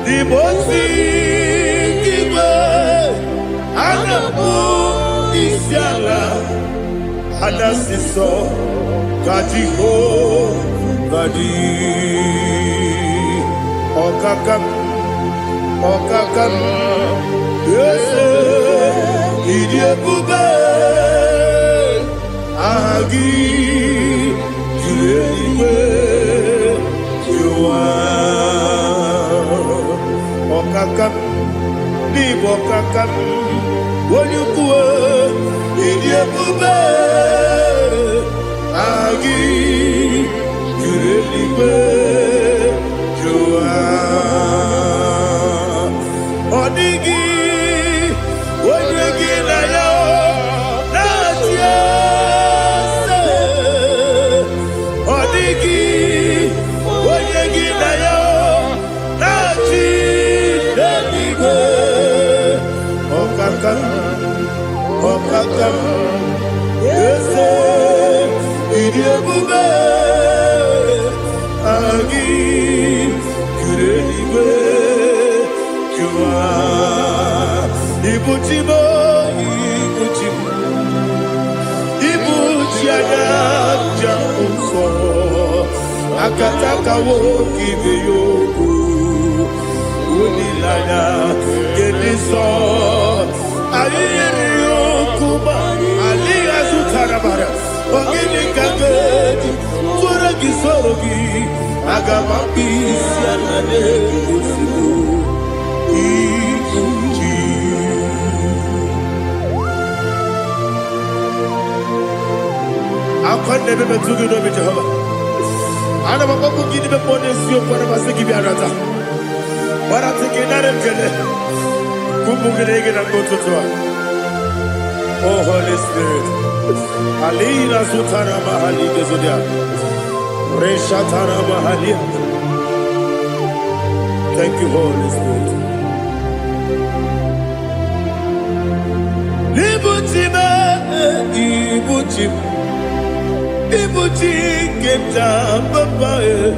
the most Anamu Isiala, Anasiso, Katiho, Kadi, Okakam, yes, Idiabube. Agi, Juliwe, Jua, Okakam, Libo Kakam, Wonyukue, Idiabube, Agi, Juliwe, Jua, Odigi, Wonyegi na yo, Natia. Odigi, Onyegi na yo, Natia. Agam Ese Idiabube Agi Kureliwe Kua Ibuchibo Ibuchibo Ibuchiana Jamuso Akataka woki beyoku Unilana Gediso Ayeri yokuba Aliya Zutarabara Ogini kagedi Turagi sorogi Agamabisi Anane Usibu Ikunji Akwande bebe tugi no Jehovah Ana mababu gidi be ponesio kwa na basiki bi arata. Bara teke na rekele. Kumugirege na gototoa. Oh Holy Spirit. Alina sutara mahali gezodia. Reshatara mahali. Thank you, Holy Spirit. Libutime, ibutime. Ibuti keta babae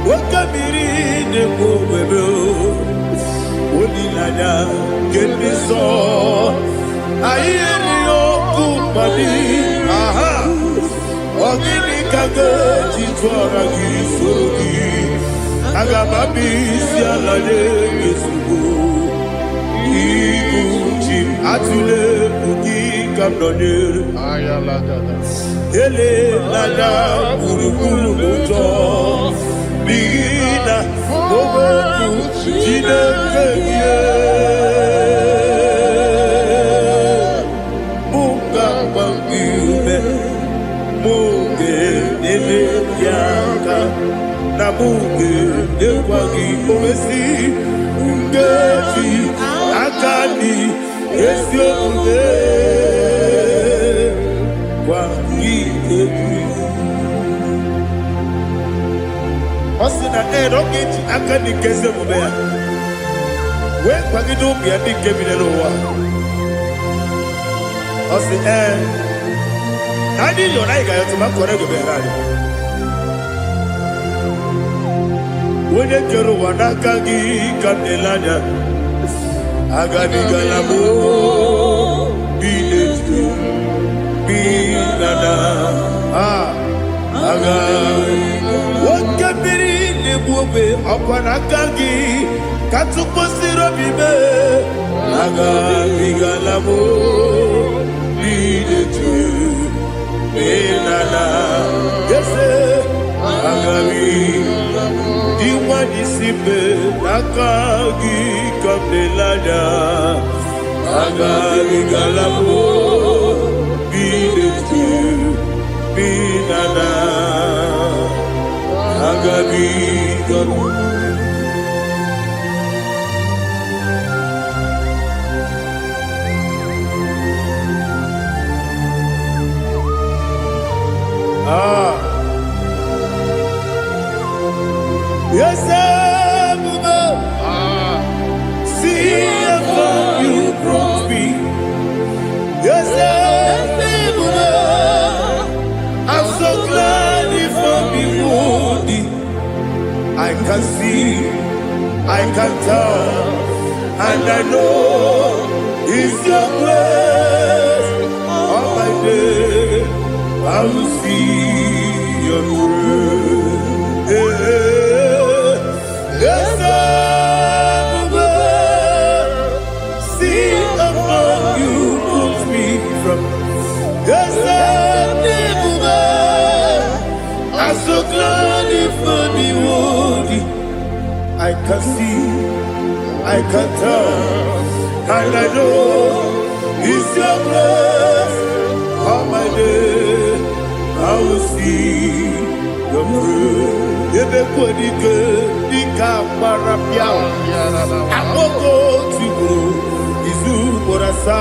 Wakabiri ne kubebe Unilanya kemiso Ayeri okupali Aha Ogini kage Chitwara gisurugi Agamabi sialale Gesugu Ibuti atule Ugi kamdonir Ayaladada Ele nada burukuru muto Bigina Boboku Jine keye Munga wangiume Munge nele yaka Na munge nekwagi omesi Ungeji akani Esyo unge Osina rogeji akani keze mubea. We kwagido bia ni kebile lowa. Osi nani yona iga yotuma kore gobe rari. Wene kero wanakagi kandelanya. Agani galamo biletu. Binana aga wakabiri nebuobe akwanakagi katuposiro bibe aga bigalamo biletu binana yese aga diwani sibe nakagi kabelada aga bigalamo Binana Agabi Yes, see how you brought me. Yes, I'm so glad if I'm wounded. I can see, I can tell, and I know it's your grace. All my day, I will see your grace. Yes, see how you put me from. Yes, I'm so glad if I'm wounded. I can see, I can tell, and I know it's your grace. All my day, I will see your grace. Ebe kwenike, nika marapia. Akoko tigo, izu morasa.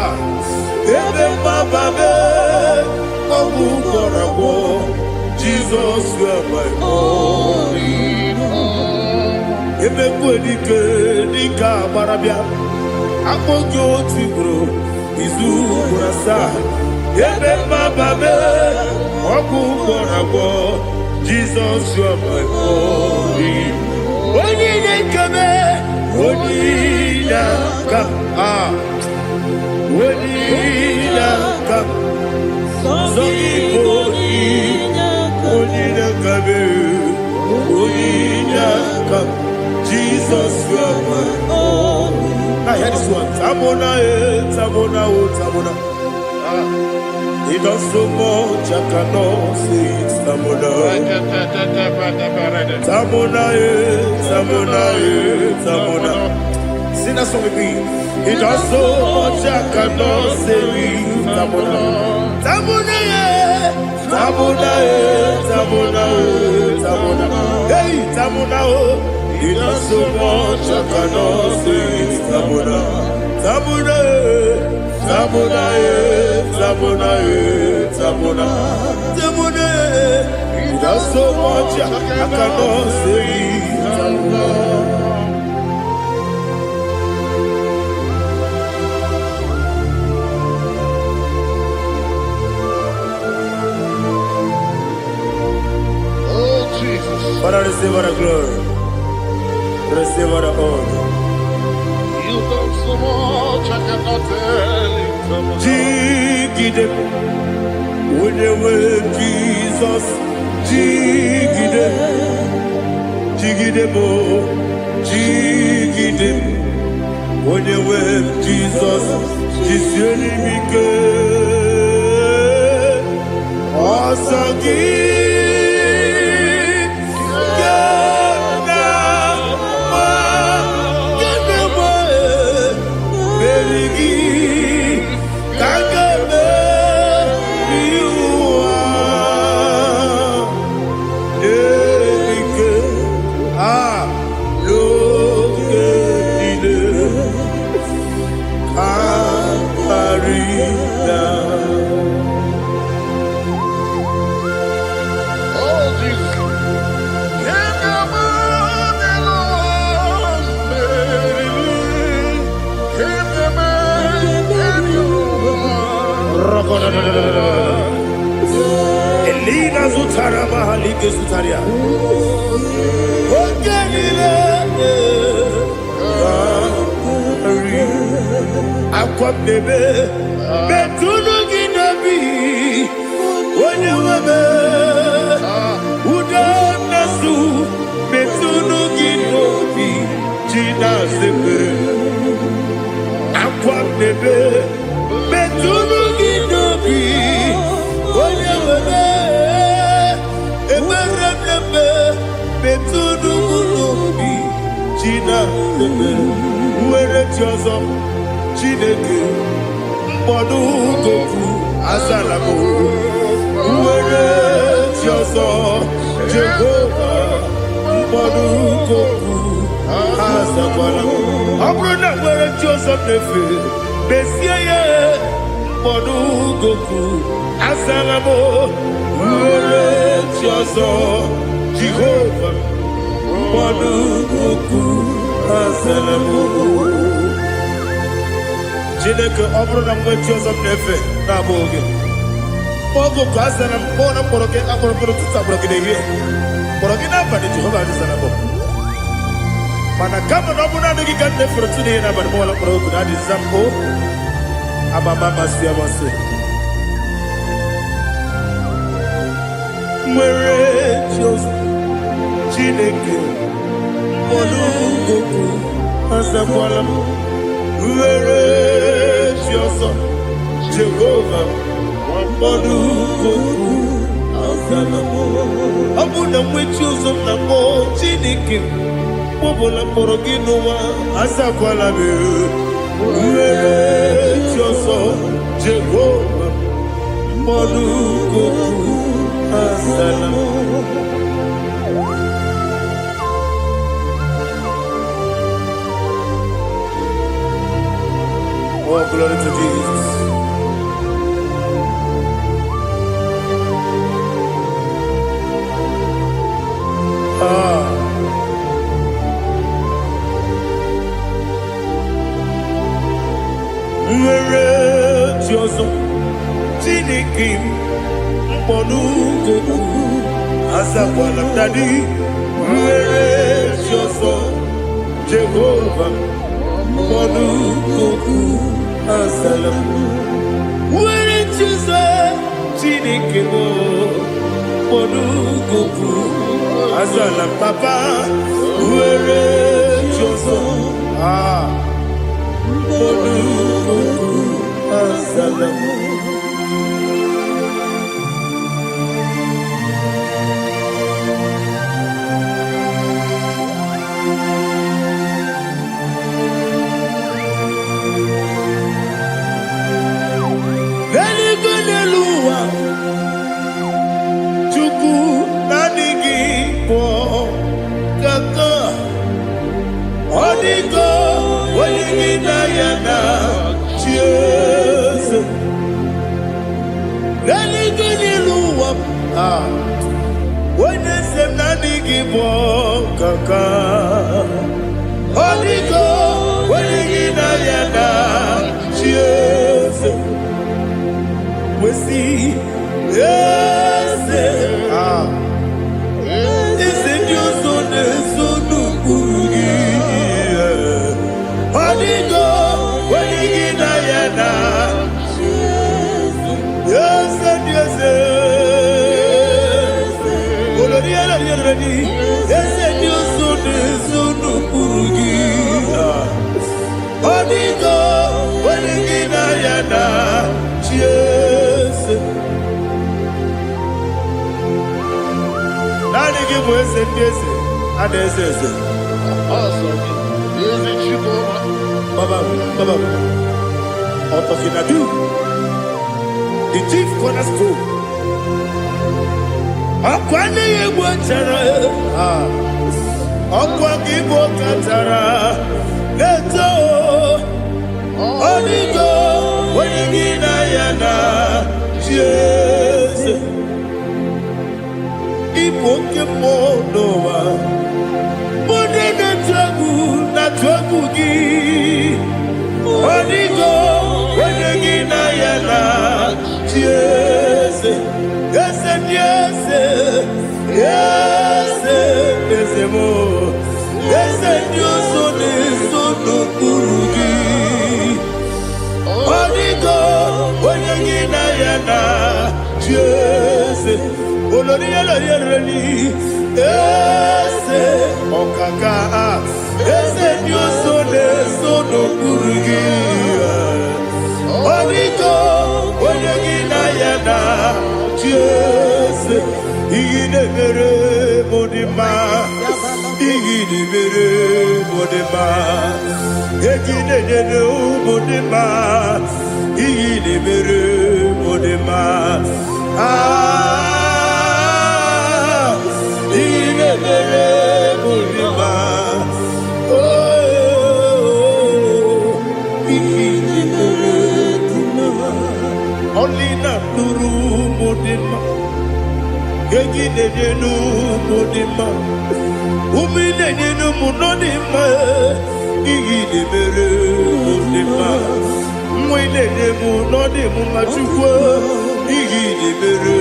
Ebe mababe, obu korabo. Jesus, you are my only home. Ebe kwenike, nika marapia. Akoko tigo, izu burasa ebe mama me oku borabo Jesus you are my glory onye kame onye ka onye ka so onye kame onye ka Jesus you are my glory. I hear this one. Tamona, Tamona, Tamona. It does so much I cannot say it. Tamona, Tamona, Tamona, Tamona. Sing that song with me. It does so much I cannot say it. Tamona, Tamona, Tamona, Tamona, Tamona. Hey, Tamona, it does so much I cannot say it. Tamona, Tamona, Tamona, Tamona, Tamona, Tamona. It does so much I cannot say it. Tamona. Oh Jesus. Father, receive all the glory. Receive all the honor. You done so much I cannot tell it. Jigide, when you were Jesus, Jigide, Jigide mo, Jigide, when you were Jesus, Jiseli Mike, Osagi. Elina Zutara Mahalike Zutaria. Aqua bebe, Betunu Ginabi, when you were Udanasu, Betunu Ginobi, Gina Sepe. Aqua bebe, Betunu Ginobi, when you were Betunu Ginobi, Gina Sepe. Where it was Chineke mkpọdụ goku azalamo were ti ọzọ Jehova mkpọdụ goku azakwalamo ọ bụrụ na were ti ọzọ nefe besie ya mkpọdụ goku azalamo were ti ọzọ Jehova mkpọdụ goku azalamo Chineke ọ bụrụ na mgbe chi ọzọ m na-efe na-abụ oge oge ka a zara m kpọọ na mkpọrọ gị akpọrọ mkpọrọ tutu akpọrọ gị n'ehihie mkpọrọ gị n'abalị Jehova adịzara m mana kama na ọ bụ naanị gị ka m na-efere tu n'ihe n'abalị mụọla mkpọrọ ogu na adịza m o amama masị amasị nwere chi ọzọ Chineke mkpọrọ ogu azakwala m were chi ọzọ Jehova mkpọdụ goku azala m ọ bụ na nwechi ụzọ m na mbọ Chineke kpọbụla mkpọrọ gị n'ụwa azakwala m were chi ọzọ Jehova mkpọdụ goku azala m Oh, glory to Jesus. Ah. Chinikim Mponuko Asakwala Dadi Where is your son Jehovah Mponuko Asalam Where is your son Chinikim Mponuko Asalam Papa Where is your son Mponuko Asalam The chief cornerstone. Akwani yebo chara. Akwani yebo chara. Leto. Onigo. Wenigina yana. Jesus. Ipoke monowa. Monene tragu na tragu gi. Onigo. Wenigina yana. Yes, yes, yes, yes, yes, more. Yes, Dios son eso no kurugi. Onigo, oyegina yana. Yes, olori olori. Yes, okaka. Yes, Dios son eso no kurugi. Onigo, oyegina yana. Yes, igidebere modima, igidebere modima, igidebere modima, igidebere modima. Igidebere modima. Only not Nuru Modima, Gaginu Modima, Umidenu Munodima, Igidebere Modima, Mwidemu Nodimu Machukwa, Igidebere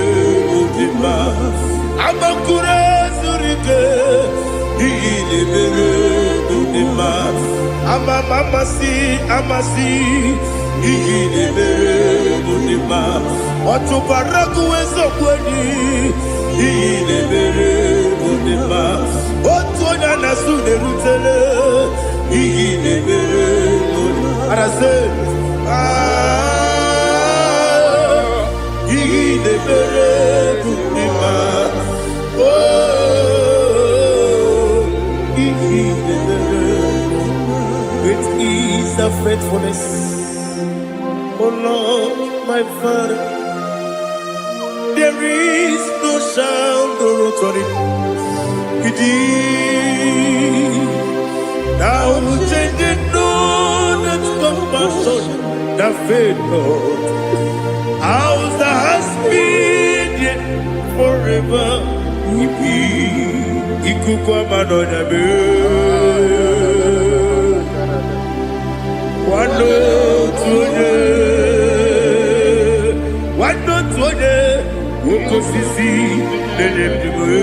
Modima, Abakura Zurike, Igidebere Modima, Amasi. Igidebere modima, otubaraku ezokweni. Igidebere modima, otonya nasude rutele. Igidebere modima, arase. Igidebere modima, oh, igidebere. Great is the faithfulness. Oh Lord, my Father, there is no sound or authority. Thou changest not that compassion, that faith, Lord. Ours that has been yet forever. Ikukwa madonya be. Wano tunye. Otoye, Okosisi, Lelebime,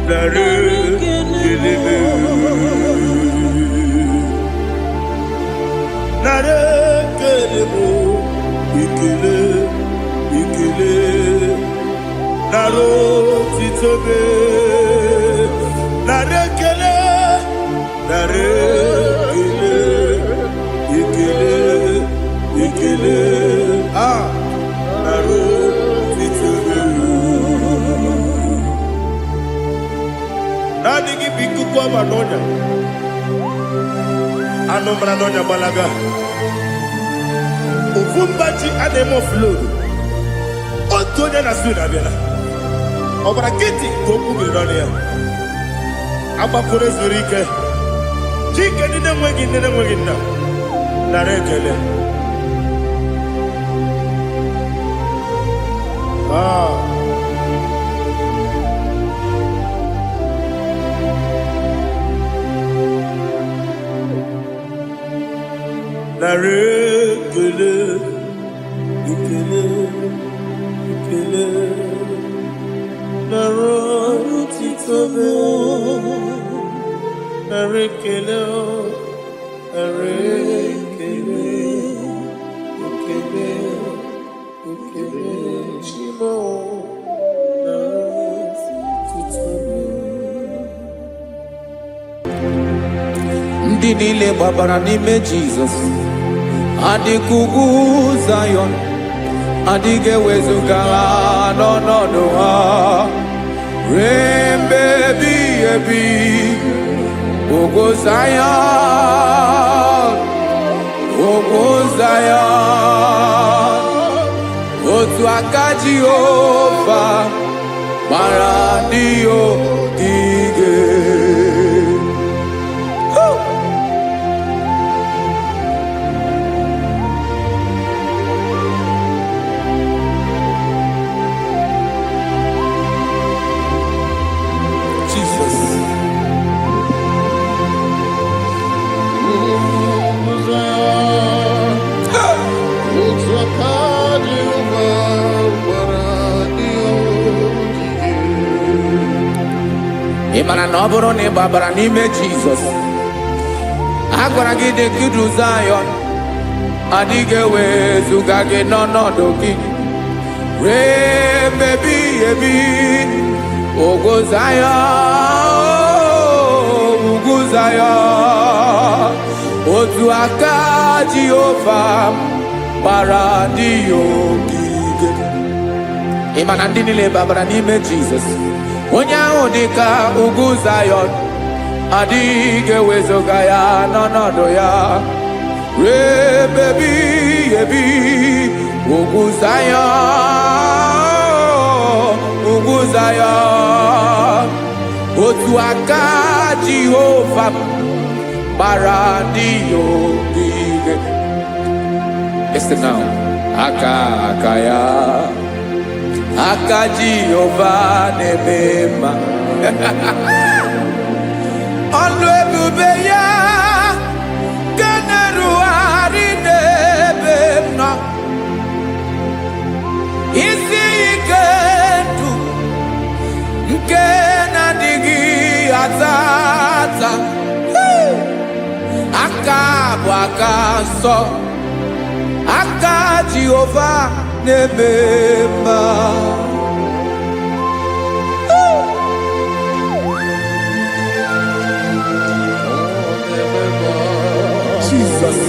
Nare, Lelebe, Nare, Kelebo, Ikele, Ikele, Naro, Titobe, Nare, Kele, Nare, Kele, Ikele, Ikele, Naro, Titobe. Nadi ki biku kwa manonya, anomra nonya balaga. Uvumbaji anemo flow. Otonya na suna bela. Obra kiti koku bironia. Aba kore zurike. Jike nine mwegi na. Narekele. Narekele. Ikele. Ikele. Naro titobe. Narekele. Narekele. Ikele. Ikele. Shimo. Naro titobe. Ndị niile gbabara n'ime Jizọs adịkugwu Zion, adịghị ewezuga ha n'ọnọdụ ha ruo mgbe ebighị ebi. Ugwu Zion, ugwu Zion, otu aka Jehova gbara ndị ogige. Ịmara na ọ bụrụ na ị gbabara n'ime Jizọs, a gwara gị dị kudu Zion, adịghị ewezuga gị n'ọnọdụ gị ruo mgbe ebighị ebi. Ugwu Zion, ugwu Zion, otu aka Jehova gbara ndị ogige. Ịmara na ndị niile gbabara n'ime Jizọs, onye ahụ dị ka ugwu Zion, adịghị ewezuga ya n'ọnọdụ ya ruo mgbe ebighị ebi. Ugwu Zion, ugwu Zion, otu aka Jehova gbara ndị ogige. Listen now, aka ya, aka Jehova na-eme mma. Ọlụ ebube ya ga na-erugharị n'ebe m nọ. Isi ike ndụ nke na-adịghị ata ata. Aka bụ aka nsọ, aka Jehova na-eme mma. Jesus.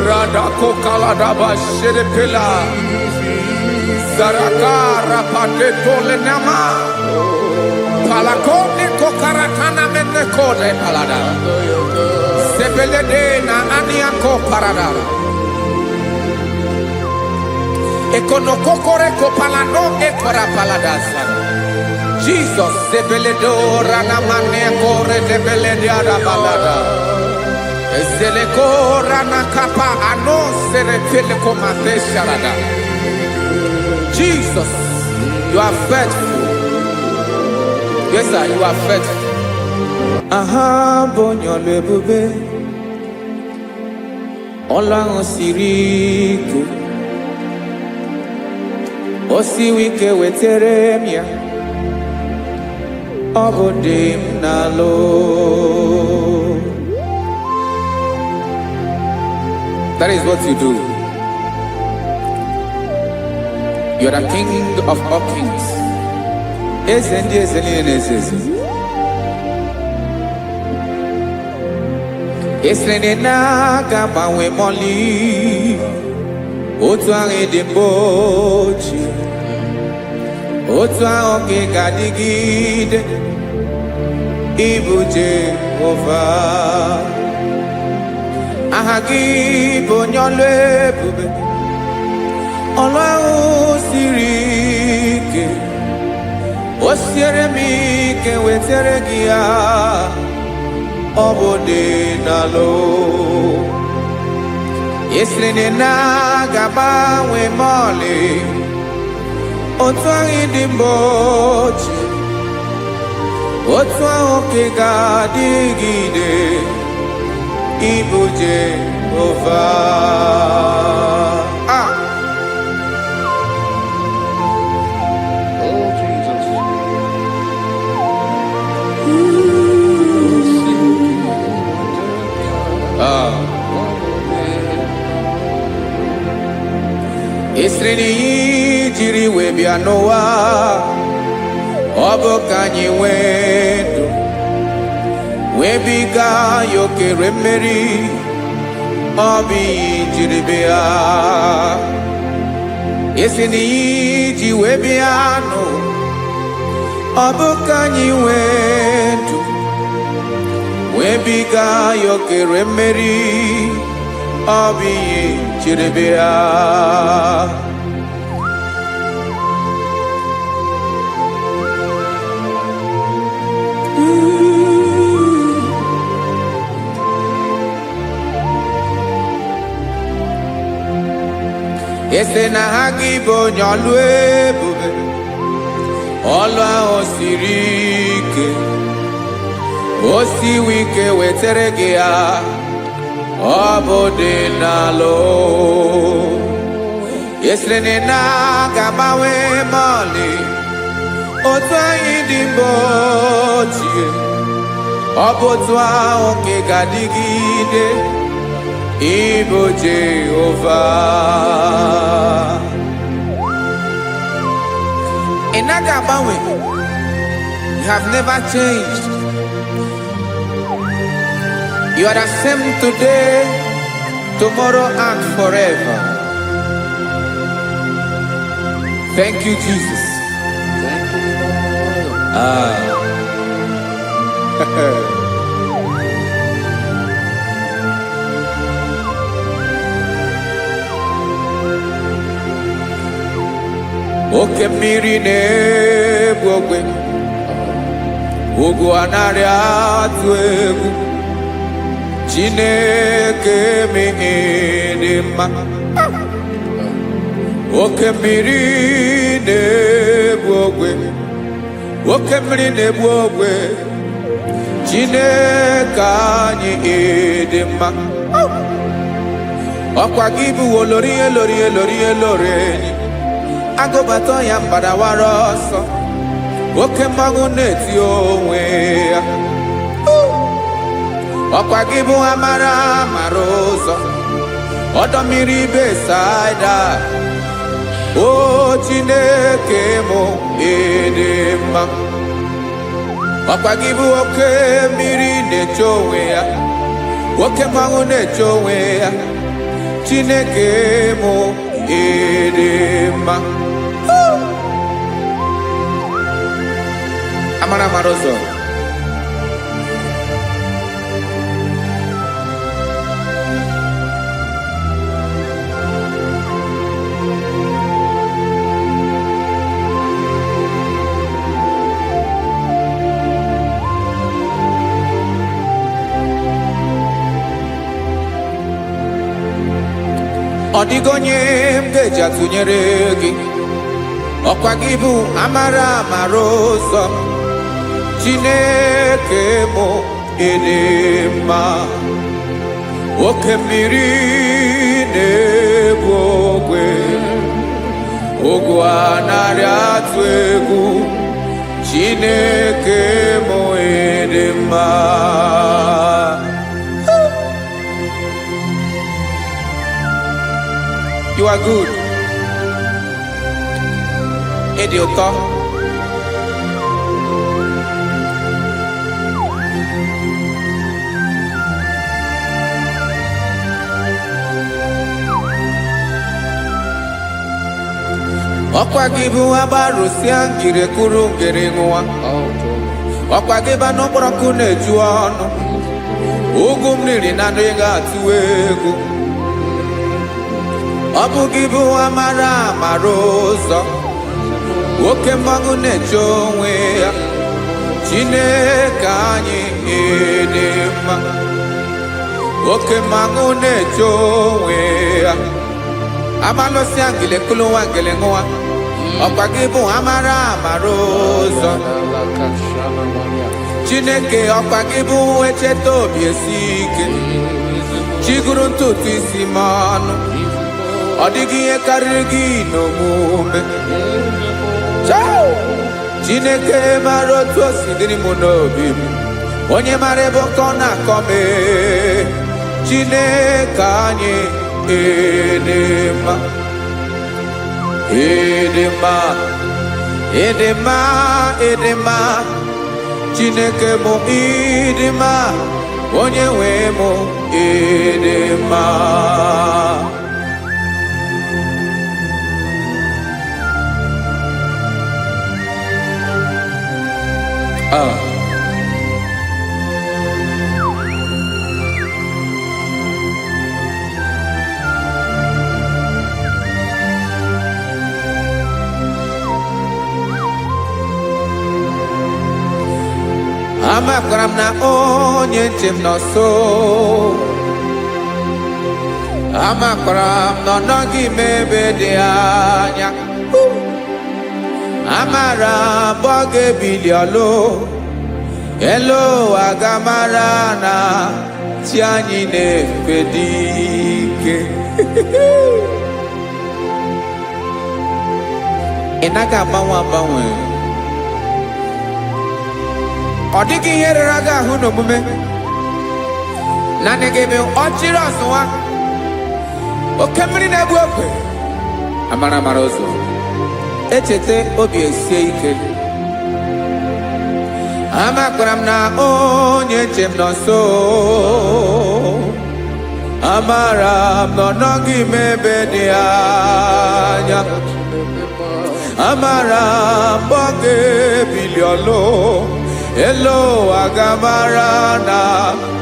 Radako kaladaba sherepela. Zaraka rapate tole nama. Palakone kokaratana mene kode palada. Sebelede na aniako parada. Ekonokokore kopalano ekora paladasa. Jesus, sebeledo rana mane kore debelede arabalada. Ezeleko rana kapa ano serepele komate sharada. Jesus, you are faithful. Yes, sir, you are faithful. Aha, bonyo lebube, Ọlọ́run siri ike, o siwe ike wetere m ya, ọ bụ dị m n'alụ. That is what you do. You are the king of all kings. Eze ndị eze niile na-eze eze. Esere na-aga gbanwe mọlị, otu ahụ dị mgbe ochie, otu ahụ ka ị ga-adịgide, ịbụ Jehova. Aha gị bụ onye ọlụ ebube, ọlụ ahụ siri ike, o siere m ike wetere gị ya, ọ bụ dị n'alụ. Esiri na-agbanwe ma ọlị, otu ahụ dị mgbe ochie, otu ahụ ka ị ga-adịgide, ịbụ Jehova. Oh, Jesus. Esiri n'iyi jiri wee bịa n'ụwa, ọ bụ ka anyị nwee ndụ, wee biga ya okere mmeri, ọ bụ iyi jiri bịa. Esiri n'iyi ji wee bịa nụ, ọ bụ ka anyị nwee ndụ, wee biga ya okere mmeri, ọ bụ iyi jiri bịa. Ese na ha gị bụ onye ọlụ ebube, ọlụ ahụ siri ike, o siwe ike wetere gị ya, ọ bụ dị n'alụ. Esere na-agbanwe ma ọlị, otu anyị dị mgbe ochie, ọ bụ otu ahụ ka ị ga-adịgide, ịbụ Jehova. Ị naghị agbanwe. You have never changed. You are the same today, tomorrow and forever. Thank you, Jesus. Thank you, Lord. Oke mmiri na-egbu ogwe, ugwu anaghị atụ egwu, Chineke mee dị mma. Oke mmiri na-egbu ogwe, oke mmiri na-egbu ogwe, Chineke anyị dị mma. Ọkwa gị bụ olori elori elori elori enyi, agụbata ya mgbadawara ọsọ, oke mmanwụ na-eti onwe ya. Ọkwa gị bụ amara amara ụzọ, ọdọ mmiri Besaida, o Chineke mụ ịdị mma. Ọkwa gị bụ oke mmiri na-eche onwe ya, oke mmanwụ na-eche onwe ya, Chineke mụ ịdị mma. Amara amara ụzọ, ọ dịghị onye m ga-eji atụnyere gị. Ọkwa gị bụ amara amara ụzọ, Chineke mụ ịdị mma. oke mmiri na-egbu ogwe ogwu anarị atụ egwu Chineke m dị mma. You are good. Ịdị ụtọ. Ọkwa gị bụ agbarụsịa ngire kụrụ ngere nwa. Ọkwa gị bụ n'ọkpọrọkụ na-eju ọnụ. Ugwu mmiri na adịghị atụ egwu. Ọ bụ gị bụ amara amara ụzọ. Nwoke mmanwụ na-eche onwe ya. Chineke anyị dị mma. Nwoke mmanwụ na-eche onwe ya. Amalụsịa ngile kụrụ nwa ngele nwa. Ọkwa gị bụ amara amara ụzọ. Chineke ọkwa gị bụ echeta obi esi ike. Chigụrụ ntutu isi m ọnụ. Ọ dịghị ihe karịrị gị n'omume. Chineke mara otu o si dịrị m n'obi m. Onye mara ebe ọkọ na-akọ m. Chineke anyị dị mma. Ịdị mma, ịdị mma, ịdị mma. Chineke m ịdị mma. Onye nwe m ịdị mma. Amakwara m na onye nche m nọ nso. Amakwara m na ọ nọghị m ebe dị anya. Amara m ọ ga-ebili ọlụ. Elu aga mara na chi anyị na-efe dị ike. Ị naghị agbanwe agbanwe. Ọ dịghị ihe rere gị ahụ n'omume. Naanị gị bụ ọchịrị ọzụwa. Oke mmiri na-egbu ogwe. Amara amara ụzọ. Echeta obi esie ike. Amakwara m na onye nche m nọ nso. Amara m na ọ nọghị m ebe dị anya. Amara m ọ ga-ebili ọlụ. Elo aga mara na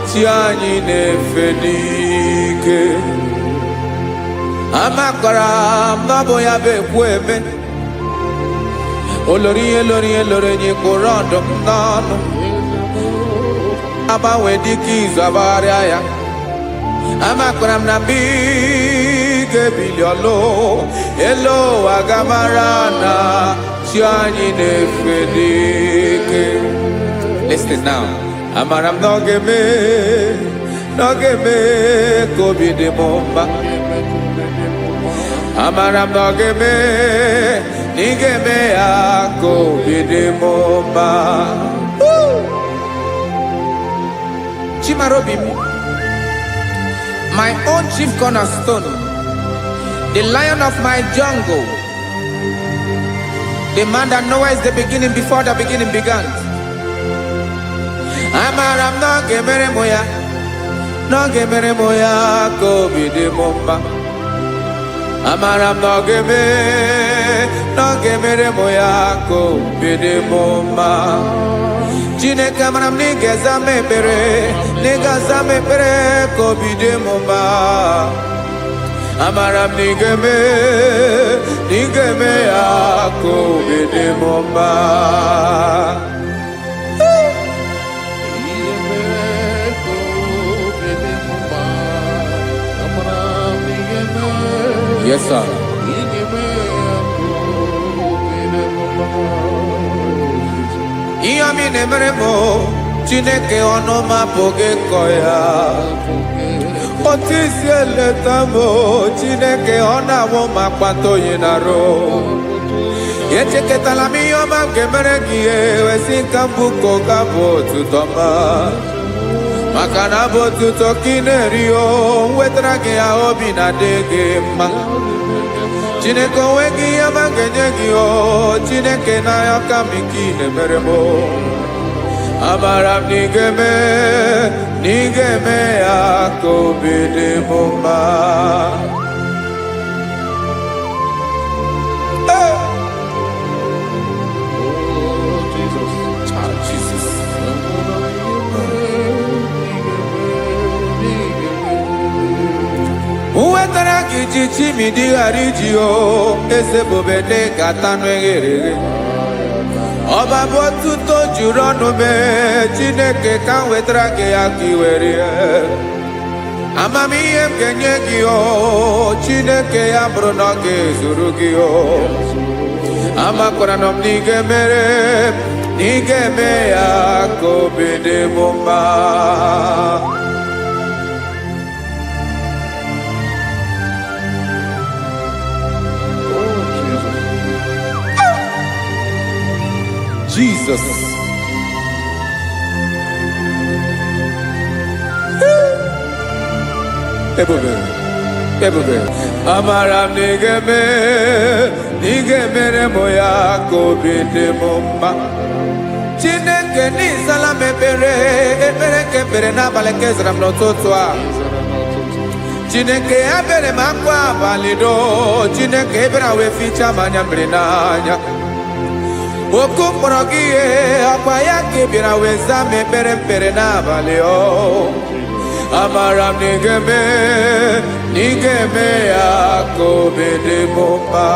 chi anyị na-efe n'ike. Amakwara m na ọ bụ ya bụ ekwu eme. Olori ihe lori ihe lori enyi kpụrụ ọdụm n'ọnụ. Agbanwe dịka izu agbagharịa ya. Amakwara m na mgbe ị ga-ebili ọlụ. Elo aga mara na chi anyị na-efe n'ike. Listen now. Amara m na ọ ga-eme ka obi dị m mma. Amara m na ọ ga-eme na ị ga-eme ya ka obi dị m mma. Chimara obi m, my own chief cornerstone, the lion of my jungle, the man that knows the beginning before the beginning began. Amara m na ọ ga-emere m ya, na ọ ga-emere m ya ka obi dị m mma. Amara m na ọ ga-emere m ya ka obi dị m mma. Chineke amara m na ị ga-aza m ekpere, na ị ga-aza m ekpere ka obi dị m mma. Amara m na ị ga-eme ya ka obi dị m mma. Yes, sir. Ihe mi na-emere m Chineke ọnụ m apụghị ịkọ ya. O otisi eletamo Chineke ọ na-awụ ma kpata oyi na ro echeketala m ihe ọma nke mere gị ewesi ka mbụ ka ọ ga-abụ otuto ma maka na bụ otuto ka ị na-eri o wetara gị ya obi na-adị gị mma Chineke onwe gị ihe ọma ga-enye gị o Chineke n'anya ka m ike ị na-emere m amara m na ị ga-eme ya ka obi dị m mma wetara gị ji chimidi ghara iji o eze bobede gata n'eghere ọba bụ otuto juru ọnụ mee Chineke ka m wetara gị ya ka ị were amamihe m ga-enye gị o Chineke ya bụrụ na ọ ga-ezuru gị o amakwara na m na ị ga-eme ya ka obi dị m mma Jesus. Ebube. Amara m na ị ga-emere m ya ka obi dị m mma. Chineke n'ịzala m ekpere nke ekpere n'abalị nke zara m n'ụtụtụ a. Chineke ya bere m akwa abalị do. Chineke ebere wee ficha m anya mmiri n'anya. Oku mkpọrọ gị ihe akwa ya ka ị bịara wee zaa m ekpere n'abalị o amara m na ị ga-eme ya ka obi dị m mma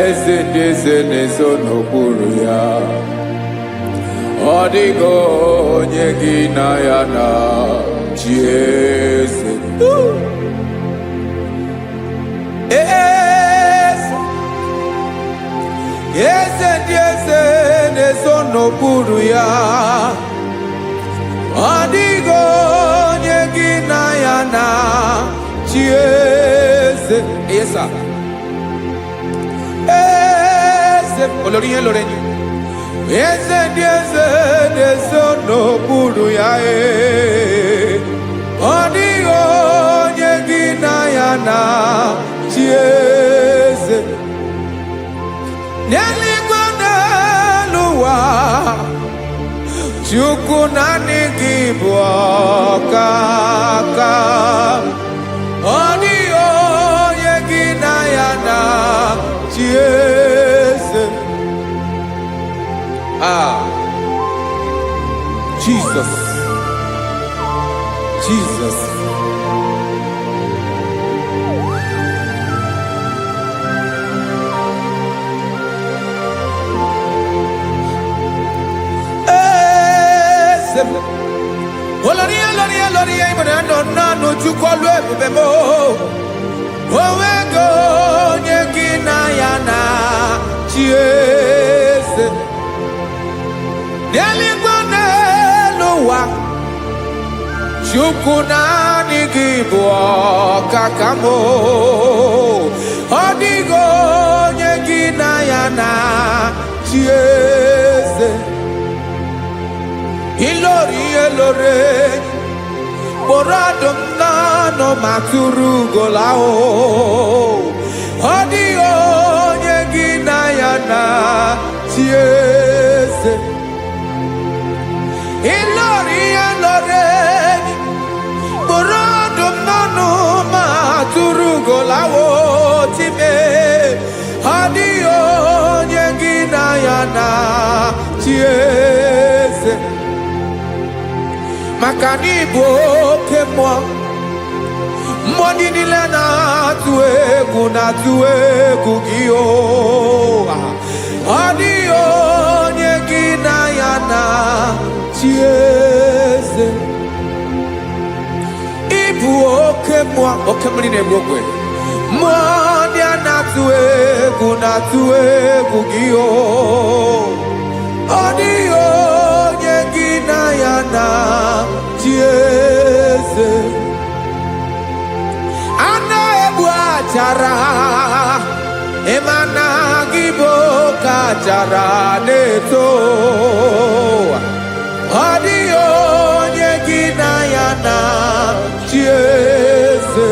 Eze ndị eze na-ezo n'okpuru ya ọ dịghị onye gị na ya na chi eze eze ndị eze na-ezo n'okpuru ya ọ dịghị onye gị na ya na chi eze esa olórí yẹn lórí ẹni eze ndị eze na-eso n'okpuru ya ọ dịghị onye gị na ya na chi eze n'eluigwe n'elu ụwa Chukwu naanị gị bụ ọkaka ọ dịghị onye gị na ya na chi eze Jesus Olórí ìbọ̀dẹ̀ nánú Chukwu ọlụ ebube m onwego onye gị na ya na chi eze n'eluigwe n'elu ụwa Chukwu naanị gị bụ ọkaka m ọ dịghị onye gị na ya na chi eze ilori kpọrọ ọdụm n'ọnụ ma tụrụ ugola ọ dịghị onye gị na ya na chi eze ilori kpọrọ ọdụm n'ọnụ ma tụrụ ugola time ọ dịghị onye gị na ya na chi eze maka na ị bụ oke mmụọ. Mmụọ niile na-atụ egwu gị o. Ọ dịghị onye gị na ya na-achị eze. Ị bụ oke mmụọ, oke mmiri na-egbu ogwe. Mmụọ ndị a na-atụ egwu gị o. Ọ dịghị onye gị na ya na-achị eze. A na-egbu achara, ịma na gị bụ oke achara na-eto. Ọ dịghị onye gị na ya na-achị eze.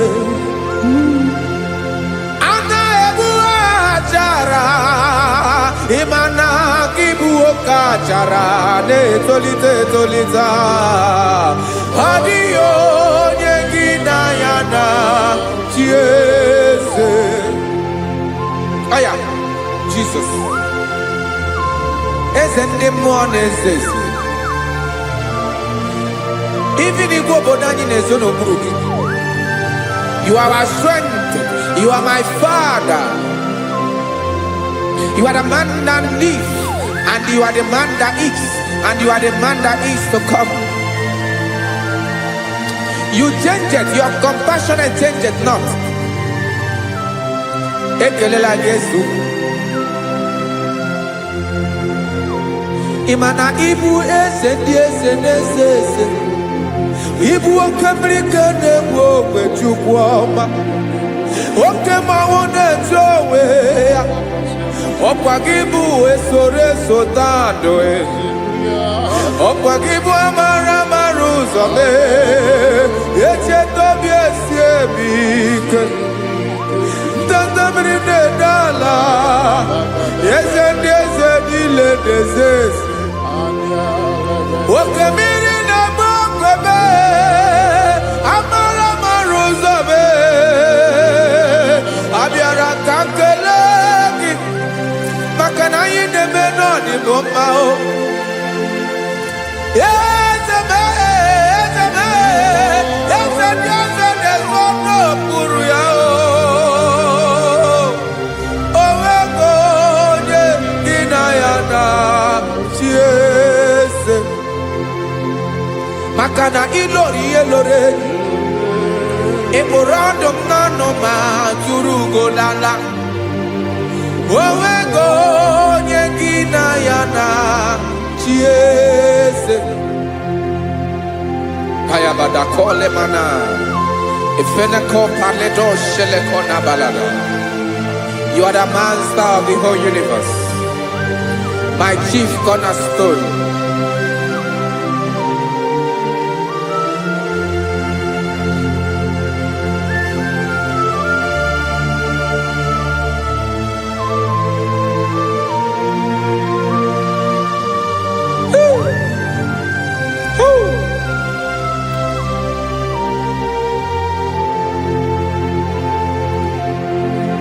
A na-egbu achara, ịma na gị bụ oke achara na-etolite etolite. Ọ dịghị onye gị na ya na-achị eze. Aya, Jesus. Eze ndị mmụọ na-eze eze. Even igwe obodo anyị na-ezo n'okpuru gị. You are our strength. You are my Father. You are the man that lives, and you are the man that eats, and you are the man that is to come. You change it. Your compassion change it not. Ekelela Yesu. Imana ibu eze ndị eze na-eze eze. Ibu oke mmiri ka na-egbu ogbe Chukwu ọma. Oke mmanwụ na-eche onwe ya. Ọkwa gị bụ eso tando. Ọkwa gị bụ amara ụzọ mee. Echeta obi esi ebi ike. Ndanda mmiri na-ede ala. Eze ndị eze niile na-eze eze. Oke mmiri na-agba ogwe mee. Amara ụzọ mee. Abịara ka m kelee gị, maka na anyị na-eme n'ọdịbụ mma o. Eze mee, eze mee, eze ndị eze na-ezo n'okpuru ya o. O nwego onye gị na ya na-achị eze. Maka na ịlori ihe lore, ịkpụrụ ọdụm n'ọnụ ma tụrụ ugo n'ala. O nwego onye gị na ya na-achị eze. Kayabada kole mana, ifeneko paledo sheleko na balada. You are the master of the whole universe, my chief cornerstone.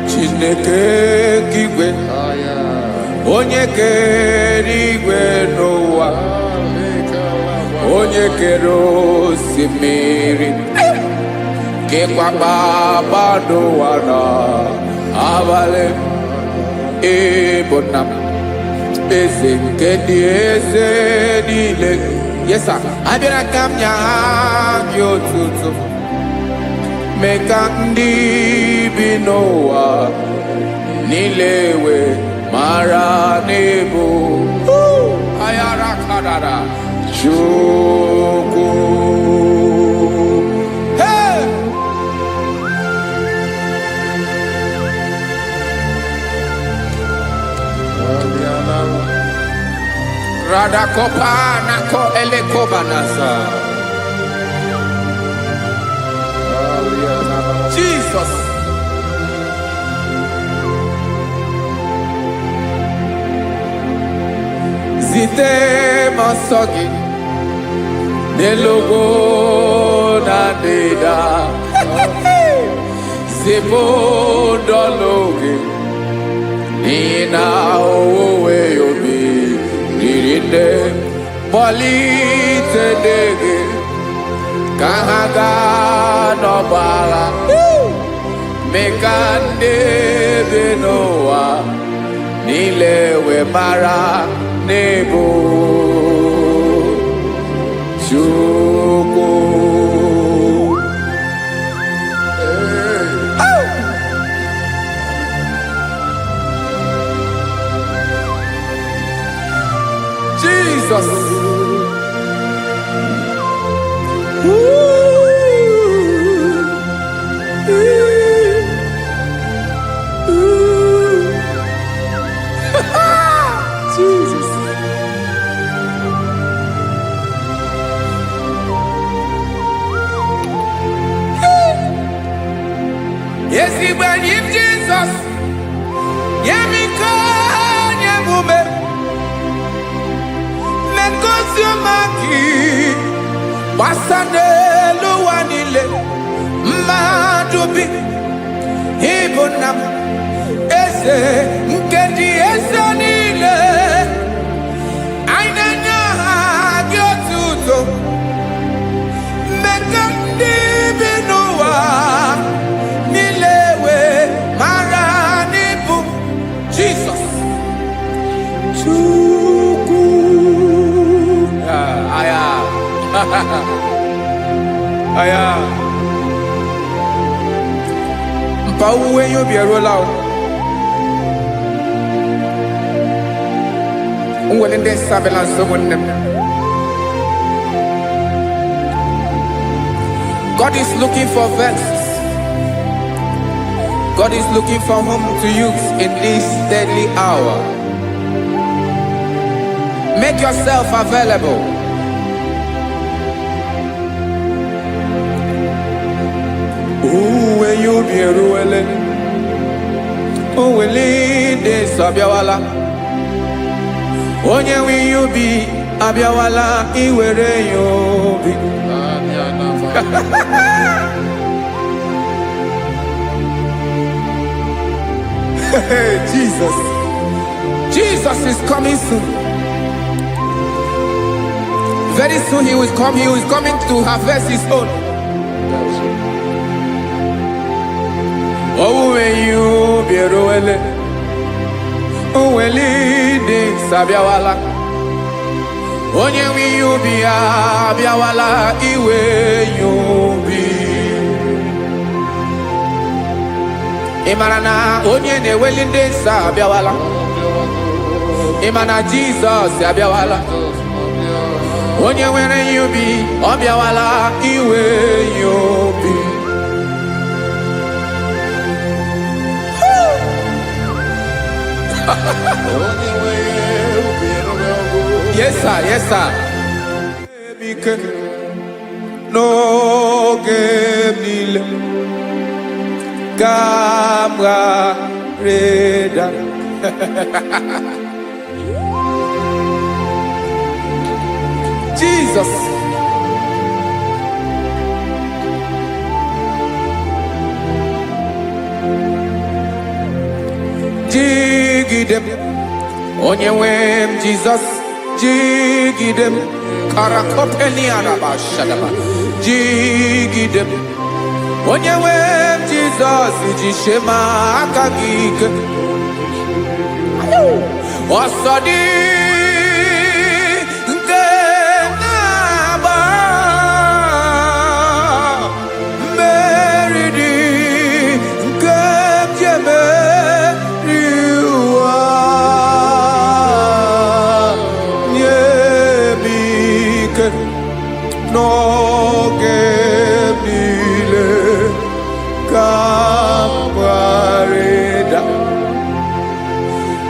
Chineke igwe, onye kere igwe n'ụwa, onye kere osimiri, kekwa kpakpando ụwa n'abalị. Ịbụ nna m, eze nke ndị eze niile. Yes sir, abịara ka m nye gị otuto. Mee ka ndị bi n'ụwa niile wee mara n'ebu ayara kadara Chukwu. Hey! Radakopa nako elekoba nasa. Jesus. Zite masogi nelogo na deda. Zipo dologe nina owe yobi nirinde polite dege kahaga no bala mekande benoa nilewe mara nebo chuko Jesus. Jesus. Yes, he believe Jesus. Yemiko nyemume. Mekosiomaki. Wasane luwanile. Madubi. Ibonam. Ese nkedi ese nile. Ainanya gyotuto. Mekandi binowa. Nilewe maranibu. Jesus. Chuku. Aya. Aya. Mpauwe yo bierolao. Unwelende surveillance someone. God is looking for vessels. God is looking for whom to use in this deadly hour. Make yourself available. Uwe you be ruele. Uwe lead sabiawala. Onye wi you be abiawala iwere you be. Jesus. Jesus is coming soon. Very soon he will come. He is coming to harvest his own. Oh, when you be roele, oh, when leading sabiawala, onye when you be abiawala, iwe you be. Imarana onye ne welinde sabiawala, imana Jesus sabiawala, onye when you be abiawala, iwe you be. Yes, sir. Yes, sir. No game Gamra Reda. Jesus. Jigidem, Onyewem Jesus, Jigidem, Karakopeliana Bashadaba, Jigidem, Onyewem Jesus, Jishema Akagik, Wasadi, Genaba, Meridi, Gemjeme. No gemile kambareda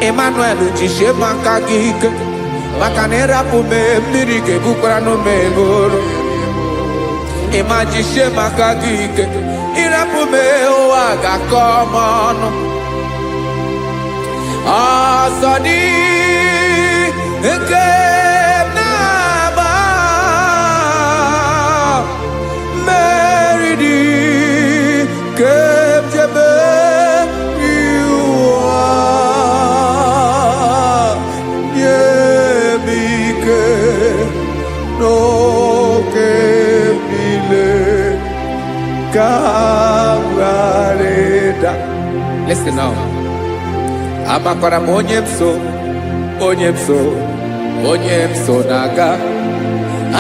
Emmanuel jishe makagik makanera pume mirike bukrano meboro Ema jishe makagik irapume oaga komono Asadi No que Kawareda. Listen now. Amakwara monyemso, onyemso, onyemso naga.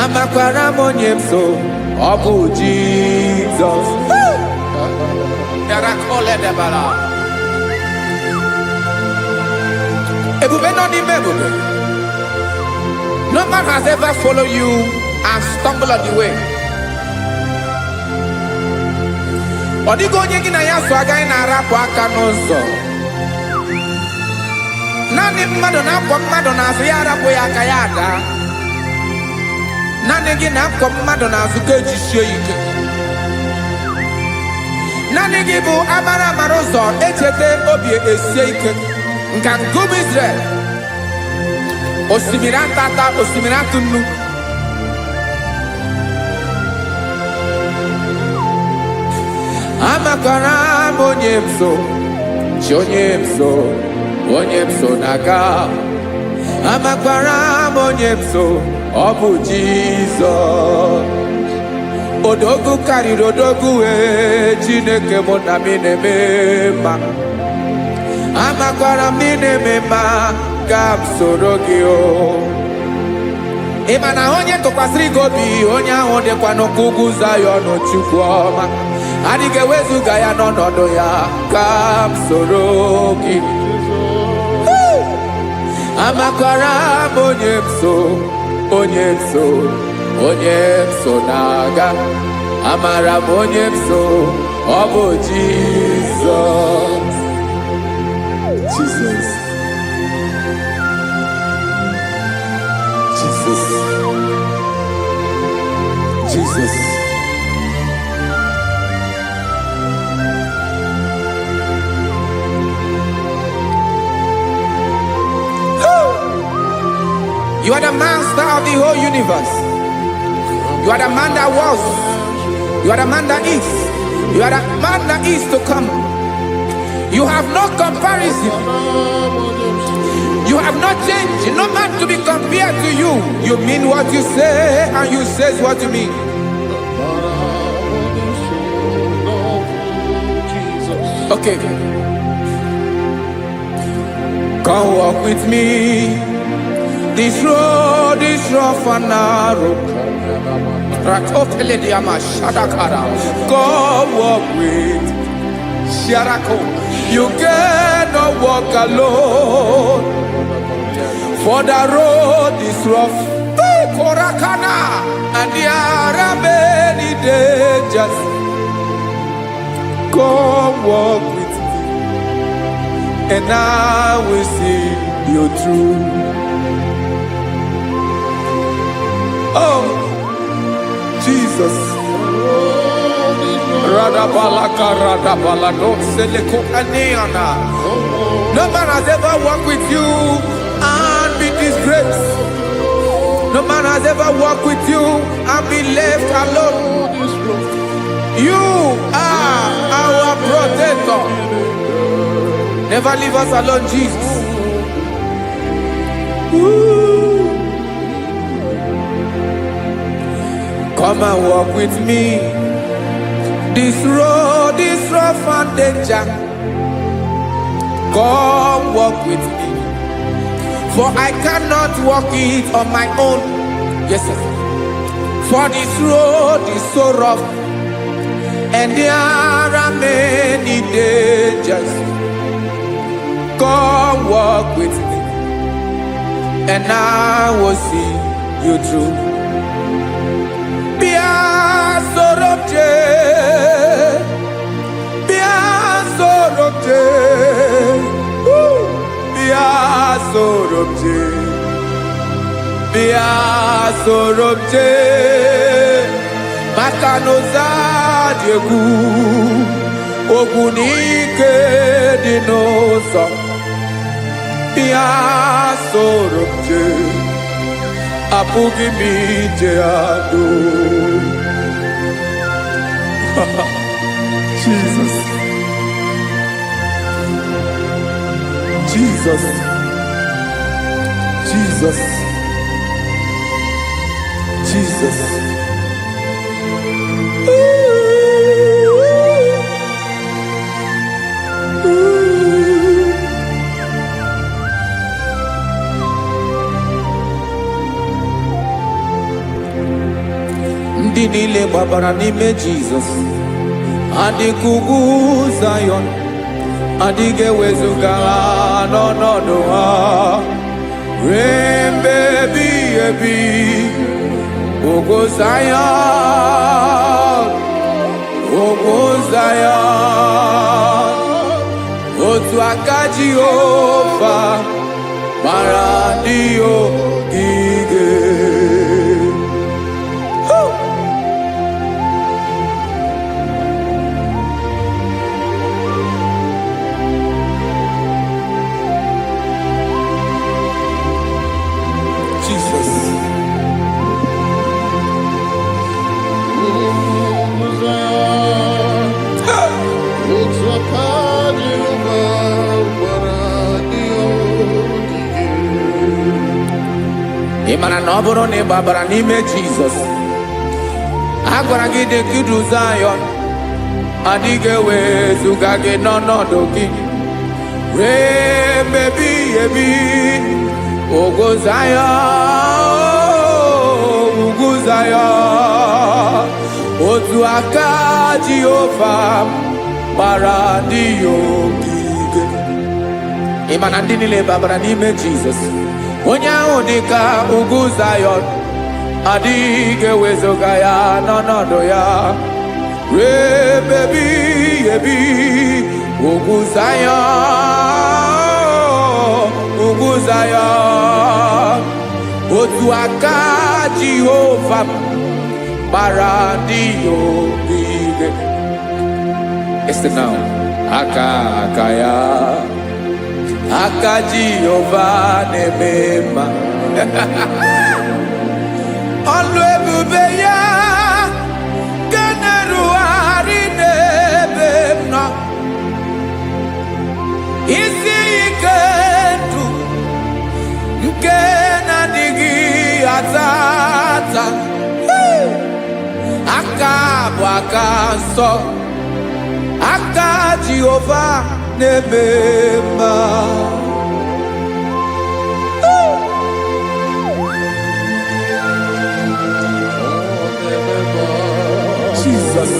Amakwara monyemso, Obu Jesus. Yarakole debala. Ebube no ni mebube. No man has ever followed you and stumbled on the way. Odigo nyegi na yaso agaghị na-arapụ aka n'ụzọ. Naanị mmadụ na-akwọ mmadụ n'azụ ya arapụ ya aka ya ada. Naanị gị na-akwọ mmadụ n'azụ ka ejisie ike. Naanị gị bụ amara amara ụzọ echete obi esie ike. Nka ngụbụ Israel. Osimiri atata, osimiri atụ nnu. Amakwara monyemso, chonyemso, onyemso naga. Amakwara monyemso, Obu Jesus. Odogu karịrị odogu Chineke mụ na mi na-eme mma. Amakwara m na-eme mma ka m soro gị o. Ị ma na onye tụkwasịrị gị obi, onye ahụ dịkwa n'ụkwụ ugwu Zayọn Chukwu ọma. Adịghị ewezuga ya n'ọnọdụ ya ka m soro gị. Amakwara m onyemso, onyemso, onyemso naga. Amara m onyemso, ọ bụ Jizọs. Jesus. Jesus. Jesus. You are the master of the whole universe. You are the man that was. You are the man that is. You are the man that is to come. You have no comparison. You have no change. No man to be compared to you. You mean what you say and you say what you mean. Okay. Come walk with me. This road is rough and narrow. Come walk with Sharako. You cannot walk alone. For the road is rough. Korakana. And there are many dangers. Come walk with me. And I will see you through. Oh, Jesus. No man has ever walked with you and been disgraced. No man has ever walked with you and been left alone. You are our protector. Never leave us alone, Jesus. Ooh. Come and walk with me. This road is rough and danger. Come walk with me. For I cannot walk it on my own. Yes, sir. For this road is so rough. And there are many dangers. Come walk with me. And I will see you through. Biasorobje makanoza diegu ogunike dinoso biasorobje apugi mije ado. Jesus. Jesus. Jesus. Jesus. Ooh. ndị niile gbabara n'ime Jizọs adịghị ugwu Zayọn, adịghị ewezuga ha n'ọnọdụ ha ruo mgbe ebighị ebi. Ugwu Zayọn, ugwu Zayọn, otu aka Jehova mara ndị ogige. Ị mara na ọ bụrụ na ị gbabara n'ime Jizọs, a gwara gị dị ka Zayọn, adịghị ewezuga gị n'ọnọdụ gị ruo mgbe ebighị ebi. Ugwu Zayọn, ugwu Zayọn, otu aka Jehova gbara ndị ogige. Ị ma na ndị niile gbabara n'ime Jizọs, onye ahụ dị ka ugwu Zayọn, adịghị ewezuga ya n'ọnọdụ ya ruo mgbe ebighị ebi. Ugwu Zayọn, ugwu Zayọn, otu aka Jehova gbara ndị ogige. Listen now, aka ya, aka Jehova na-eme mma. Ọlụ ebube ya ga na-erugharị n'ebe m nọ. Isi ike ndụ nke na-adịghị ata ata, aka bụ aka nsọ, aka Jehova na-eme mma. Jesus.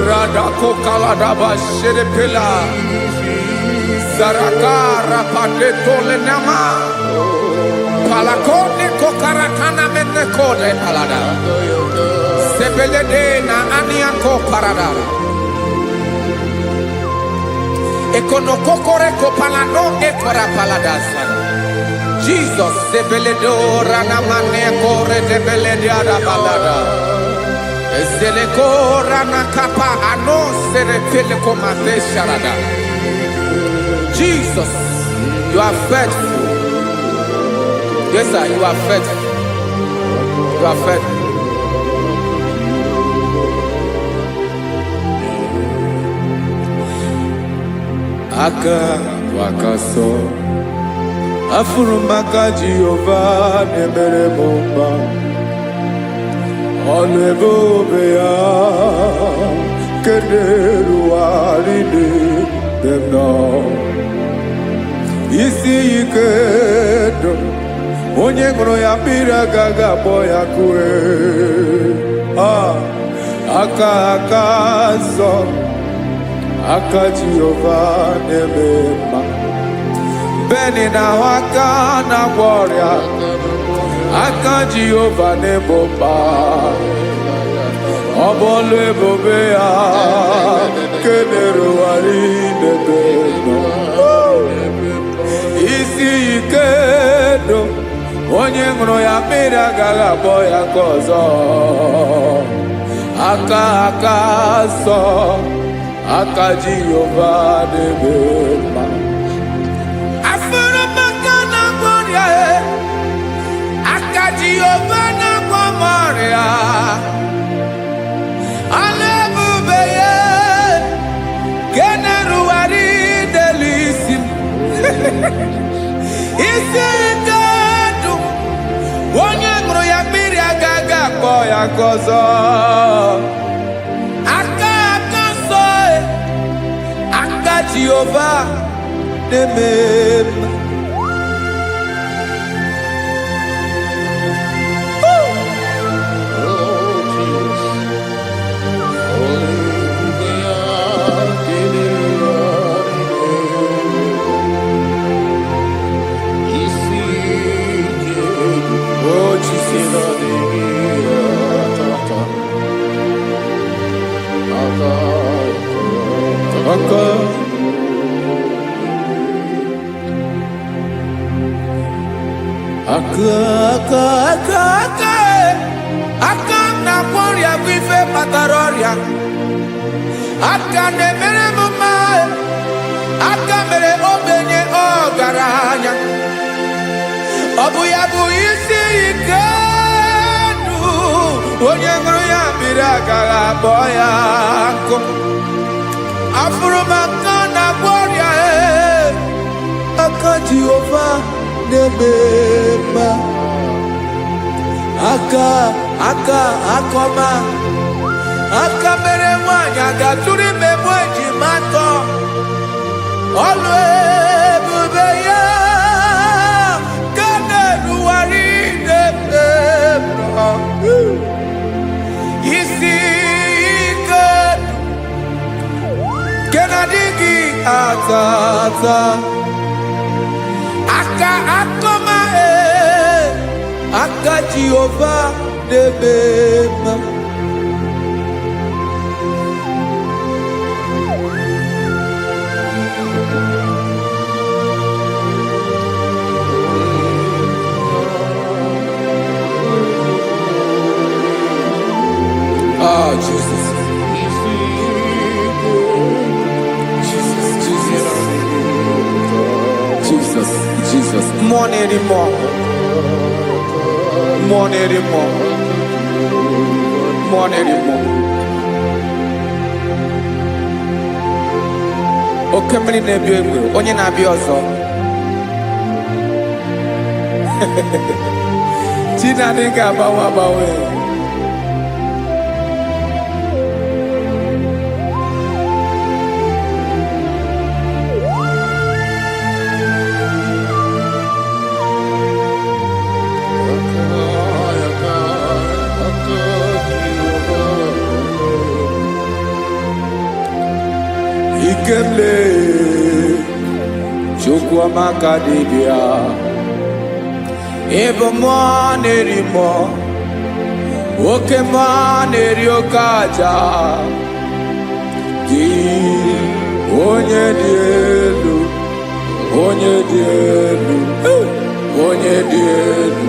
Radako kaladaba sherepela zarakara padeto lenama palakone kokaratana menekode palada sebelede na aniako parada ekonokokore kopalano ekora paladasa. Jesus sebeledo rana manekore debelediada balada. Jesus, you are faithful. Yes, sir, you are faithful. You are faithful. Wakaso afurumaka Jehovah nebere bomba. Ọlụ ebube ya kederuarị n'ebe m nọ. Isi ike ndụ onye ṅụrụ ya mmiri agaghị akpọ ya kue. Aka nsọ, aka Jehova na-eme mma. Beni na-ahụ aka na-agwọ ọrịa, aka Jehova na-ebo mba. Ọ bụ ọlụ ebube ya kederuarị n'ebe m nọ. Isi ike ndụ onye ṅụrụ ya mmiri agaghị akpọ ya ka ọzọ. Aka nsọ, aka Jehova na-eme mma. Jehova na-agwọ m ọrịa, ọlụ ebube ya nke na-erugharị n'elu isi m. Isi ike ndụ onye ṅụrụ ya mmiri agaghị akpọ ya ka ọzọ. Aka nsọ, aka Jehova na-eme mma. aka na ọrịa bụ ife kpatara ọrịa, aka na-emere m mma, aka mere ogbenye ọgaranya, ọ bụ ya bụ isi ike ndụ, onye ṅụrụ ya mmiri agaghị abụọ ya nkụ. Afụrụ m aka na ọrịa, aka Jehova na-eme mma, aka akọma, aka mere nwanyị ga-atụrụ ime mụ ejima atọ, ọlụ ebube ya ka na-erugharị n'ebe isi ike nke na-adịghị ata ata, aka akọma, aka Jehova na-eme mma. Oh, Jesus. Jesus. More anymore. More anymore. More anymore. Oke mmiri na-ebi egbe, onye na-abịa ọzọ. Chinadị ga-agbanwe agbanwe. Ikele Chukwuamaka dibịa, ịbụ mmụọ na-eri mmụọ, oke mmụọ na-eri oke aja, gị onye dị elu, onye dị elu, onye dị elu,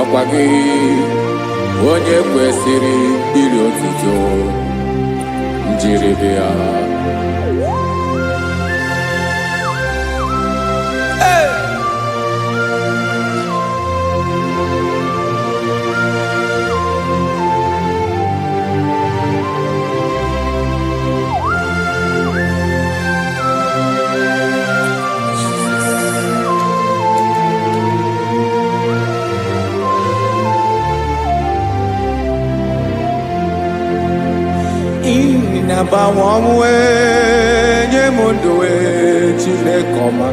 ọkwa gị onye kwesịrị iri otuto, njiri bịa. Na-agbanwe ọnwụ nye m ndụ Chineke ọma,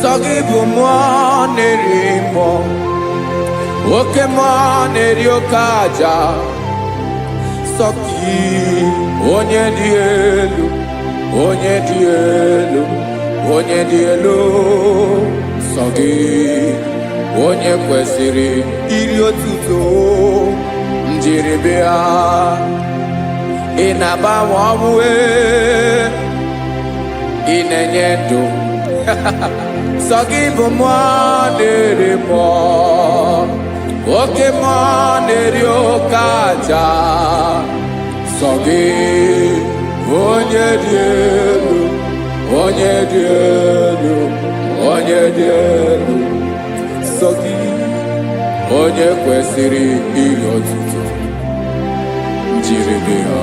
sọ gị bụ mmụọ na-eri mmụọ, oke mmụọ na-eri oke aja, sọ gị onye dị elu, onye dị elu, onye dị elu, sọ gị onye kwesịrị iri otuto, njiri bịa. Ị na-agbanwe ọnwụ, ị na-enye ndụ, sọ gị bụ mmụọ na-eri mmụọ, oke mmụọ na-eri oke aja, sọ gị onye dị elu, onye dị elu, onye dị elu, sọ gị onye kwesịrị iri otuto, njiri bịa.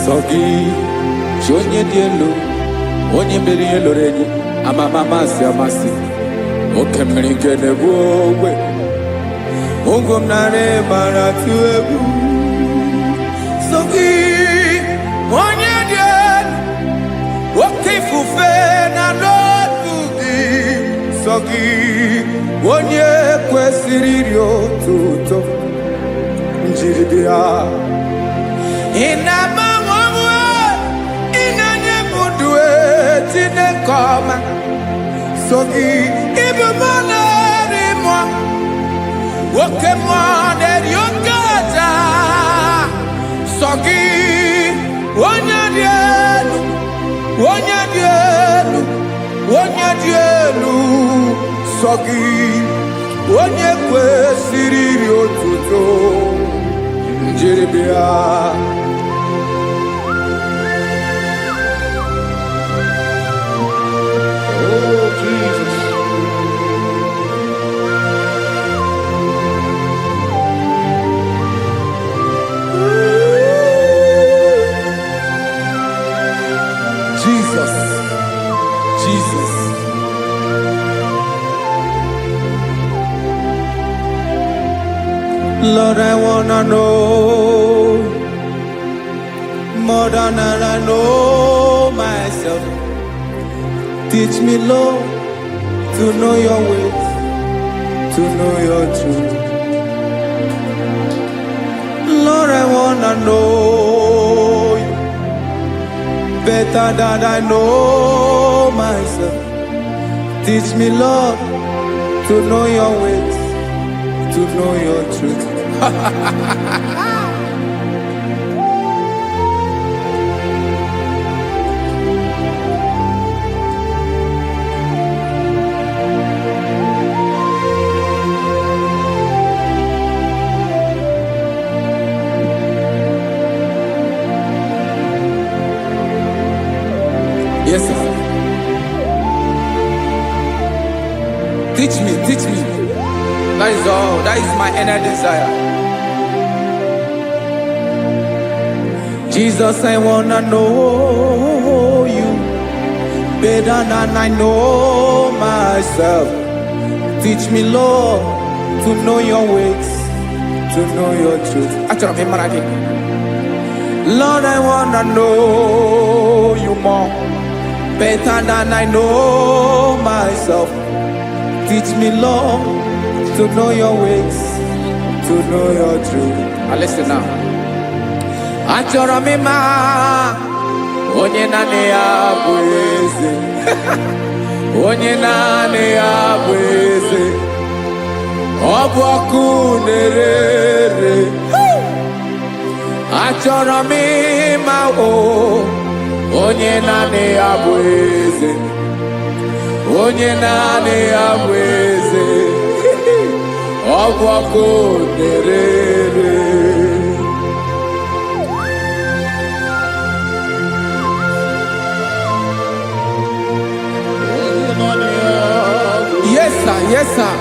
Sọ gị chi onye dị elu, onye mere ihe lụrụ enyi, amama amasị amasị, oke mmiri nke na-egbu ogwe, ụgwọ m narị mara atụ egwu. Sọ gị onye dị elu, oke ifufe na n'otu gị, sọ gị onye kwesịrị iri otuto njiri bịa. Ị na-agbanwe onwe, ị na-enye m ndụ Chineke ọma. So gị ịbụ mmụọ na-eri mmụọ, oke mmụọ na-eri oke aja. So gị onye dị elu, onye dị elu, onye dị elu. So gị onye kwesịrị iri otuto njiri bịa. Oh, Jesus. Jesus, Jesus. Lord, I wanna know more than I know myself. Teach me, Lord, to know your ways, to know your truth. Lord, I wanna know you better than I know myself. Teach me, Lord, to know your ways, to know your truth. Yes, sir. Teach me, teach me. That is all. That is my inner desire. Jesus, I wanna know you better than I know myself. Teach me, Lord, to know your ways, to know your truth. Lord, I wanna know you more better than I know myself. Teach me, Lord, to know your ways, to know your truth. Listen now. Achọrọ m ịma onye naanị ya bụ eze. Onye naanị ya bụ eze. Ọ bụ ọkụ na-ere. Achọrọ m ịma onye naanị ya bụ eze. Onye naanị ya bụ eze. Ọ bụ ọkụ na-ere. Yes, sir. Yes, sir.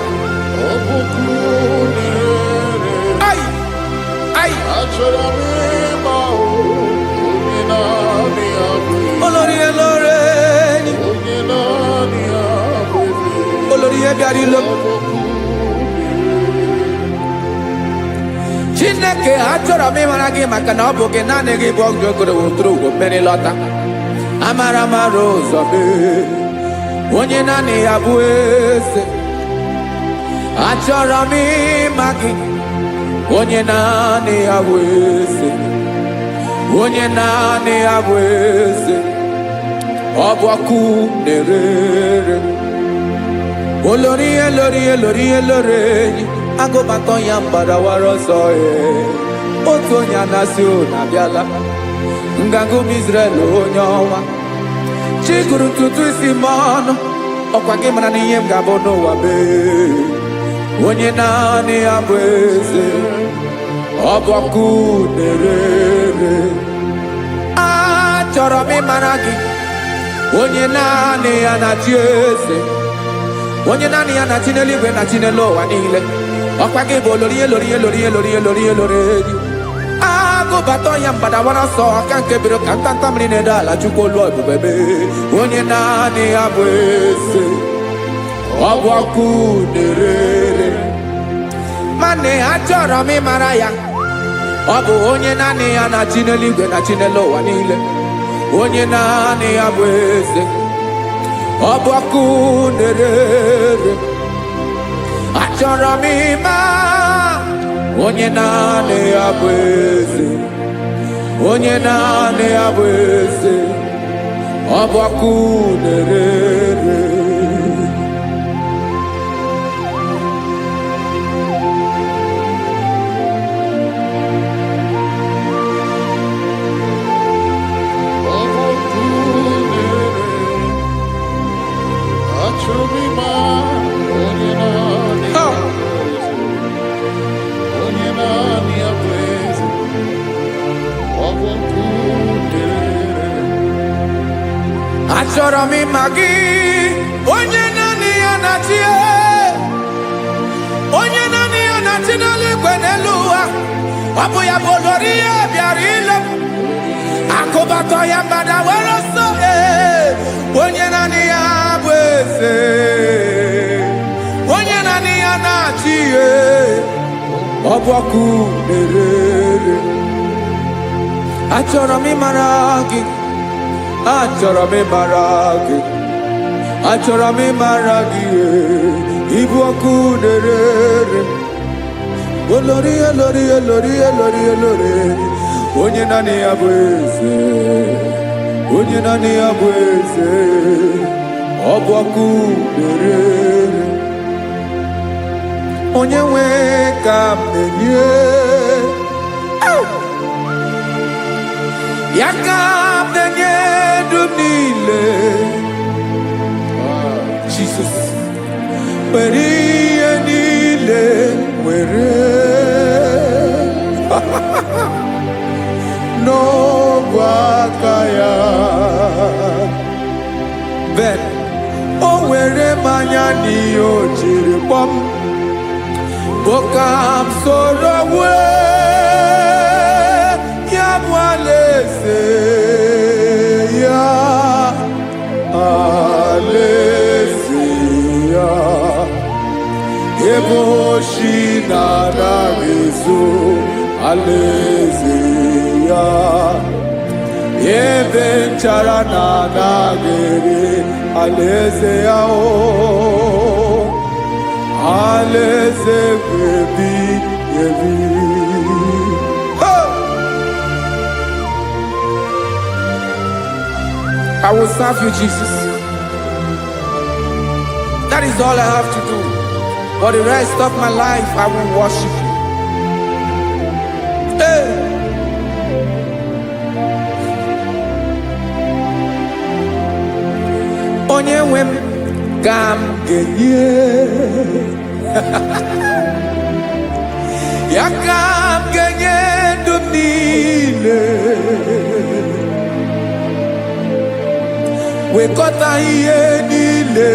Ay, ay. Olórí elóore ni. Olórí ebiari lo. Chineke achọrọ m ịmara gị maka na ọ bụ gị naanị gị bụ ọgụ ogoro wotoro ugwo mmeri lọta. Amara mara ụzọ mee. Onye naanị ya bụ eze. Achọrọ m ịma gị. Onye naanị ya bụ eze. Onye naanị ya bụ eze. Ọ bụ ọkụ na-ere. Olórí elórí elórí elóore enyi. Agụbatọ ya mgbadawara ọsọ ya. Otu onye anasị na-abịala. Nganga ụmụ Izrel onye ọma. Chi gụrụ ntutu isi m ọnụ. Ọkwa gị mara na ihe m ga-abụ n'ụwa mee. Onye naanị ya bụ eze. Ọ bụ ọkụ na-ere. Achọrọ m ịmara gị. Onye naanị ya na-achị eze. Onye naanị ya na-achị n'eluigwe na chi n'elu ụwa niile. Ọkwa gị bụ olórí elórí elórí elórí elórí elórí enyi. Agụbatọ ya mgbadawara ọsọ aka nke biro ka ntanta mmiri na-edo ala Chukwu olu ebube mee. Onye naanị ya bụ eze. Ọ bụ ọkụ na-ere. Mane achọrọ m ịmara ya. Ọ bụ onye naanị ya na-achị n'eluigwe na chi n'elu ụwa niile. Onye naanị ya bụ eze. ọbọkụ nerere achọrọ m ịma onye naanị ya bụ eze onye naanị ya bụ eze ọbọkụ nerere achọrọ m ịma gị onye naanị ya na-achị onye naanị ya na-achị n'eluigwe n'elu ụwa ọ bụ ya bụ olori ya bịara ile akụbatọ ya mgbada were ọsọ onye naanị ya bụ eze onye naanị ya na-achị ihe ọbọkụ nerere achọrọ m ịmara gị achọrọ m ịmara gị achọrọ m ịmara gị ibu ọkụ nerere olori olori olori olori olori onye naanị ya bụ eze onye naanị ya bụ eze ọ bụ ọkụ nerere onye nwe ka m na-enye ya ka m na-enye dum niile Jesus were ihe niile were n'ọbụ aka ya ben o were mmanya n'ihe o jiri kpọọ m bụ ka m soro wee ya bụ alaeze ya alaeze ya ebe oshi na-anaghị ezo alaeze ya ebe nchara na-anaghị ere alaeze ya alaeze ebi ebi. I will serve you, Jesus. That is all I have to do. For the rest of my life, I will worship you. Hey. Onye nwe m ka m ga-enye ya ka m ga-enye ndụ m niile wekọta ihe niile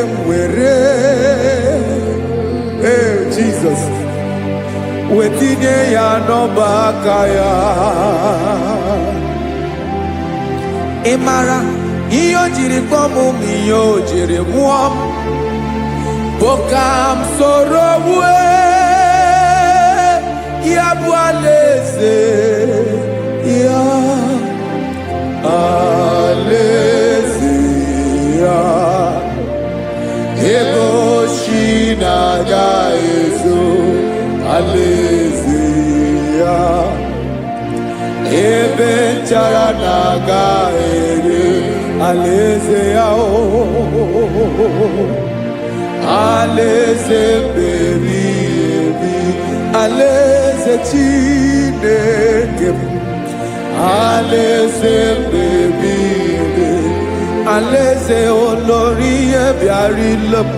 m were Jesus wetinye ya n'ọba aka ya ị mara ihe o jiri kpọọ m ihe o jiri mụọ m bụ ka m soro wee ya bụ alaeze ya alaeze ya ebe oshi na-aga ezo alaeze ya ebe nchara na-aga ere alaeze ya alaeze ebi ebi alaeze Chineke m alaeze ebi ebi alaeze olori ihe bịara ile m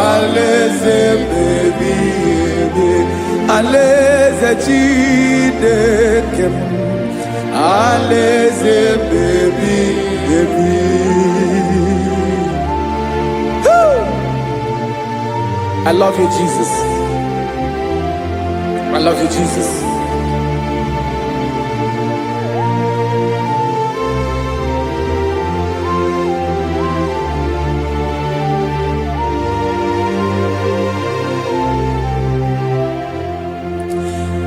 alaeze ebi ebi alaeze Chineke m alaeze ebi ebi. I love you, Jesus. I love you, Jesus.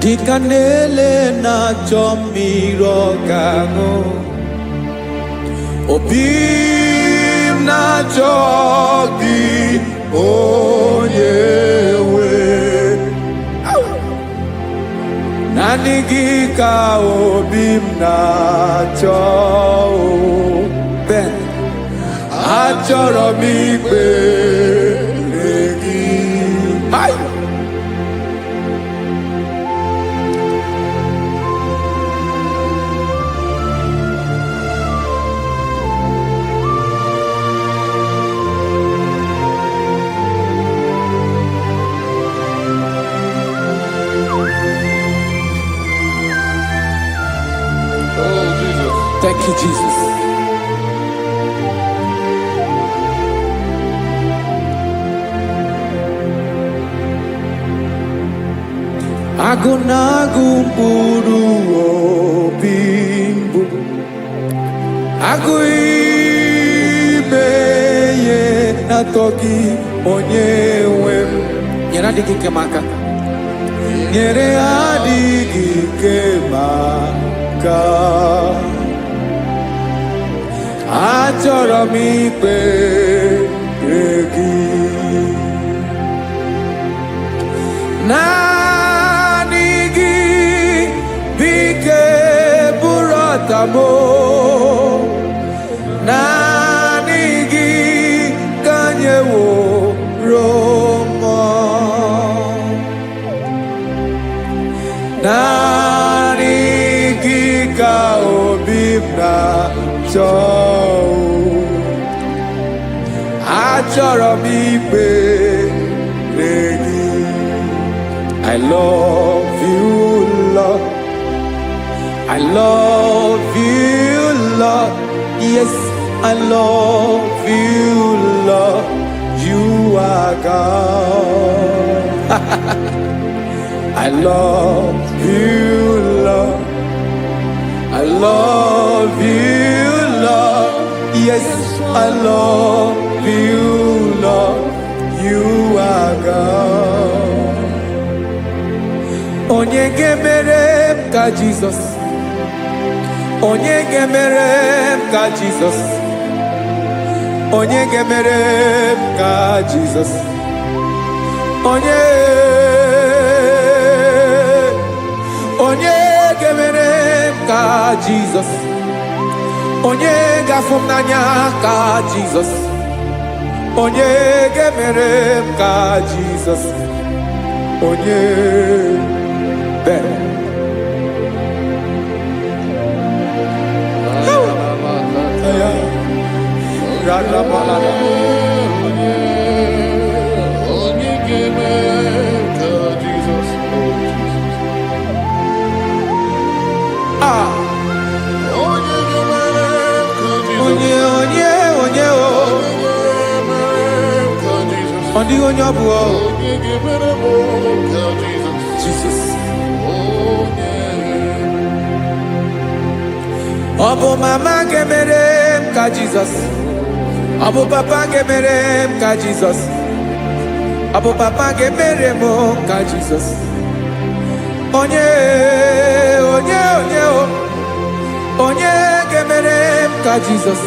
Dịka na-ele na-achọ mmiri ọ ga-aṅụ, obi m na-achọ gị onye nwe naanị gị ka obi m na-achọ achọrọ m ikpere gị. Thank you, Jesus. Agụ na-agụ mkpụrụ obi mbụ, agụ ime ihe na-atọ gị onye nwe m. Nyere adịghị ike m aka, nyere adịghị ike m aka. Achọrọ m ikpere gị naanị gị bike bụrụ ọtamo, naanị gị ka nyeworo m, naanị gị ka obi m na-achọ. Achọrọ m ikpere gị. I love you, Lord. I love you, Lord. Yes, I love you, Lord. You are God. I love you, Lord. I love you, Lord. Yes, I love you, Lord. You are God. Onye ga-emere m ka Jesus. Onye ga-emere m ka Jesus. Onye ga-emere m ka Jesus. Onye ga-emere m ka Jesus. Onye ga-afụ m n'anya ka Jesus. Onye ga-emere m ka Jesus. Onye bere. Onye ga-emere m ka Jesus. Onye ga-emere m ka Jesus. Onye ọ dịghị onye ọ bụ Jesus. Ọ bụ mama ga-emere m ka Jesus. Ọ bụ papa ga-emere m ka Jesus. Ọ bụ papa ga-emere m ka Jesus. Onye ga-emere m ka Jesus.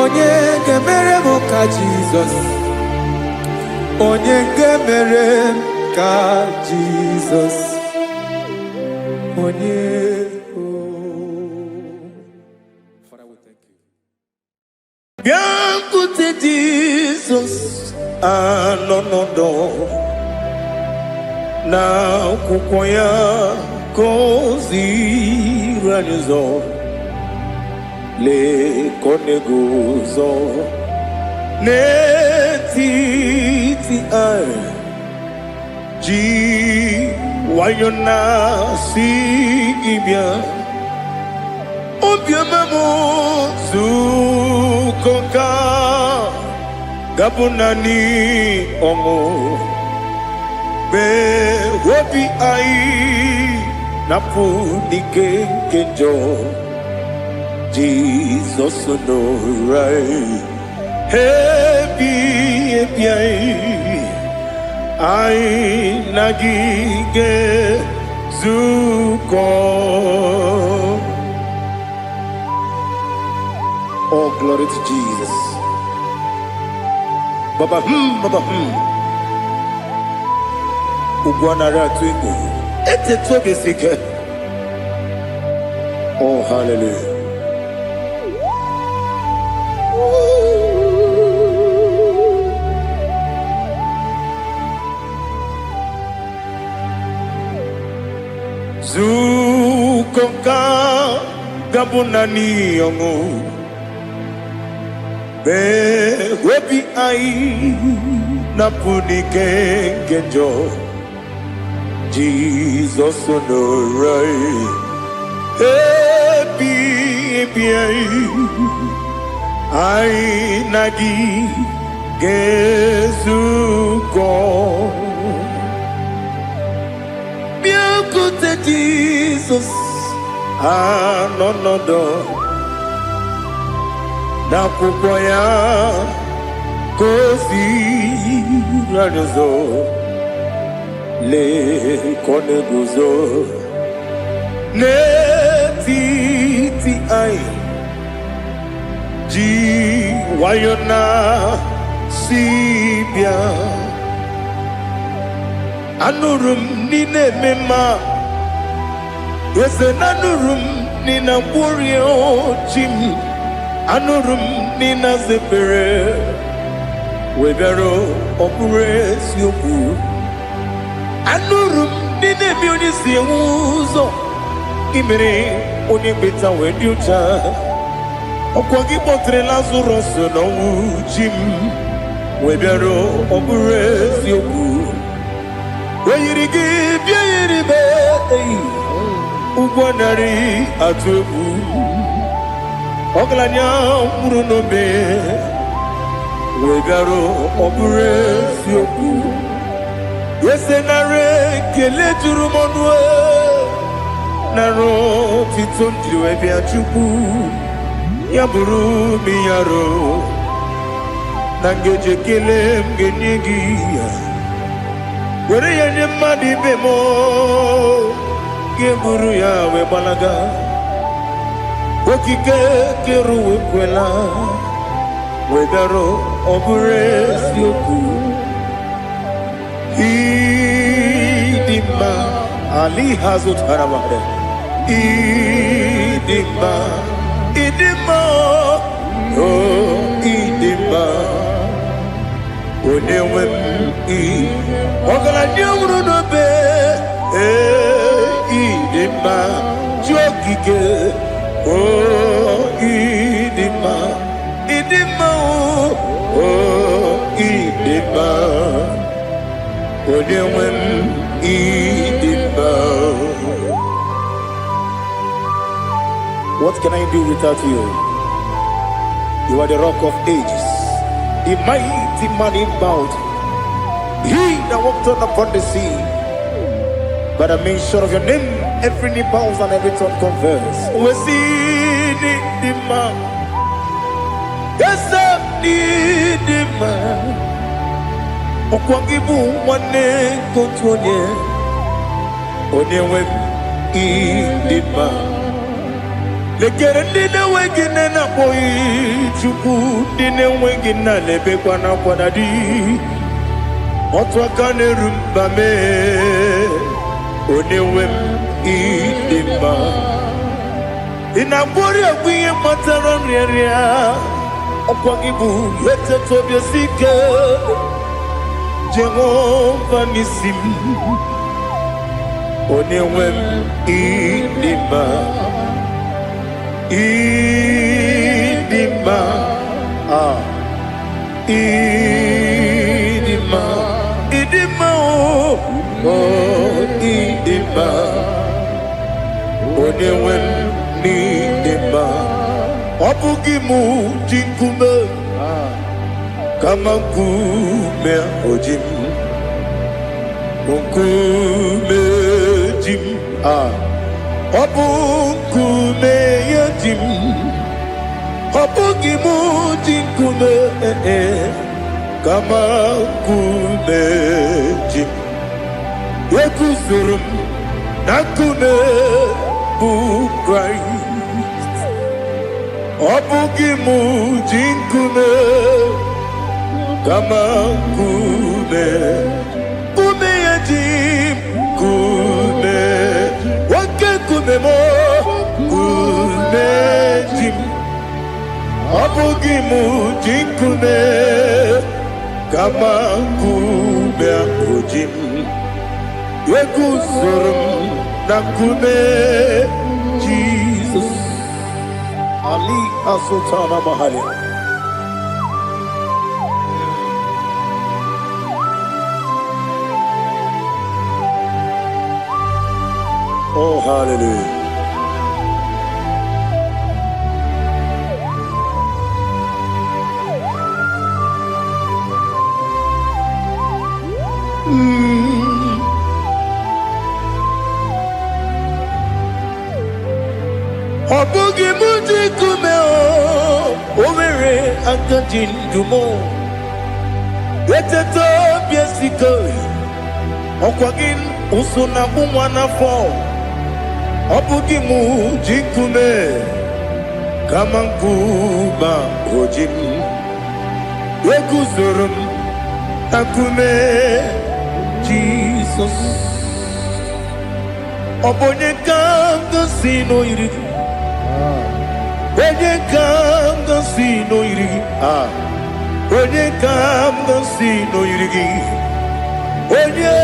Onye ga-emere m ka Jesus. Onye ga-emere m ka Jesus. Onye Father, we thank you. Bịakwute Jizọs anọnọdụ n'akwụkwọ ya ka o ziri anyị ụzọ, lee ka ọ na-eguzo n'etiti anyị, ji nwayọọ na-asị gị bịa. Obiọma m nzukọ ka ga-abụ naanị ọṅụ mgbe obi anyị na-apụ n'ike nke njọ. Jizọs nọrọ anyị ebi anyị na gị ga-ezukọ. Oh, glory to Jesus. Baba, Baba, Ugwanara Twigo. It's a toby seeker. Oh, hallelujah. Zukonka Gabunani Yongo Be Webi Ai Napuni Kenjo Jesus Onorai Happy Ai Nagi Gezuko Biakute Jesus Anonodo Nakukwaya Kosi Radozo Le Koneguzo Netiti Ai Ji Wayona Sibia Anurum Nine Mema Yes, Anurum Nina Warrior Jim Anurum Nina Zepere Webero Operates Yoku Anurum Nine Munisi Uzo Imere Unibita Weducha Okwagi Potre Lazarus no Jim Webero Operates Yoku Weyirigi Biayiribe Ugwanari Atubu Oglanya Murunobe Wegaro Operates Yoku Yesenare Kele Turumonwe Naro Titondi Webia Chuku Yaburu Miyaro Nangeje Kele Mgenyegi Where you madi bemo, Geburu ya we balaga, Wokike keru wekwela, Wedaro Operates Yoku, Idima Ali Hazut Haramade, Idima, oh Idima. Onewem Ogala nyuru no be Idima Jokike Oh Idima Oh Idima Onewem Idima. What can I do without you? You are the rock of ages, the mighty man in battle, he that walked on upon the sea. By the mention of your name, every knee bows and every tongue confess. We see the man. Yes, I need the man. Okwangibu wane kotonye. Onyewe the man. Lekere ndine wengine na boy chuku ndine wengine lebe kwa na kwanadi otwakane rumbame onewe idima inabori agwiye matara nreria okwagibu yete tobye sike Jehova nisim onewe idima Idima, Idima, Idima, oh, Idima, Onewem Nidima, Obugimu Jinkume, Kamakume Ojim, Kunkume Jim, Obukume Yadim Obugimu Jinkume Kamakume Jim Yekusurum Nakune Christ Obugi mujinkume kama kume kume yajim kume wake kume mo kume jim Obugi mujinkume kama kume kujim Yekuzurum na kume Jesus Ali Asultana Mahali. Oh, hallelujah. Obugi muji kume o mere akajin dumo Eteto biesiko Okwagin usuna umwana fo Obugi muji kume Kamankuba ojim Wekuzurum akume Jesus Obonye kanga sino irigi Onye kanga sino irigi Onye kanga sino irigi Onye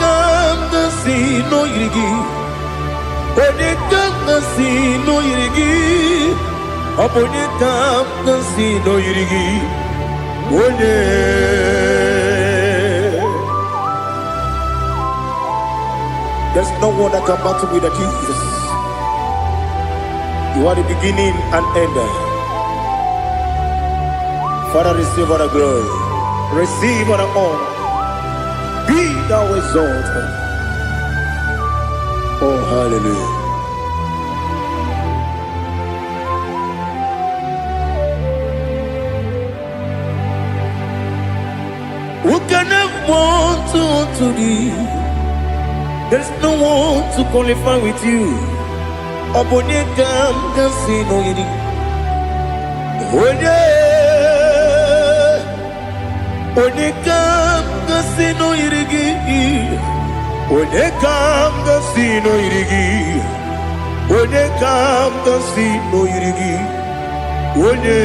kanga sino irigi Onye kanga sino irigi Onye kanga sino irigi Onye There's no one that can battle with Jesus. You are the beginning and end. Father, receive all the glory. Receive all the honor. Be thou exalted. Oh, hallelujah. Who can have one to thee? There's no one to qualify with you. Obonye kam kasino yiri. Onye kam kasino yiri. Onye kam kasino yiri. Onye kam kasino yiri. Onye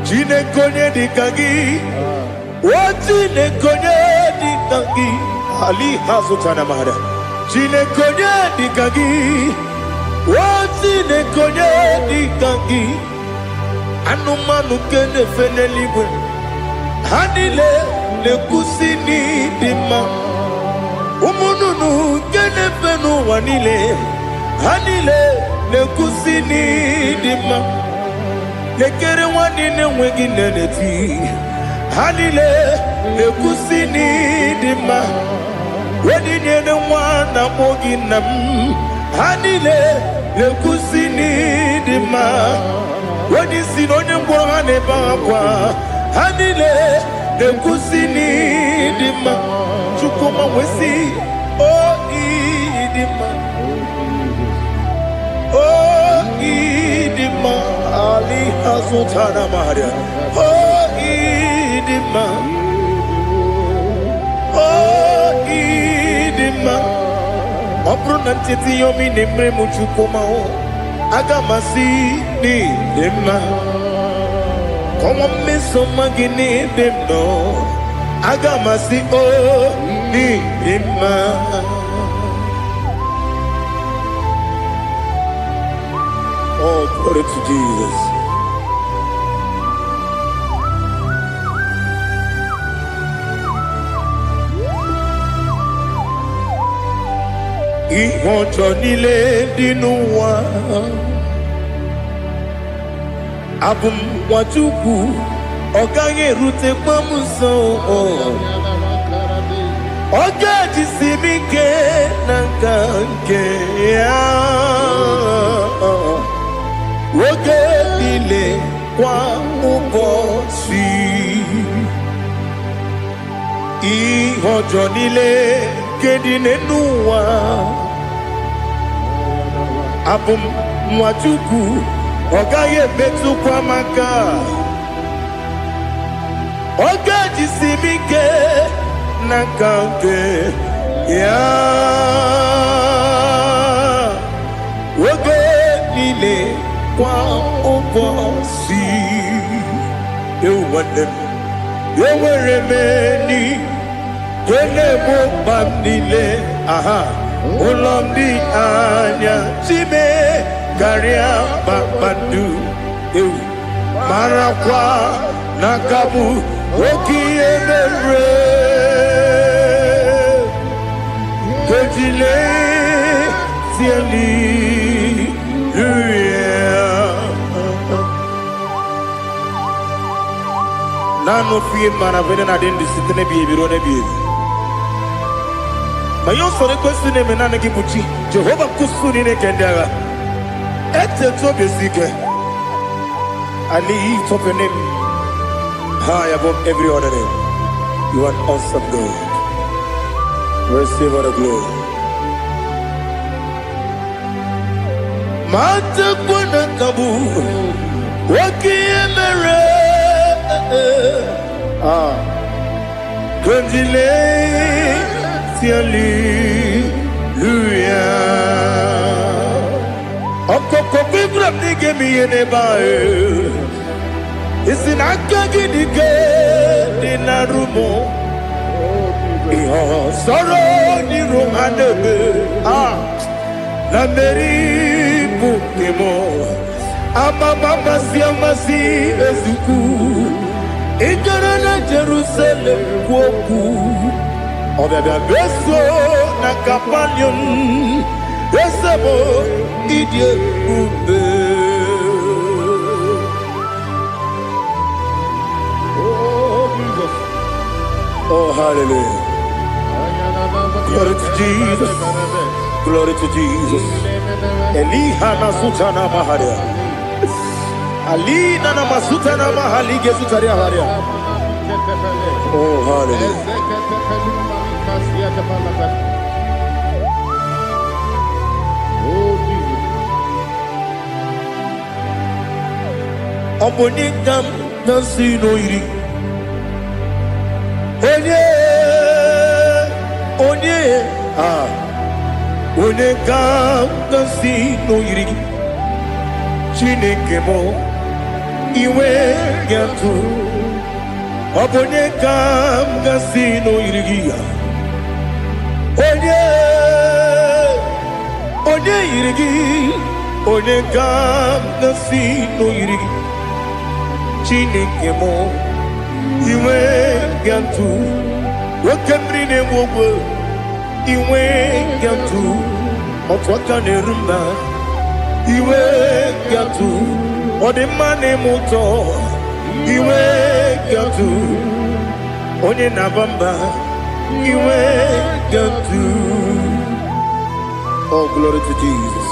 chine konye dikagi. Chine konye dikagi. Ali Hazutana Mahara. Chine konye dikagi. Chine konye dikagi. Anumanu kene feneliwe. Hanile le kusini dima. Umununu kene fenu wanile. Hanile le kusini dima. Lekere wanine wengi neneti. Hanile le kusini dima. Wedi nyene wana moginam Hanile le kusini dima Wedi sinonye mborane bakwa Hanile le kusini dima Chukuma wesi Oh idima Oh idima Ali Hazutana Maria Oh idima Obruna titi yomi nemre muchukoma o Agamasi ni dema Koma meso magini demno Agamasi o ni dema Oh, glory to Jesus. Ìwọ̀njọ́ nílé nínú wa Abumwachukwu ọ̀gá yẹn rute pọ́mùsọ ọ̀gá jisi mi ké na nke ya Oge nílé kwa ụbọchị Ìwọ̀njọ́ nílé kedine n'ụwa abum mwatuku ogaye betu kwa maka ogaji simike na kanke ya oge nile kwa obosi ewanem eweremeni kene mo bandile aha Ulomdi anya chime karia babandu eu marakwa nakabu okiemere kejile siali nano fie mana vene na dendi sitene biebiro ne biebi Mayo sore kwesune menana kibuchi Jehovah kusuni ne kendara Ete to besike I lift up your name high above every other name. You are an awesome God. Receive all the glory. Mata kuna kabu wakiemere Kandile Hallelujah. Okoko bibra nige miyene bae. Isinaka gidike dinarumo. Iho soro ni romanebe. La meri bukemo. Ama mama si amasi ezuku. Ikarana Jerusalem kwoku. Obebe beso na kapanion Esebo idye ube Oh Jesus. Oh hallelujah. Glory to Jesus. Glory to Jesus. Eliha na sutana maharia. Alina na masutana mahalige sutaria haria. Oh hallelujah. Omonikam nasino iri. Onye Onekam nasino iri. Chineke mo iwe yatu. Onekam nasino iri. Onye irigi, onye kam nasi no irigi. Chineke mo, iwe gantu. Wakemri ne wogo, iwe gantu. Otwaka ne rumba, iwe gantu. Odemane moto, iwe gantu. Onye nabamba, iwe gantu. Oh, glory to Jesus.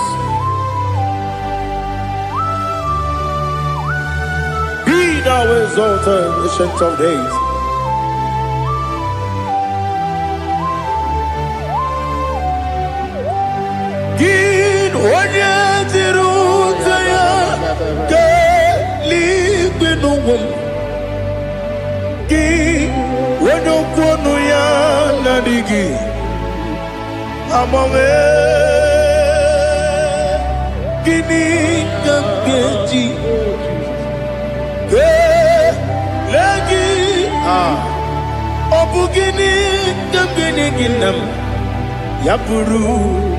Be thou exalted, ancient of days. Gin onye tirutaya ke libinuwum. Gin onye kwonu ya nadigi. Amame Gini Kamgeji Lagi Obu Gini Kamgeni Ginam Yapuru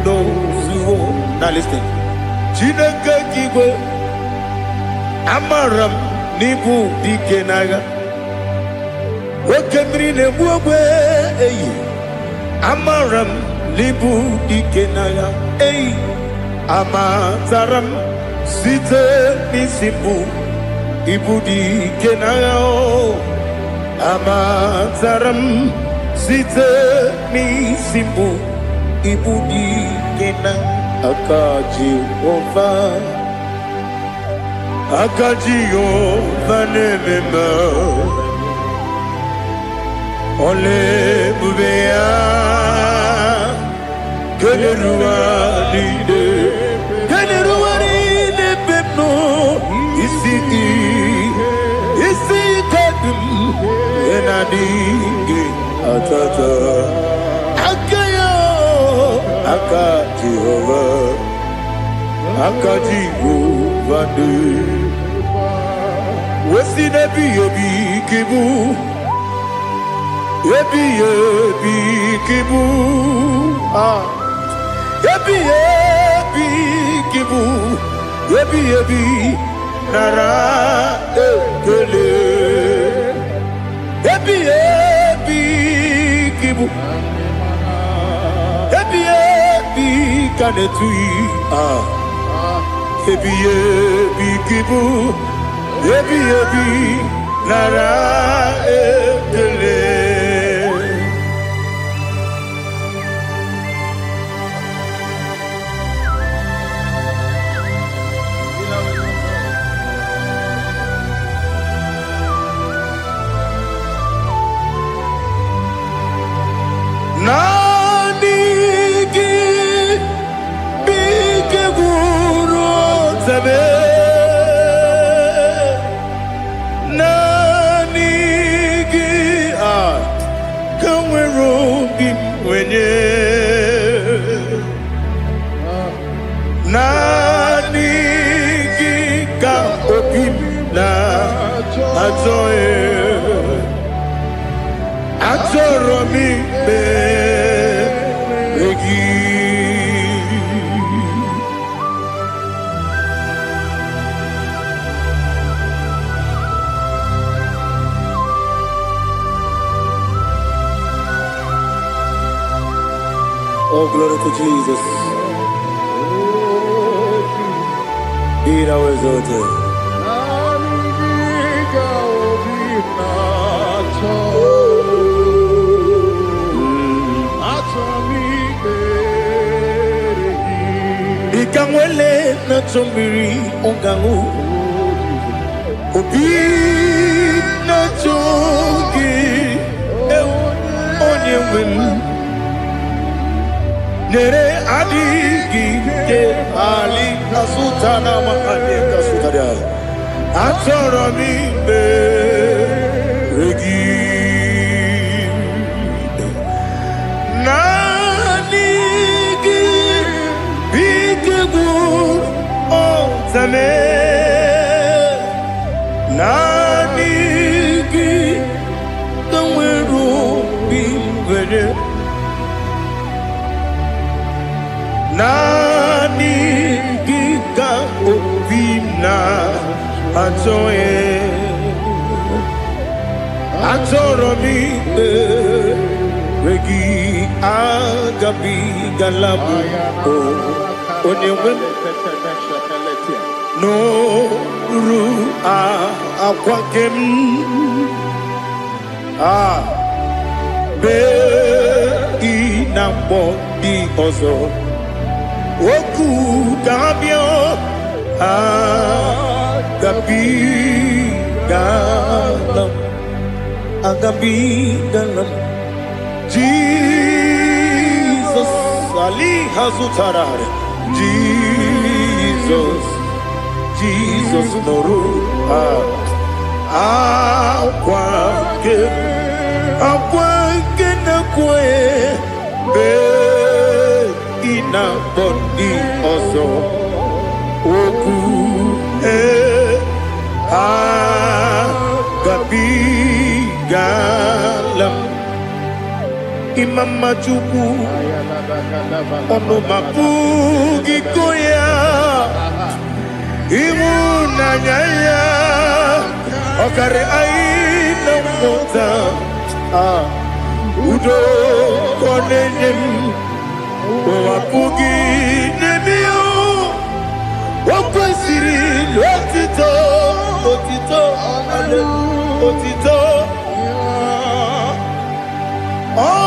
no Zuho. Now listen. Chinaka Kigo Amaram Nibu Dikenaga Wakemri Nebuwe Amaram Libu dikenaya, amataram site nisimbu, ibu dikenaya, amataram site nisimbu, ibu dikenaya, akaji ova nemema, ole bubea. Kene ruwa lide, kene Akaji Vande Wesi Nebi Ebi Kibu Ebi Ebi Kibu Ebi Ebi Kibu Ebi Ebi Nara Ekele Ebi Ebi Kibu Ebi Ebi Kanetui Ebi Ebi Kibu Ebi Ebi Nara Ekele Nanigi Bige Guru Tabe Nanigi Kamweru Bimwenye Nanigi Ka Opim Na Ajoe Atoromi Beregi Oh, glory to Jesus. Be thou exalted. Ikamwele na chombiri ongangu Obi na chongi onye wim Nere adigi ke ali kasutana mahane kasutaria Atoro mi beregi Nanigi Bige Guru Tame Nanigi Kamweru Bimwenye Nanigi Ka Opina Atoye Atoromi Regi Agabi Galabu Onyewen No Ru Akwakem Be Inambo Di Ozo Oku Gabio Agabi Galam Agabi Galam Jesus Ali Hazutarare Jesus Noru Akwake na kwe Be ina bondi oso Oku Gabi Galam Imam Majuku Ono Mapugi Koya Imu Nanyaya Okare Aina Mota Udo Konenem Wapugi Nemio Wakwasiri Lotito Otito Otito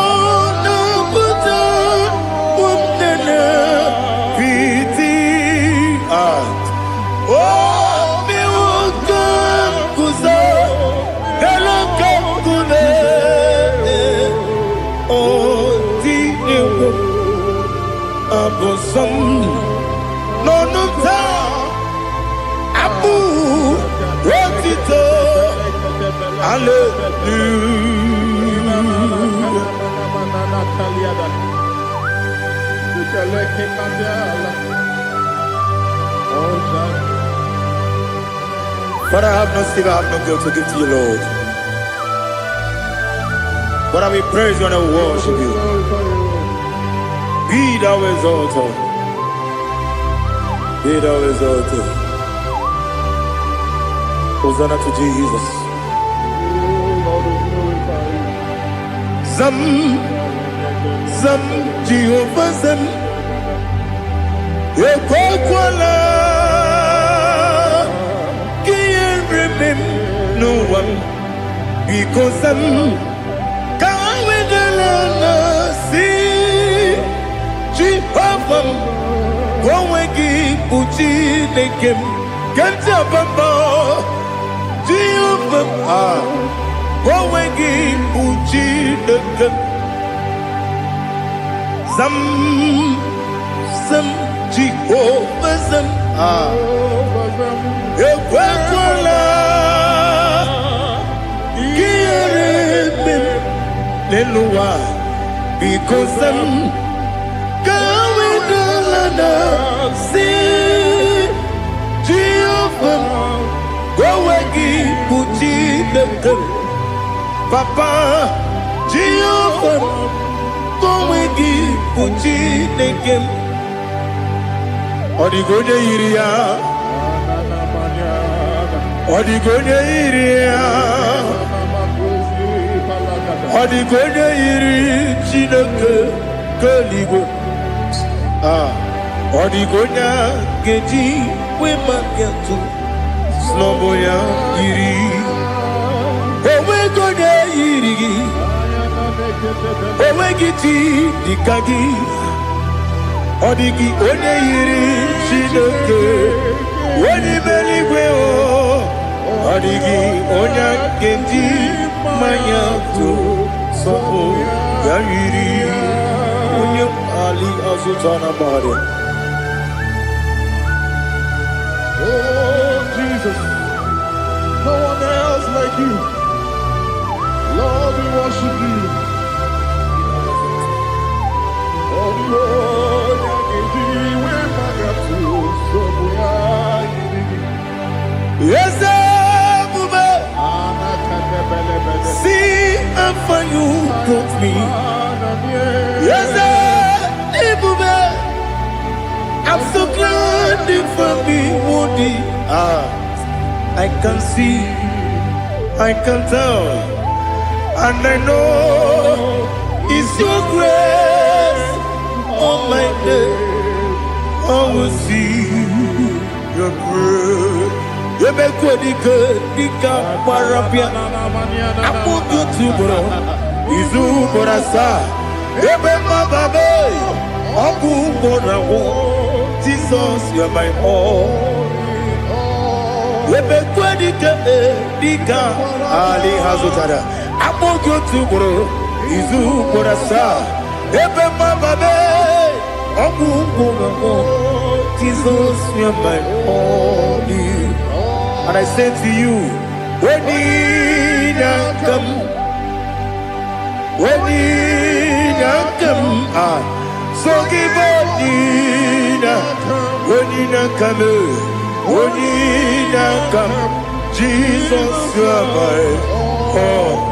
Onubuto Umnene Piti Oh Miwuka Kuzo Galaka Kune Oh Tiniwu Abosom Nonuta Abu Rotito Hallelujah Father, I have no sin, I have no guilt to give to you, Lord. But I will praise you and I will worship you. Be thou exalted. Be thou exalted. Hosanna to Jesus. Zam, Zam, Jehovah Zam. Ekwakwala, can't remember no one because I'm can't wait to see Jehovah. Go and give Uchi the game. Can't jump about Jehovah. Go and give Uchi the game. Some Jehovah Zam, Ekwakwala, Kiyarebe, Leluwa, because I'm Kawedalana, see Jehovah, Gowagi, Puchi, the Papa, Jehovah, Gowagi, Puchi, the Odigonya iria, Odigonya iria, Odigonya iri chineke keligo. Odigonya geji we makiatu, slomboya iri, owe gonya iri, owe giti dikagi. Odigi onye yiri Chineke, onye meligwe o. Odigi onye kendi manya tu sopo ya yiri onye ali azutana bari. Oh Jesus, no one else like you. Lord, we worship you. Oh Lord. Yes, see how you brought me. Yes, I'm so glad for me, Woody. I can see, I can tell, and I know it's your grace. Oh my day, I will see your grace. You make what you could, you can't parapia. I put you to bro, Izu Borasa. You make my baby, Aku Borawo. Jesus, you're my all. You make what you could, you can't. Ali Hazutara. I put you to bro, Izu Borasa. You make my baby, Aku Borawo. Jesus, you're my all. And I say to you, when you come, so give when you come, Jesus, you are my all.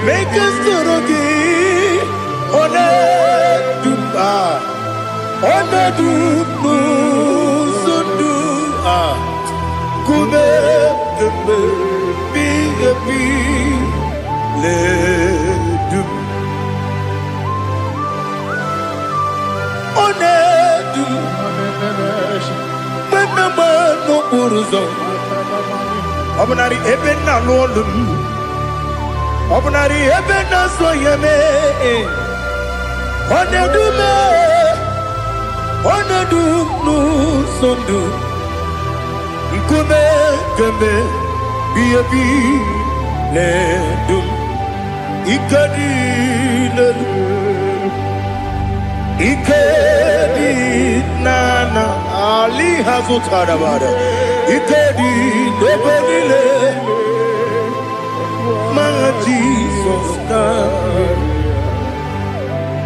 Make us Obnari ebena lolum, Obnari ebena soyeme, Onedume, Onadum no sondu Nkume keme Biyabi Ledum Ikadi Lelu Ikadi Nana Ali Hazutarabada Ikadi Debodile My Jesus God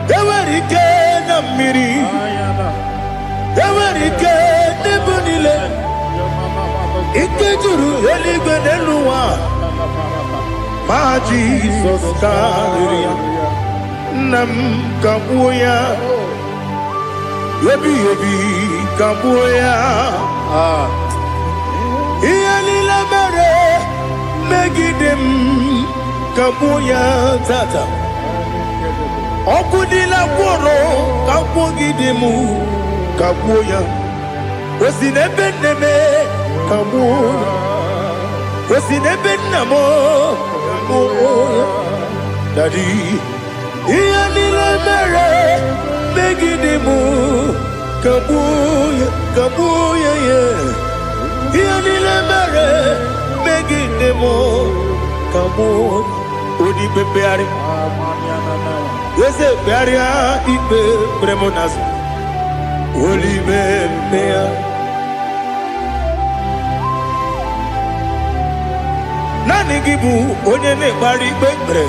Ewerike na miri Ewerike Debodile Ikejuru Eligwe Neluwa My Jesus God Nam Kabuya Yebi Kabuya Iyalila mere Megidem Kabuya Tata Okudila Kworo Kabugidemu Kabuya Wesinebeneme Kabuya Wesinebenamo Kabuya Daddy Iyalila mere Megidemu Kabuya Kabuya yeah Iyalila mere Megidemu Kabuya Odi bebeari Yese bearia ibe premonas Oli bebea Nani gibu onye ne bari bebre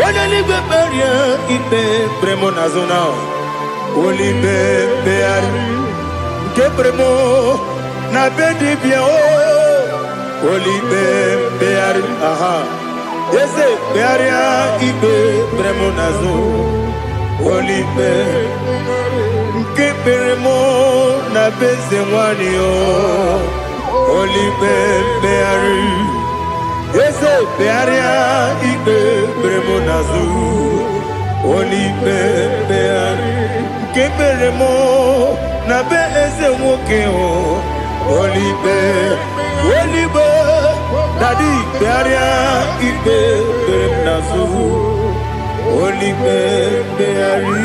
Onye li beberia ibe premonas now Oli bebeari Ke premo na bedi bia o Oli bebeari aha Yese bearia ibe premonazo Olipe Keperemo na beze wani o Olipe beari Yese bearia ibe premonazo Olipe beari Keperemo na beze woke o Olipe Olipe Daddy bearia ibe premonazo Olipe beari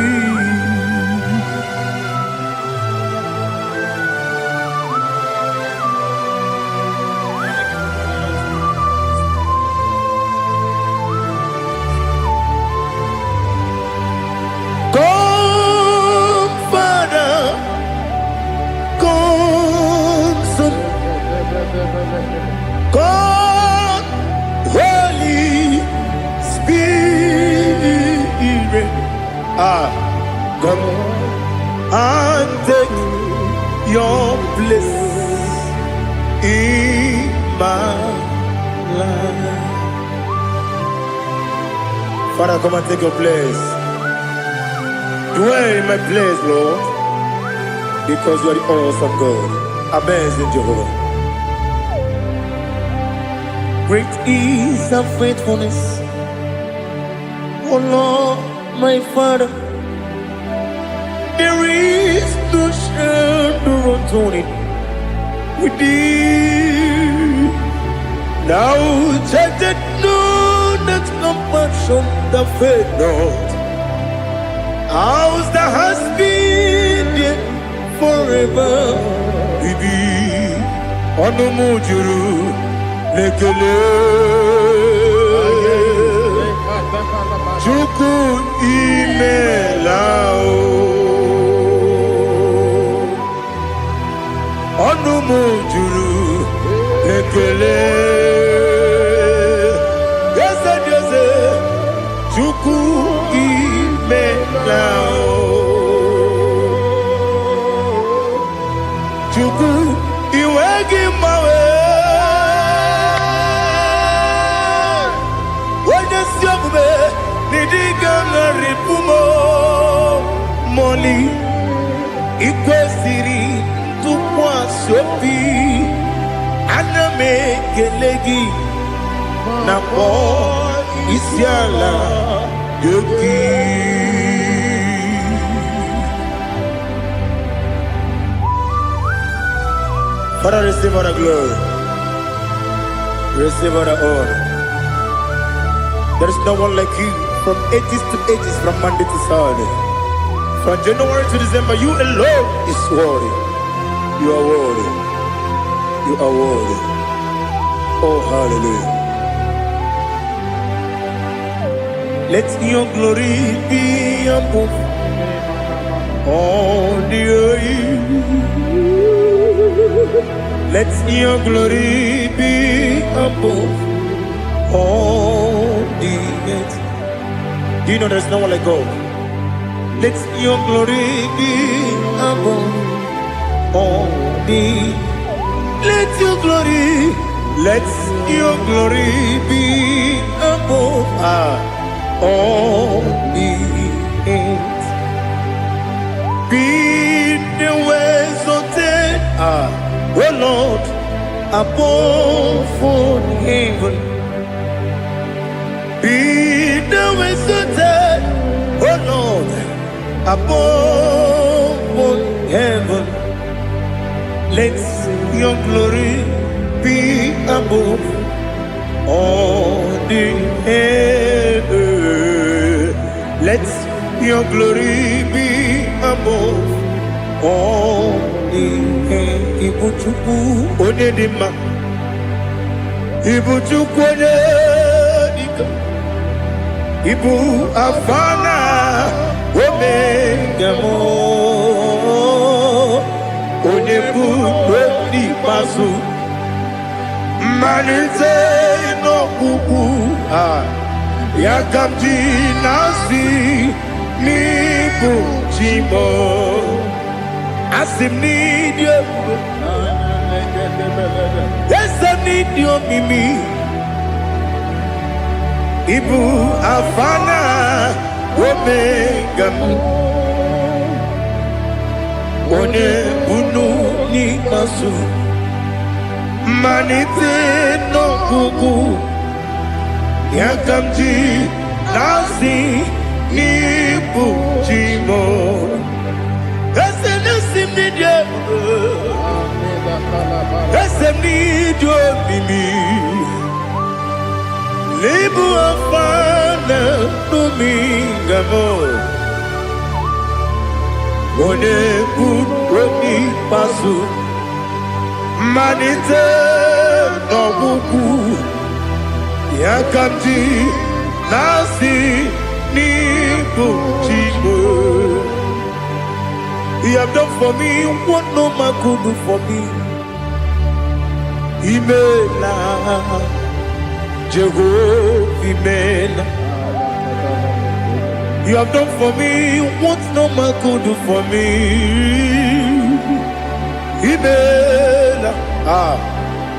Come Father Come Son Come Holy Spirit come and take your place in my life. Father, come and take your place. Dwell in my place, Lord, because you are the awesome God. Amazing Jehovah. Great is thy faithfulness, O Lord, my Father. There is no shadow of turning with thee. Now check that no that compassion that faith not. Ours that has been there forever. Bibi Onomujuru Lekele Chuku Imelao Onomujuru Lekele Yese Chuku Imelao Chuku Iwegi Mawe Ripumo Moli Ikwesiri Tukwa Sopi Aname Kelegi Napo Isiala Yoki Father, receive all the glory, receive all the honor. There is no one like you from ages to ages, from Monday to Saturday. From January to December, you alone is worthy. You are worthy. You are worthy. Oh, hallelujah. Let your glory be above all the earth. Let your glory be above all the earth. Do you know there's no one like God? Let your glory be above all the earth. Let your glory be above all the earth. Be the ways of death, oh Lord, above all heaven. Be the ways of death, oh Lord, above all heaven. Let your glory be above all the earth. Let your glory be above all the earth. Ibuchukwu onedima, Ibuchukwu onedika, Ibu afana omega mo. Onebu weni masu manite no kuku yakamji nasi nibu chimo asim nidio esa nidio mimi ibu afana omega one bunu ni masu manite no kuku yakamji nasi ni bujimo ese nasi nidio ese nidio mimi libu afana numingamo one buoni pasu manite no buku yakamji nasi ni bujimo. You have done for me what no man could do for me. Imela Jehovah Imela. You have done for me what no man could do for me. Imela,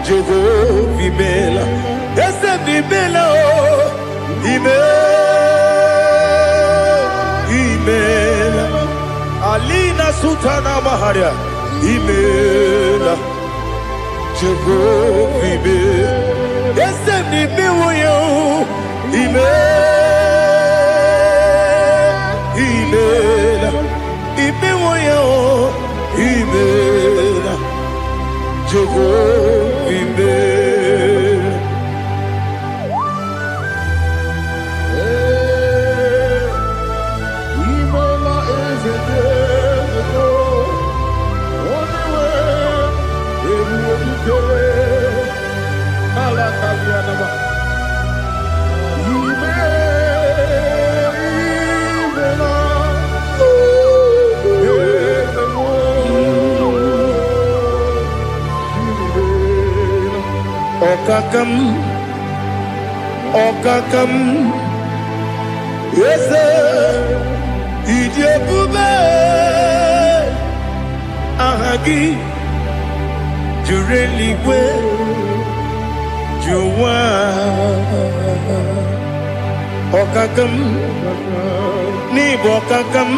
Jehovah Imela. Yes, Imela, Imela, Alina Sutana Maharia. Imela, Jehovah Imela. Yes, Imela, Imela, Imela, Jehovah Imela. Imela is a devil. Only way, everyone you Alakalianama. Okakam, yes, Idiabube, Ahagi, Jureli, Juwa, Okakam, Nibokakam,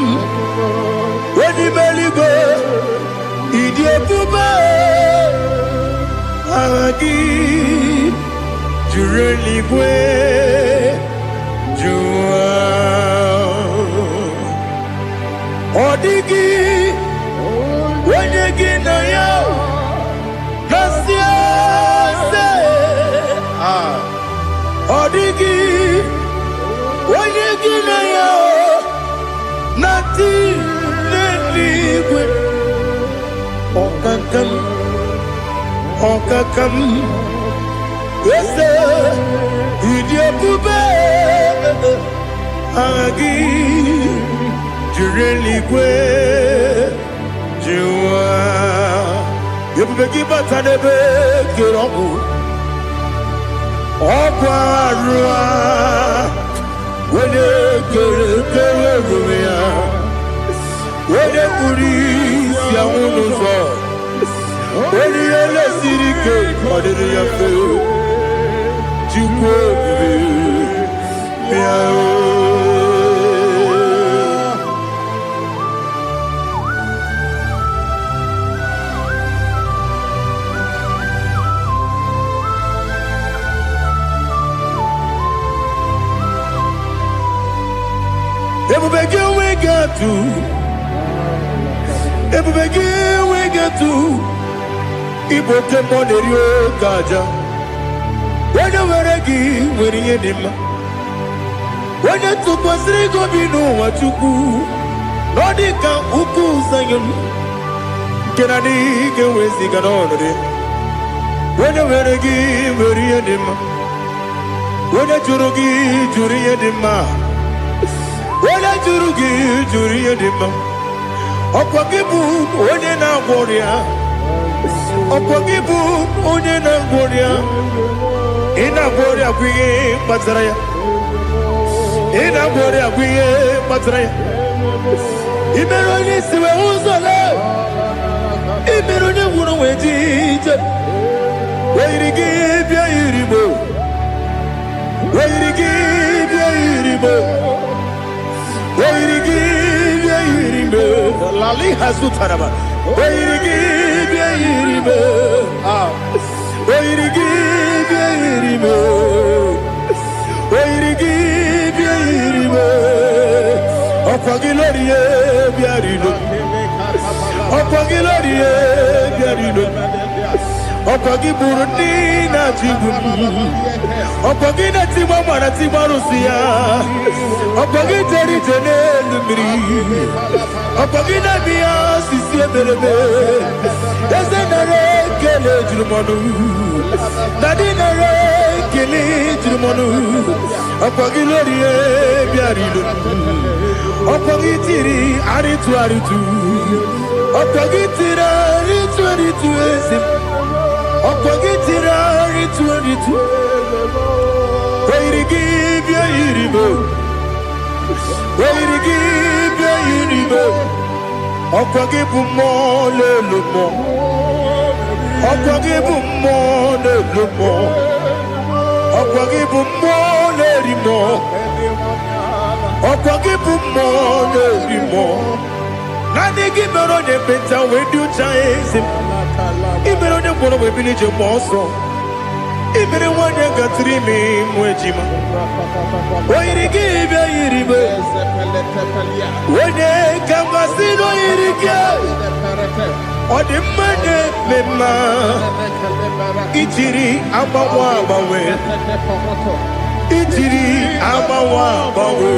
Wedi Beligo, Idiabube, Ahagi. Jureligwe Jua Odigi Wenyegi na yao Nasia se Odigi Wenyegi na yao Nati Okakam, yes, Idia Pube, Agi, Jureligwe, Jua, you begin Batanebe, Kiromu, Oparua, when you get when the police are when you are the city cake, what did you feel? You Ever begin we got to. Ever begin we get to. Ibo ke monerio kaja. When you were again, when you did him. When you took was Rigo Bino, what you do. Nodika Uku Sayon. Kenani can we sing an honor. When you were again, when you did him. When you Jurugi, Juria Dima. When I Jurugi, Juria Dima. Okwagibu, Odena Boria. Okwagibu, Odena Boria. Ina Boria, Queen, Patraya. Ina Boria, Queen, Patraya. Imeroni, Siwe Uzala. Imeroni, Wuno, Wetija. Where you give your Iribo. Where you give your Iribo. Where you give your Iribo. Lali has to Taraba. Where you give your Iribo. Where you give your Iribo. Where you give your Iribo. Opagilorie Biarino. Opagilorie Biarino. Opagiburundi na Jibun. Opagina Timama na Timarusia. Opagiteri Janel Miri. Opagina Mia Sisia Berebe. Desenare Kele Jumanu. Nadinare Kele Jumanu. Opagilorie Biarino. Opagitiri Aritu Aritu. Opagitira Aritu Aritu Esim. Opagitira Aritu Aritu. Where you give your Iribo. Where you give your Iribo. Okwagibu mo le lumo. Okwagibu mo le lumo. Okwagibu mo le rimo. Okwagibu mo le rimo. Nani gibero ne beta we do chase him. Ibero ne bono we village moso. Ibere wanya gatrimi mwejima. Where give your Iribo. Wene kamasino Irike. Odi mane mema. Itiri amawa bawe. Itiri amawa bawe.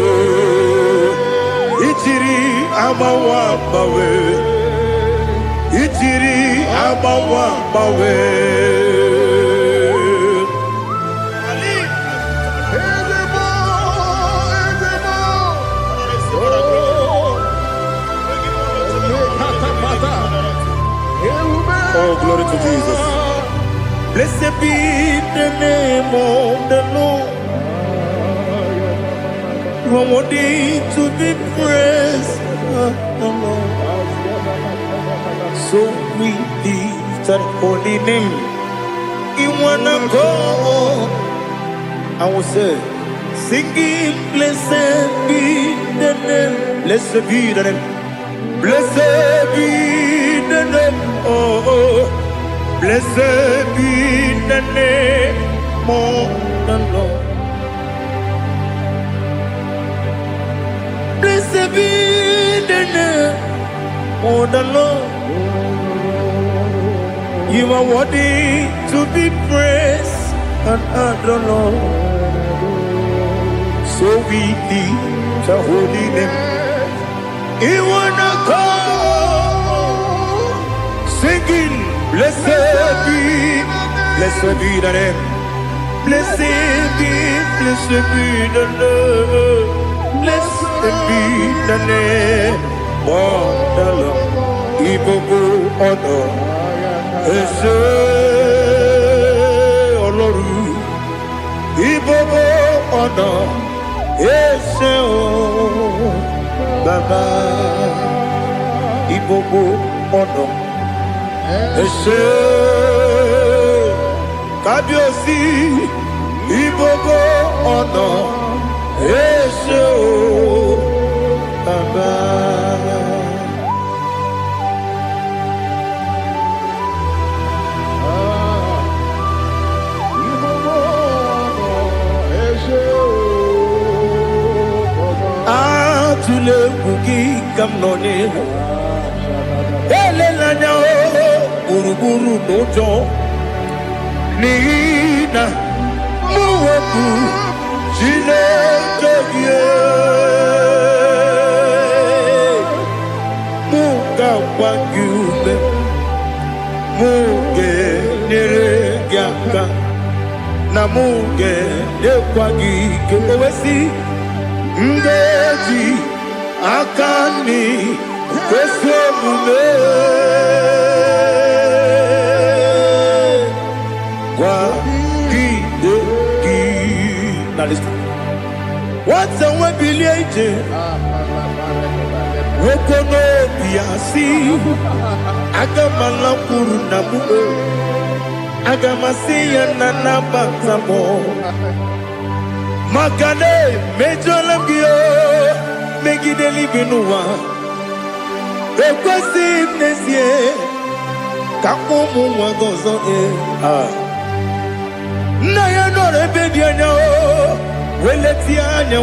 Itiri amawa bawe. Itiri amawa bawe. Oh, glory to Jesus. Blessed be the name of the Lord. You are worthy to be praised. So we lift that holy name. You wanna go? I will say, singing, blessed be the name. Blessed be the name. Blessed be the name. Oh, blessed be the name of the Lord. Blessed be the name of the Lord. You are worthy to be praised and adored, Lord. So we lift the holy name. You wanna call? singing, blessed be the name. Blessed be the name. Blessed be the name of the Lord. Ibobo honor, ese Oloru. Ibobo honor, ese Baba. Ibobo honor, ese Kabiosi. Ibobo honor, ese Baba. Tule bugi kamnone ele lanya buruburu nojo nina muweku jine togie muga wangume muge neregiaka na muge nekwagi kewesi ndeji akani kwesemume kwa kideki. Now listen. What's the way bilieje? Wokono biasi agamala kuru namu agamasiya nanabatamo Makane mejolamgio megideli binua ekwesi nesie kakomu wagozo na ya nore bedianya weleti anya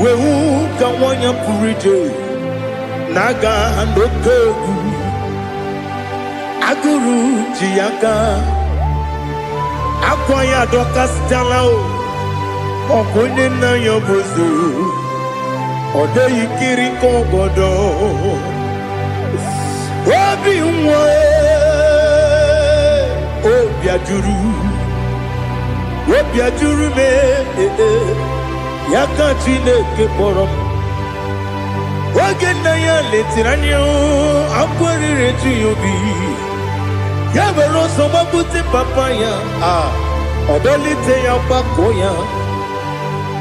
wehu kawanya purije naga ndokogu aguru jiyaka akwanya doka stalao okonye na yobozu ode yikiri kogodo obi nwe obi ajuru me yaka Chineke kpọrọ oge na ya letiranya akwarire tuyobi ya bere ọsọ gbapute papa ya ọdọlite ya gbakọ ya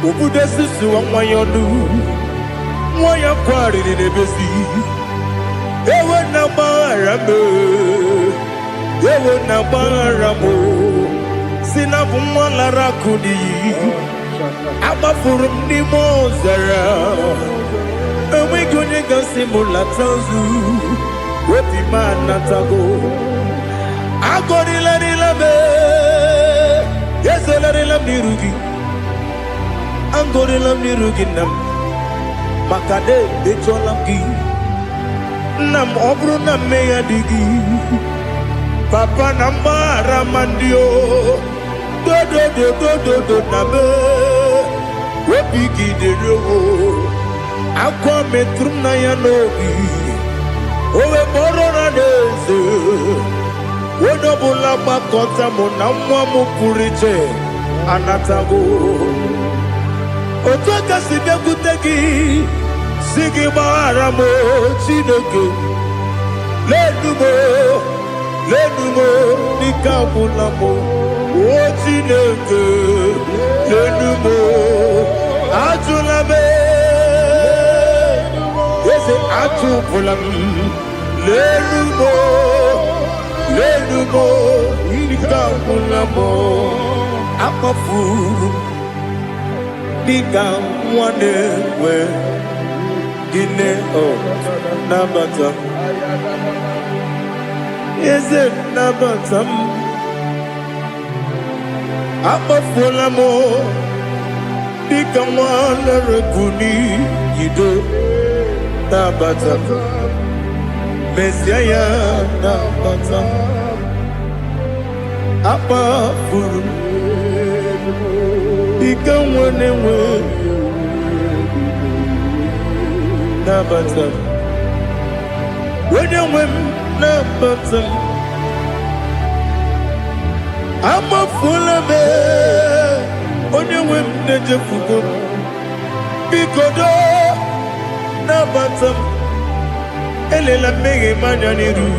obodo susu nwa ya ọnụ nwa ya kwariri n'ebezi ewe na gbaghara m si na bụ nwa lara akụ n'iyi agbafuru m n'ime ọzara enweghị onye gasị m lata ozu obi m anatago agọrịlarịla m ezolarịla m n'iru gị agọrịla m n'iru gị nna m maka na emechuola m gị nna m ọ bụrụ na mmehie dị gị papa na mgbaghara ma ndị o dodododododo na m obi gị dịrị owo akwa metụrụ m na ya n'obi owe kpọrọ na n'eze onye ọbụla gbakọta mụ na nwa m pụrụ iche anatago otu aka si bịakwute gị si gị gbaghara m Chineke lenumo dịka agwụla m o Chineke lenumo ajụla m eze achụpụla m lenumo dịka agwụla m akpafuru dịka nwa na-enwe gịnị nabata eze nabata m akpafuola m dịka nwa na-erebu n'iyido nabata mesia ya nabata akpafuru dịka nwa na-enwe nabata when you win the bottom. I'm a full of it when you win the Jefugo. Because the bottom, Elela Mege Mananiru.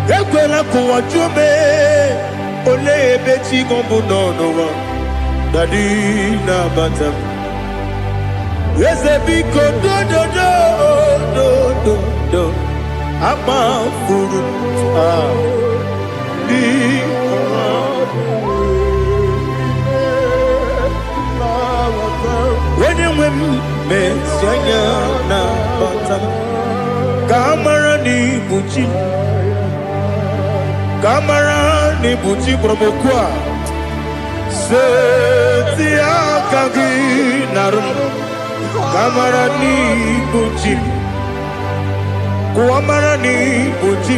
Ekwela kuwachume ole beti gombo no one. Daddy na bottom. Yes, because do. I'm a fool. When you win, me sanya na bottom. Kamara ni buchi promokwa. Setia kagi narum. Kamara ni buchi. Kuamara ni buchi.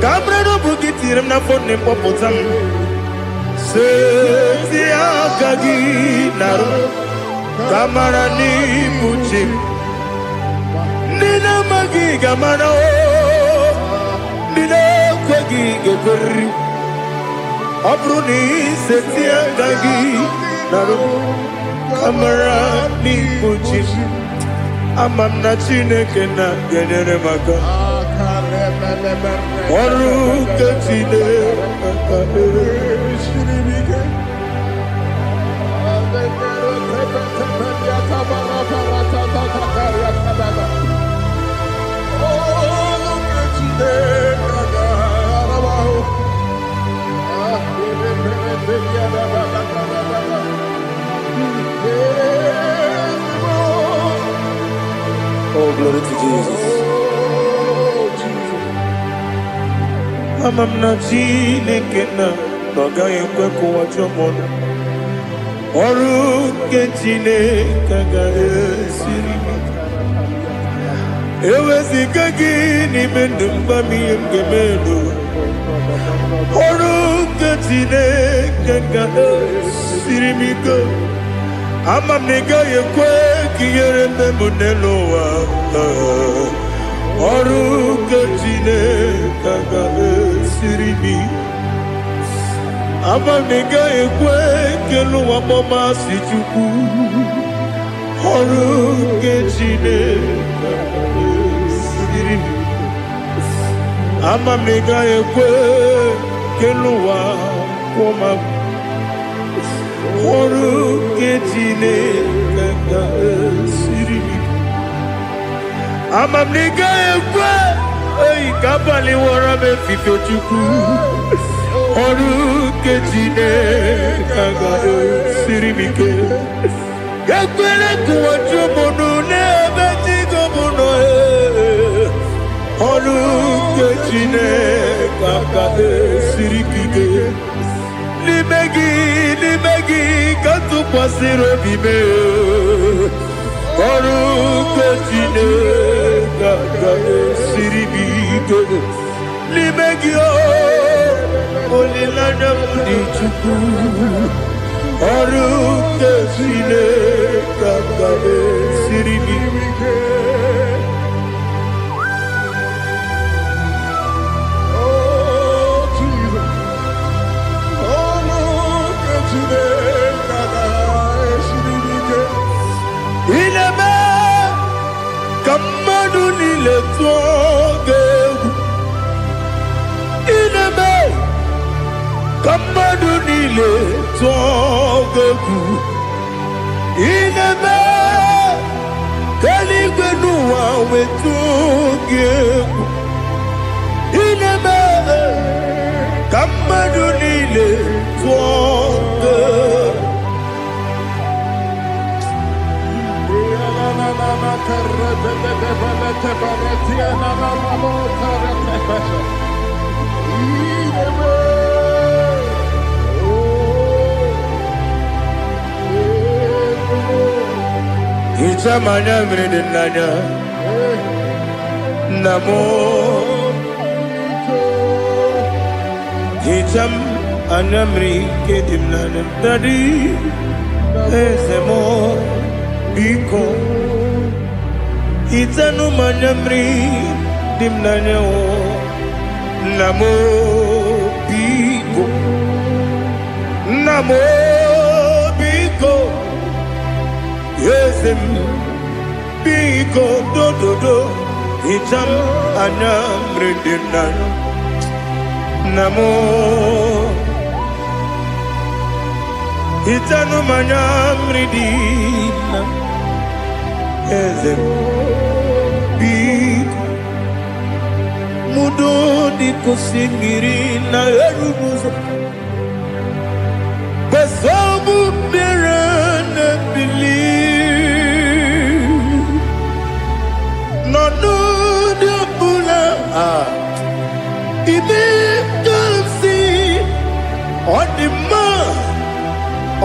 Kamara no bukitiram na phone popotam. Setia kagi narum. Kamara ni buchi. Nina magi kamara o. Nina kwagi gekori. Abruni setia kagi narum. Kamara ni buchi. Amam na chineke na genere maka. Oru kachine shiribike. Oh, glory to Jesus. Amam na chineke na noga yekwe kuwa chomono. Oru ke chineke ga esiri. Ewezi kagi ni mendumba miyenge mendo. Oru ke chineke ga esiri miko. Amam nega yekwe kiyere memunelo wa. Oru kachine kaga siribi. Amam nega yekwe kelu wa mama si chuku. Oru kachine kaga siribi. Amam nega yekwe kelu wa mama. Oru kachine kaga siribi. Amam nega yekwe ei kabali wora me fifo chuku. Oru kechine kaga siribike. Yekwele kuwa chumono ne beti gomono. Oru kechine kaga siribike. Limegi katu kwa siro bime. Oru kechine kaga siribike. Limegi olilana mudi chuku. Oru kechine kaga siribike. Kamadu nile tuoge. Inebe Kamadu nile tuoge. Inebe Kaligwenu wawe tuoge. Inebe Kamadu nile tuoge. Ichamanya mridinanya namo. Icham anamri kedimnana dadi ezemo biko. Itanu manyamri dimnanyo namo biko yesem biko do itam anyamri dimnanyo namo itanu manyamri dimnanyo yesem mudo di kusingiri na erubuzo besobu mirane believe no no de bula ibe kansi odima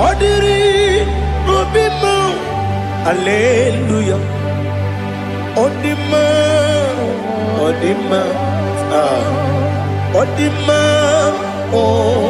odiri obima hallelujah odima oh.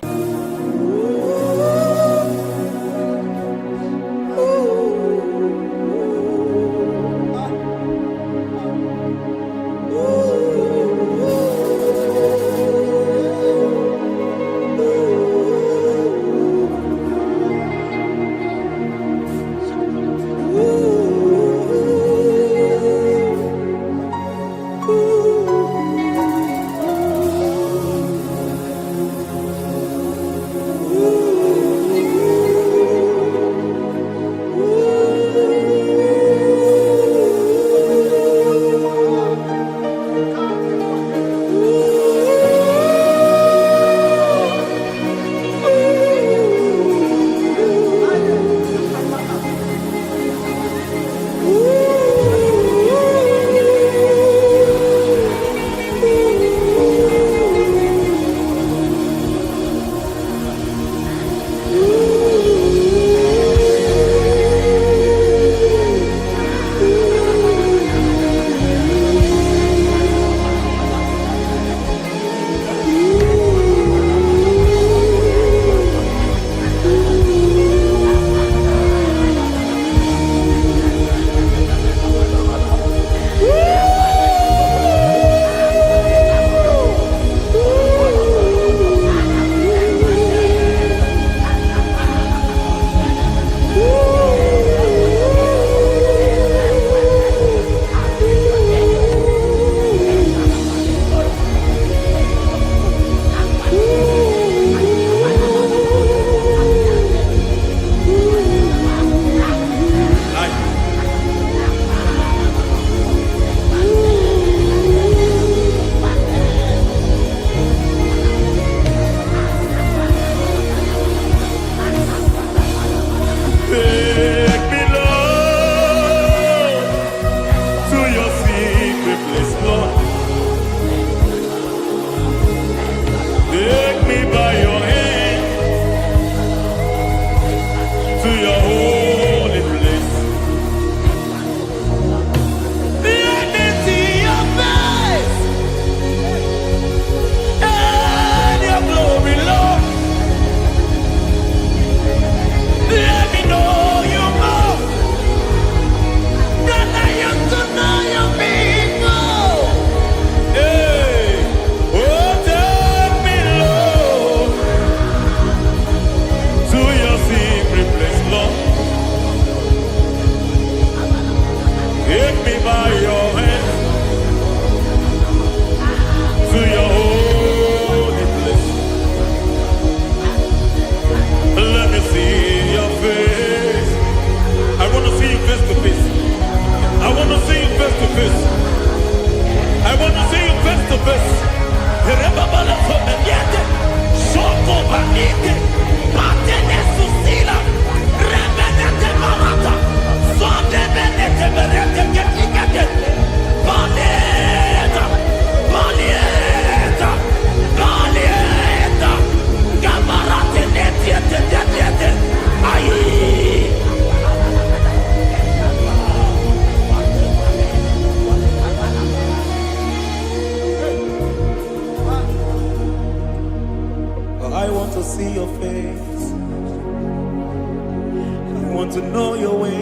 want to know your ways.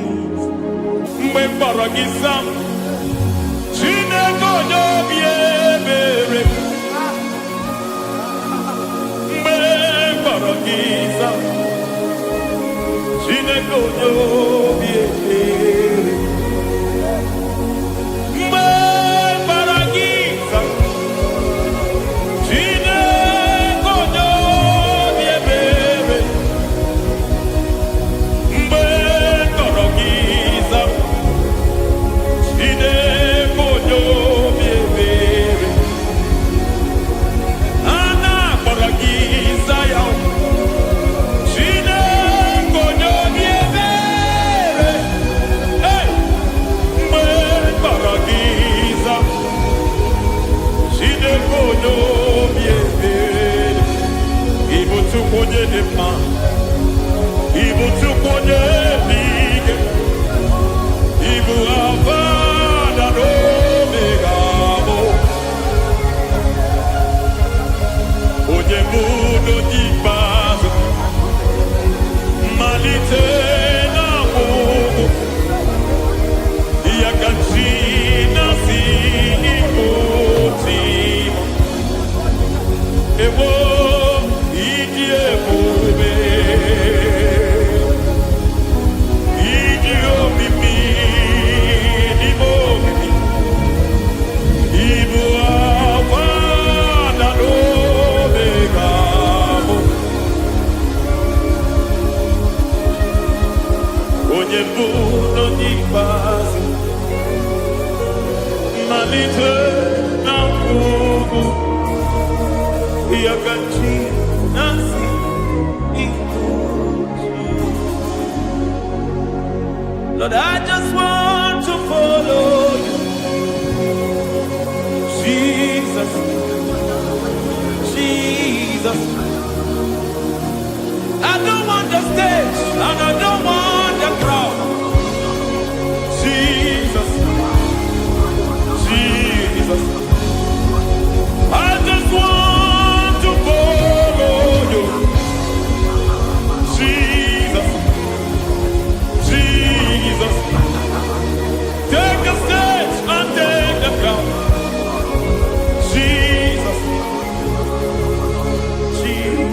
Mbaragisa, Chineke onye obi ebere mgbe kpọrọ gị ịza Chineke onye obi ebere mgbe kpọrọ gị ịza Chineke onye obi ebere mgbe kpọrọ gị ịza Chineke onye obi ebere a na-akpọrọ gị ịza ya Chineke onye obi ebere mgbe kpọrọ gị ịza Chineke onye obi ebere ịbụ Chukwu onye dị mma ịbụ Chukwu onye dị ike ịbụ Alfa na Omega onye bụ n'oge ikpeazụ mmalite na ọgwụgwụ ya ka chi na-asị Igbo timo ewo ịdị ebube ịdị omimi n'ime omimi ịbụ Alfa na Omega onye bụ n'oge ikpeazụ mmalite na ọgwụgwụ ya ka chi na-asị Igbo timo. Lord, I just want to follow you, Jesus, Jesus. I don't want the stage and I don't want the crowd. Jesus, Jesus. I just want to follow you, Jesus, Jesus. Take the stage and take the crown. Jesus, Jesus.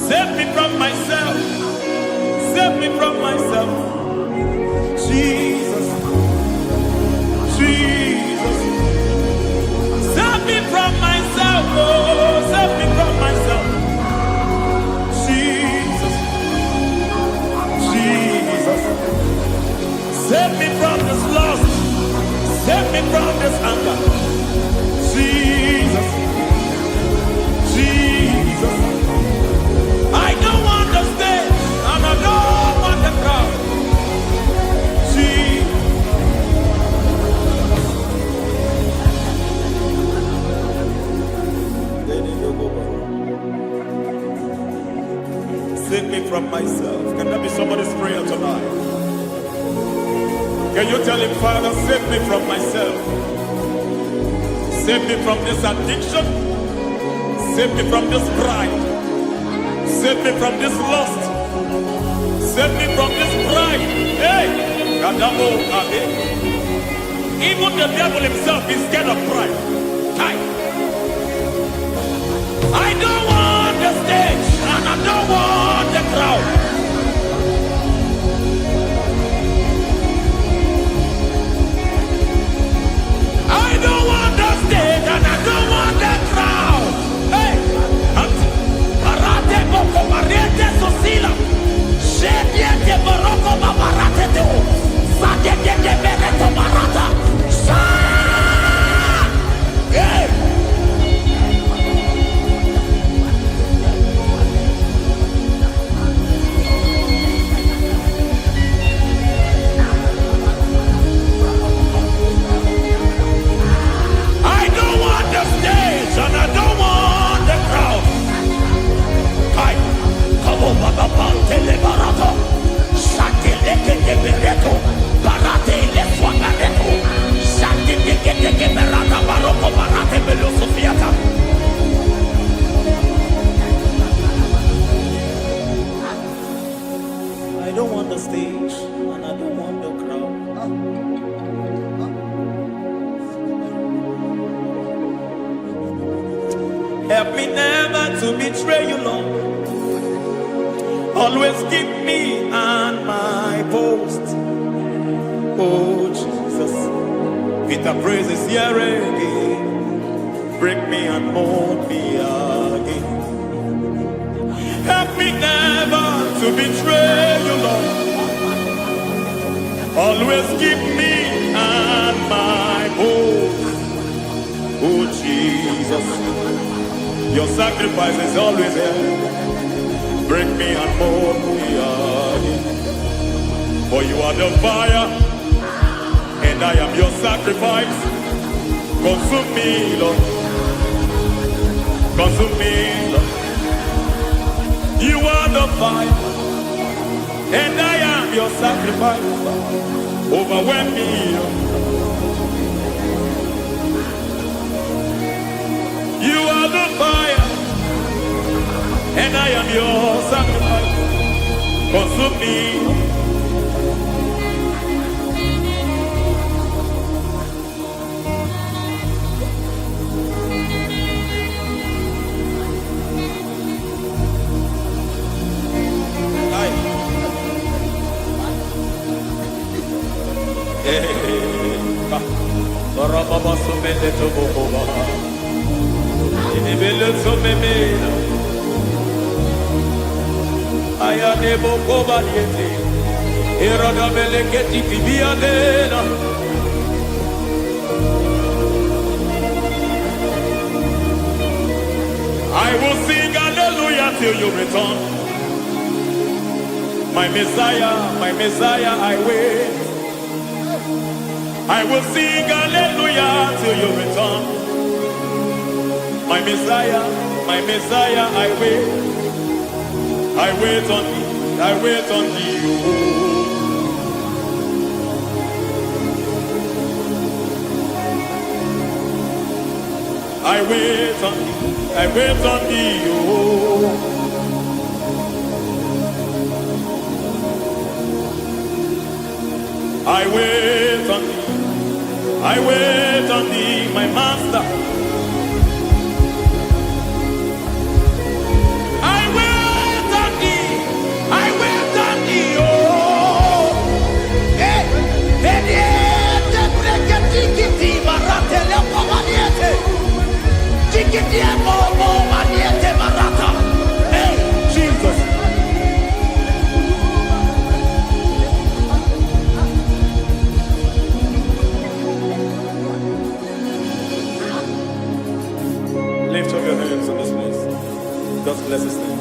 Save me from myself. Save me from myself. Jesus, Jesus. Save me from myself. Oh, save me from myself. Jesus, Jesus. Save me from this lust. Save me from this anger. Jesus, Jesus. I don't want the stage and I don't want the crowd. Jesus. Save me from myself. Can that be somebody's prayer tonight? Can you tell him, Father, save me from myself? Save me from this addiction. Save me from this pride. Save me from this lust. Save me from this pride. Hey! Kadamo Ade. Even the devil himself is scared of pride. Hi. I don't want the stage and I don't want the crowd. I don't want the stage and I don't want the crowd. Hey! Barate boko barete sosila. Shediete baroko babarate teo. Sadete bereto barata. Sa! Hey! betray you, Lord. Always keep me on my post. Oh Jesus, with the praises here again, break me and mold me again. Help me never to betray you, Lord. Always keep me on my post. Oh Jesus, your sacrifice is always there. Break me and mold me again. For you are the fire, and I am your sacrifice. Consume me, Lord. Consume me, Lord. You are the fire, and I am your sacrifice. Overwhelm me, Lord. You are the fire, and I am your sacrifice. Consume me. I will sing hallelujah till you return. My Messiah, I wait. I will sing hallelujah till you return. My Messiah, I wait. I wait on thee, I wait on thee. I wait on thee, I wait on thee. I wait on thee, I wait on thee, my master. I wait on thee, I wait on thee, oh. Hey, Jesus. Lift up your hands in this place. Just bless his name.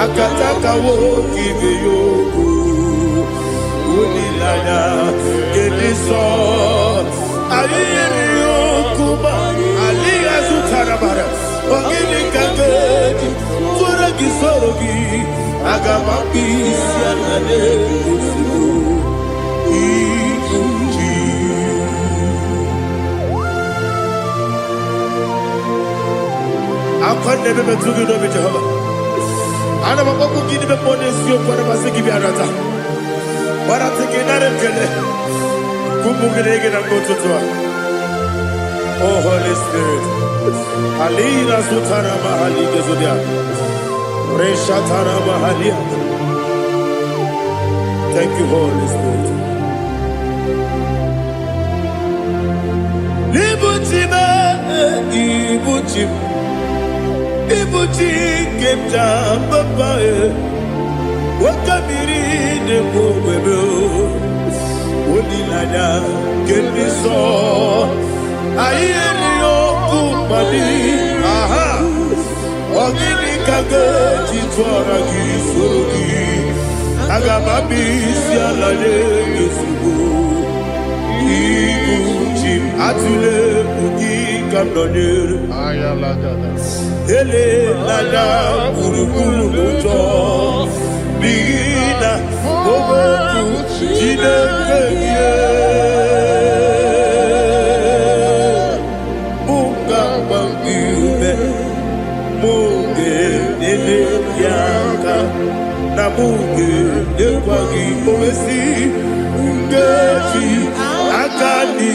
Akataka woki yoku unilaya kediso aliyeri yokuba aliya zutarabara ogini kageti fura gisorogi agamaki sianane kusibu ikuji akwane bebe tugido bijahaba ana mababu gini be ponesio kwa masiki biarata bara tekenare kele kumugirege na ngototwa Oh, Holy Spirit. Alina Sutana Mahali Gezudia. Reshatana Mahalia. Thank you, Holy Spirit. Ibuchima, Ibuchim, Ibuchi Kepta Papa, Wakamiri de Bobebo, Odilada, Keniso, Ayerio Kumadi, Aha, Ogini Kaga, Chitwara Gisurugi, Agababi, Sialade, Yusubu. Ibuchim atule ugi kamdonir Ayalagada. ele lada urukuru muto bigina oboku jinekeye muka bangibe muge nele yaka na muge nekwagi owesi ngeji akani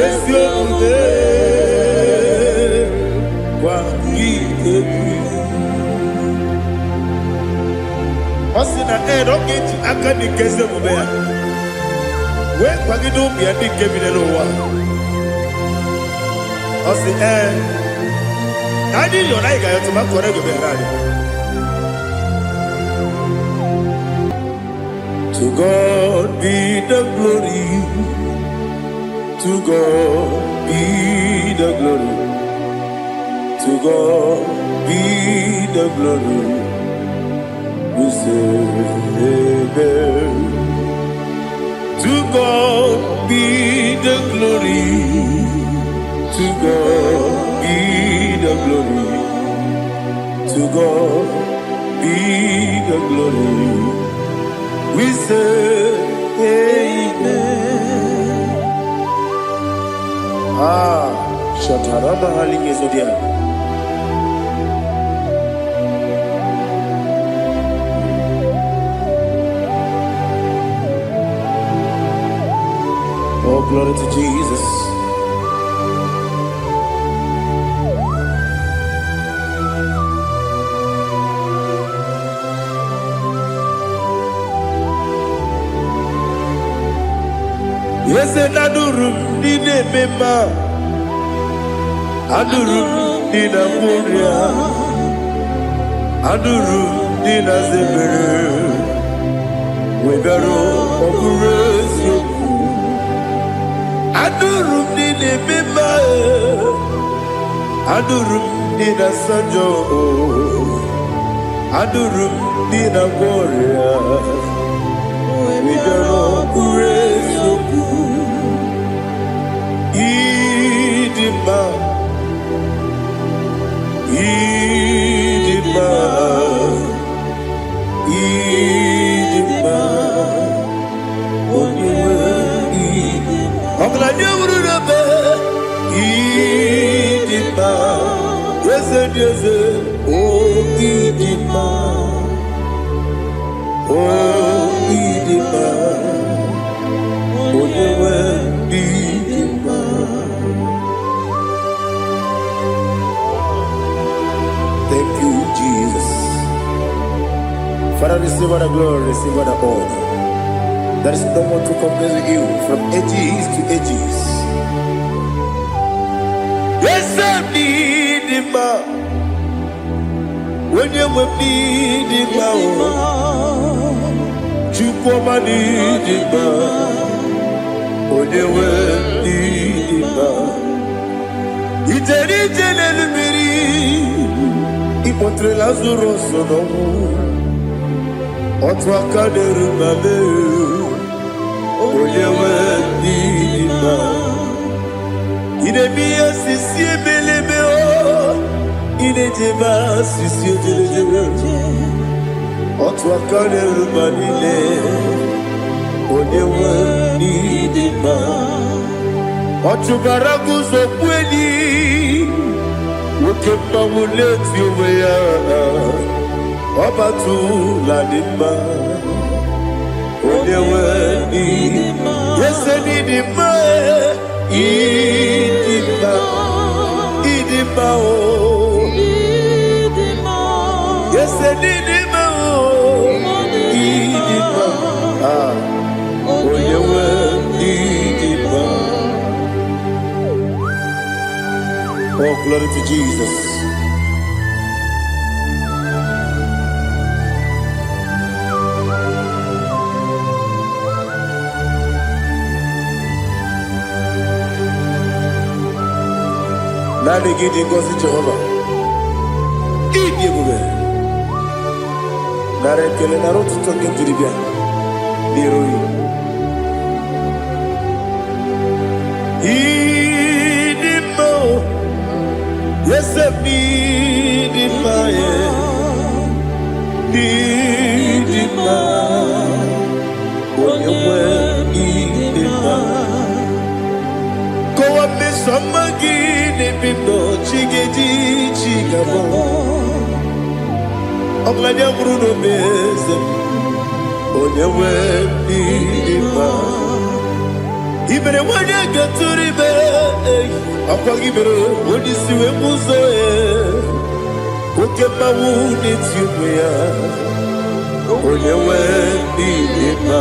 esiomude kwa ikebi osina erogeji akani kesemude ya we kwagido bia ni kebi lo wa osi nadi yo na igayo to makore go be rari. To God be the glory. To God be the glory. To God be the glory. We say amen. To God be the glory. To God be the glory. To God be the glory. We say amen. Shataraba Halinge Zodia. Oh, glory to Jesus. Yes, and Adurum Nine Mema Adurum Nina Muria Adurum Nina Zebere Webero Operation Adurum Nine Mema Adurum Nina Sanjo Adurum Nina Muria Webero Operation Idima, Idima, Idima, Idima, Idima, Yeze, oh Idima, oh Idima, Idima. Thank you, Jesus. Father, receive all the glory, receive all the honor. There is no one to compare with you from ages to ages. Yes, I need him. When you will need him, you come and need him. When you will need him, it's a little Ipotre Lazaro sonomu Otwa kaderu mame Oyewe nidima Inemiya sisi ebelebe o Inejeba sisi ojelejebe Otwa kaderu manile Oyewe nidima Otubaragu zokweni Ukemba muleti uweya Wabatu ladima Onewe nidima Yese nidima Idima Idima, oh. Yes, Idima, oh. Idima. Oh, you were Idima. Oh, glory to Jesus. Nani gidi ngozi Jehovah. Idi ebube. Nara ekele nara otuto nke jiri bịa n'iru ya. Idi mma o. Yese idi mma ye. Idi mma. Onye nwe idi mma. Kowa mesoma gị n'ebido chigedi chigabo. Ọbụladị bụrụ n'obeze onye nwe ịdị mma. Ibere nwanyị ga-atụrụ ibe ọkwa gị mere onye isi wee bụ ụzọ ya. Oke mmanwụ n'eti ụmụ ya onye nwe ịdị mma.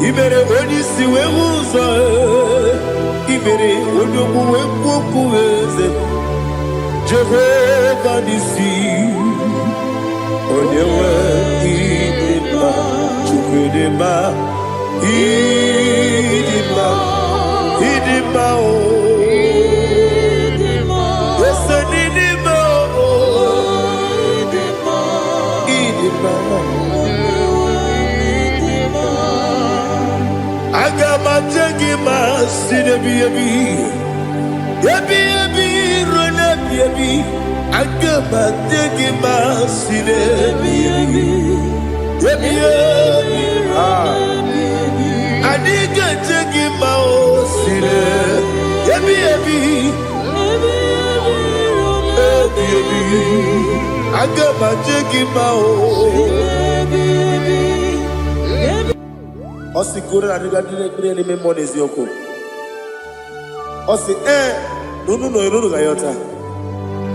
Ibere onye isi wee bụ ụzọ ya. Ibere onye okwu wee kwuo okwu eze Jehovah Nisi. Onye nwe ịdị mma, Chukwu dị mma, ịdị mma, ịdị mma o. Ese ịdị mma o, ịdị mma. Aga m aje gị ma si n'ebi ebi, ebi ebi ruo n'ebi ebi. Aga m aje gị ma si n'ebi ebi, ebi ebi. Adịghị aje gị ma o si n'ebi ebi, ebi ebi. Aga m aje gị ma o. Osi kore na niga dire ni memo nezi oko. Osi nunu no irunu gayota.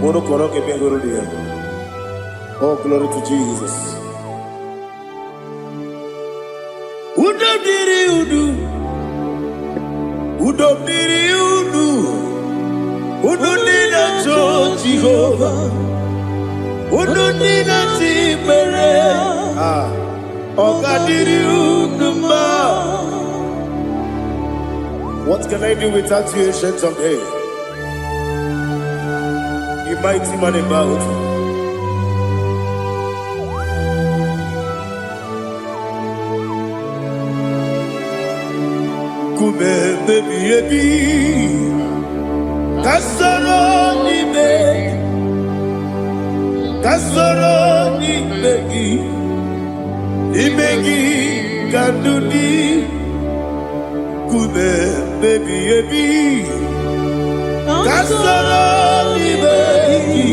Mono koro ke pengoro dia. Oh, glory to Jesus. Udo diri udu. Udo diri udu. Udo nina cho Jehovah. Udo nina tibere. Ogadiri uduma. What can I do without you, ancient of days? You mighty man about. Kume baby ebi. Kasoro ni me. Kasoro ni begi. Imegi kadudi kume baby ebi kasoro ni begi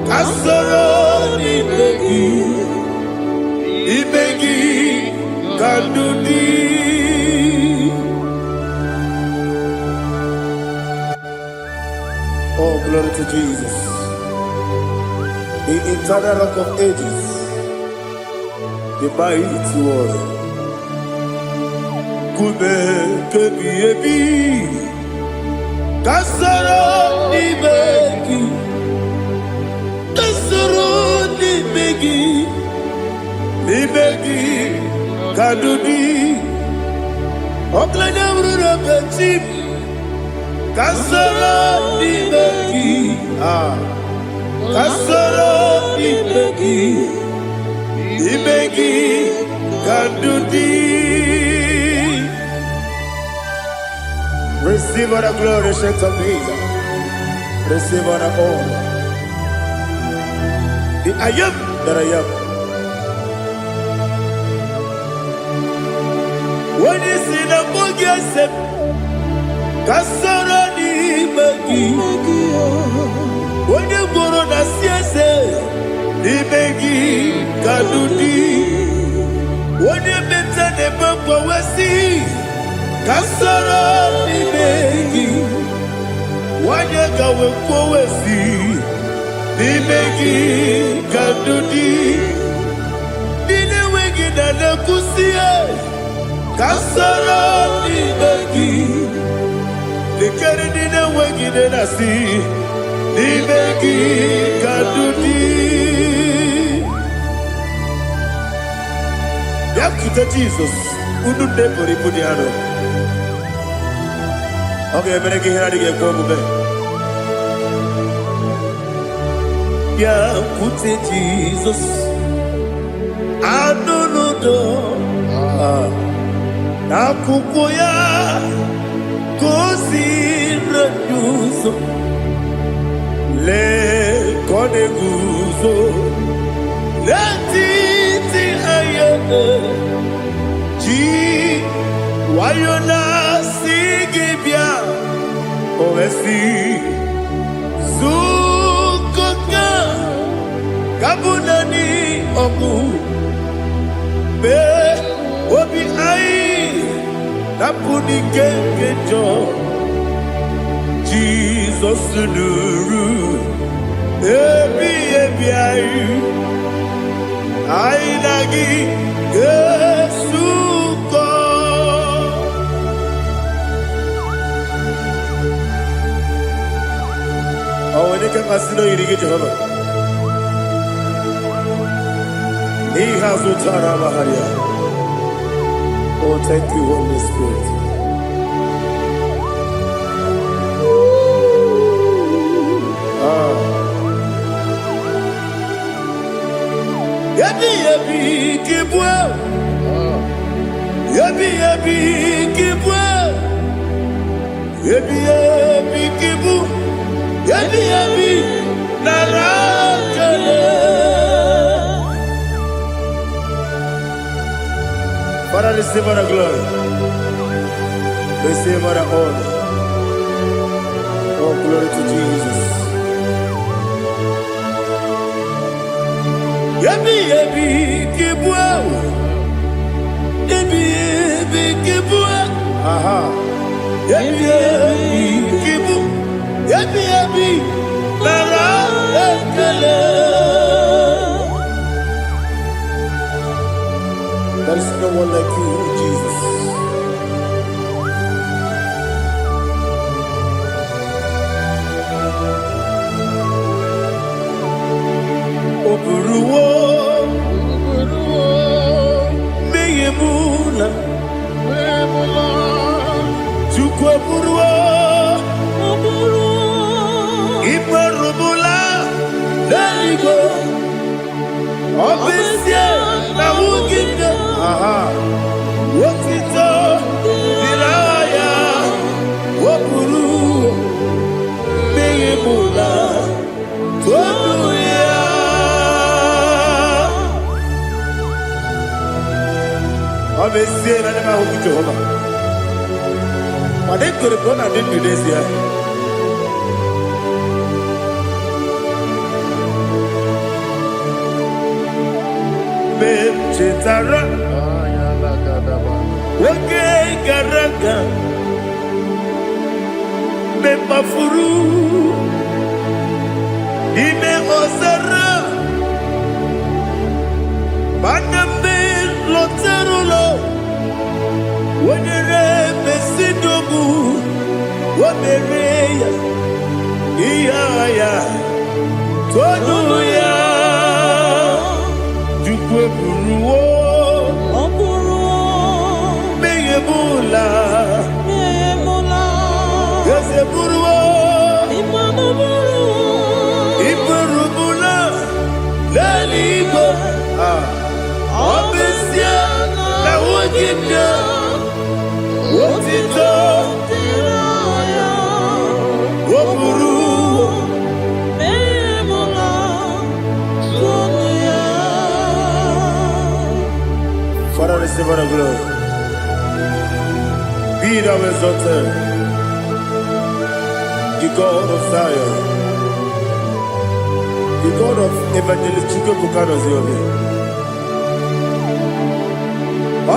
kasoro ni begi imegi kadudi. Oh, glory to Jesus, the eternal rock of ages, the mighty one. Kume kebi ebi kasoro ni begi ni begi kadudi oklanya urura bechim kasoro ni begi kasoro ni begi kadudi. Receive all the glory, shake of Jesus. Receive all the honor. The I am that I am. When you see the book, you said, Kasara ni begi. When you go on the siese, ni begi kadudi. When you mention the book, we see. Kasara nimegi wanyega wekwowesi nimegi kadudi ninewegi nanakusie Kasara nimegi nikere ninewegi nanasi nimegi kadudi Yakuta Jesus Ununde pori pudiano. Okay, I'm going to get a Yakuta Jesus Anunudo Nakukoya Kosi Ranuso Le Koneguzo Le Titi Ayana Wayona sigibia Oesi Zukoka Kabunani Omu Be Obi Ai Napuni Kenkejo Jesus Nuru Ebi Ai Ai Nagi Yesu Oh, when they can consider you to get Jehovah. He has Utara Maharia. Oh, thank you, Holy Spirit. Yabi, Kibwa. Yabi, Kibwa. Yabi, Kibu. Yabi, Narakale. Father, receive our glory. Receive our honor. Oh, glory to Jesus. Yabi, Kibwa. Yabi, Kibwa. Aha. Yabi, Kibu. Yabi, Narakale. There is no one like you, Jesus. Oburuwo, Meyemula, Chukwaburuwo. Imarubula, Leligo, Obesia, Nawugida, Wotito, Diraya, Wapuru, Meyemula, Tonuya. Obesia, Nawugida, but they could have gone and did this year. Chetara, okay, Garaga, Mepafuru, Ime Osara, Baname Loterulo, Wenere Mesidogu, Wamereya, Iaya, Tonuya. Buruwo, Meyemula, Yeseburuwo, Iburubula, Leligo, Obesia, Nawugida, Wotito, Wapuru. Father, receive our glory. Be thou exalted, the God of Zion, the God of Evangelist Chike Bukano Ziobe.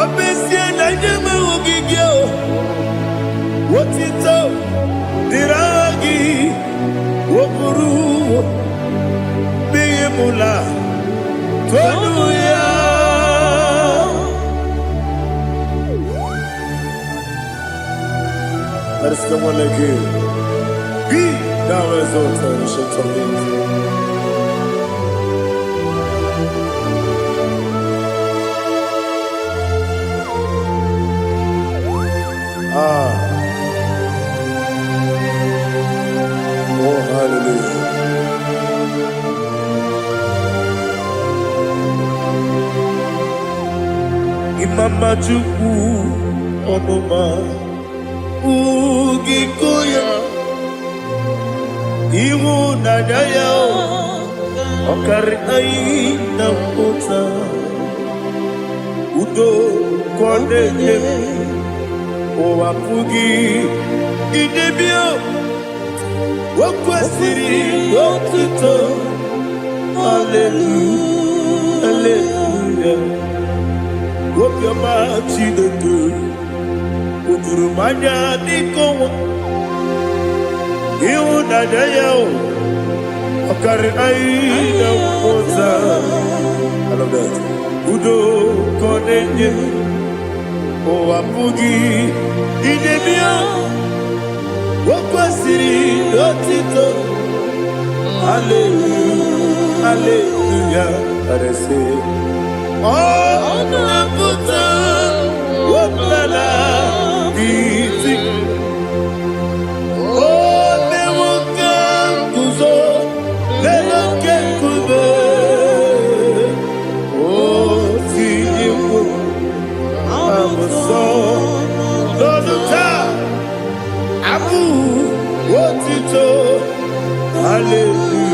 Obesia na jeme ugigyo, Otito diragi wokuru biyemula tonuya. Let us come on again. Be thou exalted, we shall talk in. Oh, hallelujah. Imama Chukwu Onoma Ugikoya Iwu Nadaya Okari Aina Kota Udo Kwaneye Owapugi Idebio Wakwasiri Wakito Hallelujah Hallelujah Wapyama Chidetu Udurumanya Nikowa Iwu Nadaya Okari Aina Kota I love that Udo Kwaneye Owapugi Idebio Wakwasiri Otito Hallelujah Hallelujah Let us say Oh Naputa Wapala Biti Oh Newoka Kuzo Newoke Kube Oh Tiyiwo Amoso Loduta Abu Otito Hallelujah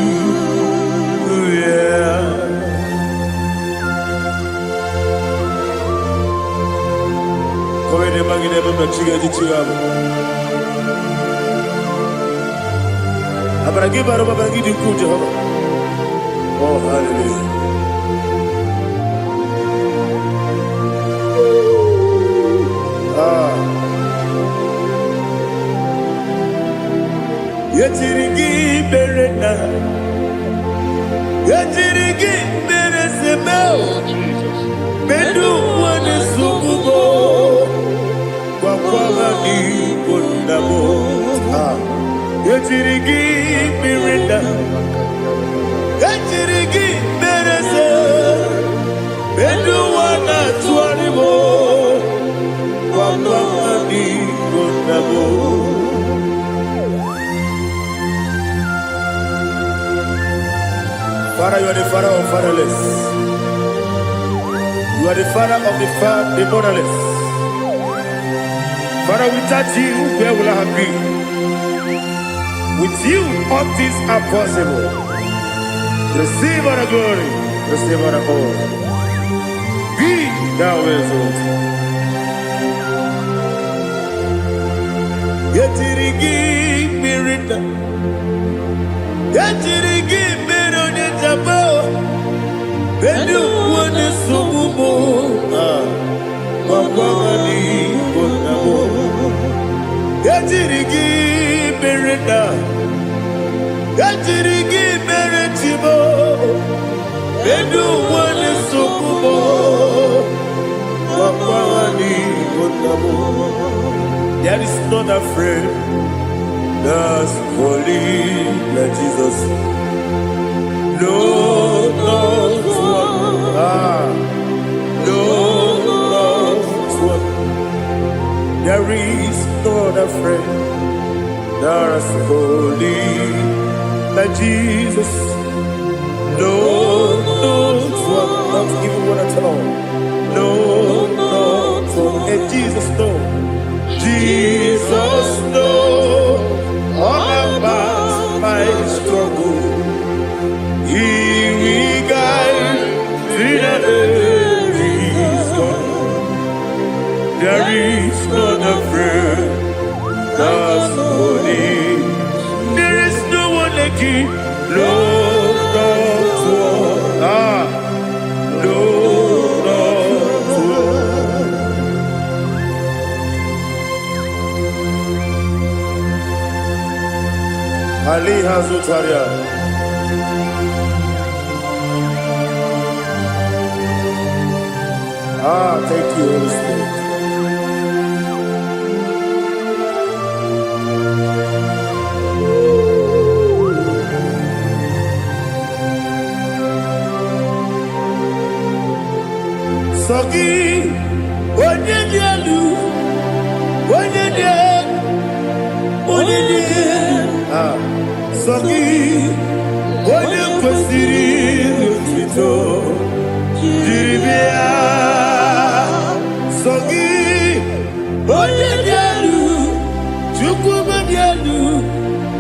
Kowe magine baba chiga jichiwabo Abaragi baro babaragi di ku Jehovah Oh hallelujah Yetirigi berena Yetirigi beresebeo Bedu wane sukubo Kwa ni kundabo Yetirigi berena Yetirigi berese Bedu wana tuanibo Kwa ni kundabo Father, you are the father of fatherless. You are the father of the motherless. Father, without you, where will I have been? With you, all things are possible. Receive our glory, receive our honor. Be thou exalted. Yetirigi mirita, yetirigi mirone jabo, bedu wane sububo, wawani konabo. Yetirigi mirita, yetirigi miretibo, bedu wane sububo, wawani konabo. There is not a friend that's holy like Jesus. No, not one. No, not one. There is not a friend that's holy like Jesus. No, not one. Not even one at all. No, not one. And Jesus knows. Jesus knows all about my struggle. He will guide through the days gone. There is not a friend that's holy. There is no one like you, Lord. Ali Hazutaria. Thank you, Holy Spirit. Sogi, Onyedielu, Sogi, Onyekwesiri otito, jiribia. Sogi, Onyedielu, Chukwumedielu,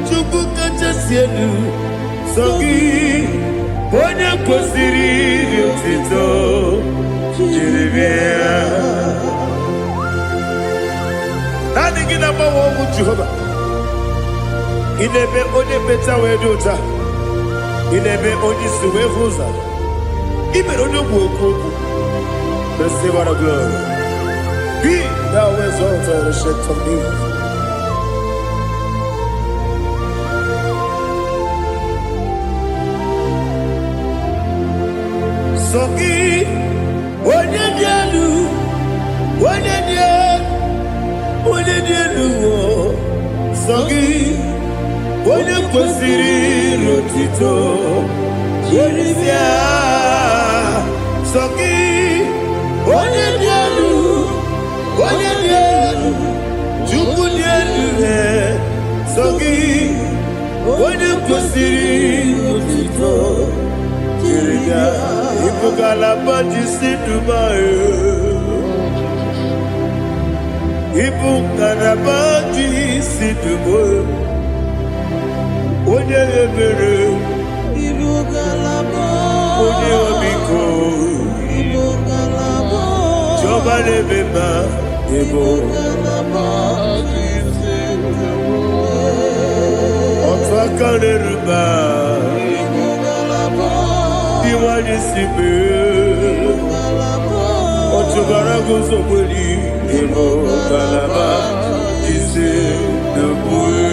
Chukwukachasielu. Sogi, Onyekwesiri otito, jiribia. Nani gina mawa mu Jehova. Inebe onye beta we dota. Inebe onye suwe huza. Ibe onye woku. Receive our glory. Be thou exalted and shed from me. Sogi onye dielu. Sogi, Onyekwesiri otito, jiribia. Sogi, Onyedielu, Chukwudielu. Sogi, Onyekwesiri otito, jiribia. Ibugalaba jisidubae. Ibugalaba jisidubae. Onye ebere, onye omiko, Jehova nebeba, otu aka neruba, iwanye sibe, otu barago zobeli, Ibugalaba jisidubae.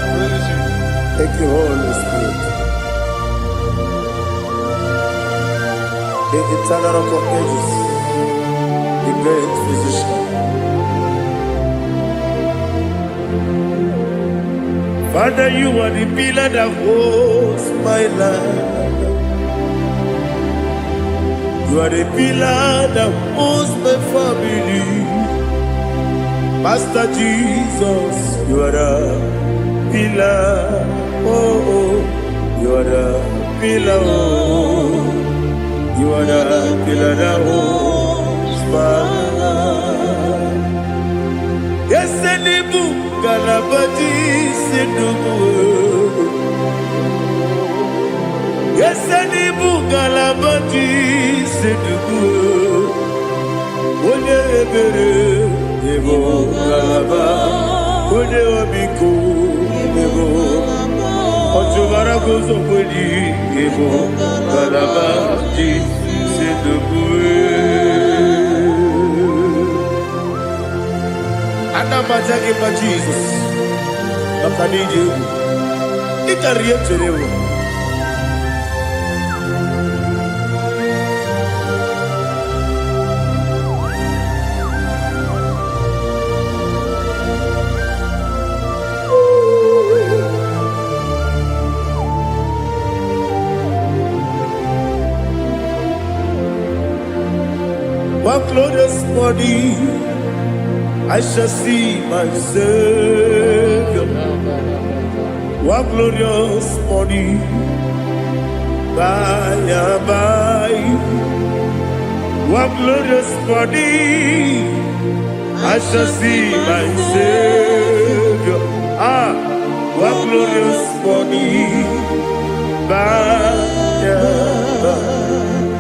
Thank you, Holy Spirit. The eternal rock of ages, the great physician. Father, you are the pillar that holds my life. You are the pillar that holds my family. Master Jesus, you are the pillar. Oh, you are the pillar. Oh, you are the pillar that holds my life. Yes, Enibu Galabati Sidubu. Yes, Enibu Galabati Sidubu. Onye ebere, Ibu Galaba. Onye omiko, Ibu. Otubara gozo kweli, Ibu Galaba Sidubu. Anamajage pa Jesus. Nakanije. Ikariyeterewo. One glorious body, I shall see my Savior. One glorious body, by and by. One glorious body, I shall see my Savior. One glorious body, by and by.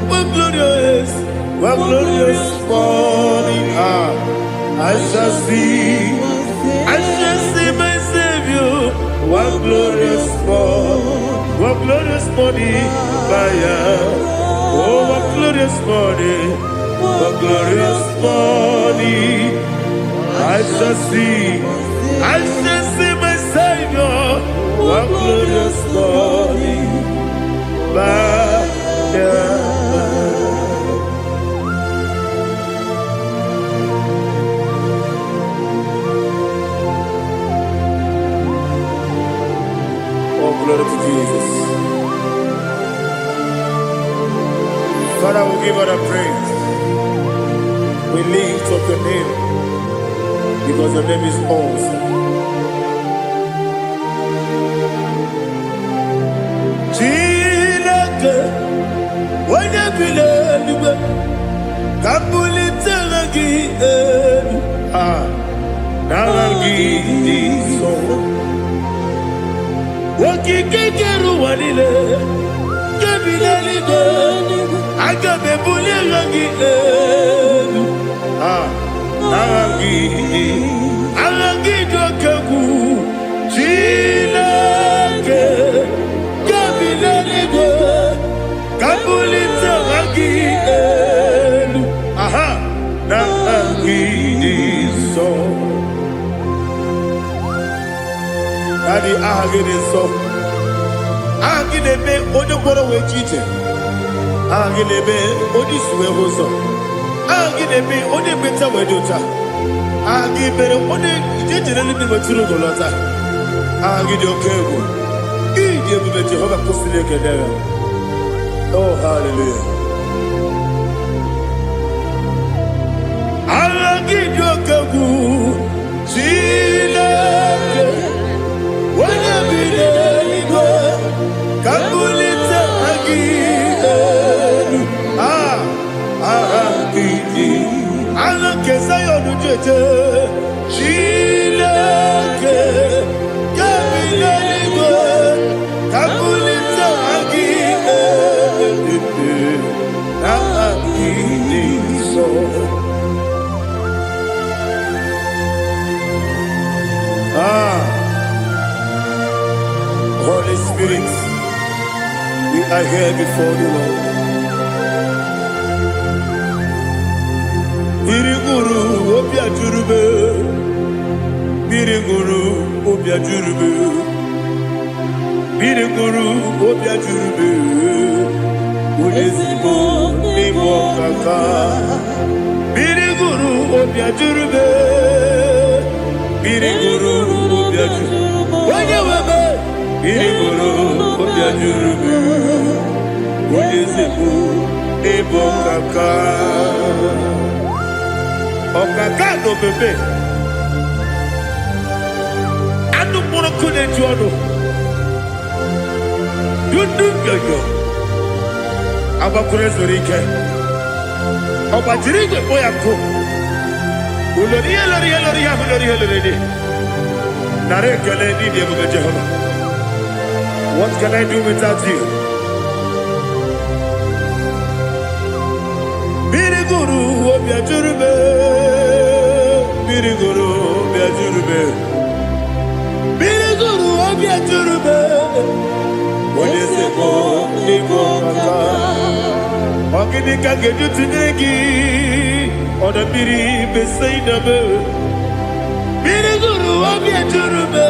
One glorious body, I shall see my Savior. what glorious morning, oh, what glorious morning, what glorious morning. I shall see my Savior, what glorious morning, Oh, glory to Jesus. Father, we give all the praise. We lift up your name because your name is awesome. Chilake, when you believe, Kabulitagi, Nagi, so. Wakikeru walile, kebilaligo, agabe bulilangi, alangi dokagu, chilake, kebilaligo, kabulita rangi, nangi so. Daddy, so. Agilebe, Odoboro Wejite. Agilebe, Odisuevoso. Agilebe, Odebeta Wedota. Agibere, Ode, Generally Maturu Dolota. Agidio Kevu. Idiom Jehovah Postile Kedera. Oh, hallelujah. Agidio Kevu. Chilake. When you believe, Kabulita again. Alake Sayonu Jete. Chilake. Kabulita again. So. Holy Spirit, we are here before you, Lord. Biriguru Obia Jurube, Biriguru Obia Jurube, Biriguru Obia Jurube, Udesibo Nibo Kaka, Biriguru Obia Jurube, Biriguru Obia Jurube. Biriguru Obia Jurube, Udesibo Nibo Kaka. Okaka no bebe. Anu mono kune jono. Dundu yoyo. Abakure zorike. Obajirige boyako. Uloriya. Nare kele ni diye Jehovah. What can I do without you? Biriguru Obia Jurube, Biriguru Obia Jurube, Biriguru Obia Jurube. Odesibo Nibo Kaka. Oginika geju tinegi, oda biri besainabe. Biriguru Obia Jurube,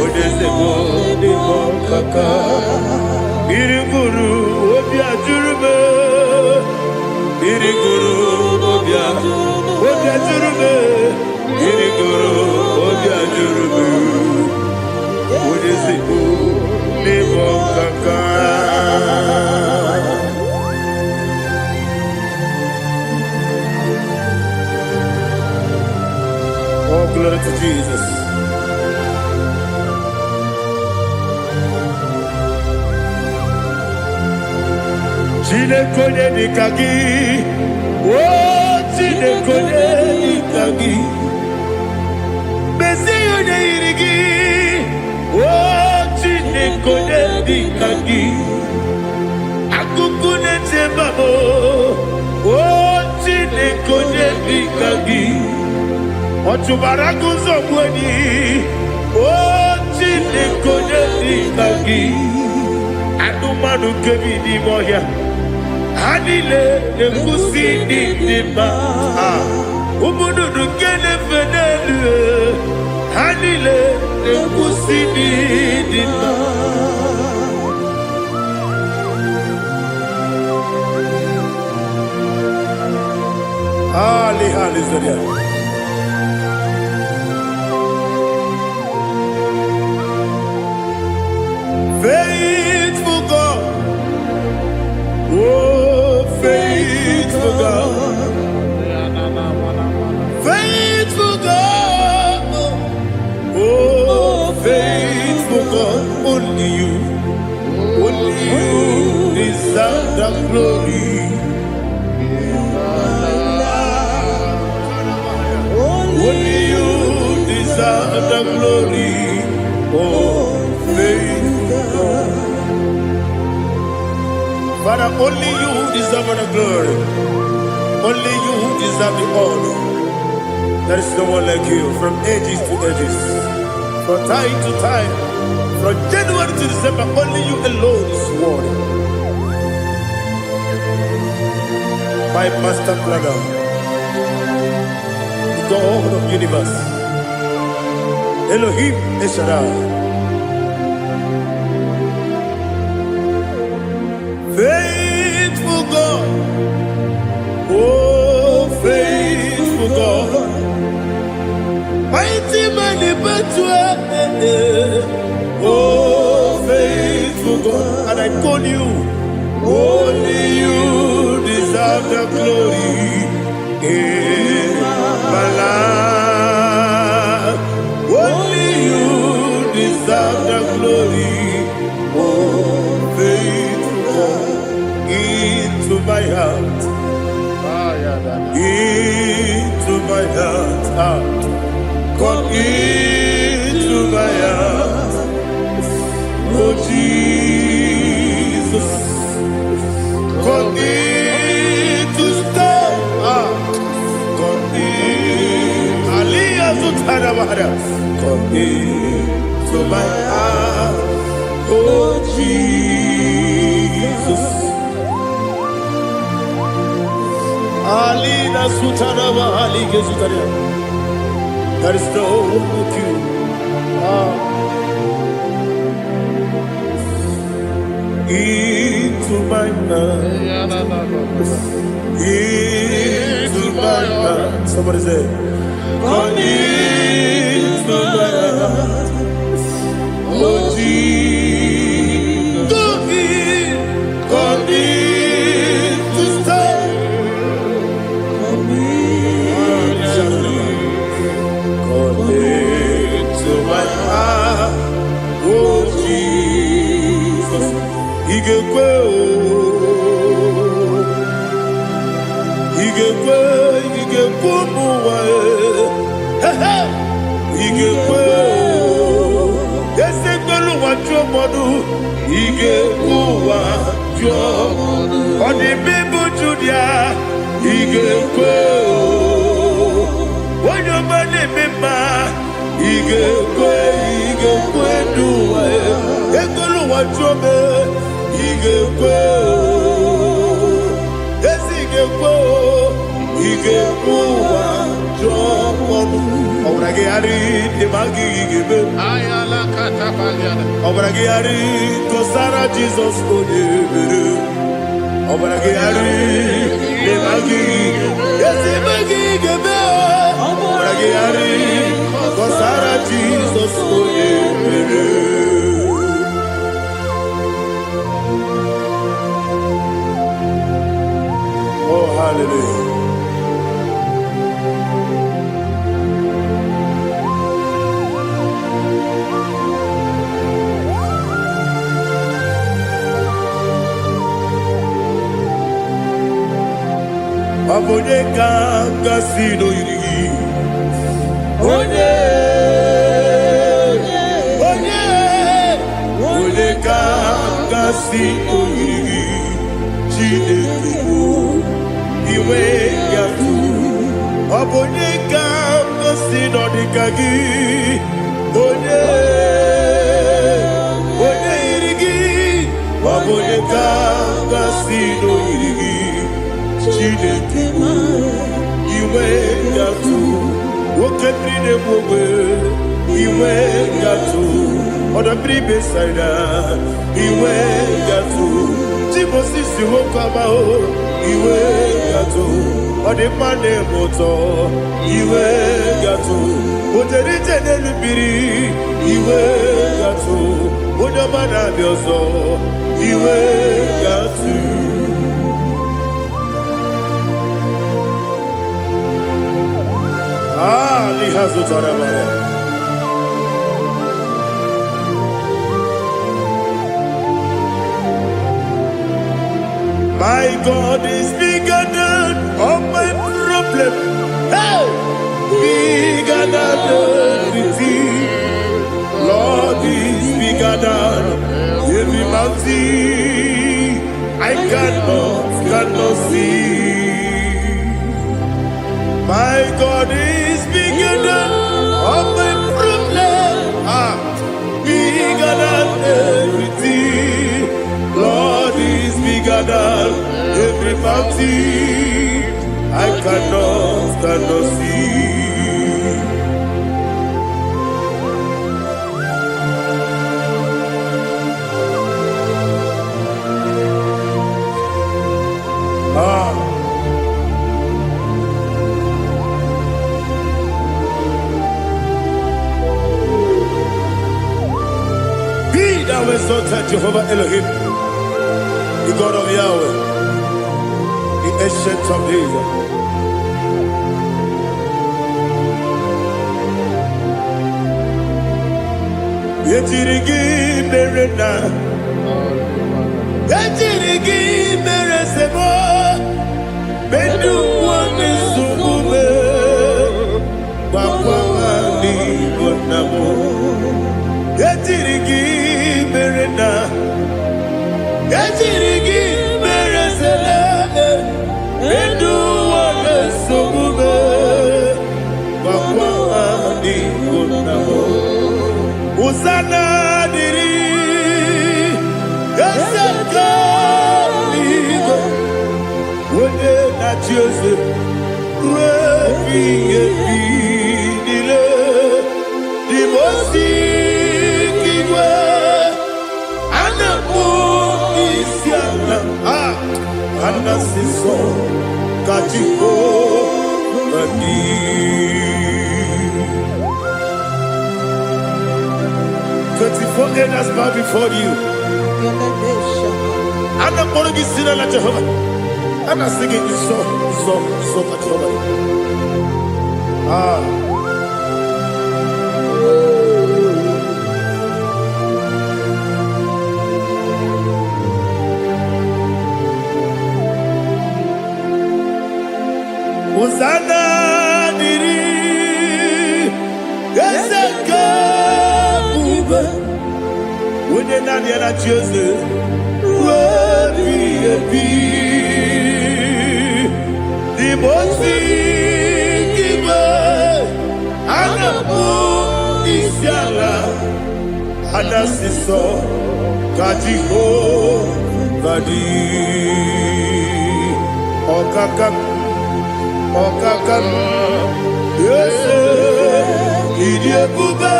Odesibo Nibo Kaka. Biriguru Obia Jurube. Biriguru Obia Jurube, Biriguru Obia Jurube, Udesibo Nibo Kaka. Oh, glory to Jesus. Chinekone nikagi, oh Chinekone nikagi, Mesiyo ne irigi, oh Chinekone nikagi, Akukune tembamo, oh Chinekone nikagi, Otubaraku zomweni, oh Anumanu kebi di moya. Anile ekusi di ma. Umudu kene fenelu. Anile ekusi di ma. Ali Zaria. Faithful God, oh faithful God, faithful God, oh faithful God, only you deserve the glory. Only you deserve the glory, oh faithful God. Father, only you deserve the glory. Only you deserve the honor. There is no one like you from ages to ages, from time to time, from January to December. Only you alone is worthy. My master planner, God of universe, Elohim Eshadai, faithful God, oh faithful God, mighty man in battle, oh faithful God, and I call you, only you deserve the glory. My life, only you deserve the glory, oh faithful God, into my heart, into my heart, come into my heart, oh Jesus, come in to stay. Come into my heart, oh Jesus. Alina Sutanava, Ali Gesutaria. There is no one like you. Into my heart, into my heart. Somebody say, come into my heart, oh Jesus, come in to stay, come into my heart, oh Jesus, Igekwe, Igekwe, Esekolu wajomodu, Igekwe wajomodu, Odi bibu Judia, Igekwe, Wanyomane mema, Igekwe duwa, Ekolu wajome, Igekwe, Esigekwe, Igekwe wajomodu. Obragari de magi gebe. Ayala katapaliana. Obragari to Sara Jesus odebere. Obragari de magi. Yes magi gebe. Obragari to Sara Jesus odebere. Oh hallelujah. Abone kanga sino yiri. Onye kanga sino yiri. Chineke iwe yatu. Abone kanga sino dikagi. Onye yiri si no yiri Chineke ma iwe gatu woke pride bobe iwe gatu oda pribe saida iwe gatu Tibosi si wokama o iwe gatu ode mane moto iwe gatu ojeri tenelu biri iwe gatu oda mana bioso iwe gatu lihazo tarabaya My God is bigger than all my problem. Hey! Bigger than everything. Lord is bigger than every mountain. I cannot see. My God is bigger than all my problem. Bigger than everything. Lord is bigger than every mountain. I cannot see. Be thou exalted, Jehovah Elohim, the God of Yahweh, the ancient of days. Yetirigi merena, yetirigi meresemo, bedu wane subume, wakwani bonamo. Yetirigi merena, yetirigi meresele, bedu wane subume, wakwani bonamo. Usana diri, esaka ligo, wode na Jose, refi nile, di mosi kiwe, anapo isiana, anasiso kachiko mani. 24 elders bow before you. I'm not going to be singing like Jehovah. I'm not singing this song like Jehovah. Hosanna diri, Ezeka. When you're not here at Jesus, the most Anasiso Kajiho Vadi Okakam Yes Idiakube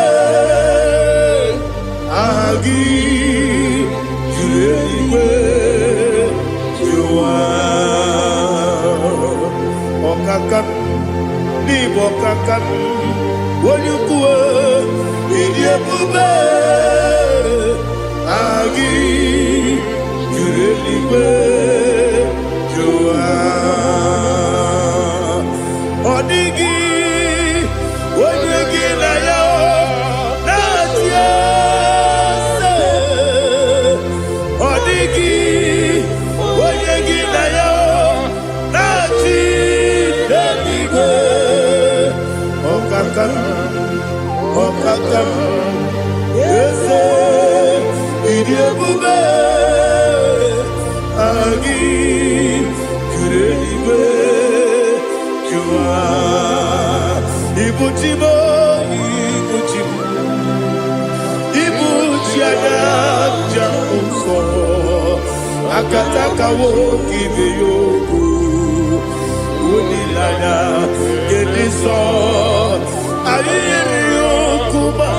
Agi Julewe Jua Okakam Nibokakam Wonyukue Idiakube Agi Julewe Jua Odigi Wonyegi na yo Natia Odigi Wonyegi na yo Nati Delibe Okakam Okakam Yese Idiabube Agi Kurelibe Jua Ibuchibo Ibuchiada Jamuso akataka woki beyoku unilana gediso ayiri yokuba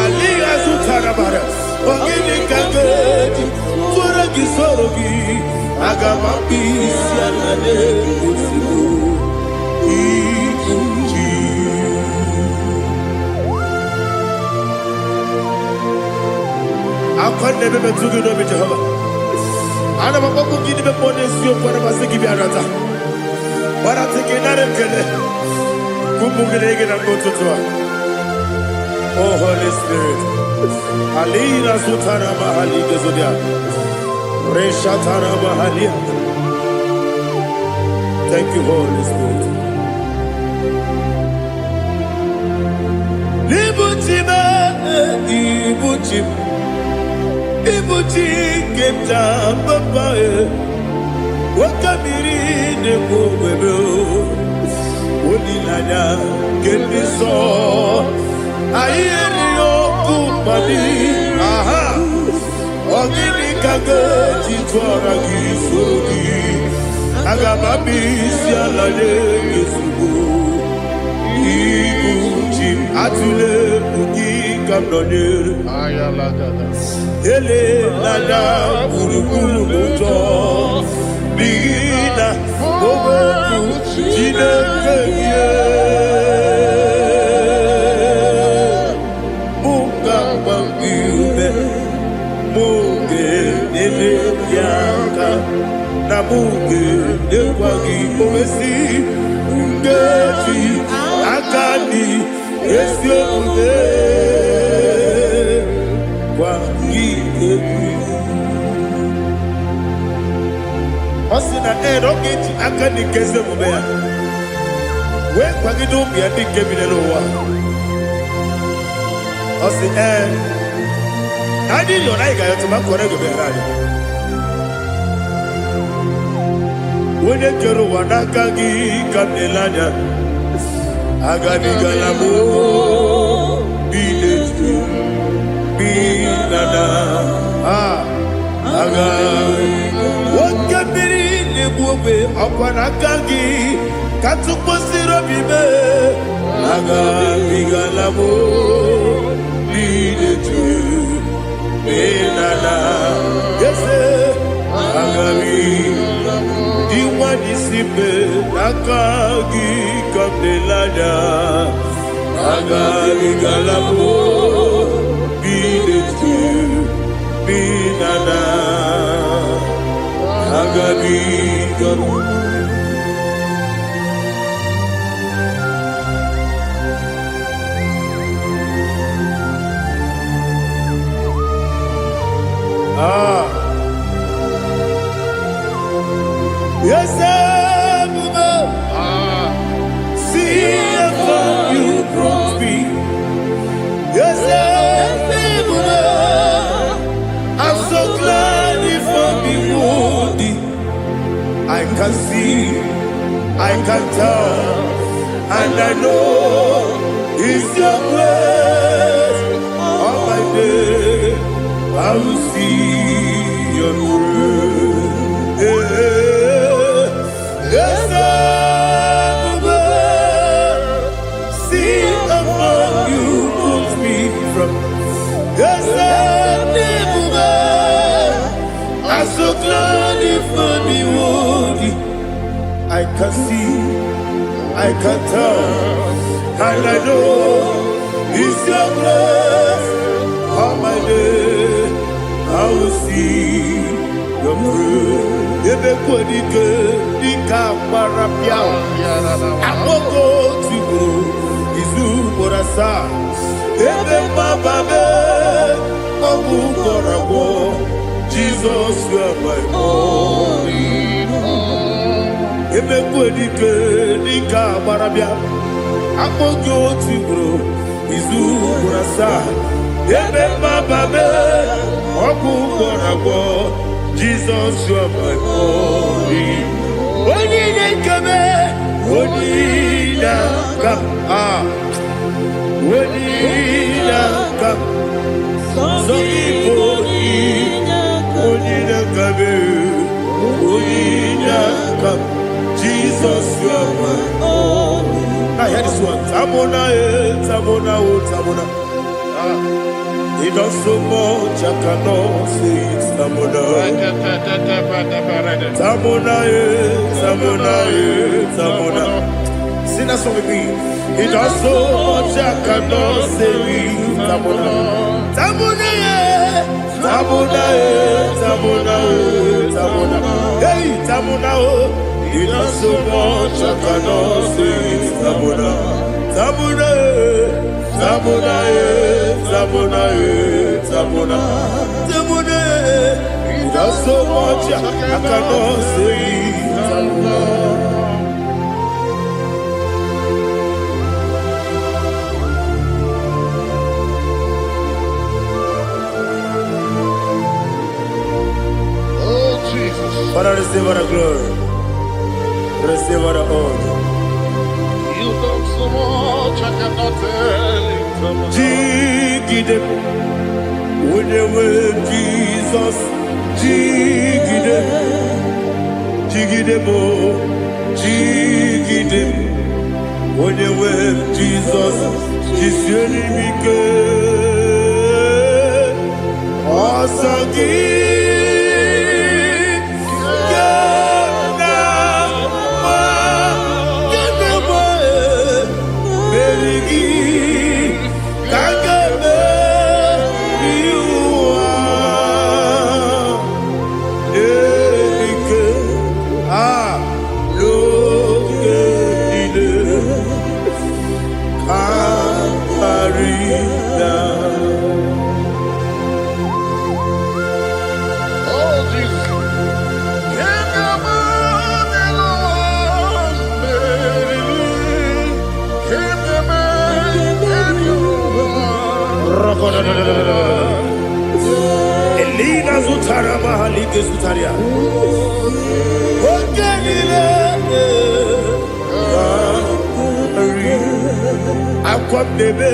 aliya sutarabara ogini kagedi fura gisorogi agama bisi anane usiku ikunji akonde bebe tugido be Jehovah ana bako gidi be ponesio kwa basiki bi arata bara tekena rekele kumugirege na mototwa. Oh Holy Spirit alira sutara mahali gezodia reshatara mahali. Thank you Holy Spirit. Libutime ibuti kemta papa wakamiri ne bobebe onilanya kemiso ayeri okupali aha ogini kageti twara gisogi agamabi sialale yesugo ibuti atule ugi kamdonere ayalagada ele nada buruburu moto bigina ogo jine keye munga bangiume munge ele yaka na munge ekwagi omesi ngeti akani esiokude Osina roketi akani keze mubea we kwagido bia dike bilelowa osi adi lo na iga yoto makore go be radio wone kero wanaka gi kanelanya agani galamo biletu binana aga wakabiri nebuwe akwana kangi katuposiro bibe aga bigalamo biletu binana yese aga diwani sibe nakagi kamdelanya aga bigalamo biletu binana agabi garu yes see if you brought me yes I'm so glad you found me worthy. I can see, I can tell, and I know it's your grace. All my day, I will see your grace. Yes, see among you moves me from. Yes, I'm so glad you found me worthy. I can see, I can tell, and I know it's your grace. All my day, I will see your fruit. Ebe kwenike, nika marapia. Akoko tigo, izu morasa. Ebe mababe, obu korabo. Jesus, you are my only home. Ebe kwenike, nika marapia. Akoko tigo, izu morasa. Ebe mababe, obu korabo. Jesus, you are my only. Only kame, only kam, only kam. So only kame. Jesus, you are my only. Now hear this one. Tamona, Tamona, Tamona. He does so much, I cannot say it. Tamona. Tamona, Tamona, Tamona. Sing that song with me. He does so much, I cannot say it. Tamona. Tamona, Tamona, Tamona, Tamona. Hey, Tamona, he does so much, I cannot say it. Tamona. Tamona, Tamona, Tamona, Tamona, Tamona. He does so much, I cannot say it. Tamona. Father, receive all the glory. Receive all the honor. You done so much, I cannot tell it. Jigide, with the word Jesus. Jigide, jigide mo, jigide, with the word Jesus. Jiseli mike, osagi. Elina Zutara Mahalike Zutaria. Akwam debe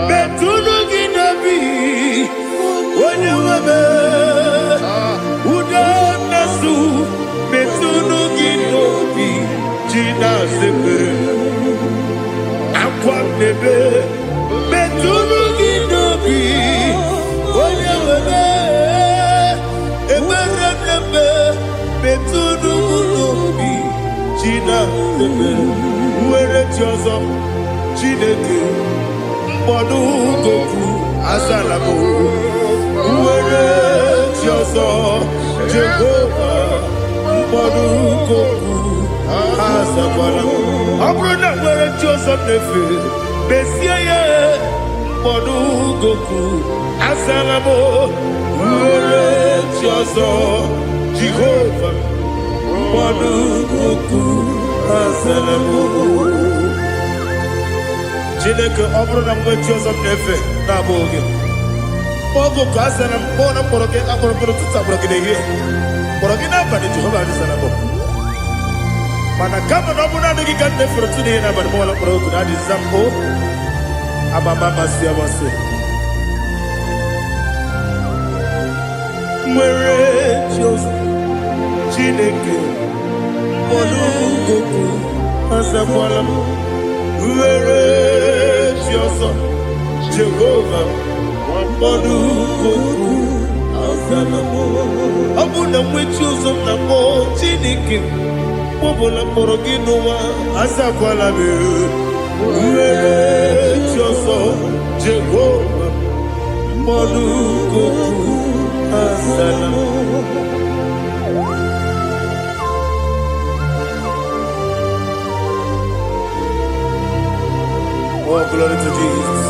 betunu ginabi wonye webe uda nasu betunu ginobi jina sebe. Akwam debe betunu ginobi wonye webe ebere debe betunu ginobi jina sebe. Were chozo Chineke mkpọdụ goku asalamo. Were chozo Jehova mkpọdụ goku asakwalamo. Ọ bụrụ na were chozo nefe besie ya mkpọdụ goku asalamo. Were chozo Jehova mkpọdụ goku asalamo. Chineke ọ bụrụ na mgbe chi ọzọ m na-efe na-abụ oge ogo ka a sara m kpọọ na mkpọrọ gị akpọrọ mkpọrọ tutu akpọrọ gị n'ehihie mkpọrọ gị n'abalị Jehova adịsara m mana kama na ọ bụrụ na adịghị ka nne fere tu n'ihe n'abalị mụọla mkpọrọ ogu na adịza m o amama amasị amasị nwere chi ọzọ Chineke mkpọrọ ogu azakwala m. Were Jioso Jehova mkpọdụ goku asalamo. Ọ bụ na nwechi ụzọ na mbọ Chineke mkpọbụla mkpọrọ gị n'ụwa azakwala m. Were Jioso Jehova mkpọdụ goku asalamo. Oh, glory to Jesus.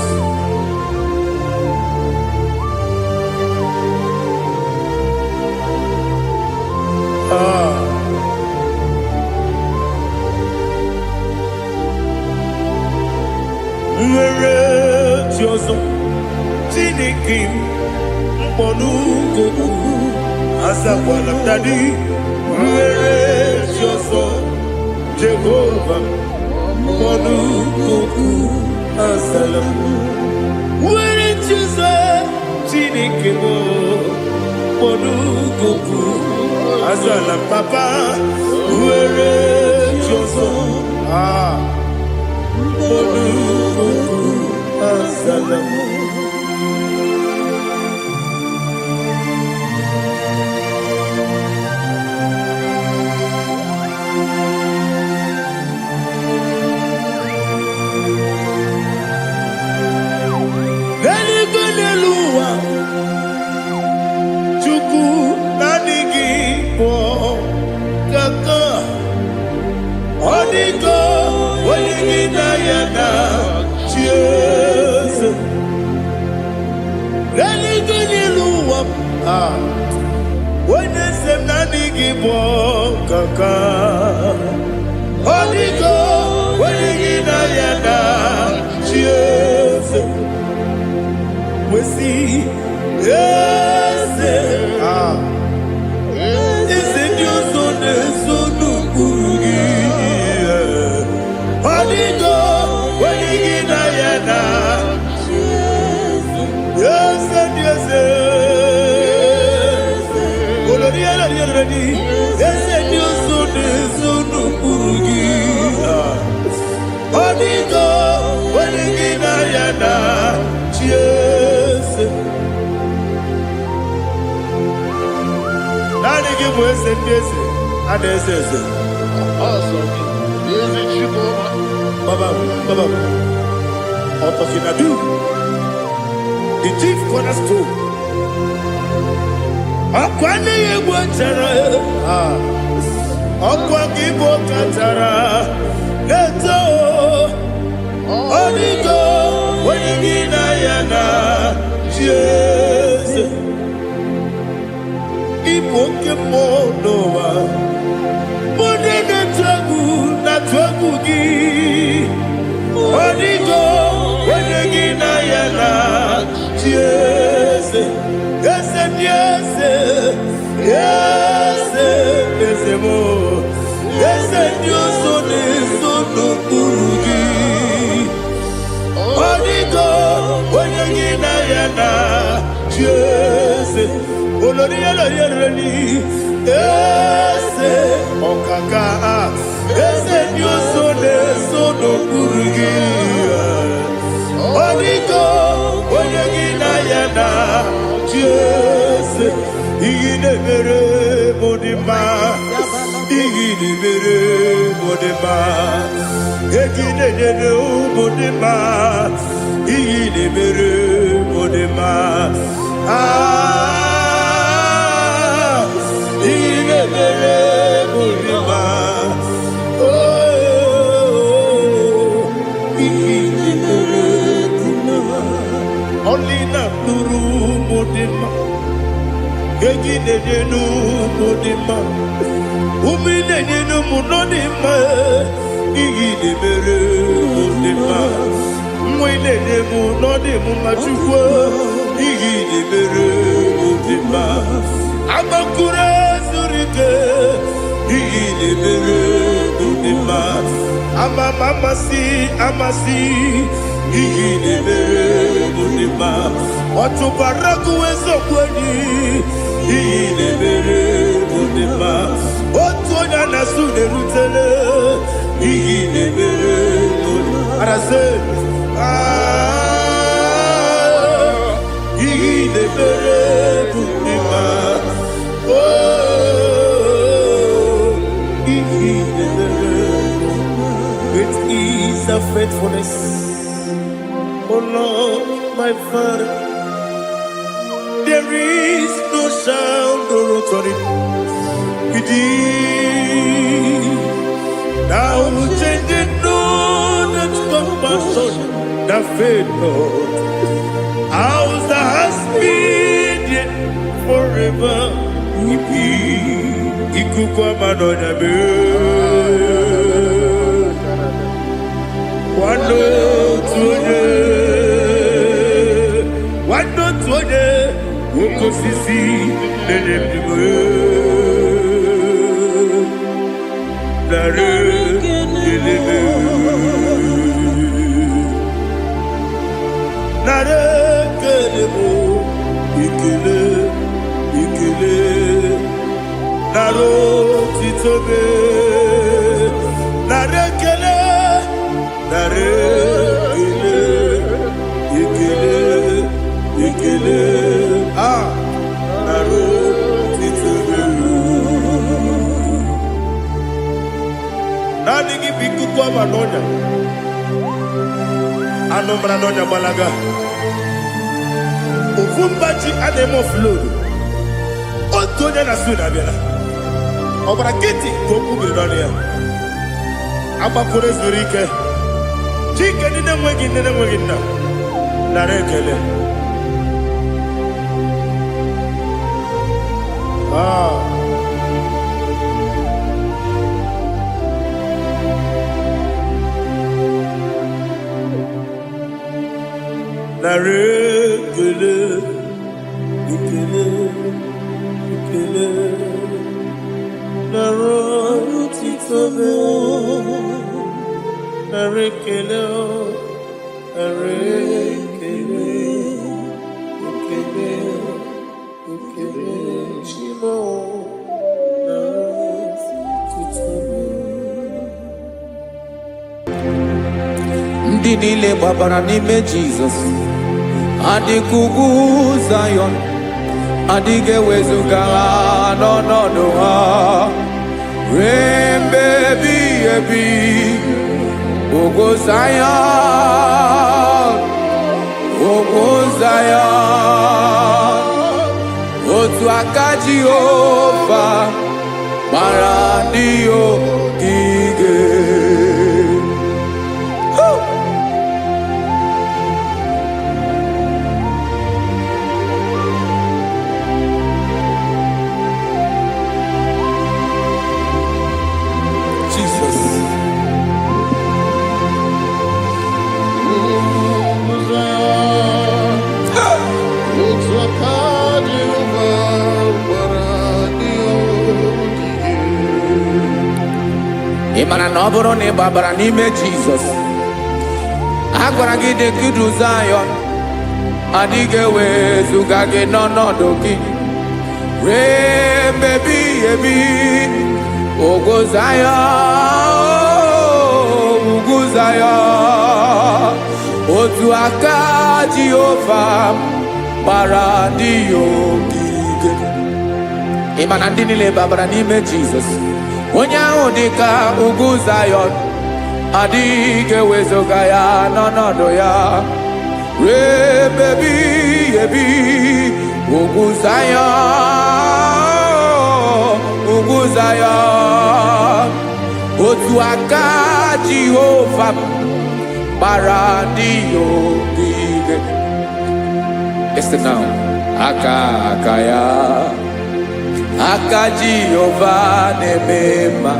Were Jioso Chineke mkpọdụ goku azakwala m dadi. Were Jioso Jehova mkpọdụ goku asalamo. Were Jioso Chineke mkpọdụ goku Azala papa, where Joso, Azala. The chief cornerstone. Akwane yegwa tara. Akwa kibo katara. Leto. Onigo. Wenigina yana. Jesus. Ipoke monowa. Monene tragu na tragu gi. Onigo. Wenigina yana. Yes, yes, yes, yes, yes, more. Yes, Dios son eso no purugi. Onigo, wenigina yana. Yes, oloria loria reni. Yes, okaka. Yes, Dios son eso no purugi. Onigo, wenigina yana. Yes, igine mere modima, igine mere modima, igine mere modima, igine mere modima. Igine mere modima. Oh, igine mere modima. Only na nuru modima, egine nenu modima, umine nenu munodima, igine mere modima, mwine nemu nodimu machukwa, igine mere modima, amakure surike, igine mere modima, amasi. Igine mere modima, watu baraku wezo kweni. Igine mere modima, watu onyana sude rutele. Igine mere modima, arase. Igine mere modima, oh, igine mere modima. It is a faithfulness. Oh Lord, my Father, there is no sound or authority within. Thou changest not that compassion, that faith, Lord. Ours that has been forever. Ikukwa madonya be. Wando tuone. Woko sisi nenemdiwe Nare eleme Nare kelemo Ikele naro titobe narekele ikele naro titobe nani gibiku kwa manonya anomra nonya balaga Ufumbaji anemo flow. Otonya na suna biela. Obara kiti koku bironia. Aba kore zurike. Chike nine mwegi na. Narekele. Narekele. Ikele naro titobe narekele chimo naro titobe. Ndị niile gbabara n'ime Jizọs adịkugwu Zion adịghị ewezuga ha n'ọnọdụ ha ruo mgbe ebighị ebi. Ugwu Zion, otu aka Jehova gbara ndị ogige. Ịmara na ọ bụrụ na ị gbabara n'ime Jizọs, a gwara gị dị kudu Zion adịghị ewezuga gị n'ọnọdụ gị ruo mgbe ebighị ebi. Ugwu Zion, otu aka Jehova gbara ndị ogige. Ịma na ndị niile gbabara n'ime Jizọs, onye ahụ dị ka ugwu Zion adịghị ewezuga ya n'ọnọdụ ya ruo mgbe ebighị ebi. Ugwu Zion, otu aka Jehova gbara ndị ogige. Listen now, aka ya, aka Jehova na-eme mma.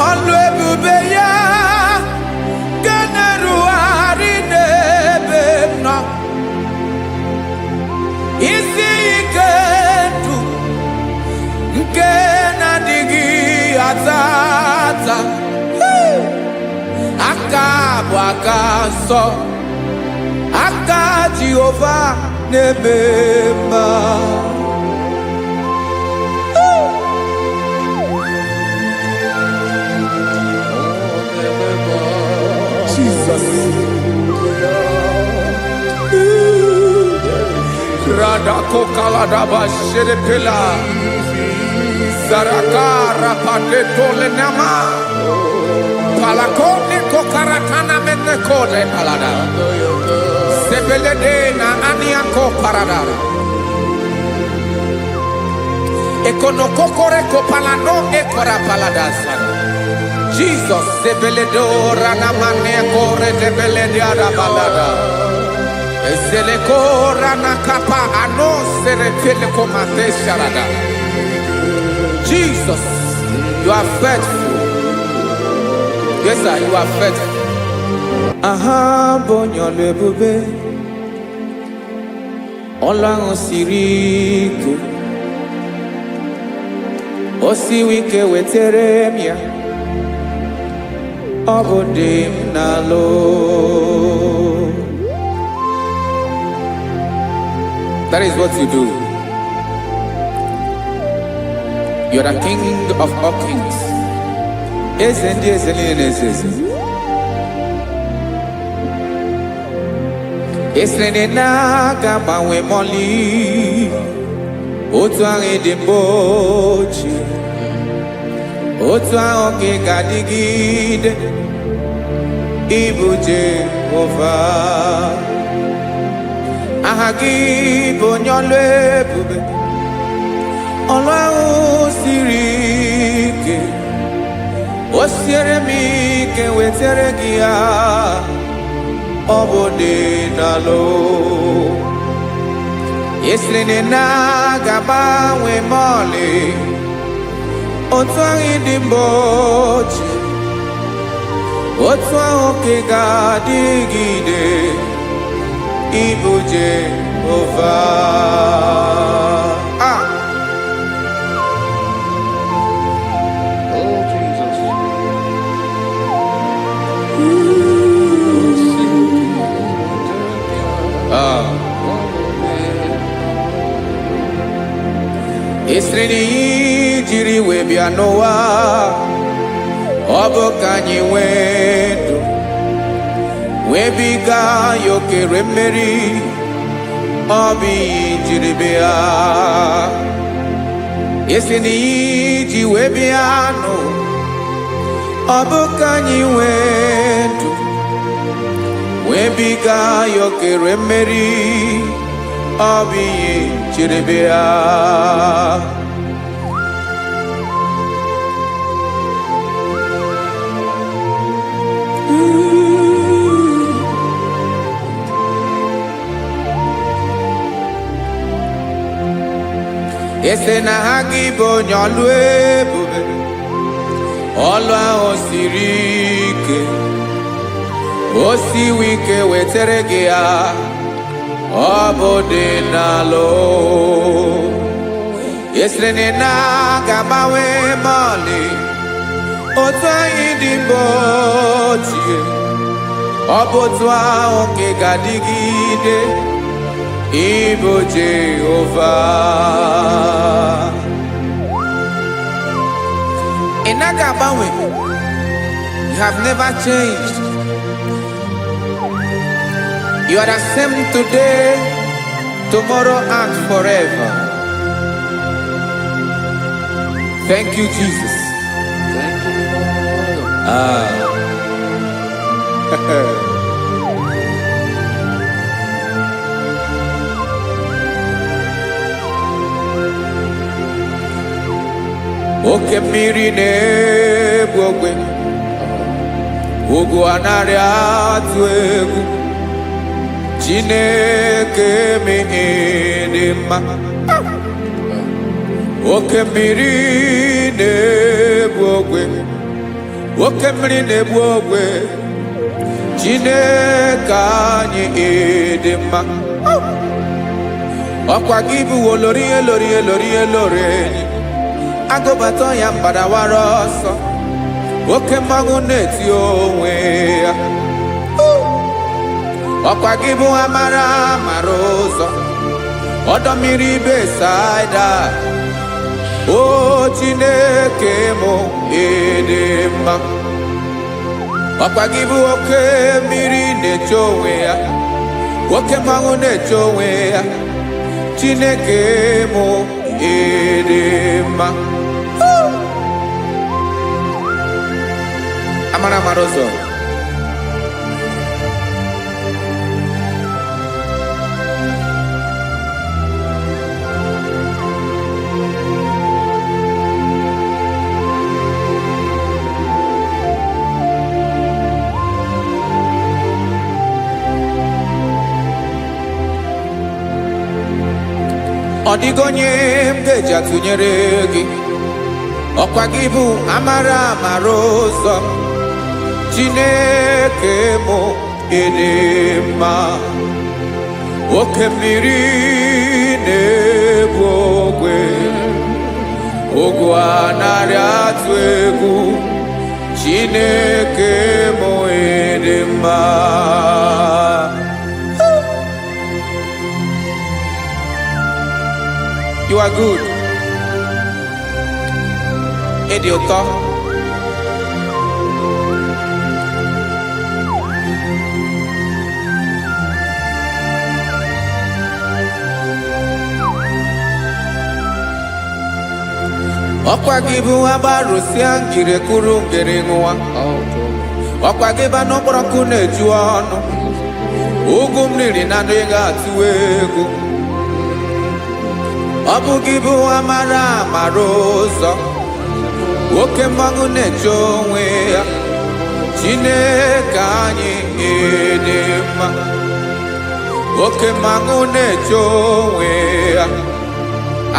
Ọlụ ebube ya ga na-erugharị n'ebe m nọ. Isi ike ndụ nke na-adịghị ata ata. Aka bụ aka nsọ, aka Jehova na-eme mma. Jesus. Rada kokalada basherepela zarakara padetole nama palakone kokaratana mene kode palada sebelede na aniako parada ekonokokore kopalano ekora paladasa. Jesus sebeledo rana mane kore debelede arabalada. Zelekora na kapa ano serepele komate sharada. Jesus, you are faithful. Yes, sir, you are faithful. Aha, bonyo lebube. Olang siriku. Osi wike weteremia. Obodim nalo. That is what you do. You are the King of all kings. Eze ndị eze niile na-eze eze. Esere na-agbanwe mọlị, otu ahụ dị mgbe ochie, otu ahụ ka ị ga-adịgide, ịbụ Jehova. Aha gị bụ onye ọlụ ebube, ọlụ ahụ siri ike, o siere m ike wetara gị ya, ọ bụ dị n'alụ. Esiri na ga-agbanwe ma ọlị, otu ahụ dị mgbe ochie, otu ahụ ka ị ga-adịgide, ịbụ Jehova. Oh, Jesus. Esiri na ihe jiri wee bịa n'ụwa, ọ bụ ka anyị nwee ndụ, wee biga ya okere mmeri, ọ bụ ihe jiri bịa. Esi na ihe ji wee bịa nụ, ọ bụ ka anyị nwee ndụ, wee biga ya okere mmeri, ọ bụ ihe jiri bịa. Ese na ha gị bụ onye ọlụ ebube, ọlụ ahụ siri ike, o siwe ike wetara gị ya, ọ bụ dị n'alụ. Esere na ga-agbanwe ma ọlị, otu anyị dị mgbe ochie, ọ bụ otu ahụ ka ị ga-adịgide, ịbụ Jehova. Ị naghị agbanwe. You have never changed. You are the same today, tomorrow and forever. Thank you, Jesus. Thank you, Father. Oke mmiri na-egbu ogwe, ugwu anaghị atụ egwu, Chineke dị mma. Oke mmiri na-egbu ogwe, oke mmiri na-egbu ogwe, Chineke anyị dị mma. Ọkwa gị bụ olori elori elori elori enyi, agụbata ya mbadawara ọsọ, oke mmanwụ na-eti onwe ya. Ọkwa gị bụ amara amara ụzọ, ọdọ mmiri Besaida, o Chineke mụ dị mma. Ọkwa gị bụ oke mmiri na-eche onwe ya, oke mmanwụ na-eche onwe ya, Chineke mụ dị mma. Amara amara ụzọ, ọ dịghị onye m ga-eji atụnyere gị. Ọkwa gị bụ amara amara ụzọ, Chineke mụ dị mma. Oke mmiri na-egbu ogwe, ogwu anaghị atụ egwu, Chineke mụ dị mma. You are good. ịdị ụtọ. Ọkwa gị bụ agbarụsịa ngiri kụrụ ngiri nwa. Ọkwa gị bụ n'ọkpọrọkụ na-eju ọnụ. Ugwu mmiri na adịghị atụ egwu. Ọ bụ gị bụ amara amara ụzọ. Nwoke mmanwụ na-eche onwe ya. Chineke anyị dị mma. Nwoke mmanwụ na-eche onwe ya.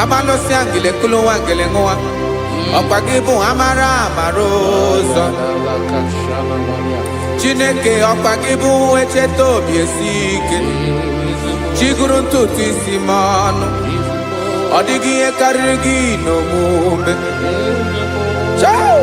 Amalụsị angele kụlụ nwa ngele nwa. Ọkwa gị bụ amara amara ụzọ. Chineke ọkwa gị bụ echeta obi esi ike. Chigụrụ ntutu isi m ọnụ. Ọ dịghị ihe karịrị gị n'omume. Ciao!